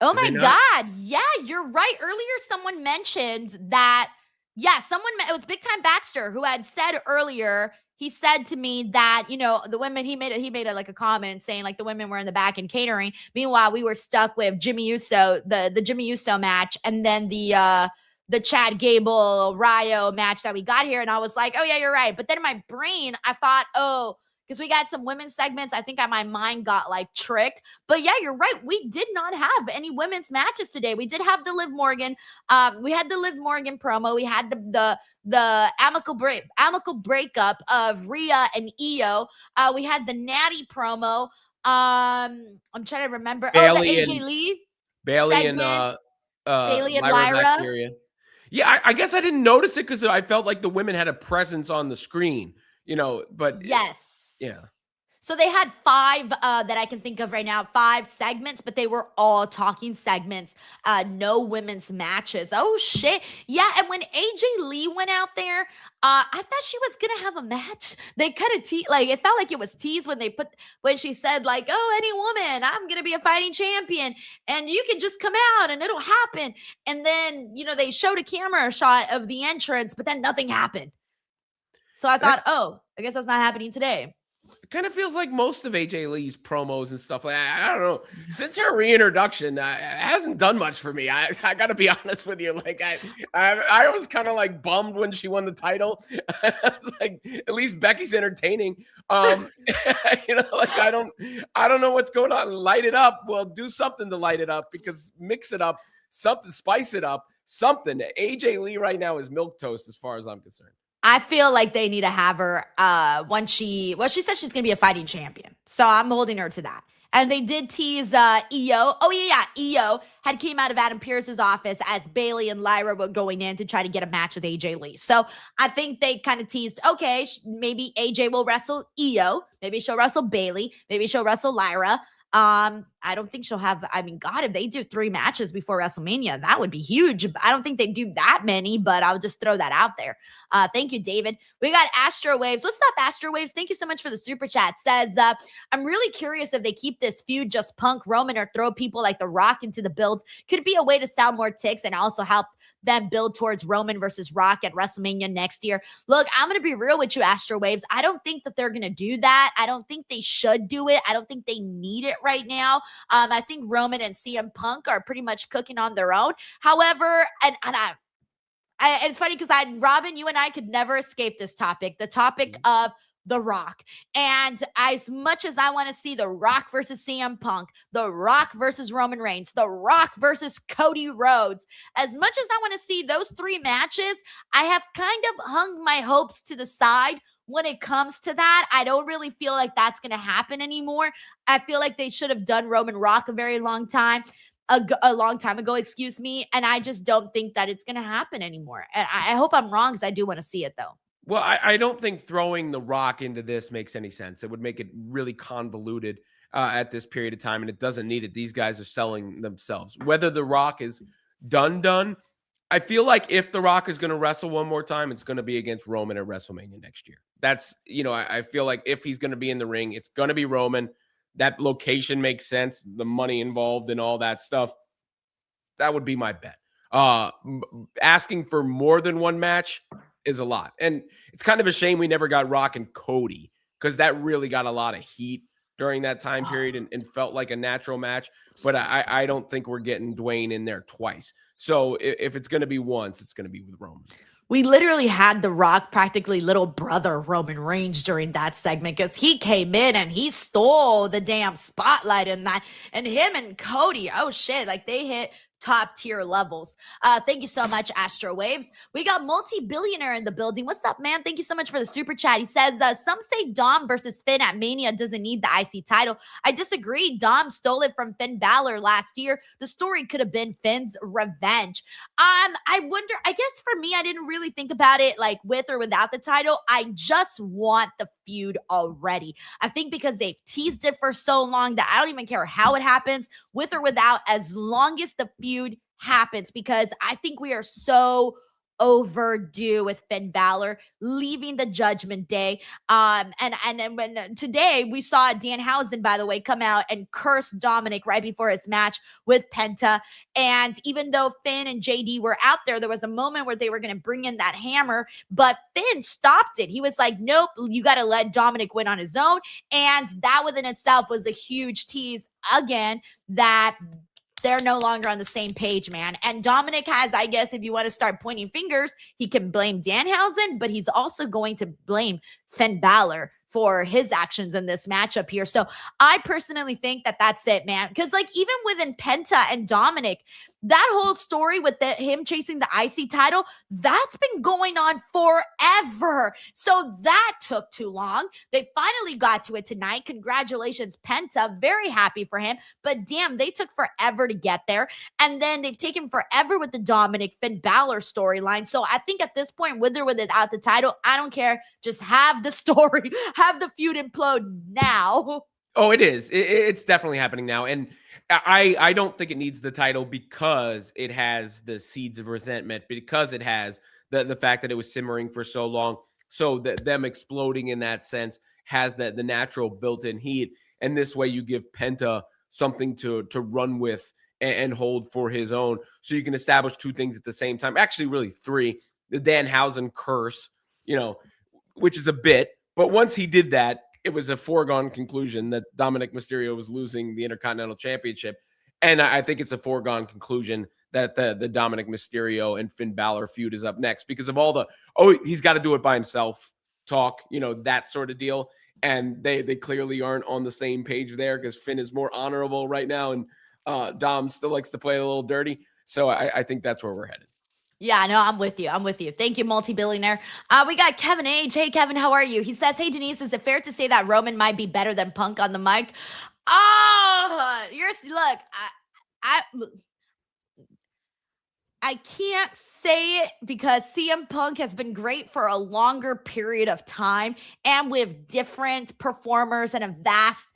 Speaker 1: Oh my God. Yeah, you're right. Earlier, someone mentioned that. Yeah, it was Big Time Baxter who had said earlier, he said to me that, the women, he made like a comment saying like the women were in the back and catering. Meanwhile, we were stuck with Jimmy Uso, the Jimmy Uso match, and then the Chad Gable Ryo match that we got here. And I was like, oh yeah, you're right. But then in my brain, I thought, because we got some women's segments, I think my mind got like tricked. But yeah, you're right. We did not have any women's matches today. We did have the Liv Morgan. We had the Liv Morgan promo. We had the amicable breakup of Rhea and Io. We had the Natty promo. I'm trying to remember.
Speaker 8: Bailey
Speaker 1: the AJ Lee.
Speaker 8: Bailey
Speaker 1: segment.
Speaker 8: Bailey
Speaker 1: and Lyra.
Speaker 8: Yeah, I guess I didn't notice it because I felt like the women had a presence on the screen, but
Speaker 1: yes.
Speaker 8: Yeah.
Speaker 1: So they had 5 that I can think of right now, 5 segments, but they were all talking segments, no women's matches. Oh, shit. Yeah, and when AJ Lee went out there, I thought she was going to have a match. They kind of it felt like it was teased when she said like, oh, any woman, I'm going to be a fighting champion and you can just come out and it'll happen. And then, they showed a camera shot of the entrance, but then nothing happened. So I thought, I guess that's not happening today.
Speaker 8: It kind of feels like most of AJ Lee's promos and stuff like that. I don't know. Since her reintroduction, it hasn't done much for me. I got to be honest with you. Like I was kind of like bummed when she won the title. I was like, at least Becky's entertaining. Like I don't know what's going on. Light it up. Well, do something to light it up because mix it up, something, spice it up, something. AJ Lee right now is milquetoast as far as I'm concerned.
Speaker 1: I feel like they need to have her she said she's going to be a fighting champion. So I'm holding her to that. And they did tease Io. Oh, yeah. Io had came out of Adam Pearce's office as Bailey and Lyra were going in to try to get a match with AJ Lee. So I think they kind of teased, okay, maybe AJ will wrestle Io. Maybe she'll wrestle Bailey. Maybe she'll wrestle Lyra. I don't think she'll have, God, if they do 3 matches before WrestleMania, that would be huge. I don't think they do that many, but I'll just throw that out there. Thank you, David. We got Astro Waves. What's up, Astro Waves? Thank you so much for the super chat. Says, I'm really curious if they keep this feud just Punk, Roman, or throw people like The Rock into the build. Could it be a way to sell more ticks and also help them build towards Roman versus Rock at WrestleMania next year? Look, I'm going to be real with you, Astro Waves. I don't think that they're going to do that. I don't think they should do it. I don't think they need it right now. I think Roman and CM Punk are pretty much cooking on their own. However, and it's funny because Robin, you and I could never escape this topic, the topic of The Rock. And as much as I want to see The Rock versus CM Punk, The Rock versus Roman Reigns, The Rock versus Cody Rhodes, as much as I want to see those 3 matches, I have kind of hung my hopes to the side when it comes to that. I don't really feel like that's going to happen anymore. I feel like they should have done Roman Rock a long time ago, excuse me. And I just don't think that it's going to happen anymore. And I hope I'm wrong because I do want to see it though.
Speaker 8: Well, I don't think throwing The Rock into this makes any sense. It would make it really convoluted at this period of time, and it doesn't need it. These guys are selling themselves. Whether The Rock is done, I feel like if The Rock is going to wrestle one more time, it's going to be against Roman at WrestleMania next year. That's, I feel like if he's going to be in the ring, it's going to be Roman. That location makes sense, the money involved and all that stuff. That would be my bet. Asking for more than one match is a lot. And it's kind of a shame we never got Rock and Cody, because that really got a lot of heat during that time period and felt like a natural match. But I don't think we're getting Dwayne in there twice. So if it's going to be once, it's going to be with Roman.
Speaker 1: We literally had The Rock practically little brother Roman Reigns during that segment because he came in and he stole the damn spotlight in that. And him and Cody, oh shit, like they hit top tier levels. Thank you so much, Astro Waves. We got multi-billionaire in the building. What's up, man? Thank you so much for the super chat. He says, some say Dom versus Finn at Mania doesn't need the IC title. I disagree. Dom stole it from Finn Balor last year. The story could have been Finn's revenge. I wonder, I guess for me, I didn't really think about it like with or without the title. I just want the feud already. I think because they've teased it for so long that I don't even care how it happens, with or without, as long as the feud happens, because I think we are so overdue with Finn Balor leaving the Judgment Day. And when today we saw Danhausen, by the way, come out and curse Dominik right before his match with Penta. And even though Finn and JD were out there, there was a moment where they were going to bring in that hammer, but Finn stopped it. He was like, nope, you got to let Dominik win on his own. And that within itself was a huge tease again that they're no longer on the same page, man. And Dominik has, I guess, if you want to start pointing fingers, he can blame Danhausen, but he's also going to blame Finn Balor for his actions in this matchup here. So I personally think that that's it, man. Because like even within Penta and Dominik, that whole story with him chasing the IC title, that's been going on forever. So that took too long. They finally got to it tonight. Congratulations, Penta. Very happy for him. But damn, they took forever to get there. And then they've taken forever with the Dominik Finn Balor storyline. So I think at this point, with or without the title, I don't care. Just have the story, have the feud implode now.
Speaker 8: Oh, it is. It's definitely happening now. And I don't think it needs the title because it has the seeds of resentment, because it has the fact that it was simmering for so long. So them exploding in that sense has the natural built-in heat. And this way you give Penta something to run with and hold for his own. So you can establish two things at the same time. Actually, really three. The Danhausen curse, which is a bit. But once he did that, it was a foregone conclusion that Dominik Mysterio was losing the Intercontinental Championship. And I think it's a foregone conclusion that the Dominik Mysterio and Finn Balor feud is up next because of all the, he's got to do it by himself talk, that sort of deal. And they clearly aren't on the same page there because Finn is more honorable right now. And Dom still likes to play a little dirty. So I think that's where we're headed.
Speaker 1: Yeah, no, I'm with you. Thank you, multi-billionaire. We got Kevin H. Hey, Kevin, how are you? He says, hey, Denise, is it fair to say that Roman might be better than Punk on the mic? Look, I can't say it because CM Punk has been great for a longer period of time and with different performers and a vast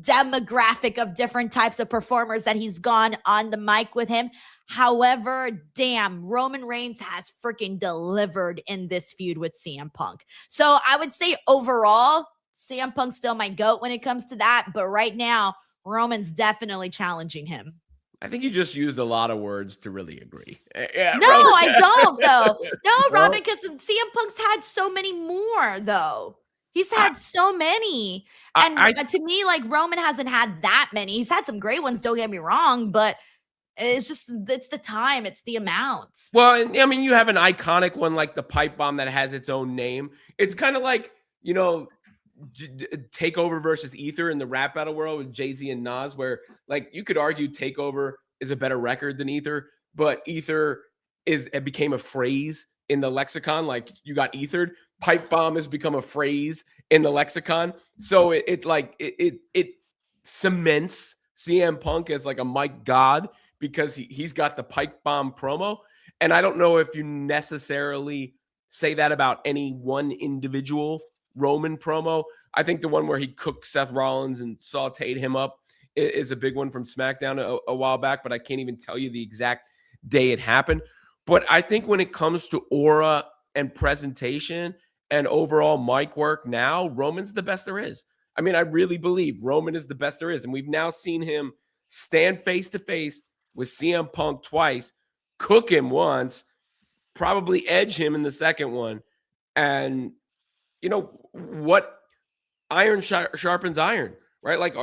Speaker 1: demographic of different types of performers that he's gone on the mic with him. However, damn, Roman Reigns has freaking delivered in this feud with CM Punk. So I would say overall, CM Punk's still my GOAT when it comes to that. But right now, Roman's definitely challenging him.
Speaker 8: I think you just used a lot of words to really agree.
Speaker 1: No, Roman. I don't, though. No, Robin, because CM Punk's had so many more, though. He's had so many. And to me, like, Roman hasn't had that many. He's had some great ones, don't get me wrong, but it's the time, it's the amount.
Speaker 8: Well, I mean, you have an iconic one like the pipe bomb that has its own name. It's kind of like, you know, Takeover versus Ether in the rap battle world with Jay-Z and Nas, where like you could argue Takeover is a better record than Ether, but Ether it became a phrase in the lexicon. Like you got ethered. Pipe bomb has become a phrase in the lexicon. So it cements CM Punk as like a Mike God because he's got the pipe bomb promo. And I don't know if you necessarily say that about any one individual Roman promo. I think the one where he cooked Seth Rollins and sauteed him up is a big one from SmackDown a while back, but I can't even tell you the exact day it happened. But I think when it comes to aura and presentation and overall mic work now, Roman's the best there is. I mean, I really believe Roman is the best there is. And we've now seen him stand face-to-face with CM Punk twice, cook him once, probably edge him in the second one. And, you know, what iron sharpens iron, right? Like,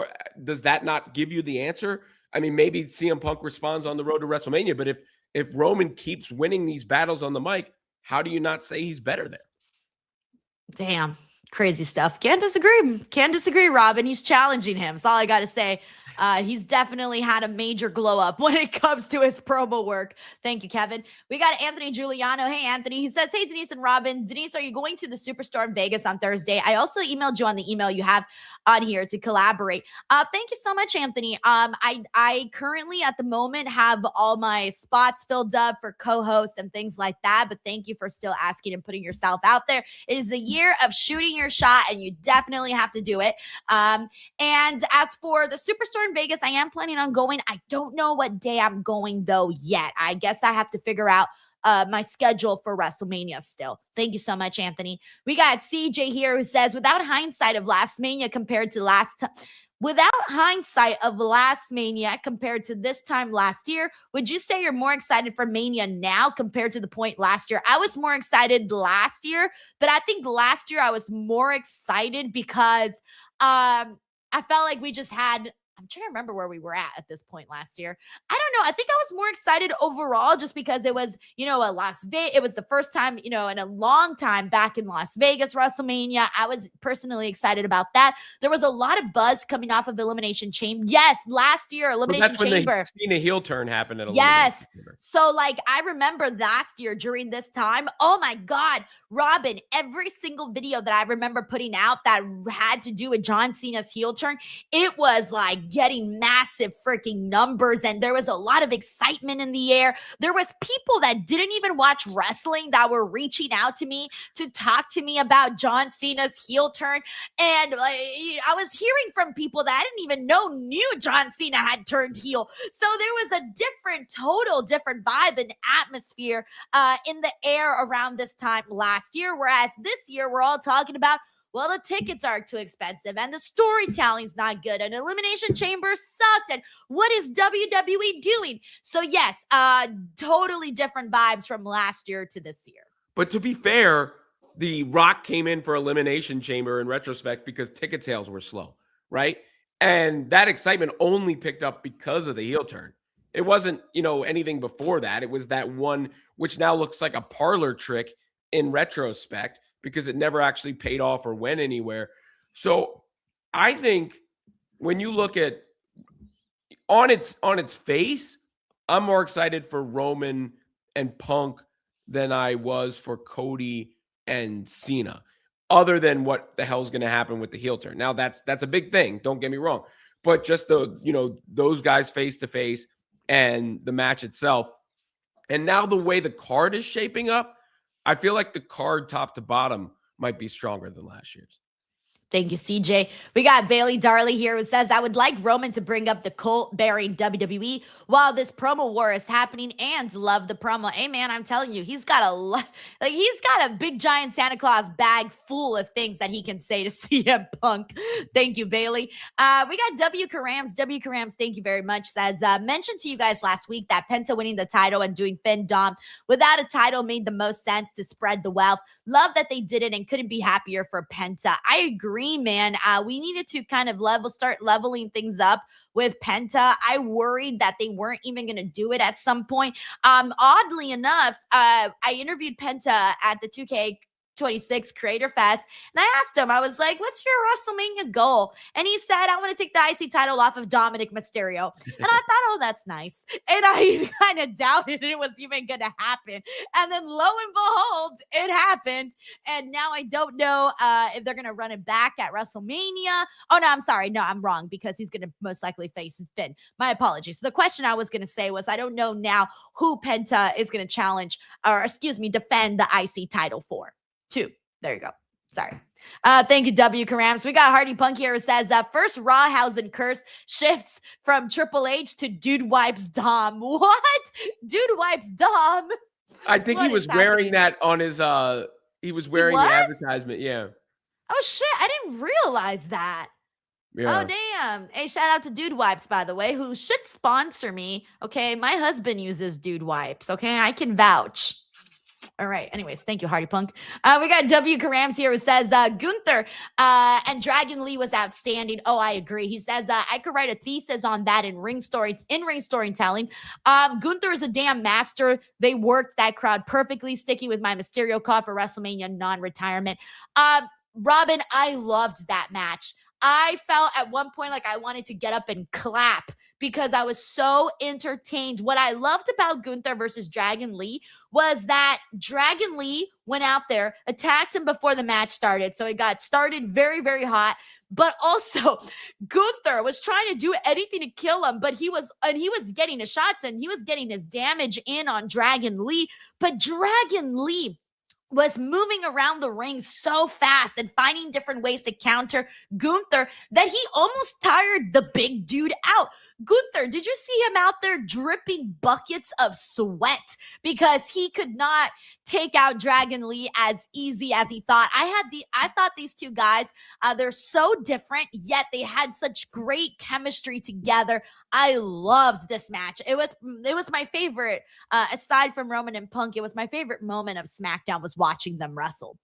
Speaker 8: does that not give you the answer? I mean, maybe CM Punk responds on the road to WrestleMania, but if Roman keeps winning these battles on the mic, how do you not say he's better there?
Speaker 1: Damn. Crazy stuff. Can't disagree, Robin. He's challenging him. That's all I got to say. He's definitely had a major glow up when it comes to his promo work. Thank you, Kevin. We got Anthony Giuliano. Hey, Anthony. He says, hey, Denise and Robin. Denise, are you going to the Superstore in Vegas on Thursday? I also emailed you on the email you have on here to collaborate. Thank you so much, Anthony. I currently at the moment have all my spots filled up for co-hosts and things like that, but thank you for still asking and putting yourself out there. It is the year of shooting your shot, and you definitely have to do it. And as for the Superstore in Vegas, I am planning on going. I don't know what day I'm going though yet. I guess I have to figure out my schedule for WrestleMania still. Thank you so much, Anthony. We got CJ here who says, without hindsight of last Mania compared to this time last year, would you say you're more excited for Mania now compared to the point last year? I was more excited last year, but I think last year I was more excited because I felt like we just had, I'm trying to remember where we were at this point last year. I don't know. I think I was more excited overall just because it was, you know, it was the first time, you know, in a long time back in Las Vegas, WrestleMania. I was personally excited about that. There was a lot of buzz coming off of Elimination Chamber. Yes, last year, Elimination Chamber.
Speaker 8: That's when the heel turn happened at
Speaker 1: Elimination Chamber. So, like, I remember last year during this time, oh my God, Robin, every single video that I remember putting out that had to do with John Cena's heel turn, it was like getting massive freaking numbers, and there was a lot of excitement in the air. There was people that didn't even watch wrestling that were reaching out to me to talk to me about John Cena's heel turn, and I was hearing from people that I didn't even know knew John Cena had turned heel. So there was a total different vibe and atmosphere in the air around this time last year, whereas this year we're all talking about, well, the tickets are too expensive and the storytelling's not good and Elimination Chamber sucked and what is WWE doing? So yes, totally different vibes from last year to this year.
Speaker 8: But to be fair, The Rock came in for Elimination Chamber in retrospect because ticket sales were slow, right? And that excitement only picked up because of the heel turn. It wasn't, you know, anything before that. It was that one, which now looks like a parlor trick in retrospect because it never actually paid off or went anywhere. So I think when you look at on its face, I'm more excited for Roman and Punk than I was for Cody and Cena, other than what the hell's going to happen with the heel turn. Now that's a big thing. Don't get me wrong, but just those guys face to face and the match itself. And now the way the card is shaping up, I feel like the card top to bottom might be stronger than last year's.
Speaker 1: Thank you, CJ. We got Bailey Darley here who says, I would like Roman to bring up the cult bearing WWE while this promo war is happening and love the promo. Hey, man, I'm telling you, he's got a big giant Santa Claus bag full of things that he can say to CM Punk. Thank you, Bailey. We got W. Karams. W. Karams, thank you very much. Says, mentioned to you guys last week that Penta winning the title and doing Finn Dom without a title made the most sense to spread the wealth. Love that they did it and couldn't be happier for Penta. I agree, man. We needed to kind of start leveling things up with Penta. I worried that they weren't even going to do it at some point. Oddly enough, I interviewed Penta at the 2K26 Creator Fest, and I asked him, I was like, what's your WrestleMania goal? And he said, I want to take the IC title off of Dominik Mysterio. And I thought, oh, that's nice. And I kind of doubted it was even going to happen. And then lo and behold, it happened. And now I don't know if they're going to run it back at WrestleMania. Oh, no, I'm sorry. No, I'm wrong, because he's going to most likely face Finn. My apologies. So the question I was going to say was, I don't know now who Penta is going to challenge, or excuse me, defend the IC title for. 2. There you go. Sorry. Thank you, W. Karams. We got Hardy Punk here who says, first Rawhausen curse shifts from Triple H to Dude Wipes Dom. What? Dude Wipes Dom?
Speaker 8: I think he was wearing that on his, he was wearing the advertisement. Yeah.
Speaker 1: Oh, shit. I didn't realize that.
Speaker 8: Yeah.
Speaker 1: Oh, damn. Hey, shout out to Dude Wipes, by the way, who should sponsor me. Okay. My husband uses Dude Wipes. Okay. I can vouch. All right. Anyways, thank you, Hardy Punk. We got W. Karams here who says, Gunther and Dragon Lee was outstanding. Oh, I agree. He says, I could write a thesis on that in in-ring storytelling. Gunther is a damn master. They worked that crowd perfectly, sticking with my Mysterio call for WrestleMania non-retirement. Robin, I loved that match. I felt at one point like I wanted to get up and clap because I was so entertained. What I loved about Gunther versus Dragon Lee was that Dragon Lee went out there, attacked him before the match started. So it got started very, very hot. But also, Gunther was trying to do anything to kill him, but he was getting his shots and he was getting his damage in on Dragon Lee. But Dragon Lee was moving around the ring so fast and finding different ways to counter Gunther that he almost tired the big dude out. Gunther, did you see him out there dripping buckets of sweat because he could not take out Dragon Lee as easy as he thought? I thought these two guys, they're so different, yet they had such great chemistry together. I loved this match. It was my favorite, aside from Roman and Punk. It was my favorite moment of SmackDown was watching them wrestle.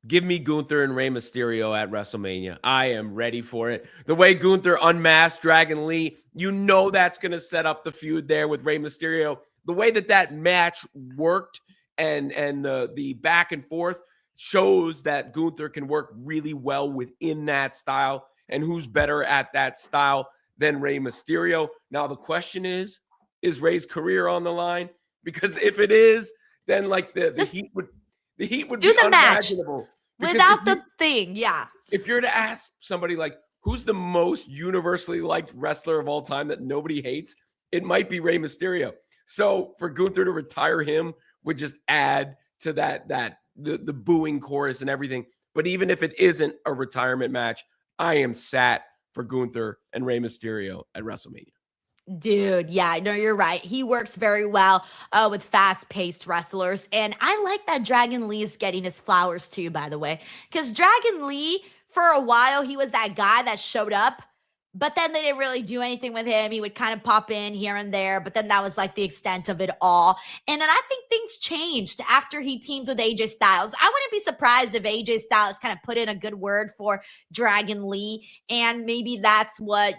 Speaker 8: Give me Gunther and Rey Mysterio at WrestleMania. I am ready for it. The way Gunther unmasked Dragon Lee, you know that's going to set up the feud there with Rey Mysterio. The way that match worked and the back and forth shows that Gunther can work really well within that style. And who's better at that style than Rey Mysterio? Now, the question is Rey's career on the line? Because if it is, then like the heat would
Speaker 1: do
Speaker 8: be
Speaker 1: the match
Speaker 8: unimaginable.
Speaker 1: without the thing. Yeah.
Speaker 8: If you're to ask somebody like, who's the most universally liked wrestler of all time that nobody hates, it might be Rey Mysterio. So for Gunther to retire him would just add to the booing chorus and everything. But even if it isn't a retirement match, I am sat for Gunther and Rey Mysterio at WrestleMania.
Speaker 1: Dude, yeah, no, you're right. He works very well with fast-paced wrestlers. And I like that Dragon Lee is getting his flowers too, by the way. Because Dragon Lee, for a while, he was that guy that showed up, but then they didn't really do anything with him. He would kind of pop in here and there, but then that was like the extent of it all. And then I think things changed after he teamed with AJ Styles. I wouldn't be surprised if AJ Styles kind of put in a good word for Dragon Lee, and maybe that's what,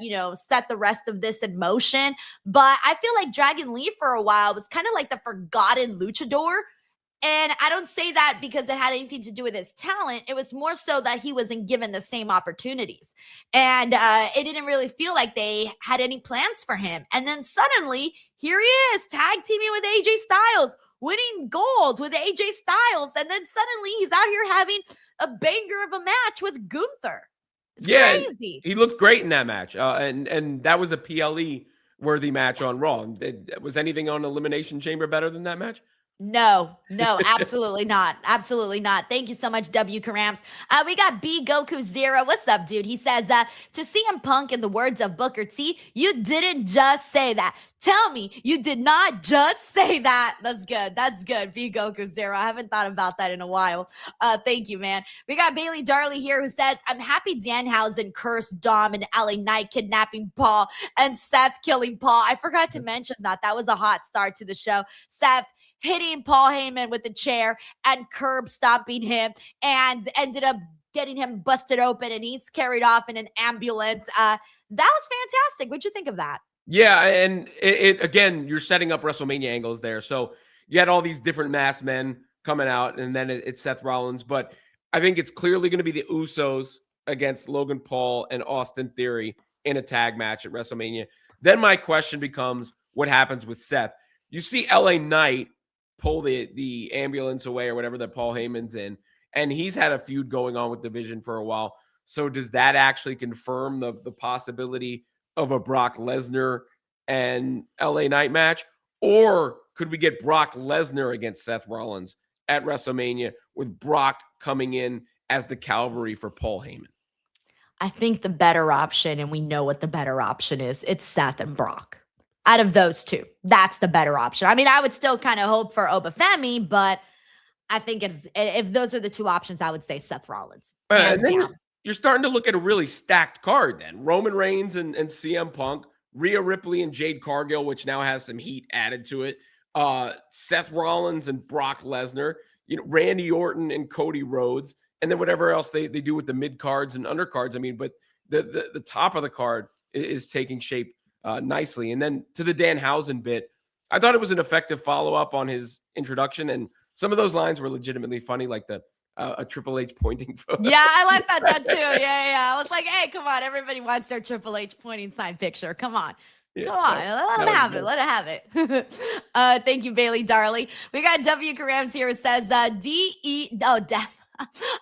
Speaker 1: set the rest of this in motion. But I feel like Dragon Lee for a while was kind of like the forgotten luchador. And I don't say that because it had anything to do with his talent. It was more so that he wasn't given the same opportunities. And it didn't really feel like they had any plans for him. And then suddenly, here he is, tag teaming with AJ Styles, winning gold with AJ Styles. And then suddenly he's out here having a banger of a match with Gunther. It's crazy.
Speaker 8: He looked great in that match. And that was a PLE-worthy match on Raw. Was anything on Elimination Chamber better than that match?
Speaker 1: No, absolutely not. Absolutely not. Thank you so much, W. Karamps. We got B Goku Zero. What's up, dude? He says, to CM Punk, in the words of Booker T, you didn't just say that. Tell me, you did not just say that. That's good. That's good. B Goku Zero. I haven't thought about that in a while. Thank you, man. We got Bailey Darley here who says, I'm happy Danhausen cursed Dom and LA Knight kidnapping Paul and Seth killing Paul. I forgot to mention that. That was a hot start to the show. Seth hitting Paul Heyman with a chair and curb stomping him and ended up getting him busted open, and he's carried off in an ambulance. That was fantastic. What'd you think of that?
Speaker 8: Yeah, and it again, you're setting up WrestleMania angles there. So you had all these different masked men coming out, and then it's Seth Rollins. But I think it's clearly going to be the Usos against Logan Paul and Austin Theory in a tag match at WrestleMania. Then my question becomes, what happens with Seth? You see LA Knight pull the ambulance away or whatever that Paul Heyman's in, and he's had a feud going on with Division for a while. So does that actually confirm the possibility of a Brock Lesnar and LA Knight match? Or could we get Brock Lesnar against Seth Rollins at WrestleMania with Brock coming in as the cavalry for Paul Heyman?
Speaker 1: I think the better option, and we know what the better option is, it's Seth and Brock. Out of those two, that's the better option. I mean, I would still kind of hope for Oba Femi, but I think if those are the two options, I would say Seth Rollins.
Speaker 8: And then you're starting to look at a really stacked card then. Roman Reigns and CM Punk, Rhea Ripley and Jade Cargill, which now has some heat added to it. Seth Rollins and Brock Lesnar, Randy Orton and Cody Rhodes, and then whatever else they do with the mid cards and undercards. I mean, but the top of the card is taking shape nicely. And then to the Danhausen bit, I thought it was an effective follow-up on his introduction, and some of those lines were legitimately funny, like the a Triple H pointing photo.
Speaker 1: Yeah, I like that too. Yeah. I was like, hey, come on, everybody wants their Triple H pointing sign picture. Come on.
Speaker 8: Yeah,
Speaker 1: Come on, let him have it. Let him have it. Thank you, Bailey Darley. We got W. Karams here who says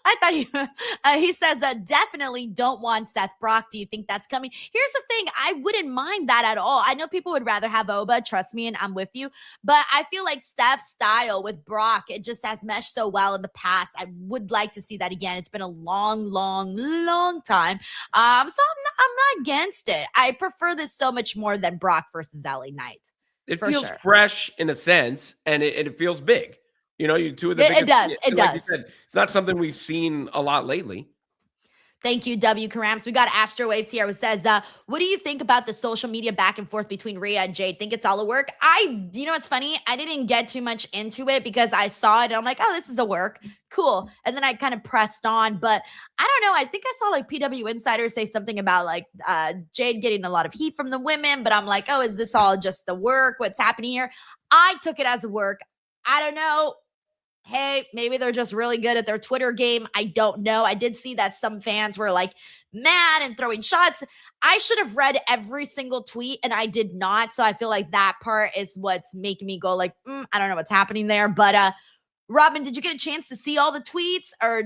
Speaker 1: I thought he says definitely don't want Seth Brock. Do you think that's coming? Here's the thing. I wouldn't mind that at all. I know people would rather have Oba. Trust me, and I'm with you. But I feel like Steph's style with Brock, it just has meshed so well in the past. I would like to see that again. It's been a long time. So I'm not against it. I prefer this so much more than Brock versus LA Knight.
Speaker 8: It feels fresh in a sense, and it feels big. You two of the biggest.
Speaker 1: It does.
Speaker 8: Like you said, it's not something we've seen a lot lately.
Speaker 1: Thank you, W. Karams. We got Astro Waves here who says, what do you think about the social media back and forth between Rhea and Jade? Think it's all a work? What's funny? I didn't get too much into it because I saw it and I'm like, oh, this is a work. Cool. And then I kind of pressed on, but I don't know. I think I saw like PW Insider say something about like Jade getting a lot of heat from the women, but I'm like, oh, is this all just the work? What's happening here? I took it as a work. I don't know. Hey, maybe they're just really good at their Twitter game. I don't know. I did see that some fans were like mad and throwing shots. I should have read every single tweet and I did not. So I feel like that part is what's making me go like, I don't know what's happening there. But Robin, did you get a chance to see all the tweets, or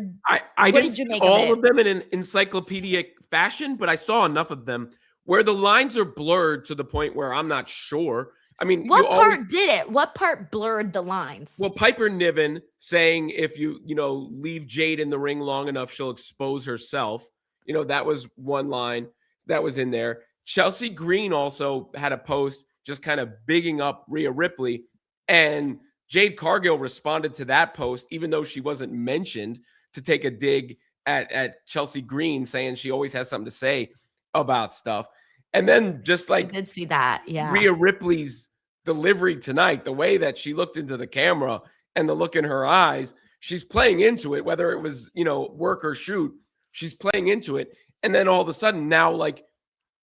Speaker 8: I didn't see all of them in an encyclopedic fashion, but I saw enough of them where the lines are blurred to the point where I'm not sure. I mean,
Speaker 1: what part did it? What part blurred the lines?
Speaker 8: Well, Piper Niven saying if you leave Jade in the ring long enough, she'll expose herself. That was one line that was in there. Chelsea Green also had a post just kind of bigging up Rhea Ripley, and Jade Cargill responded to that post, even though she wasn't mentioned, to take a dig at Chelsea Green, saying she always has something to say about stuff. And then just like
Speaker 1: I did see that, yeah.
Speaker 8: Rhea Ripley's delivery tonight, the way that she looked into the camera and the look in her eyes, she's playing into it, whether it was, work or shoot, she's playing into it. And then all of a sudden now, like,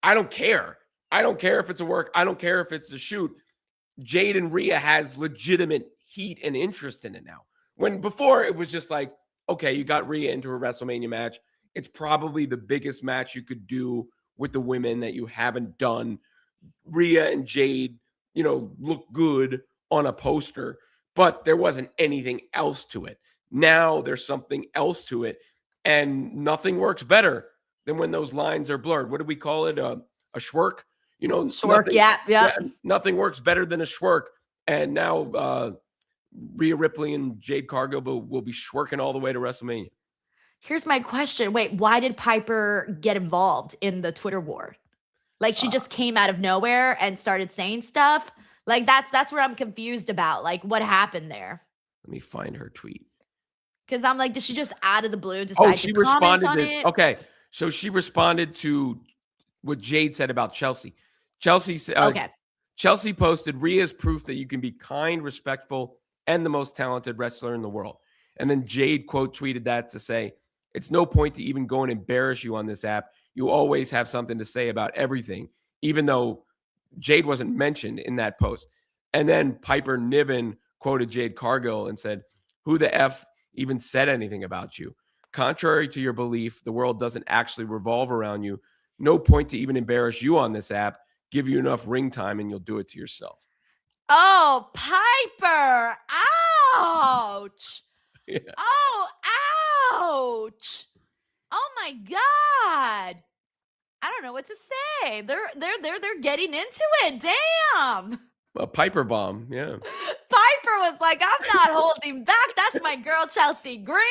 Speaker 8: I don't care. I don't care if it's a work. I don't care if it's a shoot. Jade and Rhea has legitimate heat and interest in it now. When before it was just like, okay, you got Rhea into a WrestleMania match. It's probably the biggest match you could do with the women that you haven't done. Rhea and Jade, look good on a poster, but there wasn't anything else to it. Now there's something else to it, and nothing works better than when those lines are blurred. What do we call it? A schwerk?
Speaker 1: Schwerk, yeah.
Speaker 8: Nothing works better than a schwerk. And now Rhea Ripley and Jade Cargill will be shworking all the way to WrestleMania.
Speaker 1: Here's my question. Wait, why did Piper get involved in the Twitter war? Like she just came out of nowhere and started saying stuff? Like that's where I'm confused about. Like what happened there?
Speaker 8: Let me find her tweet.
Speaker 1: Because I'm like, did she just out of the blue decide
Speaker 8: she
Speaker 1: to comment
Speaker 8: responded
Speaker 1: on
Speaker 8: to,
Speaker 1: it?
Speaker 8: okay. So she responded to what Jade said about Chelsea. Chelsea posted, Rhea's proof that you can be kind, respectful, and the most talented wrestler in the world. And then Jade quote tweeted that to say, it's no point to even go and embarrass you on this app. You always have something to say about everything, even though Jade wasn't mentioned in that post. And then Piper Niven quoted Jade Cargill and said, who the F even said anything about you? Contrary to your belief, the world doesn't actually revolve around you. No point to even embarrass you on this app. Give you enough ring time and you'll do it to yourself.
Speaker 1: Oh, Piper. Ouch.
Speaker 8: Yeah.
Speaker 1: Oh, ouch. Oh my God. I don't know what to say. They're getting into it. Damn.
Speaker 8: A Piper bomb. Yeah.
Speaker 1: Piper was like, I'm not holding back. That's my girl, Chelsea Green.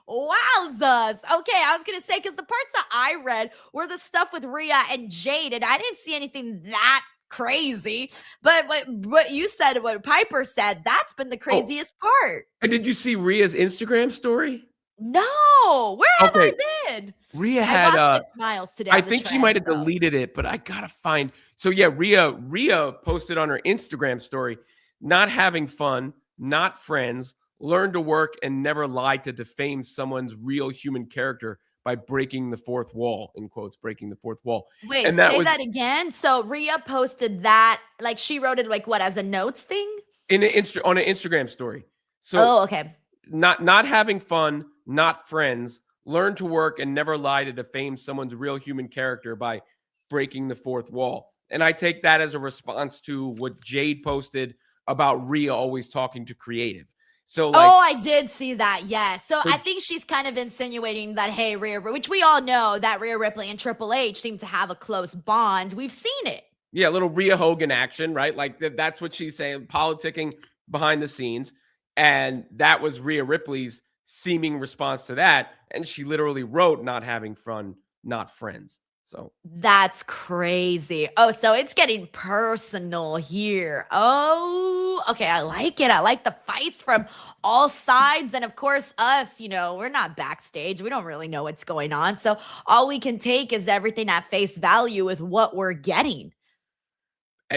Speaker 1: Wowzers. Okay, I was going to say, because the parts that I read were the stuff with Rhea and Jade, and I didn't see anything that crazy. But what you said, what Piper said, that's been the craziest part.
Speaker 8: And did you see Rhea's Instagram story?
Speaker 1: No. Where have I been?
Speaker 8: Rhea
Speaker 1: I
Speaker 8: had
Speaker 1: bought 6 miles today.
Speaker 8: I
Speaker 1: on the
Speaker 8: think she
Speaker 1: trend,
Speaker 8: might have
Speaker 1: so.
Speaker 8: deleted it, but I gotta find. So yeah, Rhea posted on her Instagram story, not having fun, not friends, learn to work and never lie to defame someone's real human character by breaking the fourth wall, in quotes, breaking the fourth wall.
Speaker 1: Wait,
Speaker 8: and that
Speaker 1: say
Speaker 8: was
Speaker 1: that again. So Rhea posted that, like she wrote it like what, as a notes thing?
Speaker 8: on an Instagram story. So
Speaker 1: okay.
Speaker 8: Not having fun, not friends, learn to work and never lie to defame someone's real human character by breaking the fourth wall. And I take that as a response to what Jade posted about Rhea always talking to creative. So like,
Speaker 1: I did see that. Yes. So I think she's kind of insinuating that, hey, Rhea, which we all know that Rhea Ripley and Triple H seem to have a close bond. We've seen it.
Speaker 8: Yeah, a little Rhea Hogan action, right? Like that's what she's saying, politicking behind the scenes. And that was Rhea Ripley's seeming response to that. And she literally wrote, not having fun, not friends. So
Speaker 1: that's crazy. Oh, so it's getting personal here. Oh, okay. I like it. I like the fights from all sides. And of course, us, we're not backstage. We don't really know what's going on. So all we can take is everything at face value with what we're getting.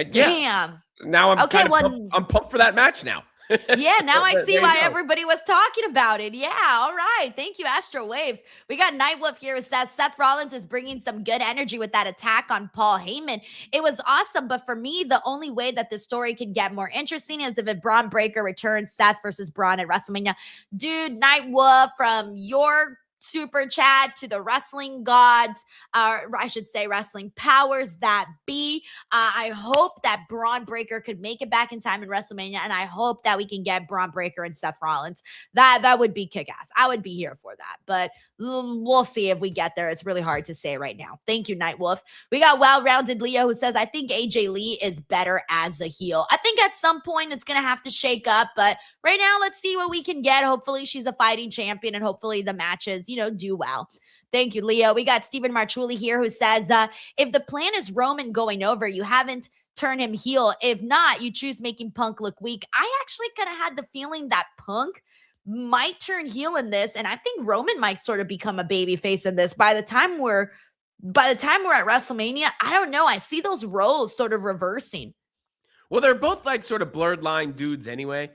Speaker 1: Damn.
Speaker 8: Now I'm pumped for that match now.
Speaker 1: Yeah, now I see why
Speaker 8: go.
Speaker 1: everybody was talking about it. Yeah, all right. Thank you, Astro Waves. We got Nightwolf here who says Seth Rollins is bringing some good energy with that attack on Paul Heyman. It was awesome, but for me, the only way that this story can get more interesting is if Braun Breaker returns Seth versus Braun at WrestleMania. Dude, Nightwolf, from your super chat to the wrestling gods, I should say wrestling powers that be. I hope that Braun Breaker could make it back in time in WrestleMania, and I hope that we can get Braun Breaker and Seth Rollins. That would be kick-ass. I would be here for that, but we'll see if we get there. It's really hard to say right now. Thank you, Nightwolf. We got Well-Rounded Leo who says, I think AJ Lee is better as a heel. I think at some point it's going to have to shake up, but right now, let's see what we can get. Hopefully she's a fighting champion, and hopefully the matches, do well. Thank you, Leo. We got Stephen Marchuli here who says, if the plan is Roman going over, you haven't turned him heel. If not, you choose making Punk look weak. I actually kind of had the feeling that Punk might turn heel in this, and I think Roman might sort of become a baby face in this. By the time we're at WrestleMania, I don't know. I see those roles sort of reversing.
Speaker 8: Well, they're both like sort of blurred line dudes anyway.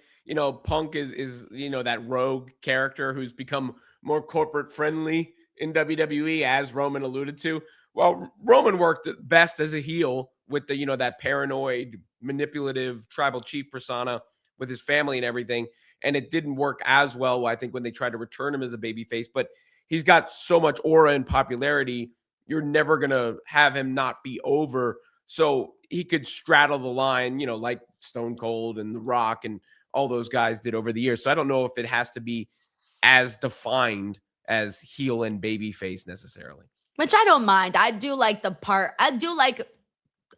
Speaker 8: Punk is that rogue character who's become more corporate friendly in WWE, as Roman alluded to. Well, Roman worked best as a heel with the, that paranoid, manipulative tribal chief persona with his family and everything. And it didn't work as well, I think, when they tried to return him as a babyface. But he's got so much aura and popularity, you're never going to have him not be over. So he could straddle the line, like Stone Cold and The Rock and all those guys did over the years. So I don't know if it has to be as defined as heel and babyface necessarily.
Speaker 1: Which I don't mind. I do like the part. I do like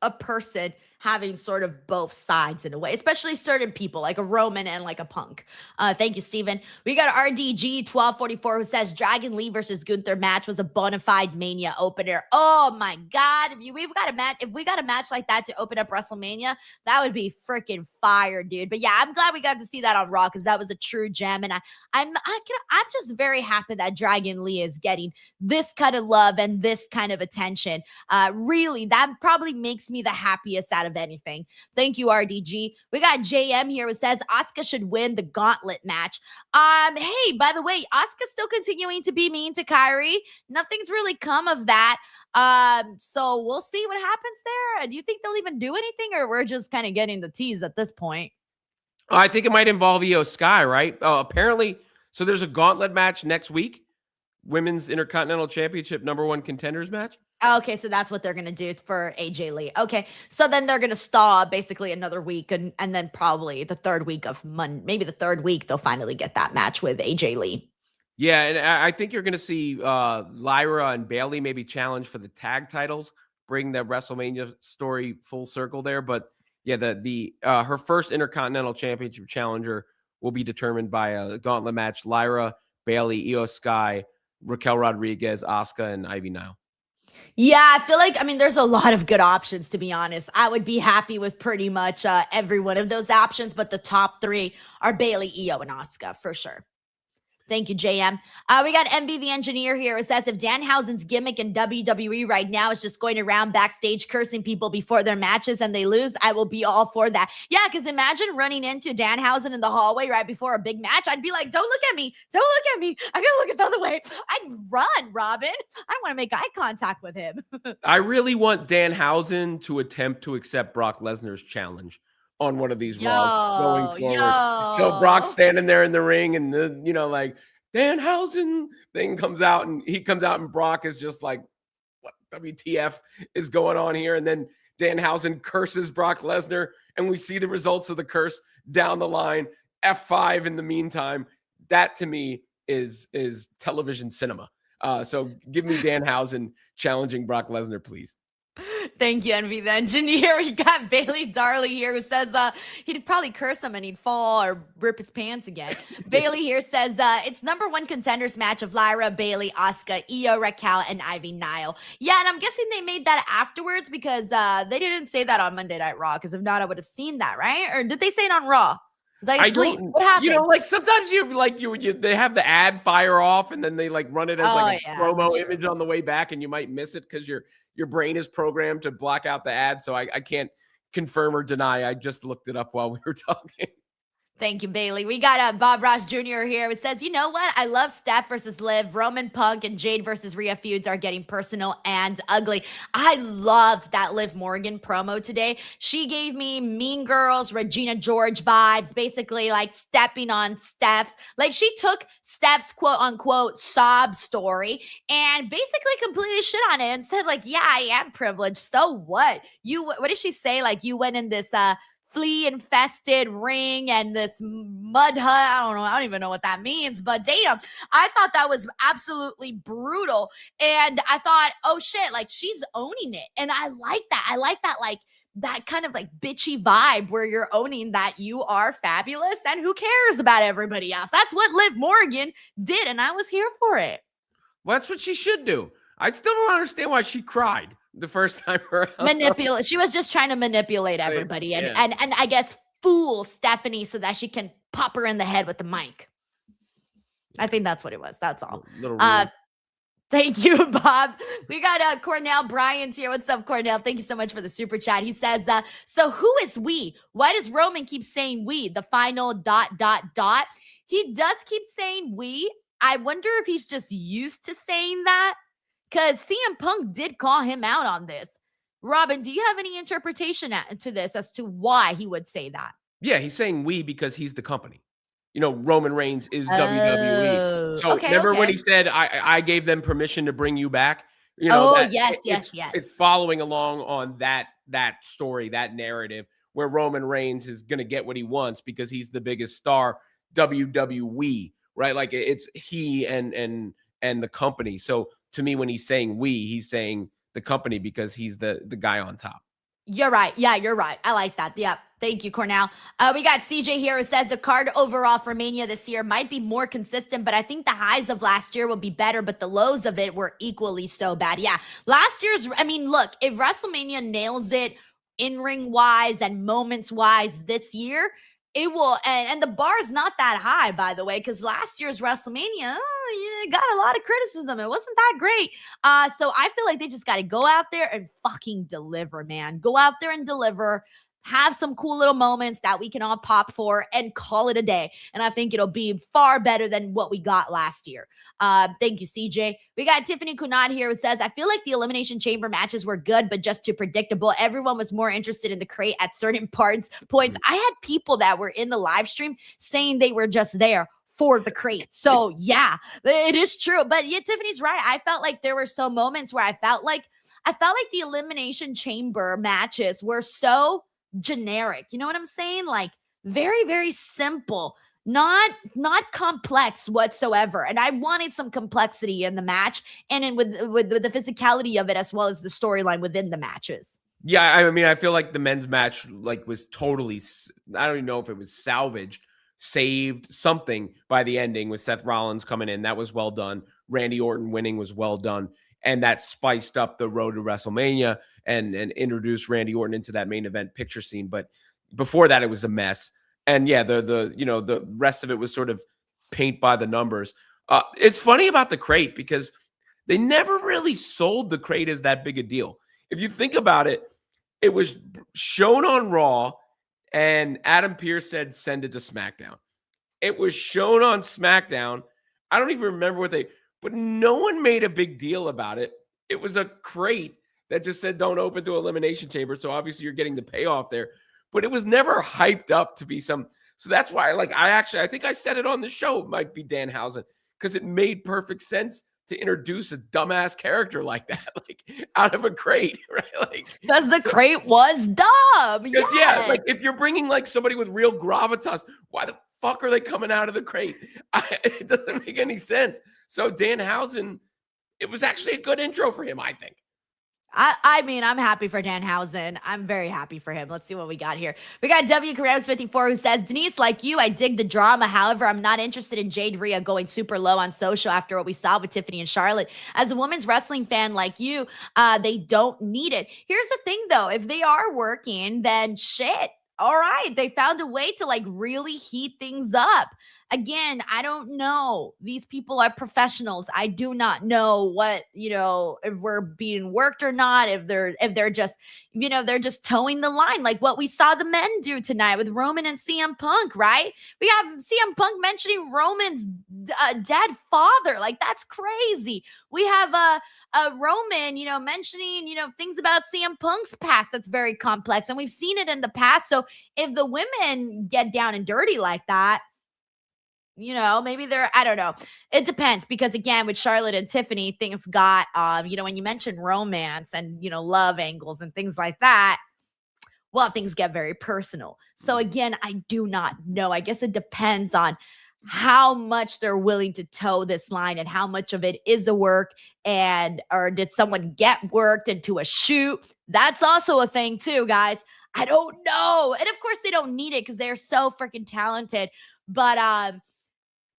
Speaker 1: a person having sort of both sides in a way, especially certain people like a Roman and like a Punk. Thank you, Steven. We got RDG 1244 who says Dragon Lee versus Gunther match was a bona fide Mania opener. Oh my God. If we got a match like that to open up WrestleMania, that would be freaking fire, dude. But yeah, I'm glad we got to see that on Raw because that was a true gem. And I'm just very happy that Dragon Lee is getting this kind of love and this kind of attention. Really, that probably makes me the happiest out of anything. Thank you, RDG. We got JM here who says Asuka should win the gauntlet match. Hey, by the way, Asuka's still continuing to be mean to Kairi. Nothing's really come of that. So we'll see what happens there. Do you think they'll even do anything, or we're just kind of getting the tease at this point?
Speaker 8: I think it might involve Io Sky, right? Apparently, so there's a gauntlet match next week. Women's Intercontinental Championship #1 contenders match.
Speaker 1: Okay, so that's what they're going to do for AJ Lee. Okay, so then they're going to stall basically another week, and then probably the third week of Monday, maybe the third week, they'll finally get that match with AJ Lee.
Speaker 8: Yeah, and I think you're going to see Lyra and Bayley maybe challenge for the tag titles, bring the WrestleMania story full circle there. But yeah, her first Intercontinental Championship challenger will be determined by a gauntlet match: Lyra, Bayley, Io Sky, Raquel Rodriguez, Asuka, and Ivy Nile.
Speaker 1: Yeah, I feel like, there's a lot of good options, to be honest. I would be happy with pretty much every one of those options, but the top three are Bayley, Io, and Asuka for sure. Thank you, JM. We got MV the Engineer here. It says, if Danhausen's gimmick in WWE right now is just going around backstage cursing people before their matches and they lose, I will be all for that. Yeah, because imagine running into Danhausen in the hallway right before a big match. I'd be like, don't look at me. Don't look at me. I gotta look at the other way. I'd run, Robin. I don't want to make eye contact with him.
Speaker 8: I really want Danhausen to attempt to accept Brock Lesnar's challenge on one of these Raws going forward. So Brock's standing there in the ring, and the Danhausen thing comes out, and he comes out, and Brock is just like, what WTF is going on here? And then Danhausen curses Brock Lesnar, and we see the results of the curse down the line. F5 in the meantime. That to me is television cinema. So give me Danhausen challenging Brock Lesnar, please.
Speaker 1: Thank you, Envy the Engineer. We got Bailey Darley here who says he'd probably curse him and he'd fall or rip his pants again. Bailey here says it's #1 contenders match of Lyra, Bailey, Asuka, Io, Raquel, and Ivy Nile. Yeah, and I'm guessing they made that afterwards because they didn't say that on Monday Night Raw, because if not, I would have seen that, right? Or did they say it on Raw? Was I asleep? What happened?
Speaker 8: Sometimes they have the ad fire off, and then they run it as a promo image on the way back, and you might miss it because your brain is programmed to block out the ad. So I can't confirm or deny. I just looked it up while we were talking.
Speaker 1: Thank you, Bailey. We got Bob Ross Jr. here. It says, you know what? I love Steph versus Liv. Roman Punk and Jade versus Rhea feuds are getting personal and ugly. I loved that Liv Morgan promo today. She gave me Mean Girls, Regina George vibes, basically stepping on Steph's. She took Steph's quote unquote sob story and basically completely shit on it and said yeah, I am privileged. So what? What did she say? You went in this, flea infested ring and this mud hut. I don't even know what that means, but damn, I thought that was absolutely brutal. And I thought, oh shit, she's owning it. And I like that. I like that, that kind of bitchy vibe where you're owning that you are fabulous and who cares about everybody else. That's what Liv Morgan did. And I was here for it.
Speaker 8: Well, that's what she should do. I still don't understand why she cried the first time around.
Speaker 1: She was just trying to manipulate everybody and I guess fool Stephanie so that she can pop her in the head with the mic. I think that's what it was. That's all. Thank you, Bob. We got Cornell Bryant here. What's up, Cornell? Thank you so much for the super chat. He says, so who is we? Why does Roman keep saying we? The final ... He does keep saying we. I wonder if he's just used to saying that. Because CM Punk did call him out on this. Robin, do you have any interpretation to this as to why he would say that?
Speaker 8: Yeah, he's saying we because he's the company. Roman Reigns is WWE. So remember when he said, I gave them permission to bring you back?
Speaker 1: Yes.
Speaker 8: It's following along on that story, that narrative, where Roman Reigns is going to get what he wants because he's the biggest star, WWE, right? It's he and the company. So to me, when he's saying we, he's saying the company because he's the guy on top.
Speaker 1: You're right. Yeah, you're right. I like that. Yep. Thank you, Cornell. We got CJ here who says the card overall for Mania this year might be more consistent, but I think the highs of last year will be better, but the lows of it were equally so bad. Yeah, last year's, I mean, look, if WrestleMania nails it in-ring wise and moments wise this year, it will, and the bar is not that high, by the way, because last year's WrestleMania got a lot of criticism. It wasn't that great. So I feel like they just got to go out there and fucking deliver, man. Go out there and deliver. Have some cool little moments that we can all pop for and call it a day. And I think it'll be far better than what we got last year. Thank you, CJ. We got Tiffany Kunad here who says, I feel like the Elimination Chamber matches were good, but just too predictable. Everyone was more interested in the crate at certain points. I had people that were in the live stream saying they were just there for the crate. So yeah, it is true. But yeah, Tiffany's right. I felt like there were some moments where I felt like the Elimination Chamber matches were so generic. You know what I'm saying? Like very, very simple, not complex whatsoever. And I wanted some complexity in the match and with the physicality of it, as well as the storyline within the matches.
Speaker 8: Yeah, I mean, I feel like the men's match was totally, I don't even know if it was salvaged, saved, something by the ending with Seth Rollins coming in. That was well done. Randy Orton winning was well done. And that spiced up the road to WrestleMania and introduced Randy Orton into that main event picture scene. But before that, it was a mess. And yeah, the rest of it was sort of paint by the numbers. It's funny about the crate because they never really sold the crate as that big a deal. If you think about it, it was shown on Raw and Adam Pearce said, send it to SmackDown. It was shown on SmackDown. I don't even remember but no one made a big deal about it. It was a crate that just said, don't open to Elimination Chamber. So obviously you're getting the payoff there, but it was never hyped up to be some. So that's why, I think I said it on the show, it might be Danhausen, because it made perfect sense to introduce a dumbass character like that, out of a crate, right?
Speaker 1: Because the crate was dumb. Yes.
Speaker 8: Yeah, if you're bringing somebody with real gravitas, why the fuck are they coming out of the crate? It doesn't make any sense. So Danhausen, it was actually a good intro for him, I think.
Speaker 1: I mean, I'm happy for Danhausen. I'm very happy for him. Let's see what we got here. We got W. Carreras 54 who says, Denise, like you, I dig the drama. However, I'm not interested in Jade Rhea going super low on social after what we saw with Tiffany and Charlotte. As a women's wrestling fan like you, they don't need it. Here's the thing, though. If they are working, then shit. All right. They found a way to really heat things up. Again, I don't know. These people are professionals. I do not know what, if we're being worked or not, if they're just, they're just towing the line, like what we saw the men do tonight with Roman and CM Punk, right? We have CM Punk mentioning Roman's dead father. That's crazy. We have a Roman, mentioning, things about CM Punk's past that's very complex. And we've seen it in the past. So if the women get down and dirty like that, maybe I don't know. It depends because again, with Charlotte and Tiffany, things got, when you mention romance and, love angles and things like that, well, things get very personal. So again, I do not know. I guess it depends on how much they're willing to toe this line and how much of it is a work or did someone get worked into a shoot? That's also a thing too, guys. I don't know. And of course they don't need it because they're so freaking talented, but,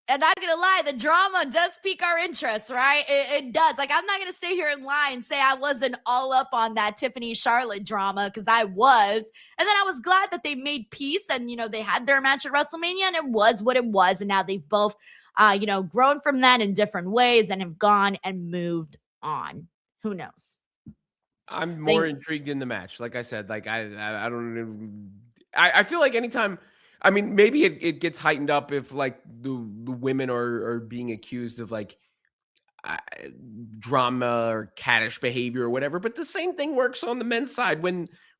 Speaker 1: I'm not going to lie, the drama does pique our interest, right? It does. I'm not going to sit here and lie and say I wasn't all up on that Tiffany Charlotte drama because I was. And then I was glad that they made peace and, they had their match at WrestleMania and it was what it was. And now they've both, grown from that in different ways and have gone and moved on. Who knows?
Speaker 8: I'm more intrigued in the match. Like I said, I don't know. I feel like anytime... I mean, maybe it gets heightened up if the women are being accused of drama or caddish behavior or whatever. But the same thing works on the men's side.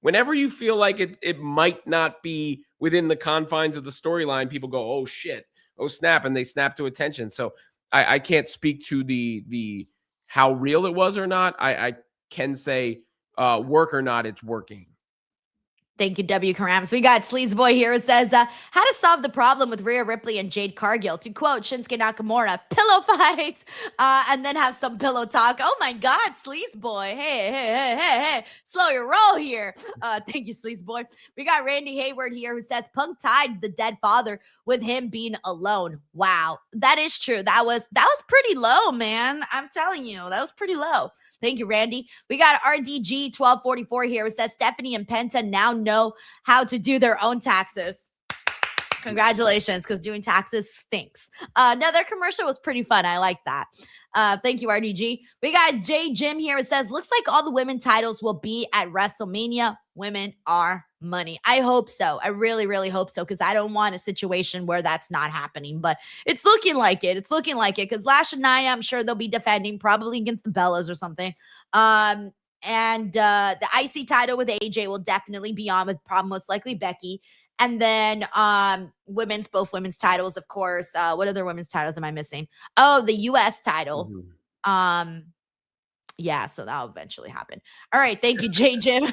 Speaker 8: Whenever you feel like it might not be within the confines of the storyline, people go, "Oh shit, oh snap," and they snap to attention. So I can't speak to the how real it was or not. I can say work or not, it's working.
Speaker 1: Thank you, W. Karams. We got Sleaze Boy here who says, how to solve the problem with Rhea Ripley and Jade Cargill. To quote Shinsuke Nakamura, pillow fight, and then have some pillow talk. Oh my God, Sleaze Boy. Hey. Slow your roll here. Thank you, Sleaze Boy. We got Randy Hayward here who says, Punk tied the dead father with him being alone. Wow, that is true. That was pretty low, man. I'm telling you, that was pretty low. Thank you, Randy. We got RDG 1244 here. It says Stephanie and Penta now know how to do their own taxes. Congratulations, because doing taxes stinks. No, their commercial was pretty fun. I like that. Thank you, RDG. We got J Jim here. It says, looks like all the women titles will be at WrestleMania. Women are money. I hope so. I really, really hope so, because I don't want a situation where that's not happening. But it's looking like it. It's looking like it, because Lash and Nia, I'm sure they'll be defending, probably against the Bellas or something. And the IC title with AJ will definitely be on with most likely Becky. And then both women's titles, of course. What other women's titles am I missing? Oh, the US title. Yeah, so that'll eventually happen. All right, thank you, J Jim.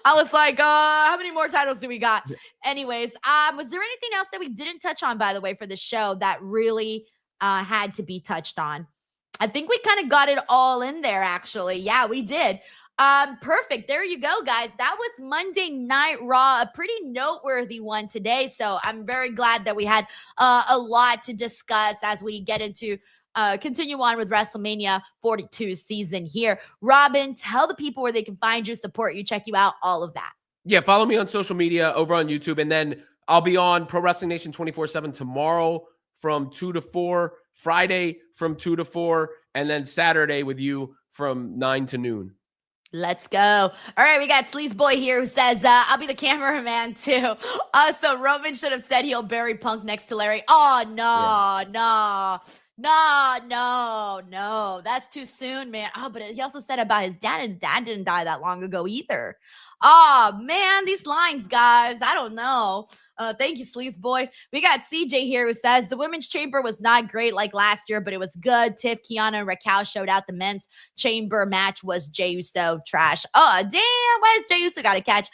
Speaker 1: I was like, how many more titles do we got? Anyways, was there anything else that we didn't touch on, by the way, for the show that really had to be touched on? I think we kind of got it all in there, actually. Yeah, we did. Perfect. There you go, guys. That was Monday Night Raw, a pretty noteworthy one today. So I'm very glad that we had a lot to discuss as we get into continue on with WrestleMania 42 season here. Robin, tell the people where they can find you, support you, check you out, all of that.
Speaker 8: Yeah, follow me on social media over on YouTube, and then I'll be on Pro Wrestling Nation 24/7 tomorrow from 2 to 4, Friday from 2 to 4, and then Saturday with you from 9 to noon.
Speaker 1: Let's go. All right, we got Sleaze Boy here who says, I'll be the cameraman too. So Roman should have said he'll bury Punk next to Larry. Oh, no. That's too soon, man. Oh, but he also said about his dad, and his dad didn't die that long ago either. Oh, man, these lines, guys. I don't know. Thank you, Sleaze Boy. We got CJ here who says, the women's chamber was not great like last year, but it was good. Tiff, Kiana, and Raquel showed out. The men's chamber match was Jey Uso trash. Oh, damn. Why does Jey Uso got to catch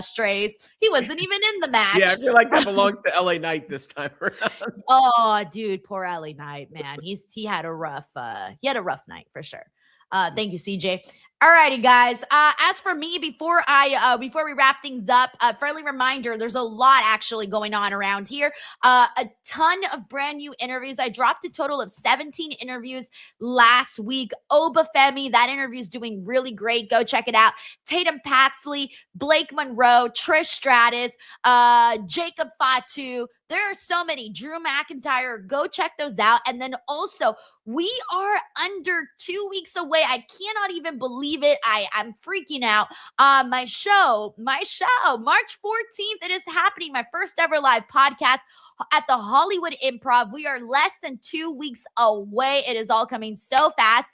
Speaker 1: strays? He wasn't even in the match.
Speaker 8: Yeah, I feel like that belongs to LA Knight this time around.
Speaker 1: Oh, dude, poor LA Knight, man. He had a rough night for sure. Thank you, CJ. All righty, guys. As for me, before we wrap things up, a friendly reminder, there's a lot actually going on around here. A ton of brand new interviews. I dropped a total of 17 interviews last week. Oba Femi, that interview is doing really great. Go check it out. Tatum Paxley, Blake Monroe, Trish Stratus, Jacob Fatu. There are so many. Drew McIntyre. Go check those out. And then also, we are under 2 weeks away. I cannot even believe it. I'm freaking out. My show, March 14th, it is happening. My first ever live podcast at the Hollywood Improv. We are less than 2 weeks away. It is all coming so fast.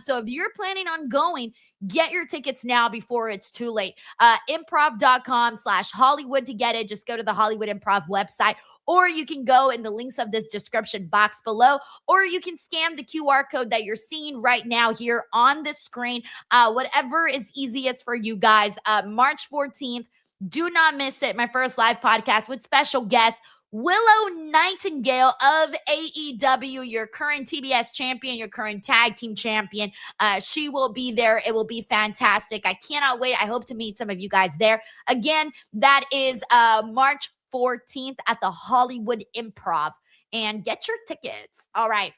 Speaker 1: So if you're planning on going, get your tickets now before it's too late. Improv.com/Hollywood to get it. Just go to the Hollywood Improv website, or you can go in the links of this description box below, or you can scan the QR code that you're seeing right now here on the screen. Whatever is easiest for you guys. March 14th. Do not miss it. My first live podcast with special guests, Willow Nightingale of AEW, your current TBS champion, your current tag team champion. She will be there. It will be fantastic. I cannot wait. I hope to meet some of you guys there. Again, that is March 14th at the Hollywood Improv. And get your tickets. All right.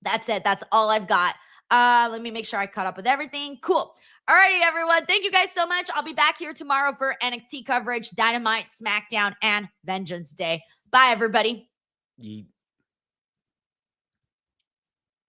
Speaker 1: That's it. That's all I've got. Let me make sure I caught up with everything. Cool. All righty, everyone. Thank you guys so much. I'll be back here tomorrow for NXT coverage, Dynamite, SmackDown, and Vengeance Day. Bye, everybody.
Speaker 8: Yeet.